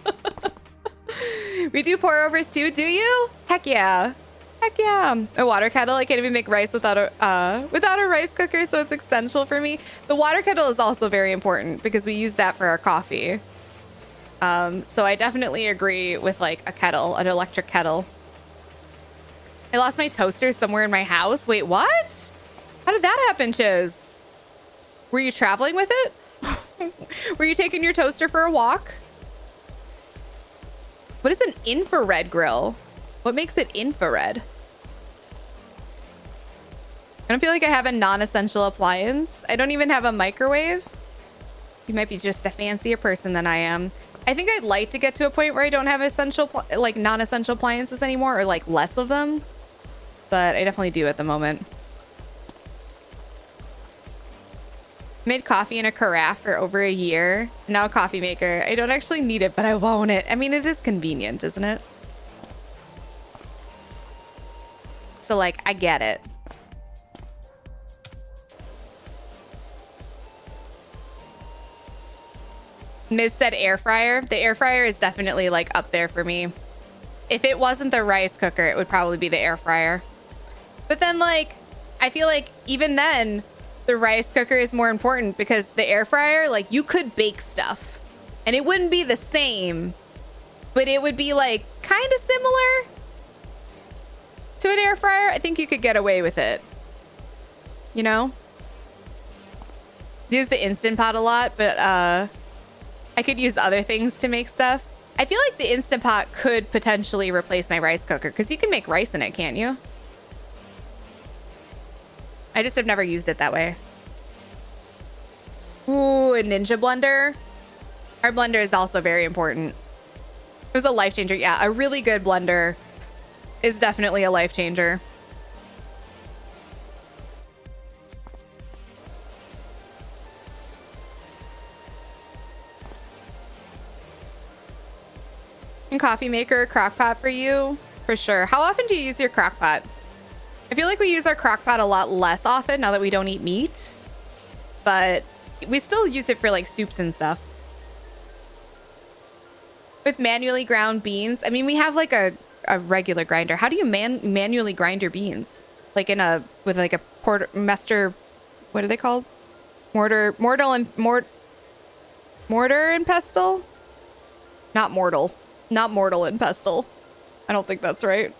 We do pour overs too, do you? Heck yeah. Heck yeah. A water kettle. I can't even make rice without a rice cooker, so it's essential for me. The water kettle is also very important because we use that for our coffee. So I definitely agree with like a kettle, an electric kettle. I lost my toaster somewhere in my house. Wait, what? How did that happen, Chiz? Were you traveling with it? Were you taking your toaster for a walk? What is an infrared grill? What makes it infrared? I don't feel like I have a non-essential appliance. I don't even have a microwave. You might be just a fancier person than I am. I think I'd like to get to a point where I don't have essential, like non-essential appliances anymore, or like less of them. But I definitely do at the moment. Made coffee in a carafe for over a year. Now a coffee maker. I don't actually need it, but I want it. I mean, it is convenient, isn't it? So like, I get it. Miz said air fryer. The air fryer is definitely like up there for me. If it wasn't the rice cooker, it would probably be the air fryer. But then like, I feel like even then, the rice cooker is more important because the air fryer, like you could bake stuff and it wouldn't be the same, but it would be like kind of similar to an air fryer. I think you could get away with it. You know? Use the Instant Pot a lot, but I could use other things to make stuff. I feel like the Instant Pot could potentially replace my rice cooker because you can make rice in it, can't you? I just have never used it that way. Ooh, a Ninja blender. Our blender is also very important. It was a life changer. Yeah, a really good blender is definitely a life changer. And coffee maker, crock pot for you? For sure. How often do you use your crock pot? I feel like we use our crock pot a lot less often now that we don't eat meat. But we still use it for like soups and stuff. With manually ground beans, I mean, we have like a regular grinder. How do you manually grind your beans? Like with like a master, what are they called? Mortar and pestle? Not mortal and pestle. I don't think that's right.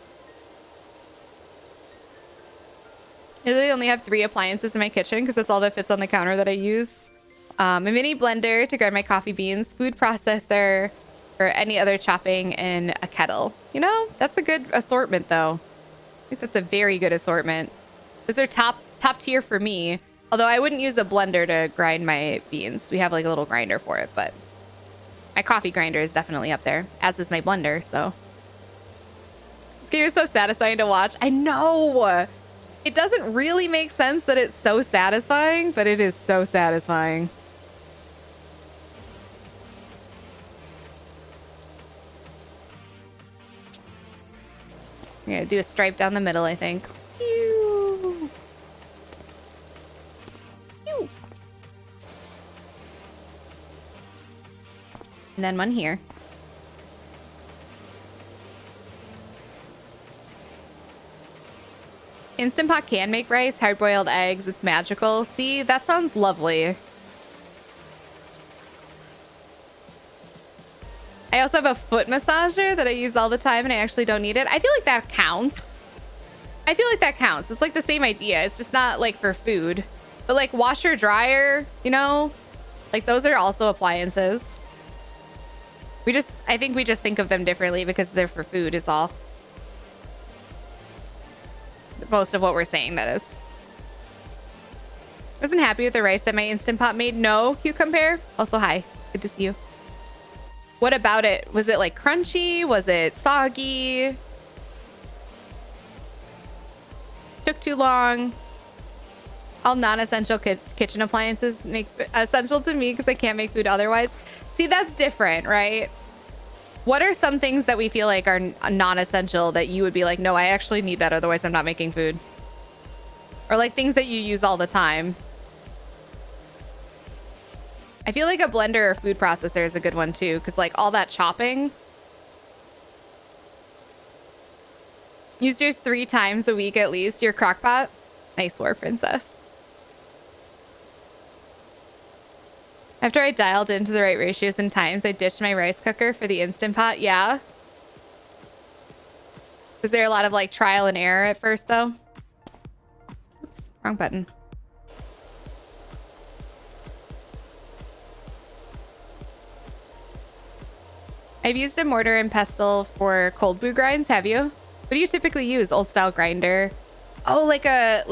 I really only have 3 appliances in my kitchen because that's all that fits on the counter that I use. A mini blender to grind my coffee beans, food processor for any other chopping, and a kettle. You know, that's a good assortment though. I think that's a very good assortment. Those are top tier for me. Although I wouldn't use a blender to grind my beans. We have like a little grinder for it, but my coffee grinder is definitely up there, as is my blender, so. This game is so satisfying to watch. I know! It doesn't really make sense that it's so satisfying, but it is so satisfying. I'm gonna do a stripe down the middle, I think. Pew. Pew. And then one here. Instant Pot can make rice, hard-boiled eggs. It's magical. See, that sounds lovely. I also have a foot massager that I use all the time and I actually don't need it. I feel like that counts. It's like the same idea. It's just not like for food. But like washer, dryer, you know? Like those are also appliances. I think we just think of them differently because they're for food is all. Most of what we're saying, that is. Wasn't happy with the rice that my Instant Pot made. No, Cucumber. Also, hi. Good to see you. What about it? Was it like crunchy? Was it soggy? Took too long. All non-essential kitchen appliances make essential to me because I can't make food otherwise. See, that's different, right? What are some things that we feel like are non-essential that you would be like, no, I actually need that, otherwise I'm not making food? Or like things that you use all the time. I feel like a blender or food processor is a good one too, because like all that chopping. Use yours 3 times a week at least, your crock pot. Nice war, princess. After I dialed into the right ratios and times, I ditched my rice cooker for the Instant Pot. Yeah. Was there a lot of like trial and error at first though? Oops, wrong button. I've used a mortar and pestle for cold brew grinds. Have you? What do you typically use? Old style grinder? Oh, like a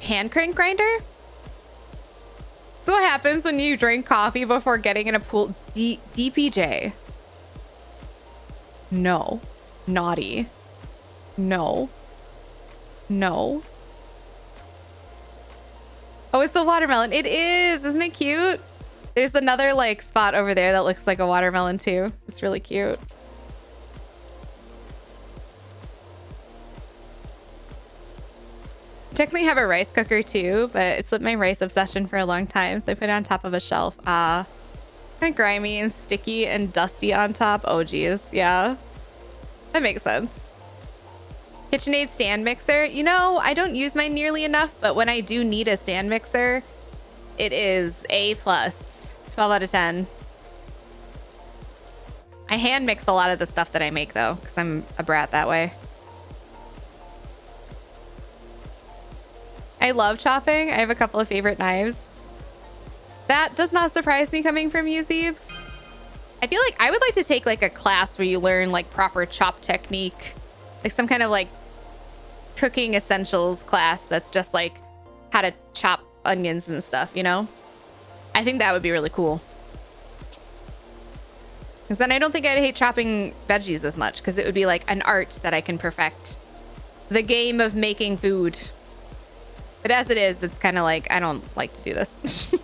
hand crank grinder? So what happens when you drink coffee before getting in a pool? DPJ. No. Naughty. No. No. Oh, it's a watermelon. It is. Isn't it cute? There's another like spot over there that looks like a watermelon too. It's really cute. Technically have a rice cooker too, but it's my rice obsession for a long time, so I put it on top of a shelf. Kind of grimy and sticky and dusty on top. Oh geez, yeah, that makes sense. KitchenAid stand mixer. You know, I don't use mine nearly enough, but when I do need a stand mixer, it is A+. 12 out of 10. I hand mix a lot of the stuff that I make though, because I'm a brat that way. I love chopping. I have a couple of favorite knives. That does not surprise me coming from you, Zeebs. I feel like I would like to take like a class where you learn like proper chop technique. Like some kind of like cooking essentials class that's just like how to chop onions and stuff, you know? I think that would be really cool. Because then I don't think I'd hate chopping veggies as much because it would be like an art that I can perfect the game of making food. But as it is, it's kind of like, I don't like to do this.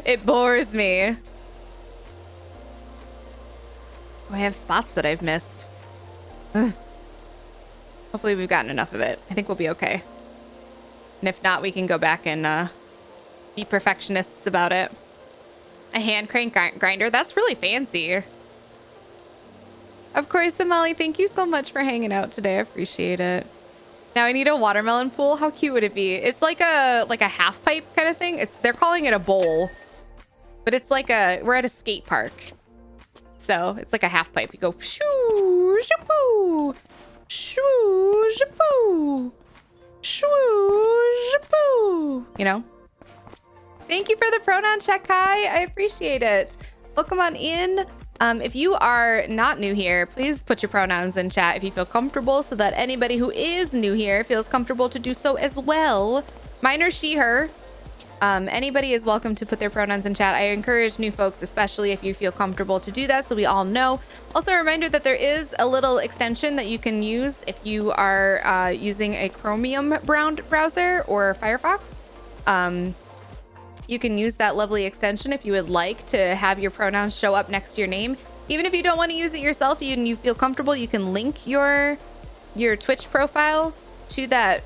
It bores me. Oh, I have spots that I've missed. Ugh. Hopefully we've gotten enough of it. I think we'll be okay. And if not, we can go back and be perfectionists about it. A hand crank grinder. That's really fancy. Of course, Molly, thank you so much for hanging out today. I appreciate it. Now I need a watermelon pool. How cute would it be? It's like a half pipe kind of thing. They're calling it a bowl, but it's like we're at a skate park. So it's like a half pipe. You go shoo, shoo, shoo, shoo, shoo, shoo, you know? Thank you for the pronoun check, Kai. I appreciate it. Welcome on in. If you are not new here, please put your pronouns in chat if you feel comfortable so that anybody who is new here feels comfortable to do so as well. Mine are she, her. Anybody is welcome to put their pronouns in chat. I encourage new folks, especially if you feel comfortable to do that, so we all know. Also, a reminder that there is a little extension that you can use if you are using a Chromium browser or Firefox. You can use that lovely extension if you would like to have your pronouns show up next to your name. Even if you don't want to use it yourself and you feel comfortable, you can link your Twitch profile to that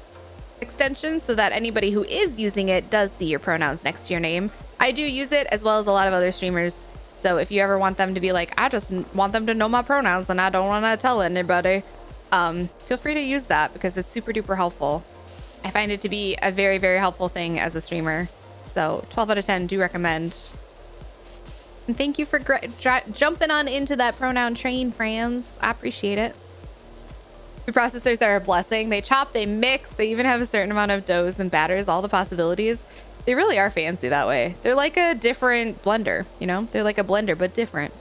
extension so that anybody who is using it does see your pronouns next to your name. I do use it as well as a lot of other streamers. So if you ever want them to be like, I just want them to know my pronouns and I don't want to tell anybody, feel free to use that because it's super duper helpful. I find it to be a very, very helpful thing as a streamer. So 12 out of 10 do recommend. And thank you for jumping on into that pronoun train, friends. I appreciate it. Food processors are a blessing. They chop, they mix, they even have a certain amount of doughs and batters, all the possibilities. They really are fancy that way. They're like a different blender, you know? They're like a blender, but different.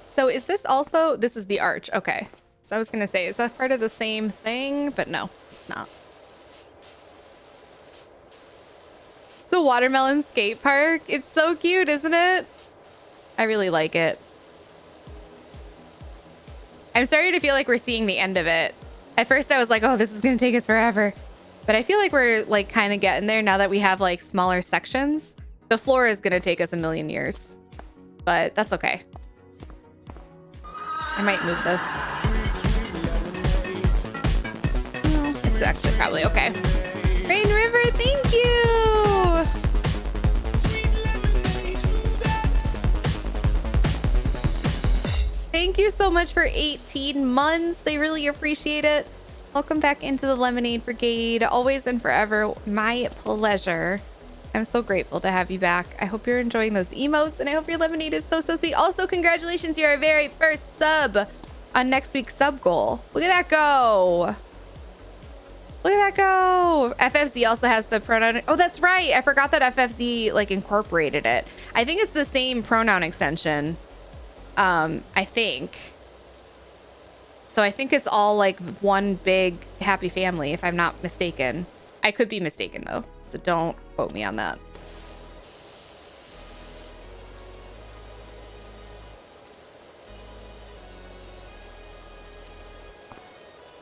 So is this also, this is the arch, okay. So I was gonna say, is that part of the same thing? But no, it's not. It's a watermelon skate park. It's so cute, isn't it? I really like it. I'm starting to feel like we're seeing the end of it. At first I was like, oh, this is gonna take us forever. But I feel like we're like kind of getting there now that we have like smaller sections. The floor is gonna take us a million years, but that's okay. I might move this. It's actually probably okay. Rain River, thank you. Thank you so much for 18 months. I really appreciate it. Welcome back into the Lemonade Brigade. Always and forever, my pleasure. I'm so grateful to have you back. I hope you're enjoying those emotes and I hope your lemonade is so sweet. Also, congratulations, you're our very first sub on next week's sub goal. Look at that go. Look at that go. FFZ also has the pronoun. Oh, that's right. I forgot that FFZ like incorporated it. I think it's the same pronoun extension. I think. So I think it's all like one big happy family, if I'm not mistaken. I could be mistaken though, so don't quote me on that.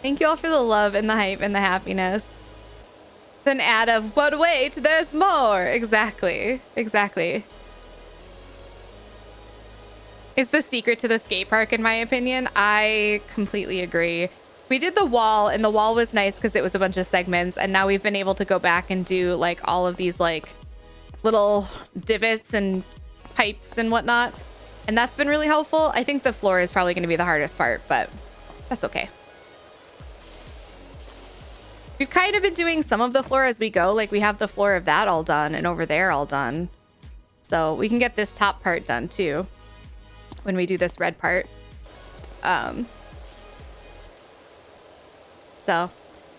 Thank you all for the love and the hype and the happiness. It's an ad of, but wait, there's more. Exactly. Exactly. Is the secret to the skate park, in my opinion. I completely agree. We did the wall, and the wall was nice because it was a bunch of segments, and now we've been able to go back and do like all of these like little divots and pipes and whatnot, and that's been really helpful. I think the floor is probably going to be the hardest part, but that's okay. We've kind of been doing some of the floor as we go. Like we have the floor of that all done and over there all done, so we can get this top part done too when we do this red part. So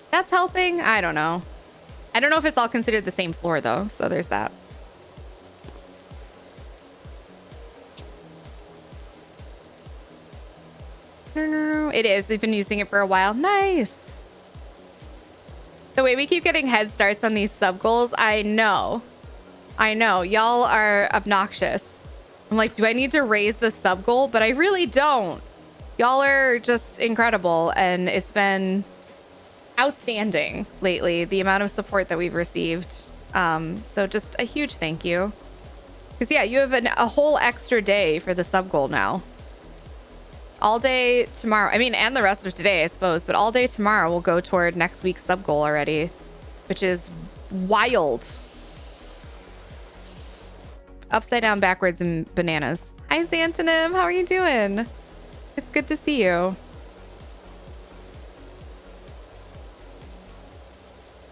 that's helping. I don't know. I don't know if it's all considered the same floor though. So there's that. No. It is. We've been using it for a while. Nice. The way we keep getting head starts on these sub goals. I know. Y'all are obnoxious. I'm like, do I need to raise the sub goal? But I really don't. Y'all are just incredible. And it's been outstanding lately, the amount of support that we've received. So just a huge thank you. Because yeah, you have a whole extra day for the sub goal now. All day tomorrow. I mean, and the rest of today, I suppose. But all day tomorrow will go toward next week's sub goal already, which is wild. Upside down, backwards, and bananas. Hi, Xantonym. How are you doing? It's good to see you.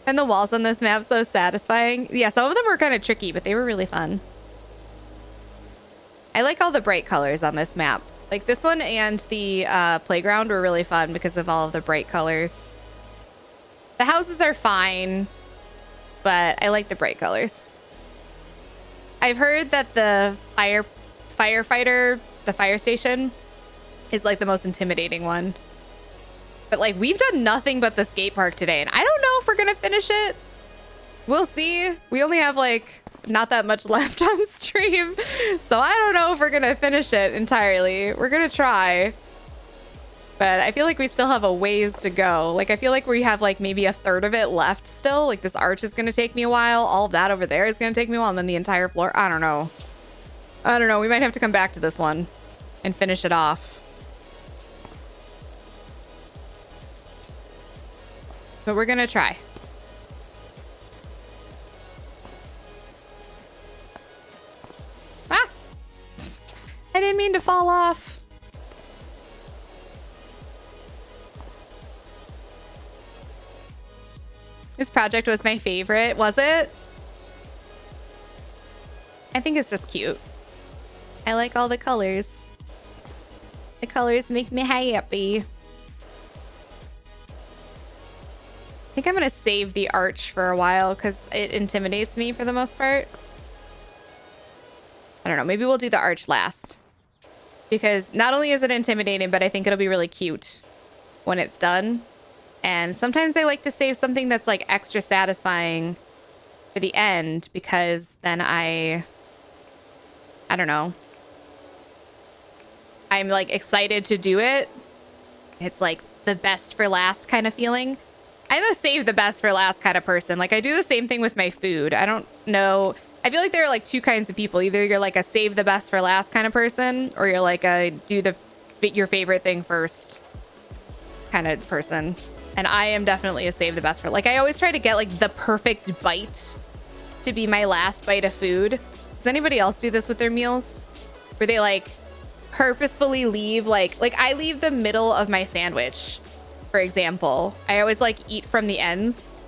And the walls on this map so satisfying. Yeah, some of them were kind of tricky, but they were really fun. I like all the bright colors on this map. Like this one and the playground were really fun because of all of the bright colors. The houses are fine, but I like the bright colors. I've heard that the firefighter, the fire station, is like the most intimidating one. But like we've done nothing but the skate park today, and I don't know if we're gonna finish it. We'll see. We only have like not that much left on stream, so I don't know if we're gonna finish it entirely. We're gonna try, but I feel like we still have a ways to go. Like I feel like we have like maybe a third of it left still. Like this arch is gonna take me a while. All of that over there is gonna take me a while, and then the entire floor. I don't know. We might have to come back to this one and finish it off. But we're gonna try. Ah! I didn't mean to fall off. This project was my favorite, was it? I think it's just cute. I like all the colors. The colors make me happy. I think I'm gonna save the arch for a while because it intimidates me for the most part. I don't know, maybe we'll do the arch last. Because not only is it intimidating, but I think it'll be really cute when it's done. And sometimes I like to save something that's like extra satisfying for the end because then I don't know. I'm like excited to do it. It's like the best for last kind of feeling. I'm a save the best for last kind of person. Like I do the same thing with my food. I don't know. I feel like there are like two kinds of people. Either you're like a save the best for last kind of person, or you're like a do your favorite thing first kind of person. And I am definitely a save the best for, like I always try to get like the perfect bite to be my last bite of food. Does anybody else do this with their meals? Where they like purposefully leave like I leave the middle of my sandwich. For example, I always like eat from the ends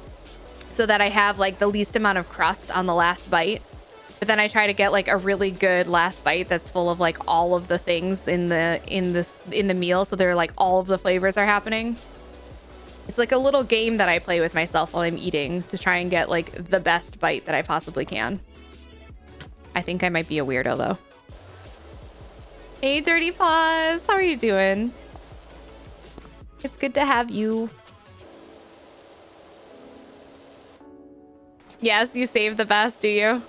so that I have like the least amount of crust on the last bite. But then I try to get like a really good last bite that's full of like all of the things in the meal, so they're like all of the flavors are happening. It's like a little game that I play with myself while I'm eating to try and get like the best bite that I possibly can. I think I might be a weirdo though. Hey, Dirty Paws, how are you doing? It's good to have you. Yes, you save the best, do you?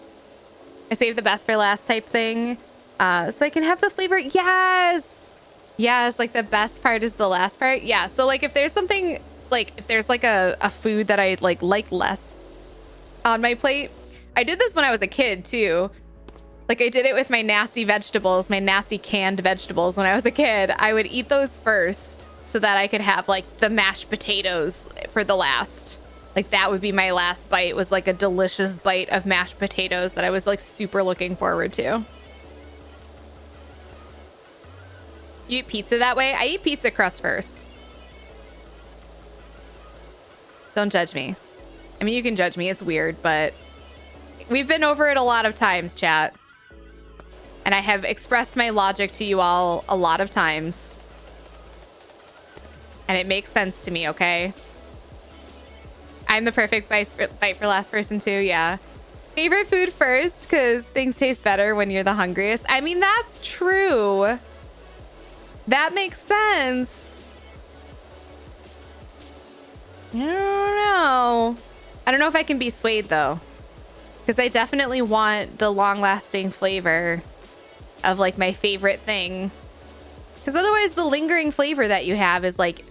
I save the best for last type thing. So I can have the flavor. Yes. Yes, like the best part is the last part. Yeah, so like if there's something, like if there's like a food that I like less on my plate. I did this when I was a kid too. Like I did it with my nasty vegetables, my nasty canned vegetables when I was a kid. I would eat those first, so that I could have like the mashed potatoes for the last. Like that would be my last bite, was like a delicious bite of mashed potatoes that I was like super looking forward to. You eat pizza that way? I eat pizza crust first. Don't judge me. I mean, you can judge me. It's weird, but we've been over it a lot of times, chat. And I have expressed my logic to you all a lot of times. And it makes sense to me, okay? I'm the perfect bite for last person too, yeah. Favorite food first, because things taste better when you're the hungriest. I mean, that's true. That makes sense. I don't know. I don't know if I can be swayed though, because I definitely want the long-lasting flavor. of like my favorite thing. Because otherwise the lingering flavor that you have is like,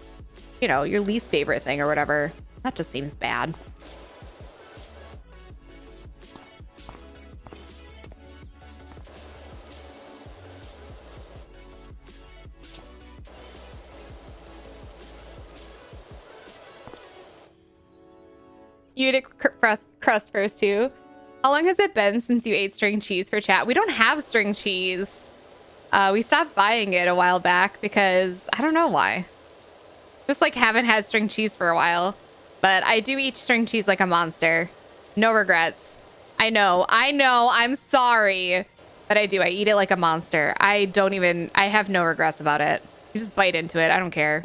you know, your least favorite thing or whatever. That just seems bad. You ate a crust first too. How long has it been since you ate string cheese for chat? We don't have string cheese. We stopped buying it a while back because I don't know why. Just like haven't had string cheese for a while. But I do eat string cheese like a monster. No regrets. I know, I'm sorry. But I do, I eat it like a monster. I have no regrets about it. You just bite into it, I don't care.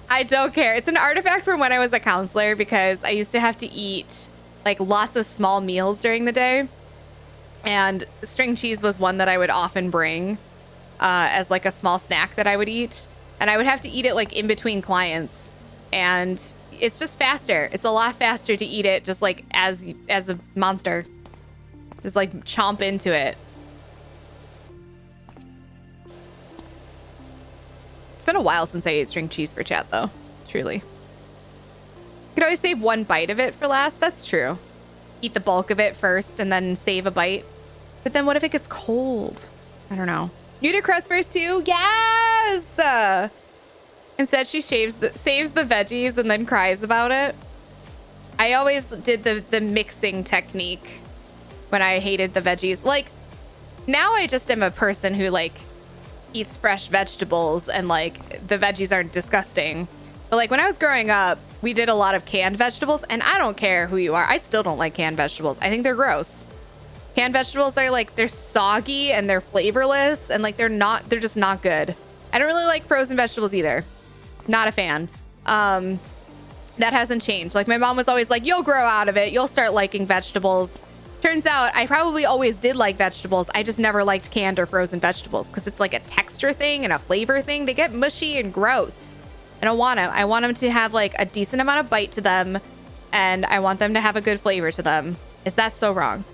I don't care. It's an artifact from when I was a counselor because I used to have to eat like lots of small meals during the day. And string cheese was one that I would often bring as like a small snack that I would eat. And I would have to eat it like in between clients. And it's just faster. It's a lot faster to eat it just like as a monster. Just like chomp into it. It's been a while since I ate string cheese for chat though. Truly. You could always save one bite of it for last. That's true. Eat the bulk of it first and then save a bite. But then what if it gets cold? I don't know. New to crust first too? Yes! Instead she saves the veggies and then cries about it. I always did the mixing technique when I hated the veggies. Like, now I just am a person who like eats fresh vegetables and like the veggies aren't disgusting. But like when I was growing up, we did a lot of canned vegetables, and I don't care who you are. I still don't like canned vegetables. I think they're gross. Canned vegetables are like, they're soggy and they're flavorless and like they're just not good. I don't really like frozen vegetables either. Not a fan. That hasn't changed. Like my mom was always like, you'll grow out of it. You'll start liking vegetables. Turns out I probably always did like vegetables. I just never liked canned or frozen vegetables because it's like a texture thing and a flavor thing. They get mushy and gross. I don't want them. I want them to have like a decent amount of bite to them, and I want them to have a good flavor to them. Is that so wrong?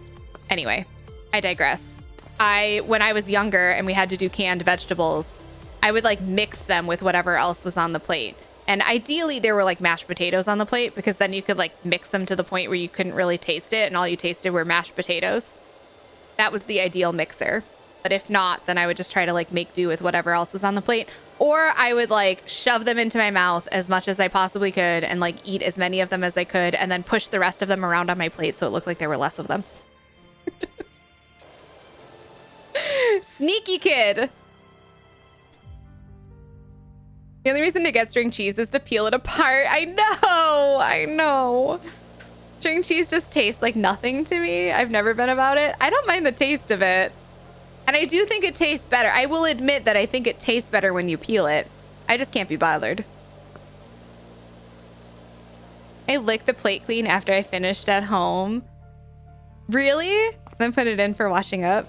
Anyway, I digress. When I was younger and we had to do canned vegetables, I would like mix them with whatever else was on the plate. And ideally there were like mashed potatoes on the plate because then you could like mix them to the point where you couldn't really taste it and all you tasted were mashed potatoes. That was the ideal mixer. But if not, then I would just try to like make do with whatever else was on the plate. Or I would like shove them into my mouth as much as I possibly could and like eat as many of them as I could and then push the rest of them around on my plate so it looked like there were less of them. Sneaky kid. The only reason to get string cheese is to peel it apart. I know. String cheese just tastes like nothing to me. I've never been about it. I don't mind the taste of it. And I do think it tastes better. I will admit that I think it tastes better when you peel it. I just can't be bothered. I licked the plate clean after I finished at home. Really? Then put it in for washing up.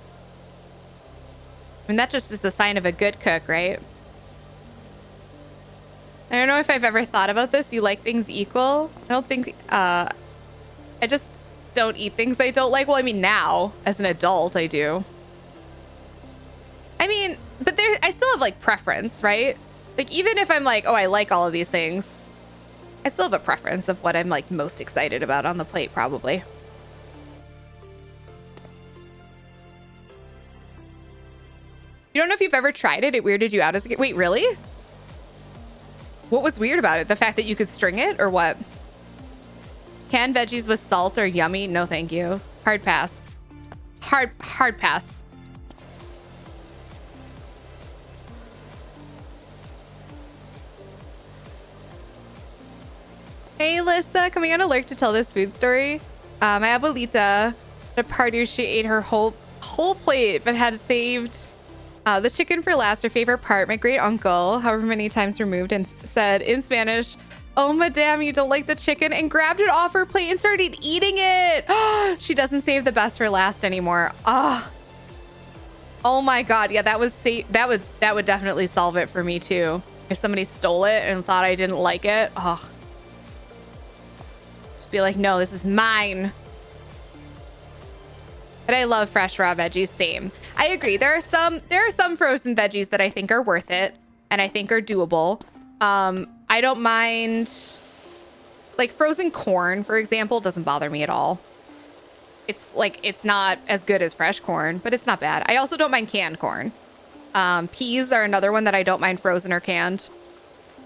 I mean, that just is a sign of a good cook, right? I don't know if I've ever thought about this. You like things equal? I don't think, I just don't eat things I don't like. Well, I mean, now, as an adult, I do. I mean, but I still have like preference, right? Like, even if I'm like, oh, I like all of these things, I still have a preference of what I'm like most excited about on the plate, probably. You don't know if you've ever tried it? It weirded you out as a kid. Wait, really? What was weird about it? The fact that you could string it or what? Canned veggies with salt are yummy. No, thank you. Hard pass. Hard pass. Hey, Lissa, coming on alert to tell this food story. My abuelita at a party, she ate her whole plate, but had saved the chicken for last, her favorite part. My great uncle, however many times removed, and said in Spanish, "Oh, madame, you don't like the chicken," and grabbed it off her plate and started eating it. She doesn't save the best for last anymore. Oh my God. Yeah, that would definitely solve it for me too. If somebody stole it and thought I didn't like it, just be like, no, this is mine. But I love fresh raw veggies. Same. I agree. There are some frozen veggies that I think are worth it and I think are doable. I don't mind, like frozen corn, for example, doesn't bother me at all. It's like, it's not as good as fresh corn, but it's not bad. I also don't mind canned corn. Peas are another one that I don't mind frozen or canned,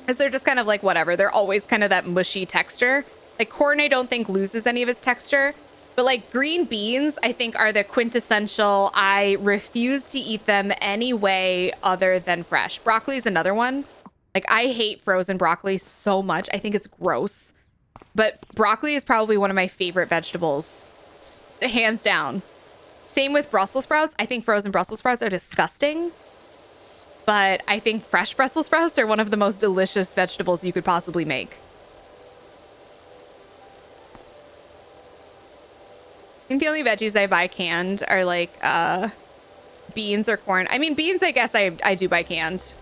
because they're just kind of like whatever. They're always kind of that mushy texture. Like corn, I don't think loses any of its texture. But like green beans, I think are the quintessential. I refuse to eat them any way other than fresh. Broccoli is another one. Like I hate frozen broccoli so much. I think it's gross. But broccoli is probably one of my favorite vegetables, hands down. Same with Brussels sprouts. I think frozen Brussels sprouts are disgusting. But I think fresh Brussels sprouts are one of the most delicious vegetables you could possibly make. I think the only veggies I buy canned are like beans or corn. I mean, beans, I guess I do buy canned.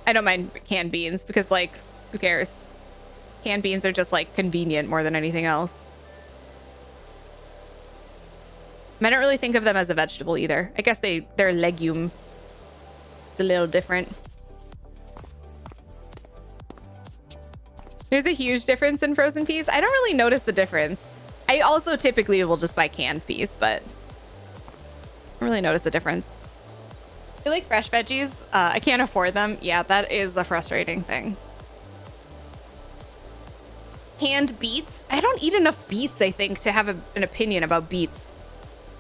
I don't mind canned beans because like, who cares? Canned beans are just like convenient more than anything else. I don't really think of them as a vegetable either. I guess they're a legume. It's a little different. There's a huge difference in frozen peas. I don't really notice the difference. I also typically will just buy canned peas, but I don't really notice the difference. I like fresh veggies. I can't afford them. Yeah, that is a frustrating thing. Canned beets. I don't eat enough beets, I think, to have an opinion about beets.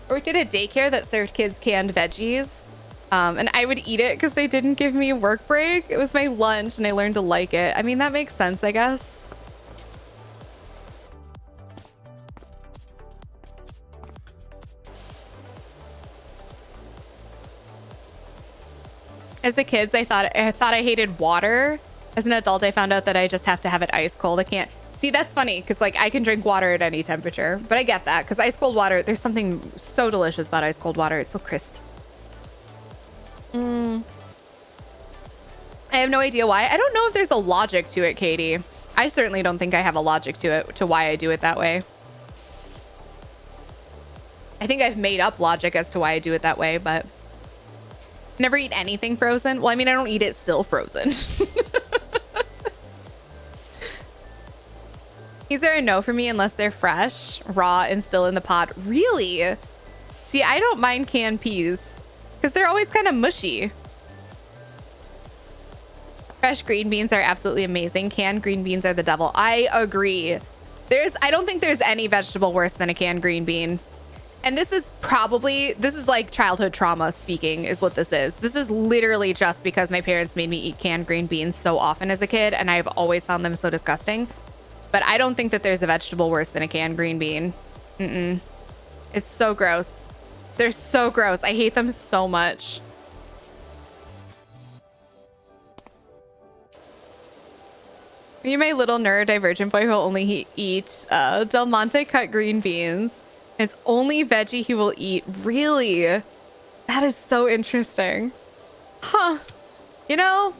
I worked at a daycare that served kids canned veggies. And I would eat it because they didn't give me a work break. It was my lunch and I learned to like it. I mean, that makes sense, I guess. As a kid, I thought I hated water. As an adult, I found out that I just have to have it ice cold. I can't. See, that's funny because like I can drink water at any temperature, but I get that because ice cold water, there's something so delicious about ice cold water. It's so crisp. I have no idea why. I don't know if there's a logic to it, Katie. I certainly don't think I have a logic to it, to why I do it that way. I think I've made up logic as to why I do it that way, but never eat anything frozen. Well, I mean, I don't eat it still frozen. These are a no for me unless they're fresh, raw, and still in the pod. Really? See, I don't mind canned peas because they're always kind of mushy. Fresh green beans are absolutely amazing. Canned green beans are the devil. I agree. I don't think there's any vegetable worse than a canned green bean. And this is like childhood trauma speaking is what this is. This is literally just because my parents made me eat canned green beans so often as a kid, and I've always found them so disgusting. But I don't think that there's a vegetable worse than a canned green bean. It's so gross. They're so gross. I hate them so much. You're my little neurodivergent boy who will only eat Del Monte cut green beans. It's only veggie he will eat. Really? That is so interesting. Huh. You know,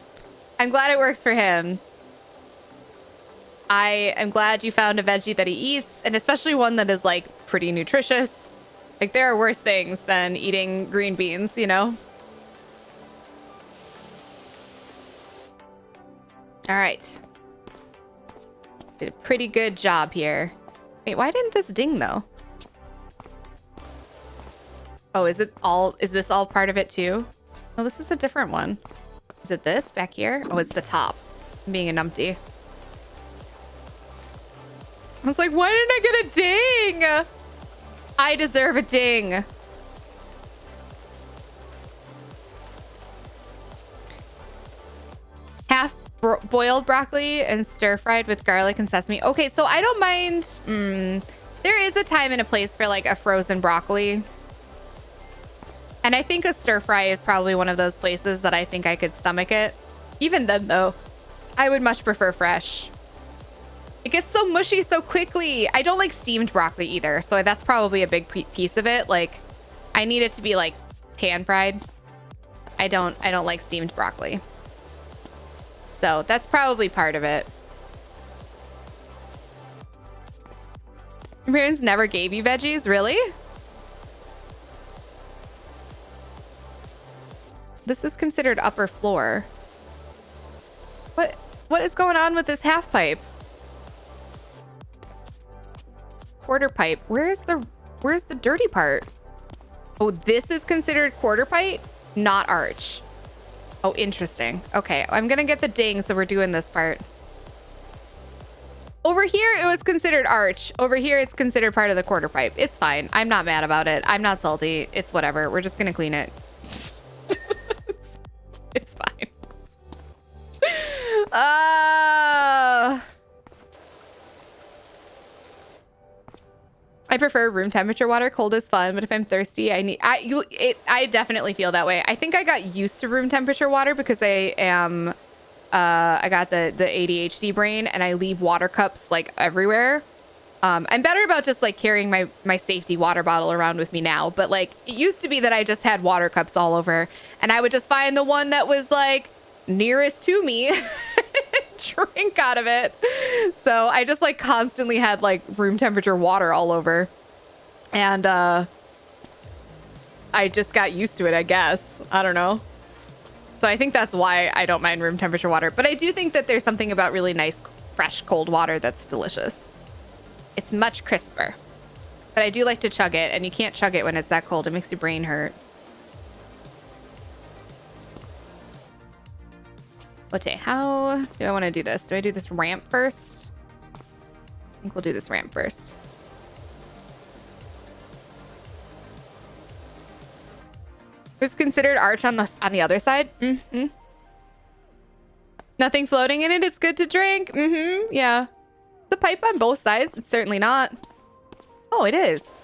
I'm glad it works for him. I am glad you found a veggie that he eats, and especially one that is like pretty nutritious. Like there are worse things than eating green beans, you know? All right. Did a pretty good job here. Wait, why didn't this ding though? Oh, is this all part of it too? Oh, this is a different one. Is it this back here? Oh, it's the top. I'm being a numpty. I was like, why didn't I get a ding? I deserve a ding. Half boiled broccoli and stir fried with garlic and sesame. Okay, so I don't mind. There is a time and a place for like a frozen broccoli. And I think a stir fry is probably one of those places that I think I could stomach it. Even then though, I would much prefer fresh. It gets so mushy so quickly. I don't like steamed broccoli either. So that's probably a big piece of it. Like I need it to be like pan fried. I don't like steamed broccoli. So that's probably part of it. Your parents never gave you veggies? Really? This is considered upper floor. What is going on with this half pipe? Quarter pipe. Where's the dirty part? Oh, this is considered quarter pipe, not arch. Oh, interesting. Okay, I'm gonna get the ding, so we're doing this part. Over here, it was considered arch. Over here, it's considered part of the quarter pipe. It's fine. I'm not mad about it. I'm not salty. It's whatever. We're just gonna clean it. It's fine. I prefer room temperature water. Cold is fun, but if I'm thirsty, I definitely feel that way. I think I got used to room temperature water because I got the ADHD brain and I leave water cups like everywhere. I'm better about just like carrying my safety water bottle around with me now, but like it used to be that I just had water cups all over and I would just find the one that was like nearest to me drink out of it. So I just like constantly had like room temperature water all over. And I just got used to it, I guess. I don't know. So I think that's why I don't mind room temperature water. But I do think that there's something about really nice, fresh, cold water that's delicious. It's much crisper. But I do like to chug it, and you can't chug it when it's that cold. It makes your brain hurt. Okay, how do I want to do this? Do I do this ramp first? I think we'll do this ramp first. It was considered arch on the other side. Mm-hmm. Nothing floating in it. It's good to drink. Mm-hmm. Yeah. The pipe on both sides. It's certainly not. Oh, it is.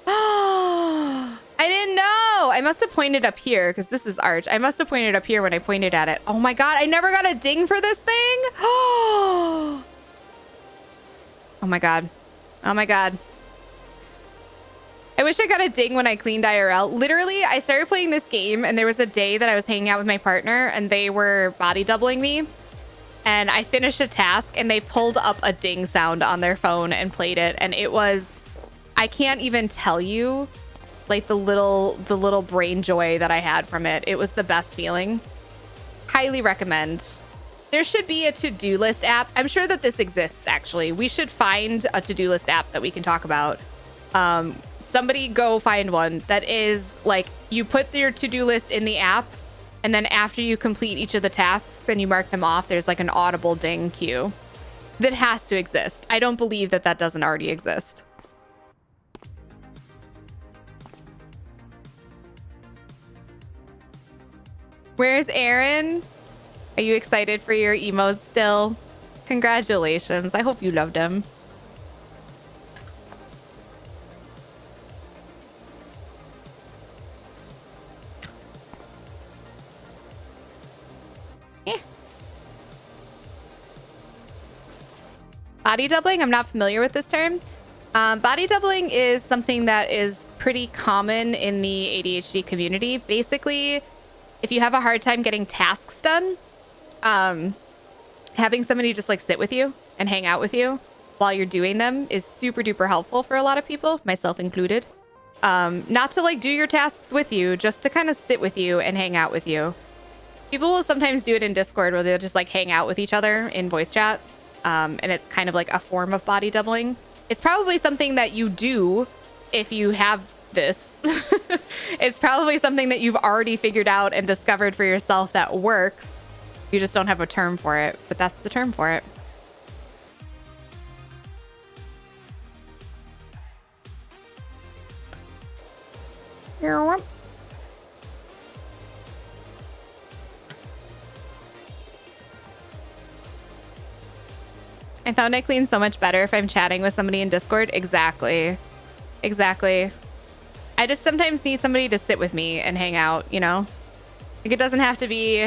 Oh, I didn't know. I must have pointed up here because this is arch. I must have pointed up here when I pointed at it. Oh my God. I never got a ding for this thing. Oh my God. Oh my God. I wish I got a ding when I cleaned IRL. Literally, I started playing this game and there was a day that I was hanging out with my partner and they were body doubling me. And I finished a task and they pulled up a ding sound on their phone and played it. And it was, I can't even tell you like the little brain joy that I had from it. It was the best feeling. Highly recommend. There should be a to-do list app. I'm sure that this exists actually. We should find a to-do list app that we can talk about. Somebody go find one that is like you put your to-do list in the app and then after you complete each of the tasks and you mark them off, there's like an audible ding cue. That has to exist. I don't believe that that doesn't already exist. Where's Aaron? Are you excited for your emotes still? Congratulations. I hope you loved him. Body doubling, I'm not familiar with this term. Body doubling is something that is pretty common in the ADHD community. Basically, if you have a hard time getting tasks done, having somebody just like sit with you and hang out with you while you're doing them is super duper helpful for a lot of people, myself included. Not to like do your tasks with you, just to kind of sit with you and hang out with you. People will sometimes do it in Discord where they'll just like hang out with each other in voice chat. And it's kind of like a form of body doubling. It's probably something that you do if you have this. It's probably something that you've already figured out and discovered for yourself that works. You just don't have a term for it, but that's the term for it. I found I clean so much better if I'm chatting with somebody in Discord. Exactly. Exactly. I just sometimes need somebody to sit with me and hang out, you know? Like it doesn't have to be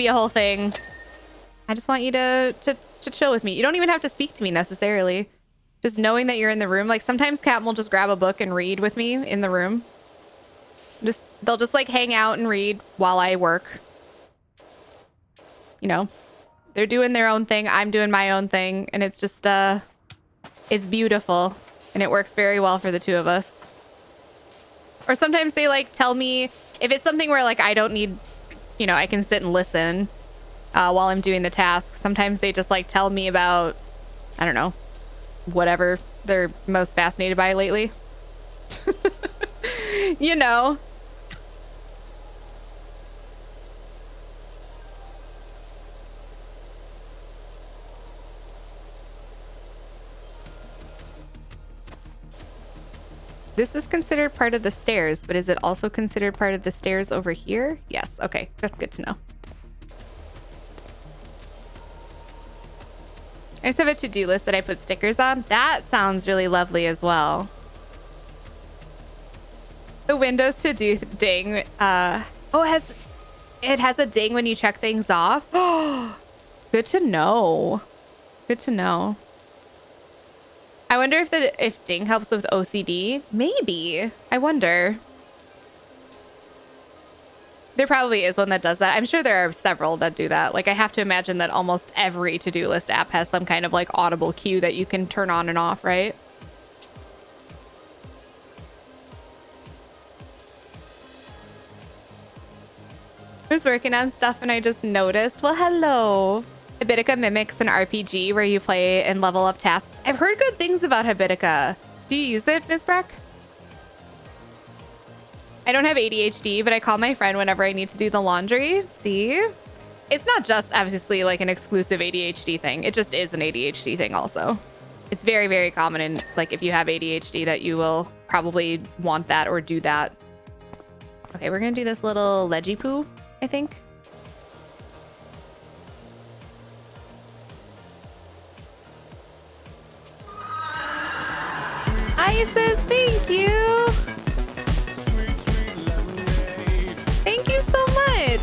a whole thing. I just want you to chill with me. You don't even have to speak to me necessarily. Just knowing that you're in the room. Like sometimes Captain will just grab a book and read with me in the room. They'll just like hang out and read while I work. You know? They're doing their own thing. I'm doing my own thing. And it's just, it's beautiful. And it works very well for the two of us. Or sometimes they like tell me if it's something where like I don't need, you know, I can sit and listen while I'm doing the task. Sometimes they just like tell me about, I don't know, whatever they're most fascinated by lately. You know. This is considered part of the stairs, but is it also considered part of the stairs over here? Yes. Okay. That's good to know. I just have a to-do list that I put stickers on. That sounds really lovely as well. The Windows to-do ding. It has a ding when you check things off. Oh, good to know. Good to know. I wonder if ding helps with OCD. Maybe. I wonder. There probably is one that does that. I'm sure there are several that do that. Like I have to imagine that almost every to-do list app has some kind of like audible cue that you can turn on and off, right? I was working on stuff and I just noticed. Well, hello. Habitica mimics an RPG where you play and level up tasks. I've heard good things about Habitica. Do you use it, Ms. Breck? I don't have ADHD, but I call my friend whenever I need to do the laundry. See? It's not just obviously like an exclusive ADHD thing. It just is an ADHD thing also. It's very, very common in like if you have ADHD that you will probably want that or do that. Okay, we're going to do this little leggy poo, I think. Isis, thank you. Thank you so much.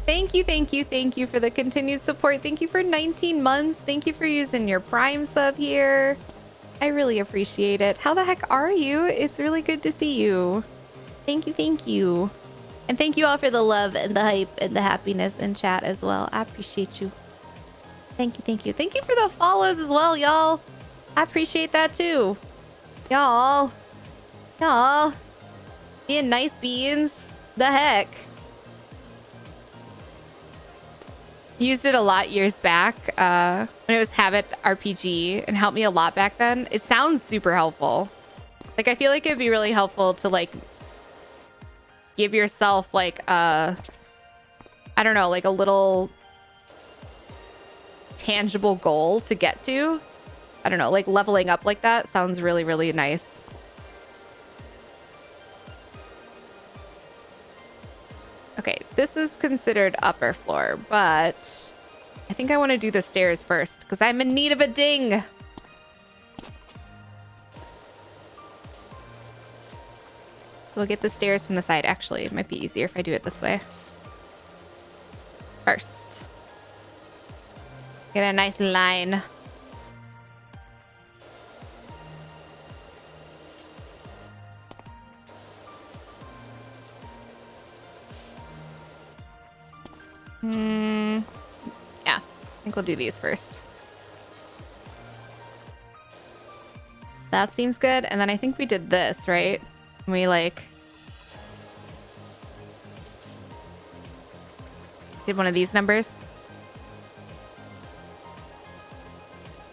Thank you, thank you, thank you for the continued support. Thank you for 19 months. Thank you for using your Prime sub here. I really appreciate it. How the heck are you? It's really good to see you. Thank you, thank you. And thank you all for the love and the hype and the happiness in chat as well. I appreciate you. Thank you, thank you. Thank you for the follows as well, y'all. I appreciate that too. Y'all. Y'all. Being nice beans. The heck. Used it a lot years back when it was Habit RPG and helped me a lot back then. It sounds super helpful. Like, I feel like it'd be really helpful to like give yourself like I don't know, like a little tangible goal to get to. I don't know, like leveling up like that sounds really, really nice. Okay, this is considered upper floor, but I think I want to do the stairs first because I'm in need of a ding. So we'll get the stairs from the side. Actually, it might be easier if I do it this way. First. Get a nice line. Yeah, I think we'll do these first. That seems good. And then I think we did this, right? We like did one of these numbers.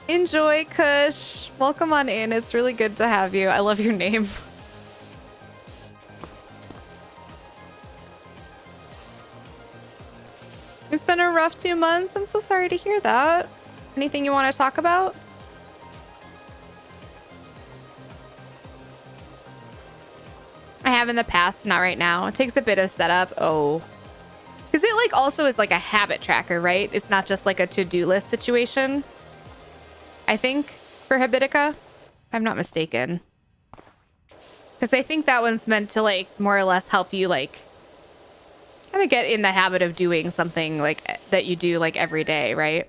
Enjoy, Kush. Welcome on in. It's really good to have you. I love your name. It's been a rough 2 months. I'm so sorry to hear that. Anything you want to talk about? I have in the past, not right now. It takes a bit of setup. Oh. Because it like also is like a habit tracker, right? It's not just like a to-do list situation. I think for Habitica, if I'm not mistaken. Because I think that one's meant to like more or less help you like kind of get in the habit of doing something like that you do like every day, right?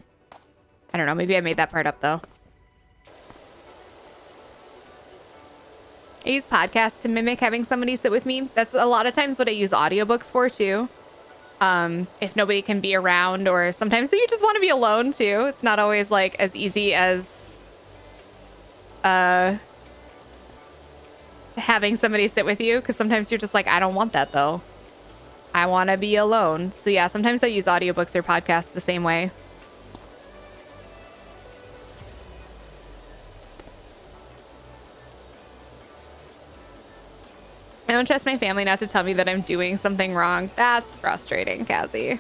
I don't know. Maybe I made that part up though. I use podcasts to mimic having somebody sit with me. That's a lot of times what I use audiobooks for too. if nobody can be around, or sometimes you just want to be alone too. It's not always like as easy as having somebody sit with you, because sometimes you're just like, I don't want that though. I want to be alone. So yeah, sometimes I use audiobooks or podcasts the same way. I don't trust my family not to tell me that I'm doing something wrong. That's frustrating, Cassie.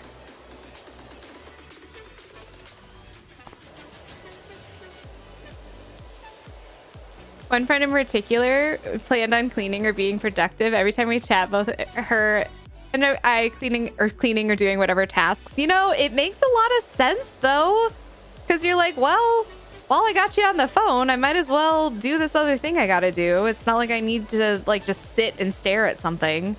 One friend in particular planned on cleaning or being productive. Every time we chat, both her and I cleaning or doing whatever tasks. You know, it makes a lot of sense though, because you're like, well, while I got you on the phone, I might as well do this other thing I gotta do. It's not like I need to like just sit and stare at something.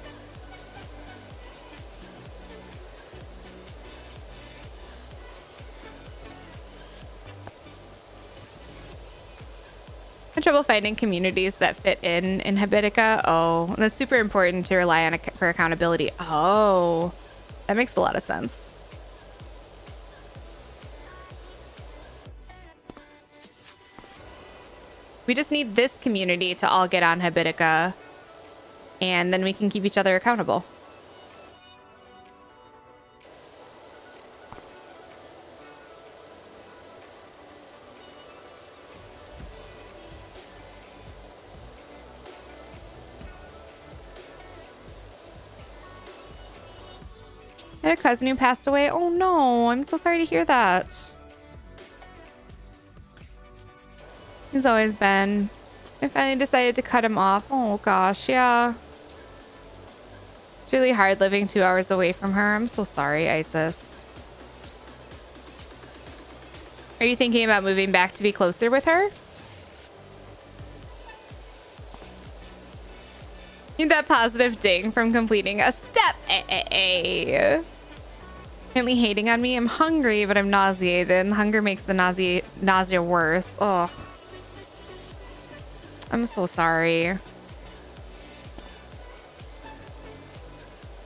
I have trouble finding communities that fit in Habitica. Oh, that's super important to rely on for accountability. Oh, that makes a lot of sense. We just need this community to all get on Habitica, and then we can keep each other accountable. I had a cousin who passed away. Oh no, I'm so sorry to hear that. He's always been. I finally decided to cut him off. Oh gosh, yeah. It's really hard living 2 hours away from her. I'm so sorry, Isis. Are you thinking about moving back to be closer with her? Need that positive ding from completing a step. Currently hating on me. I'm hungry, but I'm nauseated. And hunger makes the nausea worse. Ugh. I'm so sorry.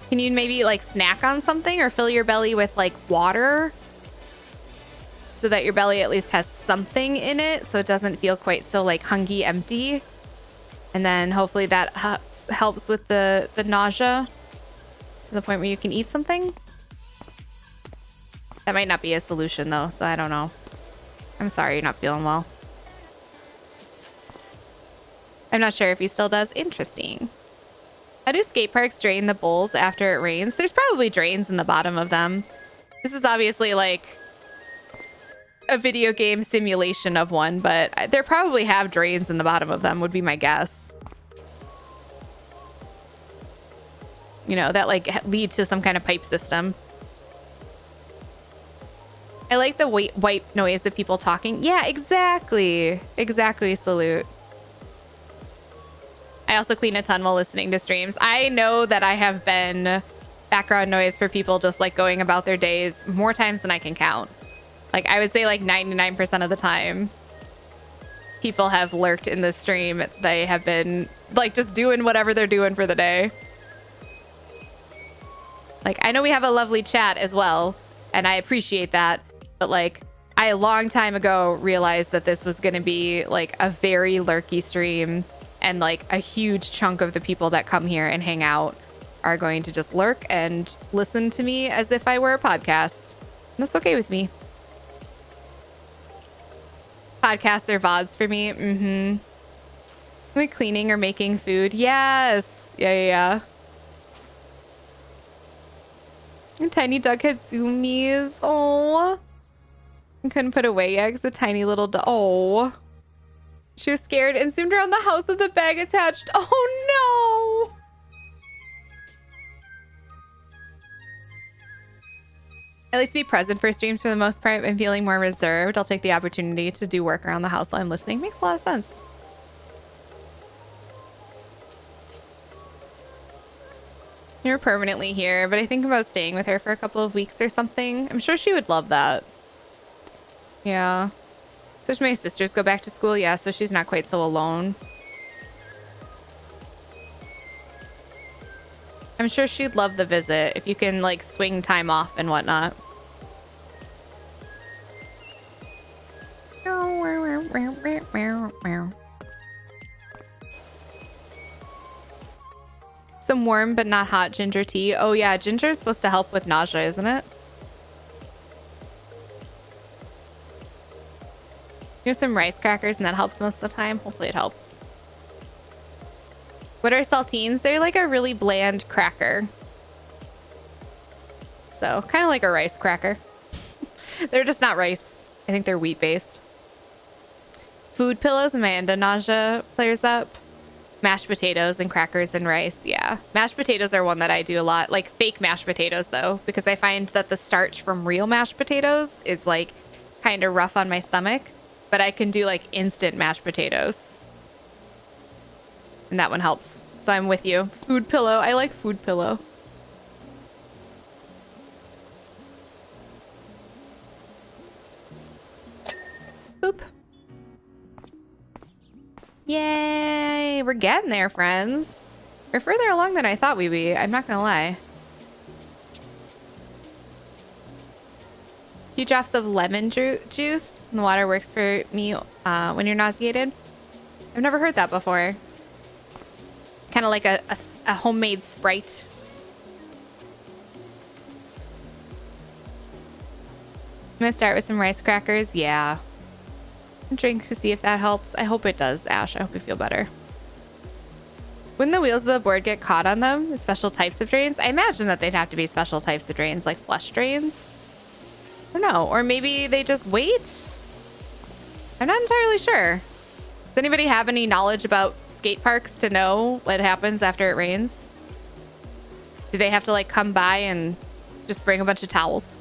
Can you maybe like snack on something or fill your belly with like water so that your belly at least has something in it so it doesn't feel quite so like hungry empty? And then hopefully that helps with the nausea to the point where you can eat something. That might not be a solution though, so I don't know. I'm sorry you're not feeling well. I'm not sure if he still does. Interesting. How do skate parks drain the bowls after it rains? There's probably drains in the bottom of them. This is obviously like a video game simulation of one, but they probably have drains in the bottom of them, would be my guess. You know, that like lead to some kind of pipe system. I like the wipe noise of people talking. Yeah, exactly. Exactly, Salute. I also clean a ton while listening to streams. I know that I have been background noise for people just like going about their days more times than I can count. Like I would say like 99% of the time people have lurked in the stream. They have been like just doing whatever they're doing for the day. Like I know we have a lovely chat as well, and I appreciate that. But like I a long time ago realized that this was going to be like a very lurky stream. And like a huge chunk of the people that come here and hang out are going to just lurk and listen to me as if I were a podcast. And that's okay with me. Podcasts or VODs for me. Mm-hmm. Like cleaning or making food. Yes. Yeah. And Tiny Doug had zoomies. Oh. I couldn't put away yet because a tiny little dog. Oh. She was scared and zoomed around the house with the bag attached. Oh no! I like to be present for streams for the most part. I'm feeling more reserved. I'll take the opportunity to do work around the house while I'm listening. Makes a lot of sense. You're permanently here, but I think about staying with her for a couple of weeks or something. I'm sure she would love that. Yeah. So my sisters go back to school, yeah, so she's not quite so alone. I'm sure she'd love the visit if you can like swing time off and whatnot. Some warm but not hot ginger tea. Oh yeah, ginger is supposed to help with nausea, isn't it? Here's some rice crackers and that helps most of the time. Hopefully it helps. What are saltines? They're like a really bland cracker. So kind of like a rice cracker. They're just not rice. I think they're wheat based. Food pillows, Amanda nausea clears up. Mashed potatoes and crackers and rice. Yeah. Mashed potatoes are one that I do a lot. Like fake mashed potatoes though, because I find that the starch from real mashed potatoes is like kind of rough on my stomach, but I can do like instant mashed potatoes. And that one helps. So I'm with you. Food pillow. I like food pillow. Boop. Yay. We're getting there, friends. We're further along than I thought we'd be. I'm not gonna lie. A few drops of lemon juice in the water works for me when you're nauseated. I've never heard that before. Kind of like a homemade Sprite. I'm gonna start with some rice crackers. Yeah. Drink to see if that helps. I hope it does, Ash. I hope you feel better. Wouldn't the wheels of the board get caught on them? The special types of drains? I imagine that they'd have to be special types of drains, like flush drains. I don't know. Or maybe they just wait? I'm not entirely sure. Does anybody have any knowledge about skate parks to know what happens after it rains? Do they have to like come by and just bring a bunch of towels?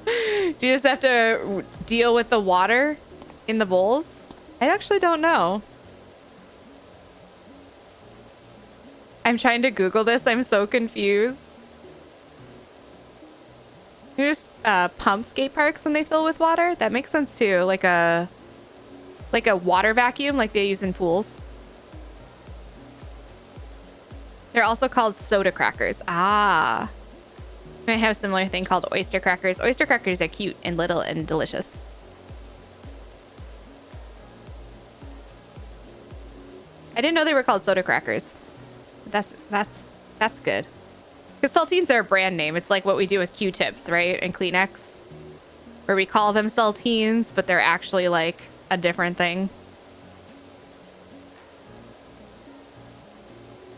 Do you just have to deal with the water in the bowls? I actually don't know. I'm trying to Google this. I'm so confused. You just pump skate parks when they fill with water? That makes sense too. Like a water vacuum like they use in pools. They're also called soda crackers. Ah. I have a similar thing called oyster crackers. Oyster crackers are cute and little and delicious. I didn't know they were called soda crackers. That's good. Because saltines are a brand name. It's like what we do with Q-tips, right? And Kleenex. Where we call them saltines, but they're actually like a different thing.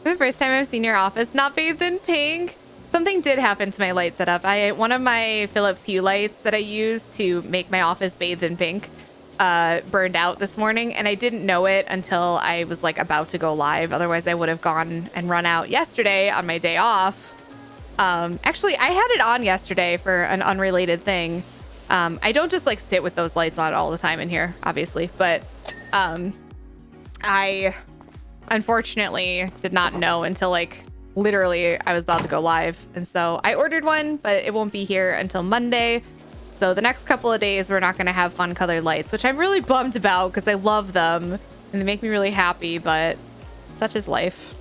The first time I've seen your office not bathed in pink. Something did happen to my light setup. One of my Philips Hue lights that I use to make my office bathed in pink burned out this morning, and I didn't know it until I was like about to go live. Otherwise, I would have gone and run out yesterday on my day off. Actually, I had it on yesterday for an unrelated thing. I don't just like sit with those lights on all the time in here, obviously, but I unfortunately did not know until like literally I was about to go live. And so I ordered one, but it won't be here until Monday. So the next couple of days, we're not going to have fun colored lights, which I'm really bummed about because I love them and they make me really happy, but such is life.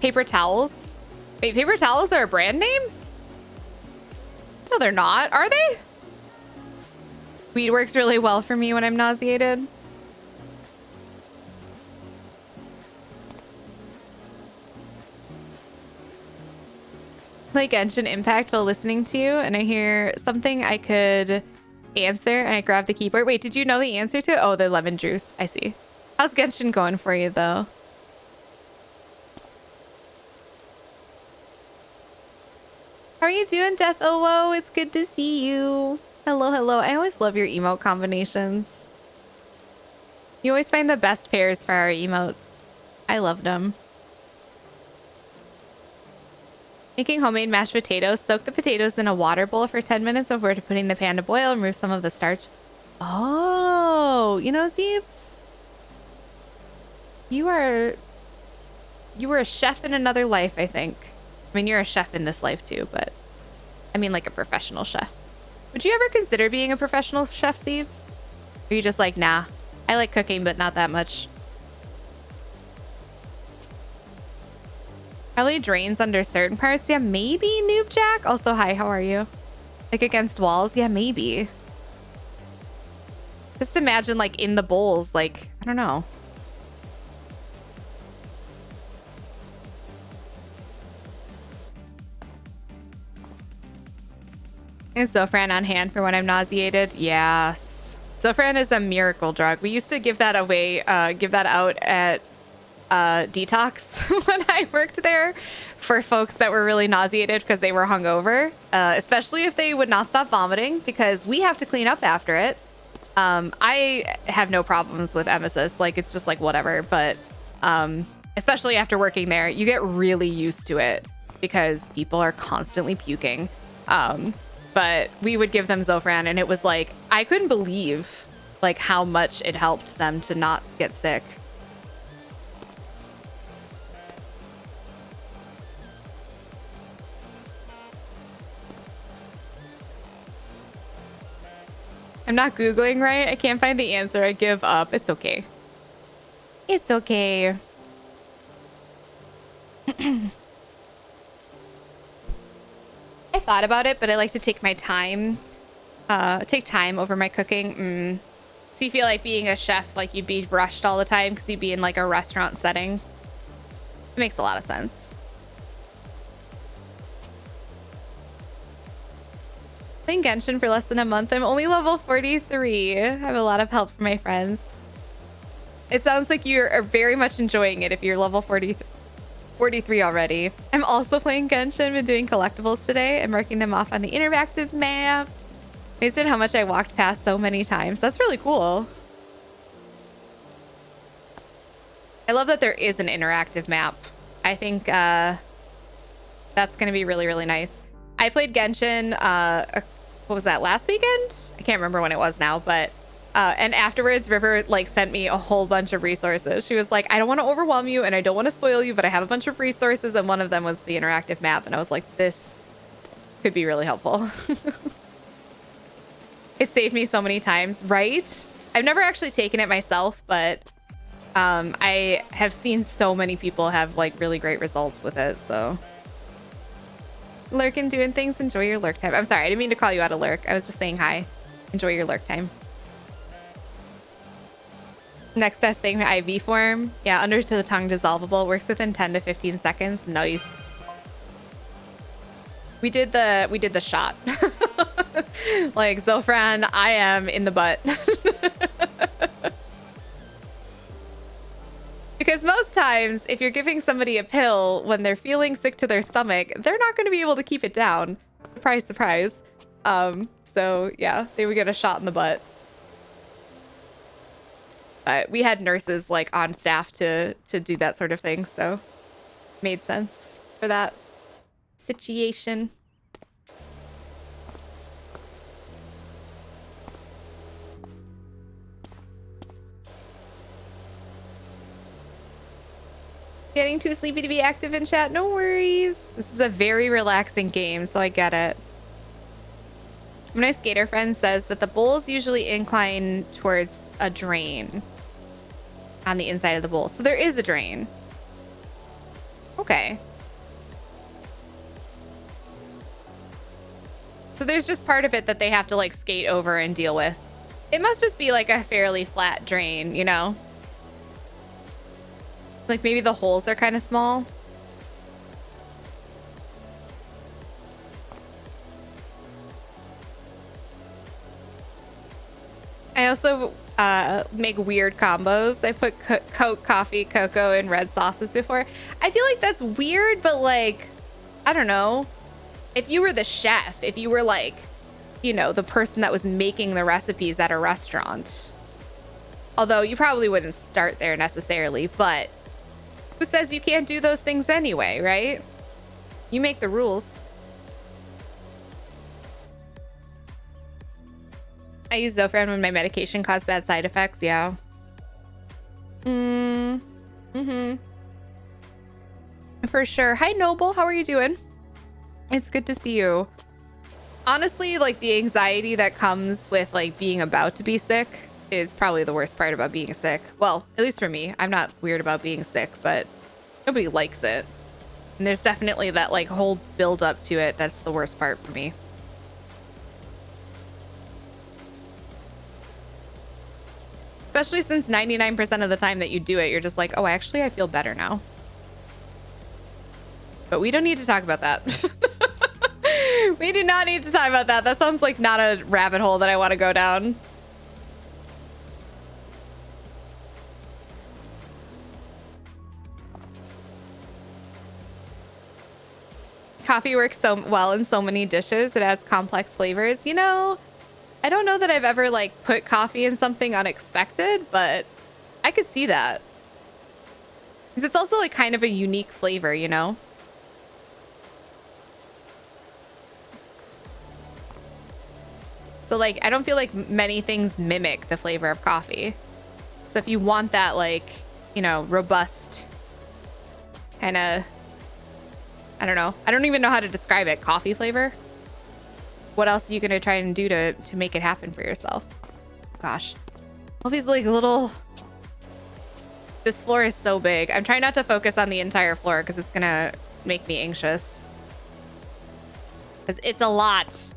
Paper towels. Wait, paper towels are a brand name? No, they're not. Are they? Weed works really well for me when I'm nauseated. Like Genshin Impact while listening to you, and I hear something I could answer, and I grab the keyboard. Wait, did you know the answer to it? Oh, the lemon juice. I see. How's Genshin going for you, though? How are you doing, Death Owo? It's good to see you. Hello, hello. I always love your emote combinations. You always find the best pairs for our emotes. I love them. Making homemade mashed potatoes. Soak the potatoes in a water bowl for 10 minutes before putting the pan to boil and remove some of the starch. Oh, you know, Zeebs? You were a chef in another life, I think. I mean, you're a chef in this life too, but I mean like a professional chef. Would you ever consider being a professional chef, Zeebs? Or are you just like, nah, I like cooking, but not that much? Probably drains under certain parts. Yeah, maybe Noob Jack. Also, hi, how are you? Like against walls? Yeah, maybe. Just imagine like in the bowls, like, I don't know. Is Zofran on hand for when I'm nauseated? Yes. Zofran is a miracle drug. We used to give that away, give that out at Detox when I worked there for folks that were really nauseated because they were hungover, especially if they would not stop vomiting because we have to clean up after it. I have no problems with emesis. Like, it's just like whatever. But especially after working there, you get really used to it because people are constantly puking. But we would give them Zofran, and it was like, I couldn't believe like how much it helped them to not get sick. I'm not Googling right. I can't find the answer. I give up. It's okay. It's okay. I thought about it, but I like to take my time. Take time over my cooking. So you feel like being a chef, like you'd be rushed all the time because you'd be in like a restaurant setting. It makes a lot of sense. Playing Genshin for less than a month. I'm only level 43. I have a lot of help from my friends. It sounds like you're very much enjoying it if you're level 43 already. I'm also playing Genshin. Been doing collectibles today and marking them off on the interactive map. Amazed at how much I walked past so many times. That's really cool. I love that there is an interactive map. I think that's going to be really, really nice. I played Genshin, what was that, last weekend? I can't remember when it was now, but, and afterwards, River, like, sent me a whole bunch of resources. She was like, I don't want to overwhelm you, and I don't want to spoil you, but I have a bunch of resources, and one of them was the interactive map, and I was like, this could be really helpful. It saved me so many times, right? I've never actually taken it myself, but I have seen so many people have, like, really great results with it, so... Lurking, doing things. Enjoy your lurk time. I'm sorry, I didn't mean to call you out of lurk. I was just saying hi. Enjoy your lurk time. Next best thing, IV form. Yeah, under to the tongue dissolvable. Works within 10 to 15 seconds. Nice. We did the shot. Like, Zofran, I am in the butt. Because most times, if you're giving somebody a pill when they're feeling sick to their stomach, they're not going to be able to keep it down. Surprise, surprise. So yeah, they would get a shot in the butt. But we had nurses like on staff to do that sort of thing, so made sense for that situation. Getting too sleepy to be active in chat? No worries. This is a very relaxing game, so I get it. My skater friend says that the bowls usually incline towards a drain on the inside of the bowl. So there is a drain. Okay. So there's just part of it that they have to like skate over and deal with. It must just be like a fairly flat drain, you know? Like maybe the holes are kind of small. I also make weird combos. I put Coke, coffee, cocoa, and red sauces before. I feel like that's weird, but like, I don't know. If you were the chef, if you were like, you know, the person that was making the recipes at a restaurant, although you probably wouldn't start there necessarily, but who says you can't do those things anyway, right? You make the rules. I use Zofran when my medication caused bad side effects. Yeah. For sure. Hi, Noble. How are you doing? It's good to see you. Honestly, like the anxiety that comes with like being about to be sick is probably the worst part about being sick. Well, at least for me. I'm not weird about being sick, but nobody likes it. And there's definitely that like whole build up to it. That's the worst part for me. Especially since 99% of the time that you do it, you're just like, oh, actually, I feel better now. But we don't need to talk about that. We do not need to talk about that. That sounds like not a rabbit hole that I want to go down. Coffee works so well in so many dishes. It adds complex flavors. You know, I don't know that I've ever like put coffee in something unexpected, but I could see that. Because it's also like kind of a unique flavor, you know? So like, I don't feel like many things mimic the flavor of coffee. So if you want that like, you know, robust kind of, I don't know. I don't even know how to describe it. Coffee flavor. What else are you going to try and do to make it happen for yourself? Gosh. All these like little... This floor is so big. I'm trying not to focus on the entire floor because it's going to make me anxious. Because it's a lot.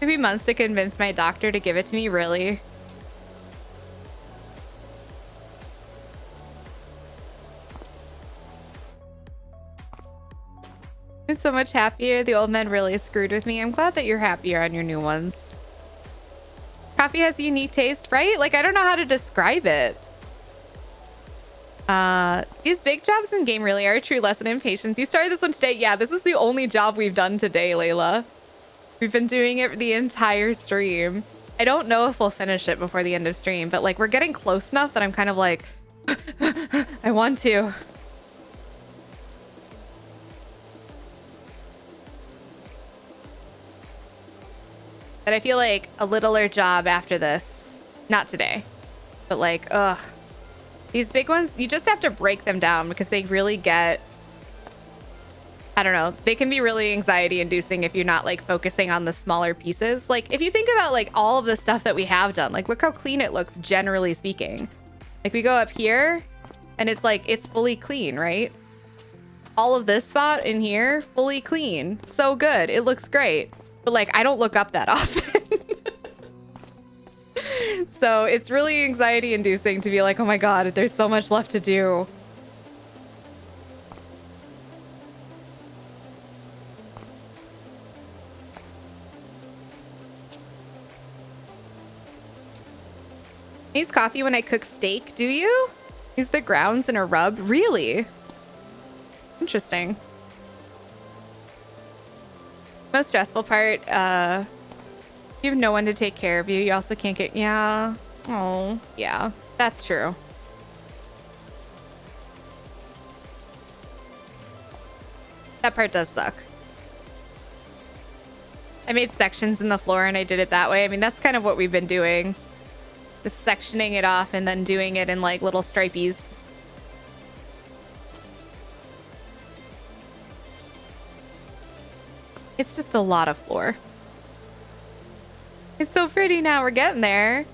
Took me months to convince my doctor to give it to me, really. I'm so much happier. The old man really screwed with me. I'm glad that you're happier on your new ones. Coffee has a unique taste, right? Like, I don't know how to describe it. These big jobs in game really are a true lesson in patience. You started this one today. Yeah, this is the only job we've done today, Layla. We've been doing it the entire stream. I don't know if we'll finish it before the end of stream, but like we're getting close enough that I'm kind of like, I want to. But I feel like a littler job after this, not today, but like, ugh. These big ones, you just have to break them down because they really get, I don't know. They can be really anxiety inducing if you're not like focusing on the smaller pieces. Like if you think about like all of the stuff that we have done, like look how clean it looks, generally speaking. Like we go up here and it's like, it's fully clean, right? All of this spot in here, fully clean. So good. It looks great. But like, I don't look up that often. So it's really anxiety inducing to be like, oh my God, there's so much left to do. I use coffee when I cook steak. Do you? Use the grounds in a rub? Really? Interesting. Most stressful part, you have no one to take care of you. You also can't get, yeah. Oh, yeah, that's true. That part does suck. I made sections in the floor and I did it that way. I mean, that's kind of what we've been doing. Just sectioning it off and then doing it in like little stripies. It's just a lot of floor. It's so pretty now. We're getting there.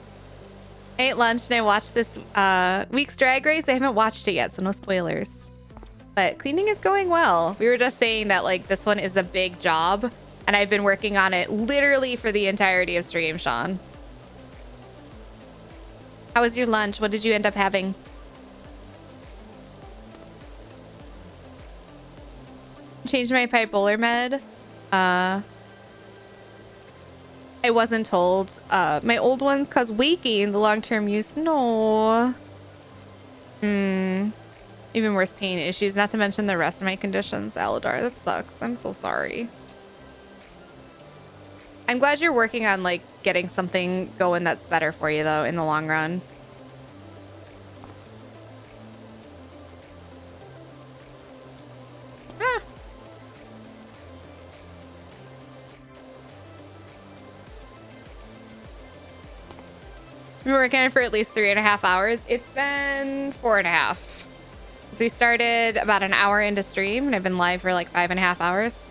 I ate lunch and I watched this week's Drag Race. I haven't watched it yet, so no spoilers. But cleaning is going well. We were just saying that like this one is a big job and I've been working on it literally for the entirety of stream, Sean. How was your lunch? What did you end up having? Changed my bipolar med. I wasn't told. My old ones cause weight gain, the long-term use. No. Even worse pain issues, not to mention the rest of my conditions. Aladar, that sucks. I'm so sorry. I'm glad you're working on like getting something going that's better for you though in the long run. We've been working on it for at least 3.5 hours. It's been 4.5. So we started about an hour into stream and I've been live for like 5.5 hours.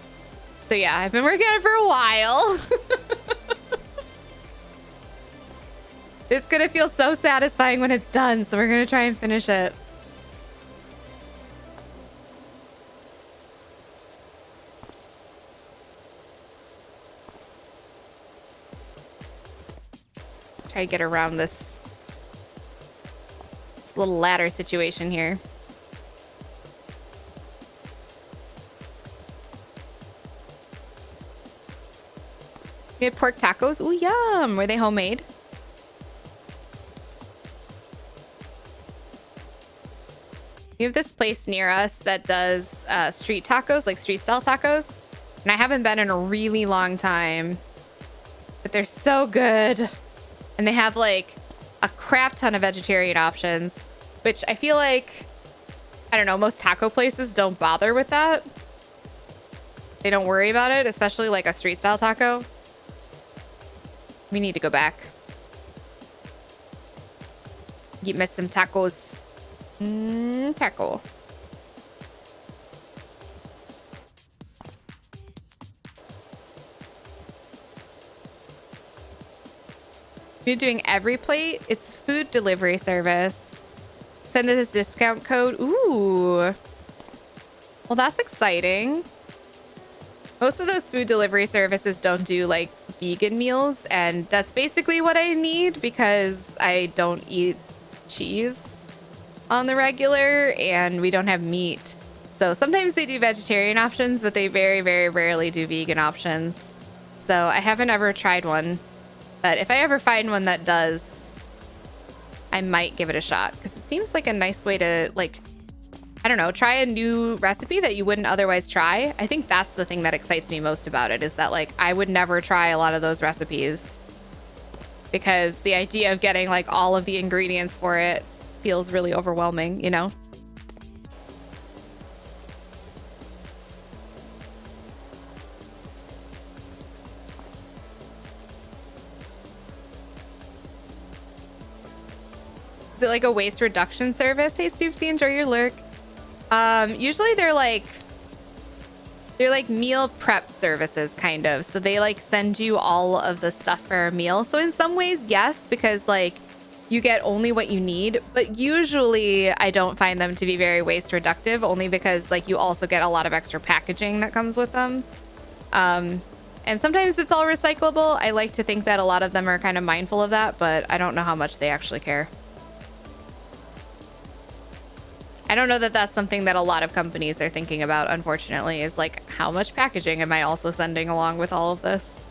So yeah, I've been working on it for a while. It's gonna feel so satisfying when it's done, so we're gonna try and finish it. Try to get around this little ladder situation here. We had pork tacos. Ooh, yum. Were they homemade? We have this place near us that does street tacos, like street style tacos. And I haven't been in a really long time, but they're so good. And they have like a crap ton of vegetarian options, which I feel like, I don't know, most taco places don't bother with that. They don't worry about it, especially like a street style taco. We need to go back. Get me some tacos. Taco. You're doing every plate. It's food delivery service. Send us a discount code. Ooh. Well, that's exciting. Most of those food delivery services don't do like vegan meals, and that's basically what I need because I don't eat cheese on the regular and we don't have meat. So sometimes they do vegetarian options, but they very, very rarely do vegan options. So I haven't ever tried one. But if I ever find one that does, I might give it a shot because it seems like a nice way to, like, I don't know, try a new recipe that you wouldn't otherwise try. I think that's the thing that excites me most about it is that, like, I would never try a lot of those recipes because the idea of getting, like, all of the ingredients for it feels really overwhelming, you know? Is it like a waste reduction service? Hey, Stoopsy, enjoy your lurk. Usually they're like meal prep services, kind of. So they like send you all of the stuff for a meal. So in some ways, yes, because like you get only what you need. But usually I don't find them to be very waste reductive, only because like you also get a lot of extra packaging that comes with them. And sometimes it's all recyclable. I like to think that a lot of them are kind of mindful of that, but I don't know how much they actually care. I don't know that that's something that a lot of companies are thinking about, unfortunately, is like, how much packaging am I also sending along with all of this?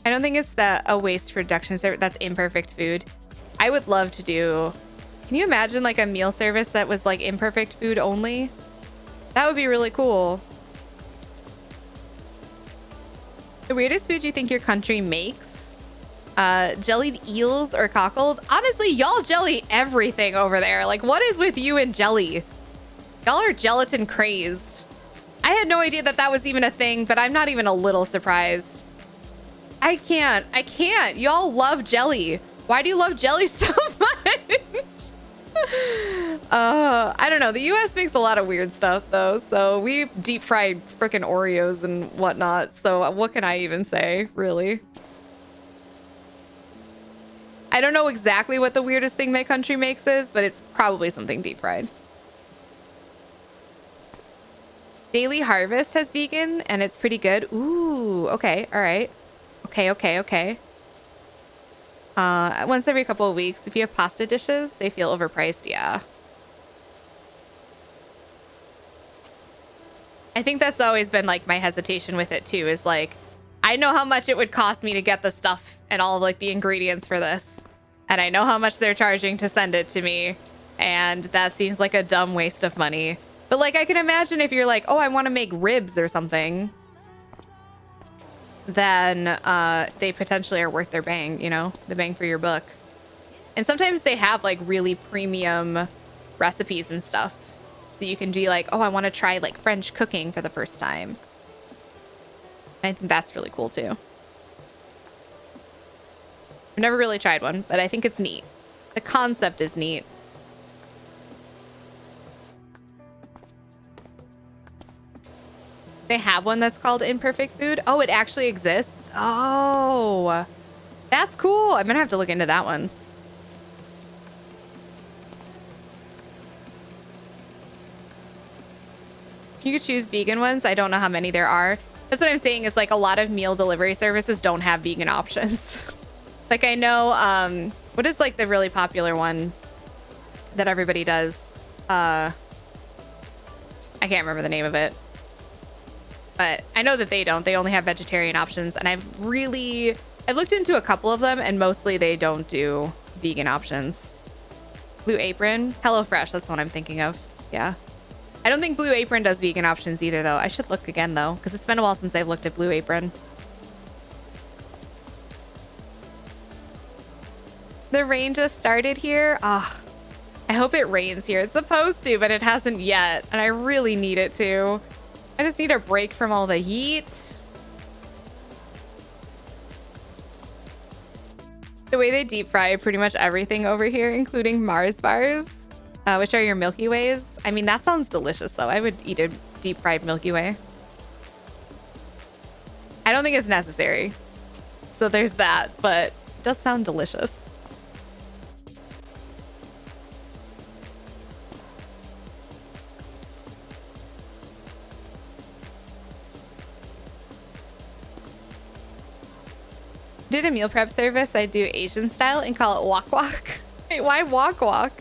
I don't think it's a waste reduction service. That's imperfect food. I would love to do... Can you imagine like a meal service that was like imperfect food only? That would be really cool. The weirdest food you think your country makes? Jellied eels or cockles? Honestly, y'all jelly everything over there. Like, what is with you and jelly? Y'all are gelatin crazed. I had no idea that that was even a thing, but I'm not even a little surprised. I can't. Y'all love jelly. Why do you love jelly so much? I don't know. The US makes a lot of weird stuff though. So we deep fried freaking Oreos and whatnot. So what can I even say, really? I don't know exactly what the weirdest thing my country makes is, but it's probably something deep fried. Daily Harvest has vegan and it's pretty good. Ooh, okay. All right. Okay. Once every couple of weeks. If you have pasta dishes, they feel overpriced. Yeah. I think that's always been like my hesitation with it too, is like, I know how much it would cost me to get the stuff and all of like the ingredients for this. And I know how much they're charging to send it to me. And that seems like a dumb waste of money. But like, I can imagine if you're like, oh, I want to make ribs or something, then they potentially are worth their bang, you know, the bang for your buck. And sometimes they have like really premium recipes and stuff. So you can be like, oh, I want to try like French cooking for the first time. I think that's really cool too. I've never really tried one, but I think it's neat. The concept is neat. They have one that's called Imperfect Food. Oh, it actually exists. Oh, that's cool. I'm gonna have to look into that one. You could choose vegan ones. I don't know how many there are. That's what I'm saying is like a lot of meal delivery services don't have vegan options. Like I know, what is like the really popular one that everybody does? I can't remember the name of it. But I know that they don't. They only have vegetarian options. And I've looked into a couple of them and mostly they don't do vegan options. Blue Apron, HelloFresh, that's what I'm thinking of. Yeah. I don't think Blue Apron does vegan options either though. I should look again though, because it's been a while since I've looked at Blue Apron. The rain just started here. Ah, I hope it rains here. It's supposed to, but it hasn't yet. And I really need it to. I just need a break from all the heat. The way they deep fry pretty much everything over here, including Mars bars, which are your Milky Ways. I mean, that sounds delicious though. I would eat a deep fried Milky Way. I don't think it's necessary. So there's that, but it does sound delicious. Did a meal prep service. I do Asian style and call it wok wok. Wait, why wok wok?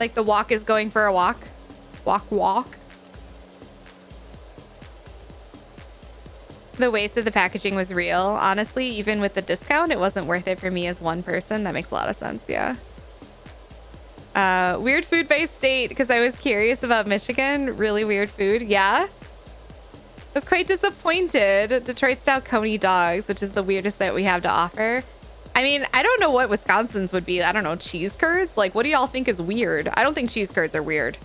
Like the wok is going for a walk? Walk walk? The waste of the packaging was real. Honestly, even with the discount, it wasn't worth it for me as one person. That makes a lot of sense, yeah. Weird food by state, because I was curious about Michigan. Really weird food, yeah. I was quite disappointed. Detroit style Coney dogs, which is the weirdest that we have to offer. I mean, I don't know what Wisconsin's would be. I don't know, cheese curds? Like, what do y'all think is weird? I don't think cheese curds are weird.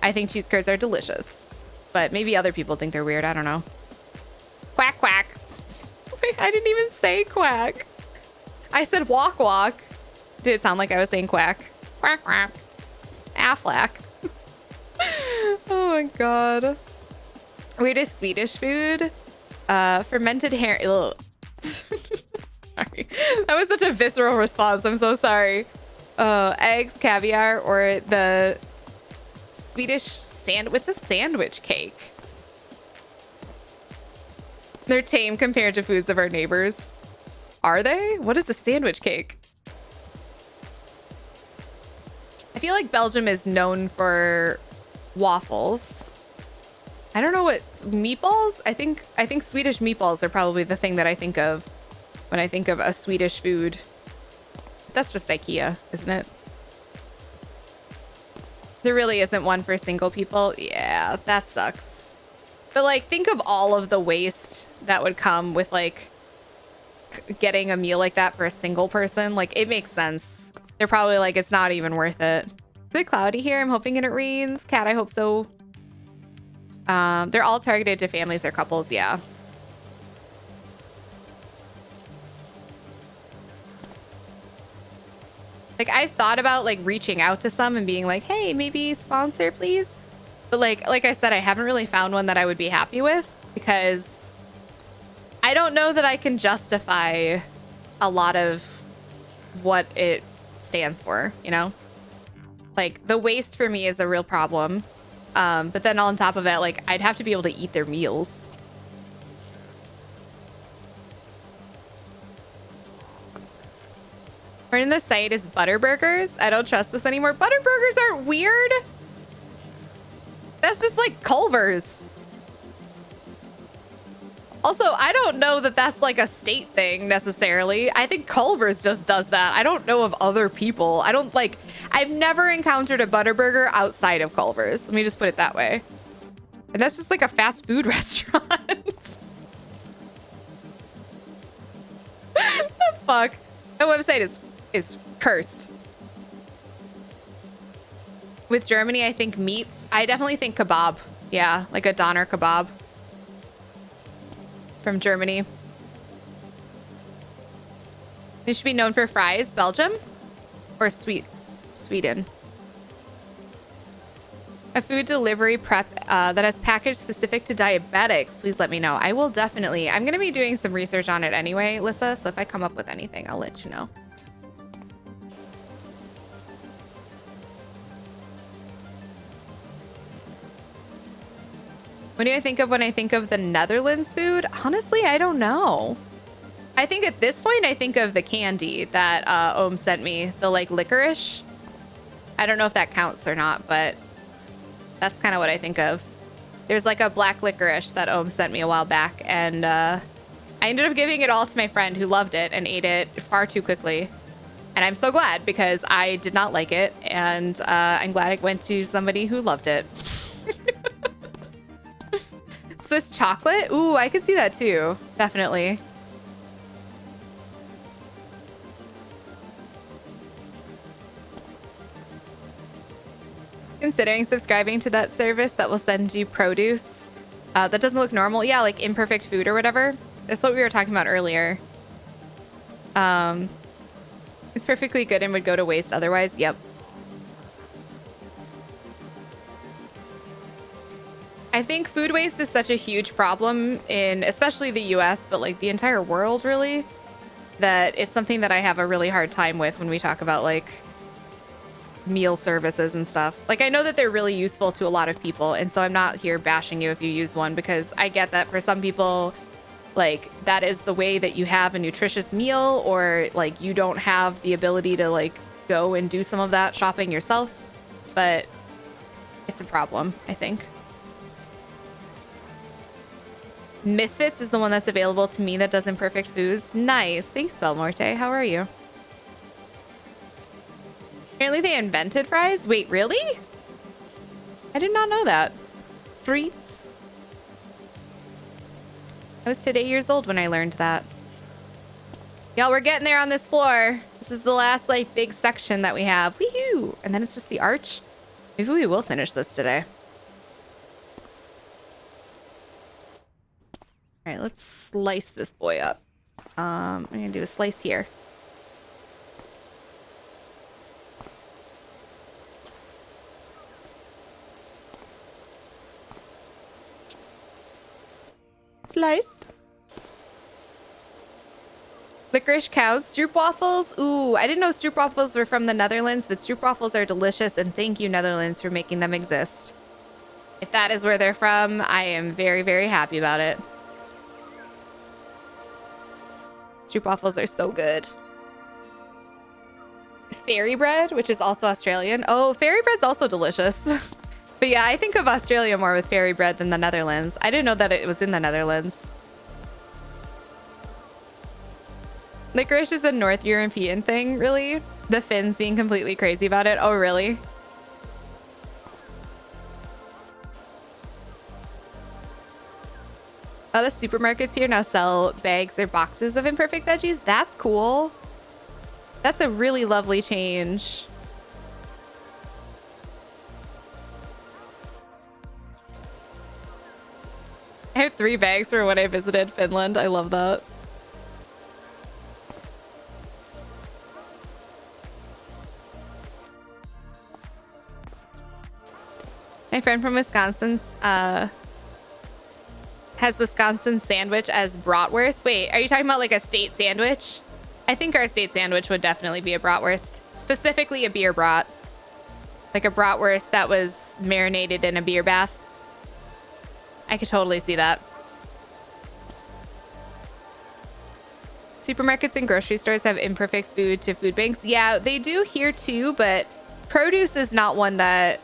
I think cheese curds are delicious. But maybe other people think they're weird. I don't know. Quack, quack. Wait, I didn't even say quack. I said walk, walk. Did it sound like I was saying quack? Quack, quack. Affleck. Oh my God. Weirdest Swedish food? Fermented herring. Sorry. That was such a visceral response. I'm so sorry. Eggs, caviar, or the Swedish sandwich. What's a sandwich cake? They're tame compared to foods of our neighbors. Are they? What is a sandwich cake? I feel like Belgium is known for waffles. I don't know what meatballs. I think Swedish meatballs are probably the thing that I think of when I think of a Swedish food. That's just IKEA, isn't it? There really isn't one for single people. Yeah, that sucks. But like, think of all of the waste that would come with like getting a meal like that for a single person. Like, it makes sense. They're probably like, it's not even worth it. It's a bit cloudy here. I'm hoping it rains. Cat, I hope so. They're all targeted to families or couples. Yeah. Like, I've thought about like reaching out to some and being like, hey, maybe sponsor, please. But like I said, I haven't really found one that I would be happy with because I don't know that I can justify a lot of what it stands for, you know? Like, the waste for me is a real problem. But then on top of it, like, I'd have to be able to eat their meals. Running the site is Butterburgers. I don't trust this anymore. Butterburgers aren't weird. That's just like Culver's. Also, I don't know that that's like a state thing necessarily. I think Culver's just does that. I don't know of other people. I've never encountered a Butterburger outside of Culver's. Let me just put it that way. And that's just like a fast food restaurant. The fuck? The website is cursed. With Germany, I think meats. I definitely think kebab. Yeah, like a doner kebab. from Germany. They should be known for fries. Belgium or Sweden. A food delivery prep that has packaged specific to diabetics. Please let me know. I will definitely. I'm going to be doing some research on it anyway, Lissa. So if I come up with anything, I'll let you know. What do I think of when I think of the Netherlands food? Honestly, I don't know. I think at this point, I think of the candy that Ohm sent me, the like licorice. I don't know if that counts or not, but that's kind of what I think of. There's like a black licorice that Ohm sent me a while back, and I ended up giving it all to my friend who loved it and ate it far too quickly. And I'm so glad because I did not like it, and I'm glad it went to somebody who loved it. Swiss chocolate? Ooh, I could see that too. Definitely. Considering subscribing to that service that will send you produce that doesn't look normal. Yeah, like imperfect food or whatever. That's what we were talking about earlier. It's perfectly good and would go to waste otherwise. Yep. I think food waste is such a huge problem in especially the US, but like the entire world really, that it's something that I have a really hard time with when we talk about like meal services and stuff. Like I know that they're really useful to a lot of people, and so I'm not here bashing you if you use one, because I get that for some people like that is the way that you have a nutritious meal, or like you don't have the ability to like go and do some of that shopping yourself, but it's a problem, I think. Misfits is the one that's available to me that does imperfect foods. Nice. Thanks, Belmorte. How are you? Apparently they invented fries. Wait, really? I did not know that. Frites. I was today years old when I learned that. Y'all, we're getting there on this floor. This is the last like big section that we have. Woohoo! And then it's just the arch. Maybe we will finish this today. All right, let's slice this boy up. I'm gonna do a slice here. Slice. Licorice cows. Stroop waffles. Ooh, I didn't know stroop waffles were from the Netherlands, but stroop waffles are delicious, and thank you, Netherlands, for making them exist. If that is where they're from, I am very, very happy about it. Stroop waffles are so good. Fairy bread, which is also Australian. Oh, fairy bread's also delicious. But yeah, I think of Australia more with fairy bread than the Netherlands. I didn't know that it was in the Netherlands. Licorice is a North European thing, really? The Finns being completely crazy about it. Oh, really? A lot of supermarkets here now sell bags or boxes of imperfect veggies. That's cool. That's a really lovely change. I have 3 bags for when I visited Finland. I love that. My friend from Wisconsin has Wisconsin sandwich as bratwurst. Wait, are you talking about like a state sandwich? I think our state sandwich would definitely be a bratwurst. Specifically a beer brat. Like a bratwurst that was marinated in a beer bath. I could totally see that. Supermarkets and grocery stores have imperfect food to food banks. Yeah, they do here too, but produce is not one that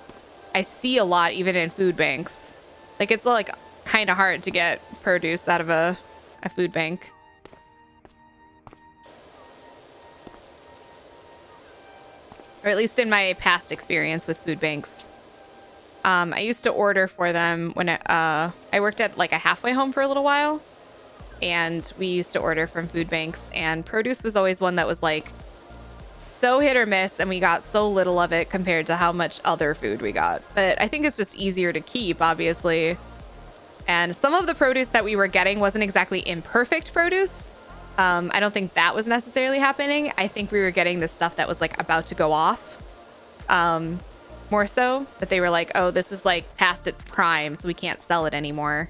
I see a lot even in food banks. Like it's like kind of hard to get produce out of a food bank. Or at least in my past experience with food banks. I used to order for them when I worked at like a halfway home for a little while, and we used to order from food banks, and produce was always one that was like so hit or miss, and we got so little of it compared to how much other food we got. But I think it's just easier to keep, obviously, And some of the produce that we were getting wasn't exactly imperfect produce. I don't think that was necessarily happening. I think we were getting the stuff that was like about to go off. More so that they were like, oh, this is like past its prime, so we can't sell it anymore.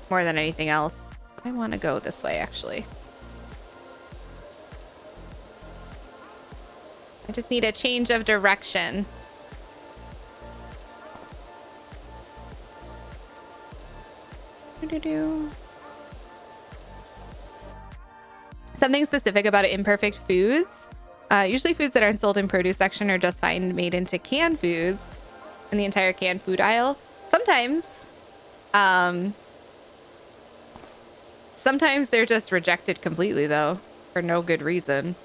More than anything else. I want to go this way, actually. I just need a change of direction. Something specific about imperfect foods. Usually foods that aren't sold in produce section are just fine made into canned foods in the entire canned food aisle. Sometimes they're just rejected completely, though, for no good reason.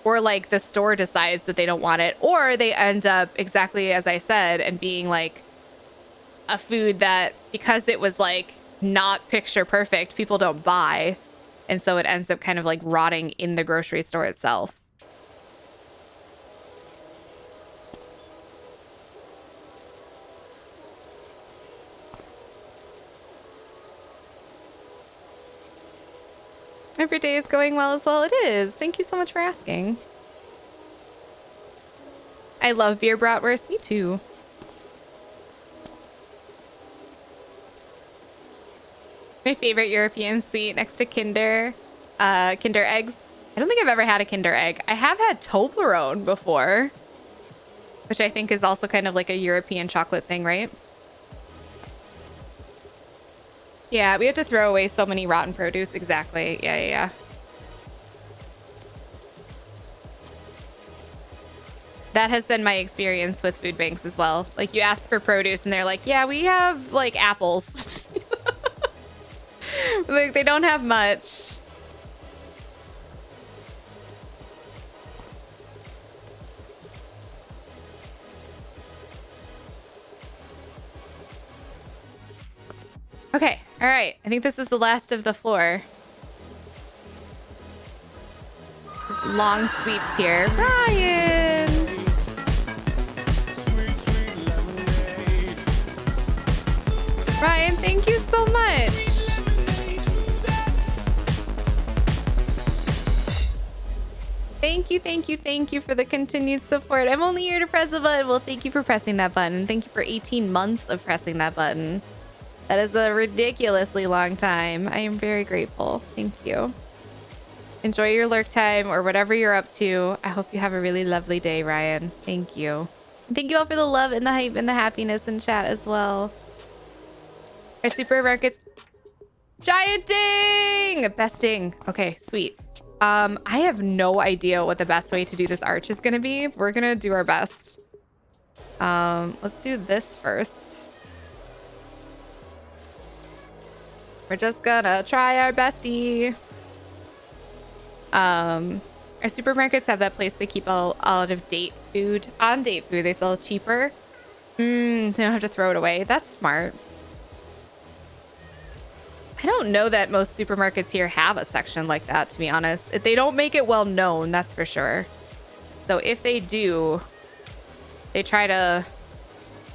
Or like the store decides that they don't want it, or they end up exactly as I said and being like a food that, because it was like not picture perfect, people don't buy. And so it ends up kind of like rotting in the grocery store itself. Every day is going well as well. It is. Thank you so much for asking. I love beer bratwurst. Me too. My favorite European sweet next to Kinder eggs. I don't think I've ever had a Kinder egg. I have had Toblerone before, which I think is also kind of like a European chocolate thing, right? Yeah, we have to throw away so many rotten produce. Exactly. Yeah. That has been my experience with food banks as well. Like, you ask for produce and they're like, yeah, we have like apples. Like, they don't have much. Okay. All right. I think this is the last of the floor. Just long sweeps here. Ryan! Ryan, thank you so much. Thank you for the continued support. I'm only here to press the button. Well, thank you for pressing that button. Thank you for 18 months of pressing that button. That is a ridiculously long time. I am very grateful. Thank you. Enjoy your lurk time or whatever you're up to. I hope you have a really lovely day, Ryan. Thank you. Thank you all for the love and the hype and the happiness in chat as well. Our supermarkets. Gianting! Besting. Okay, sweet. I have no idea what the best way to do this arch is going to be. We're going to do our best. Let's do this first. We're just gonna try our bestie. Our supermarkets have that place they keep all out of date food. On date food, they sell cheaper. They don't have to throw it away. That's smart. I don't know that most supermarkets here have a section like that, to be honest. They don't make it well known, that's for sure. So if they do, they try to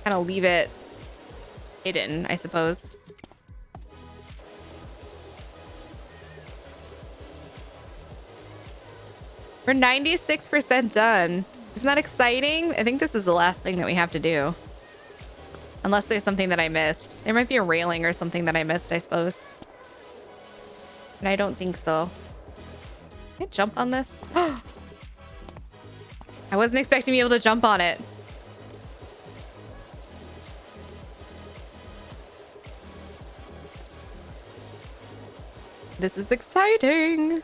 kind of leave it hidden, I suppose. We're 96% done. Isn't that exciting? I think this is the last thing that we have to do. Unless there's something that I missed. There might be a railing or something that I missed, I suppose. And I don't think so. Can I jump on this? I wasn't expecting to be able to jump on it. This is exciting.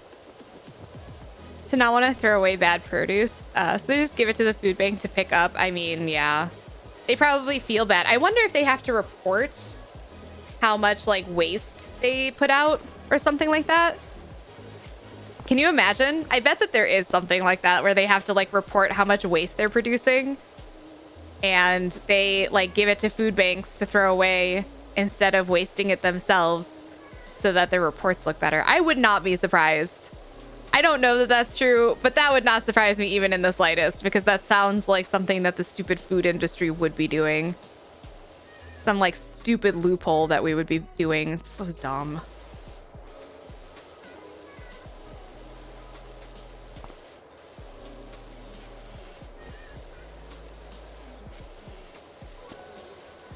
To not want to throw away bad produce. So they just give it to the food bank to pick up. I mean, yeah. They probably feel bad. I wonder if they have to report how much like waste they put out or something like that. Can you imagine? I bet that there is something like that where they have to like report how much waste they're producing. And they like give it to food banks to throw away instead of wasting it themselves so that their reports look better. I would not be surprised. I don't know that that's true, but that would not surprise me even in the slightest, because that sounds like something that the stupid food industry would be doing. some like stupid loophole that we would be doing. It's so dumb.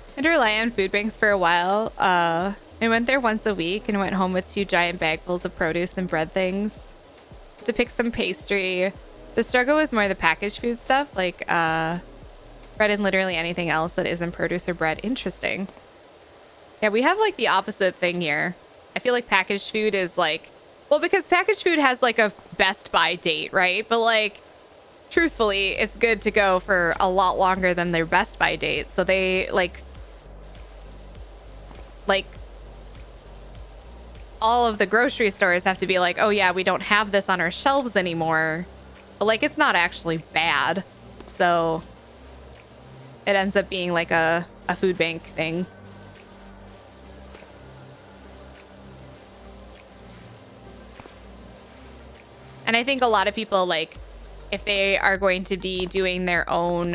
I had to rely on food banks for a while. I went there once a week and went home with 2 giant bagfuls of produce and bread things to pick some pastry. The struggle was more the packaged food stuff, like bread and literally anything else that isn't produce or bread. Interesting. Yeah, we have like the opposite thing here. I feel like packaged food is like, well, because packaged food has like a best by date, right? But like, truthfully, it's good to go for a lot longer than their best by date. So they like all of the grocery stores have to be like, oh yeah, we don't have this on our shelves anymore. But like, it's not actually bad. So it ends up being like a food bank thing. And I think a lot of people, like, if they are going to be doing their own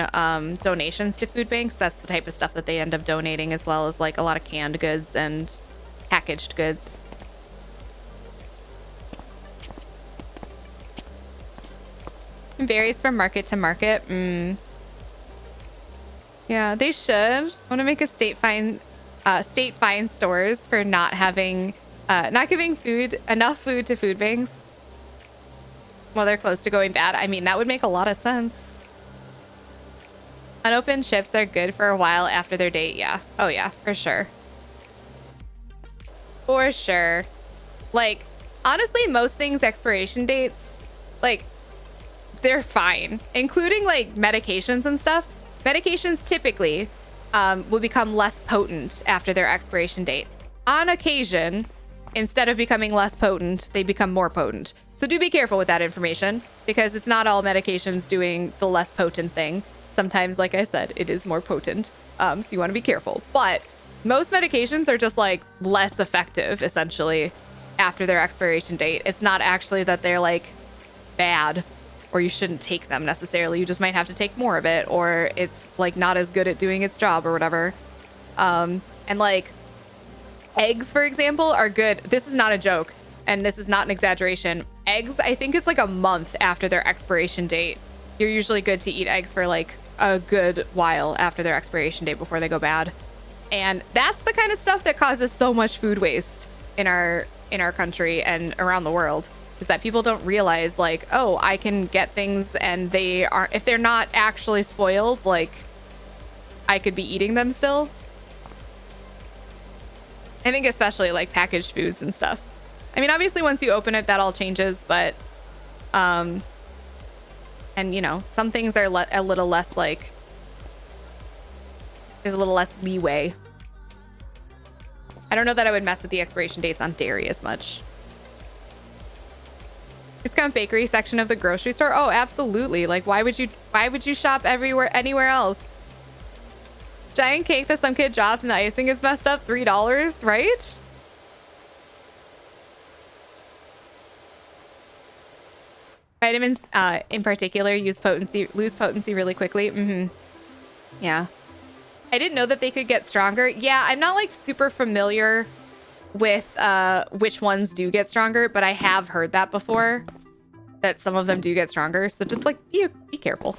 donations to food banks, that's the type of stuff that they end up donating, as well as like a lot of canned goods and packaged goods. It varies from market to market. Yeah, they should. I want to make a state fine stores for not having, not giving enough food to food banks while they're close to going bad. I mean, that would make a lot of sense. Unopened chips are good for a while after their date. Yeah. Oh yeah, for sure. For sure. Like, honestly, most things expiration dates, like, they're fine, including like medications and stuff. Medications typically will become less potent after their expiration date. On occasion, instead of becoming less potent, they become more potent. So do be careful with that information, because it's not all medications doing the less potent thing. Sometimes, like I said, it is more potent. So you want to be careful. But most medications are just like less effective, essentially, after their expiration date. It's not actually that they're like bad, or you shouldn't take them necessarily. You just might have to take more of it, or it's like not as good at doing its job or whatever. And like eggs, for example, are good. This is not a joke, and this is not an exaggeration. Eggs, I think it's like a month after their expiration date. You're usually good to eat eggs for like a good while after their expiration date before they go bad. And that's the kind of stuff that causes so much food waste in our country and around the world. Is that people don't realize, like, oh, I can get things and they are, if they're not actually spoiled, like, I could be eating them still. I think especially like packaged foods and stuff. I mean, obviously once you open it, that all changes, but, and you know, some things are a little less like, there's a little less leeway. I don't know that I would mess with the expiration dates on dairy as much. Discount bakery section of the grocery store. Oh, absolutely. Like, why would you shop anywhere else? Giant cake that some kid dropped and the icing is messed up. $3, right? Vitamins, in particular, lose potency really quickly. Yeah. I didn't know that they could get stronger. Yeah, I'm not like super familiar with which ones do get stronger, but I have heard that before, that some of them do get stronger. So just like be careful.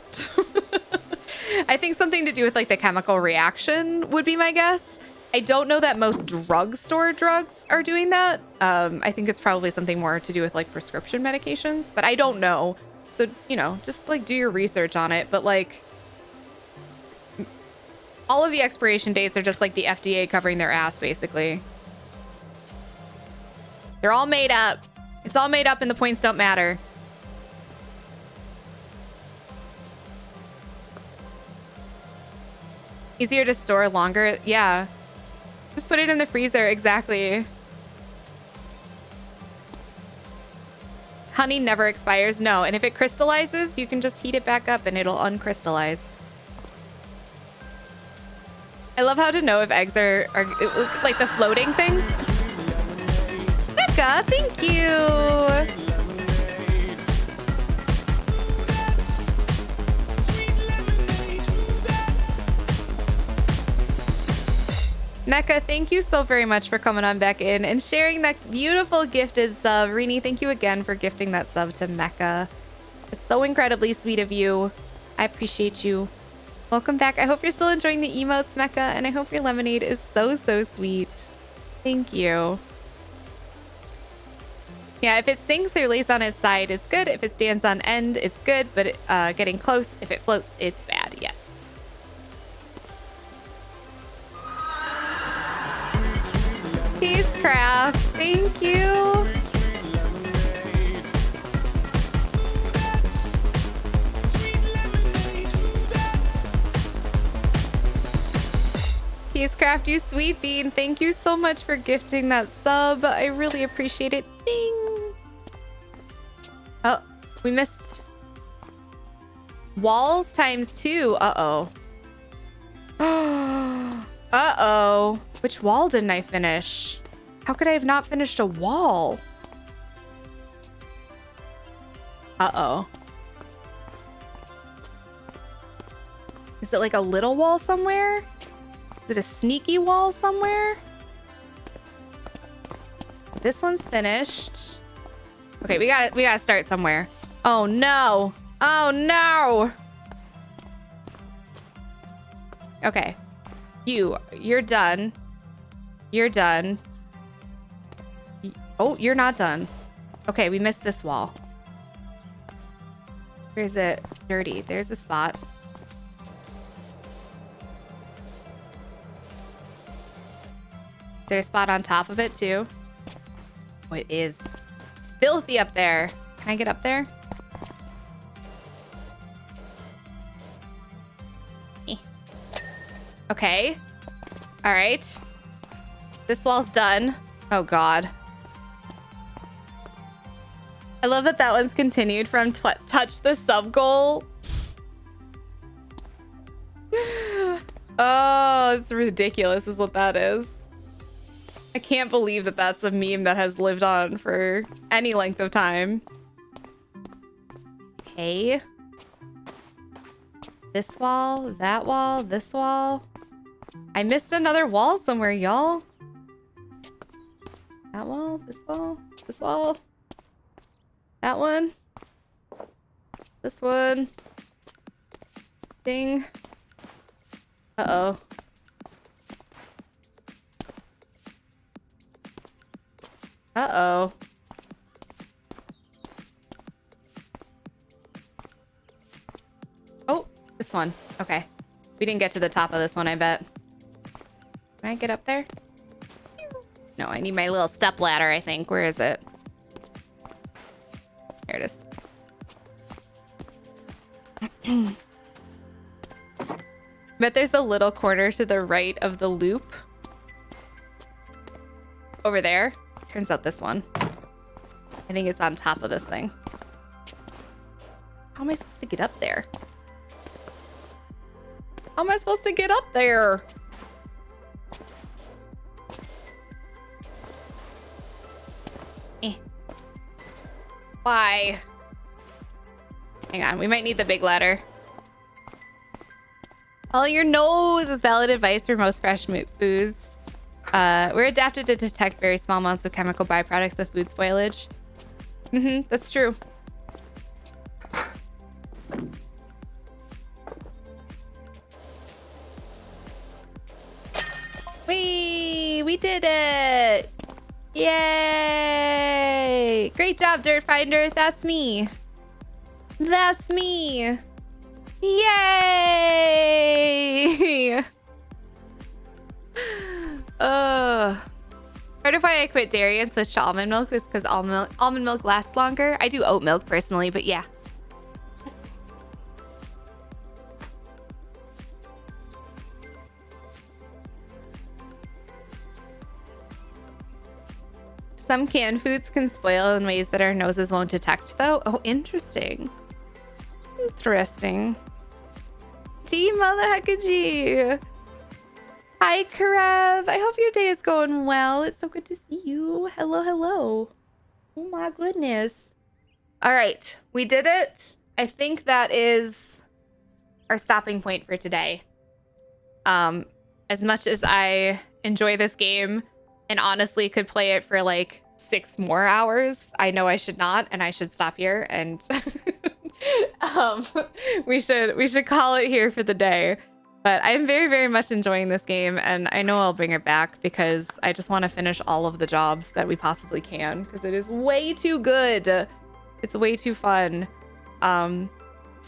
I think something to do with like the chemical reaction would be my guess. I don't know that most drugstore drugs are doing that. I think it's probably something more to do with like prescription medications, but I don't know. So, you know, just like do your research on it. But like all of the expiration dates are just like the FDA covering their ass, basically. They're all made up. It's all made up and the points don't matter. Easier to store longer. Yeah. Just put it in the freezer. Exactly. Honey never expires. No. And if it crystallizes, you can just heat it back up and it'll uncrystallize. I love how to know if eggs are like the floating thing. Becca, thank you. Mecca, thank you so very much for coming on back in and sharing that beautiful gifted sub. Rini, thank you again for gifting that sub to Mecca. It's so incredibly sweet of you. I appreciate you. Welcome back. I hope you're still enjoying the emotes, Mecca, and I hope your lemonade is so, so sweet. Thank you. Yeah, if it sinks or lays on its side, it's good. If it stands on end, it's good. But getting close, if it floats, it's bad. Yes. Peacecraft, thank you. Peacecraft, you sweet bean, thank you so much for gifting that sub. I really appreciate it. Ding. Oh, we missed walls ×2. Uh-oh. Uh-oh. Which wall didn't I finish? How could I have not finished a wall? Uh-oh. Is it like a little wall somewhere? Is it a sneaky wall somewhere? This one's finished. Okay, we gotta start somewhere. Oh no. Oh no. Okay. You're done. You're done. Oh, you're not done. Okay, we missed this wall. Where is it? Dirty. There's a spot. Is there a spot on top of it too? Oh, it is. It's filthy up there. Can I get up there? Okay. All right. This wall's done. Oh, God. I love that that one's continued from touch the sub goal. Oh, it's ridiculous is what that is. I can't believe that that's a meme that has lived on for any length of time. Okay. This wall, that wall, this wall. I missed another wall somewhere, y'all. That wall, this wall, this wall. That one. This one. Ding. Uh-oh. Uh-oh. Oh, this one. Okay. We didn't get to the top of this one, I bet. Can I get up there? No, I need my little step ladder, I think. Where is it? There it is. Bet there's a little corner to the right of the loop. Over there. Turns out this one. I think it's on top of this thing. How am I supposed to get up there? How am I supposed to get up there? Why? Hang on, we might need the big ladder. Follow your nose is valid advice for most fresh foods. We're adapted to detect very small amounts of chemical byproducts of food spoilage. That's true. We did it! Yay! Great job, Dirt Finder. That's me. That's me. Yay! Part of why I quit dairy and switched to almond milk is because almond milk lasts longer. I do oat milk personally, but yeah. Some canned foods can spoil in ways that our noses won't detect, though. Oh, interesting. Interesting. T Mother Heckagy. Hi, Karev. I hope your day is going well. It's so good to see you. Hello, hello. Oh my goodness. All right, we did it. I think that is our stopping point for today. As much as I enjoy this game and honestly could play it for like 6 more hours. I know I should not, and I should stop here and we should call it here for the day. But I'm very, very much enjoying this game, and I know I'll bring it back because I just want to finish all of the jobs that we possibly can because it is way too good. It's way too fun. So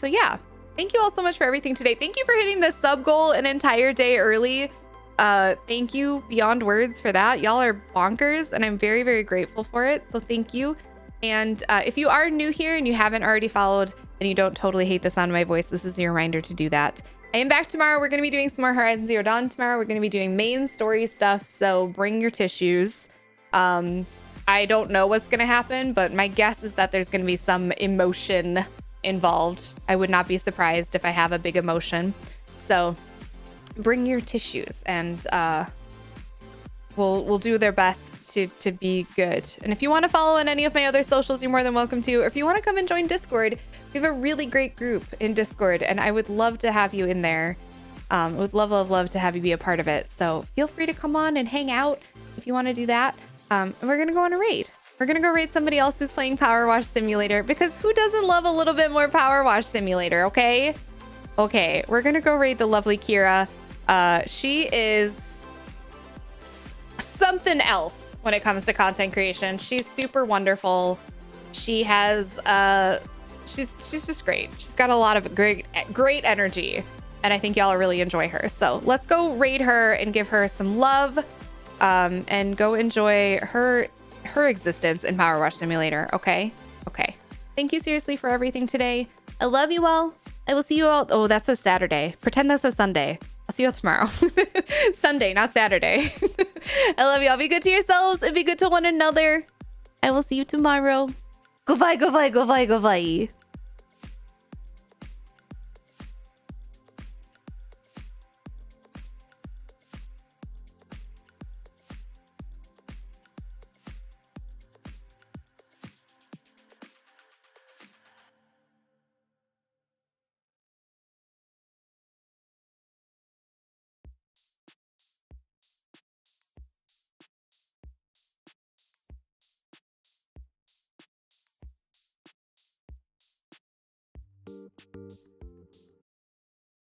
yeah, thank you all so much for everything today. Thank you for hitting the sub goal an entire day early. Thank you beyond words for that. Y'all are bonkers, and I'm very, very grateful for it. So thank you. And if you are new here and you haven't already followed and you don't totally hate the sound of my voice, this is your reminder to do that. I am back tomorrow. We're going to be doing some more Horizon Zero Dawn tomorrow. We're going to be doing main story stuff, so bring your tissues. I don't know what's going to happen, but my guess is that there's going to be some emotion involved. I would not be surprised if I have a big emotion. So bring your tissues, and we'll do their best to be good. And if you want to follow on any of my other socials, you're more than welcome to. Or if you want to come and join Discord, we have a really great group in Discord, and I would love to have you in there. I would love to have you be a part of it. So feel free to come on and hang out if you want to do that. And we're gonna go on a raid. We're gonna go raid somebody else who's playing PowerWash Simulator, because who doesn't love a little bit more PowerWash Simulator? Okay, we're gonna go raid the lovely Kira. She is something else when it comes to content creation. She's super wonderful. She has she's just great. She's got a lot of great energy, and I think y'all will really enjoy her. So let's go raid her and give her some love, and go enjoy her existence in PowerWash Simulator. Okay. Thank you seriously for everything today. I love you all. I will see you all. Oh, that's a Saturday. Pretend that's a Sunday. I'll see you all tomorrow. Sunday, not Saturday. I love you all. Be good to yourselves and be good to one another. I will see you tomorrow. Goodbye.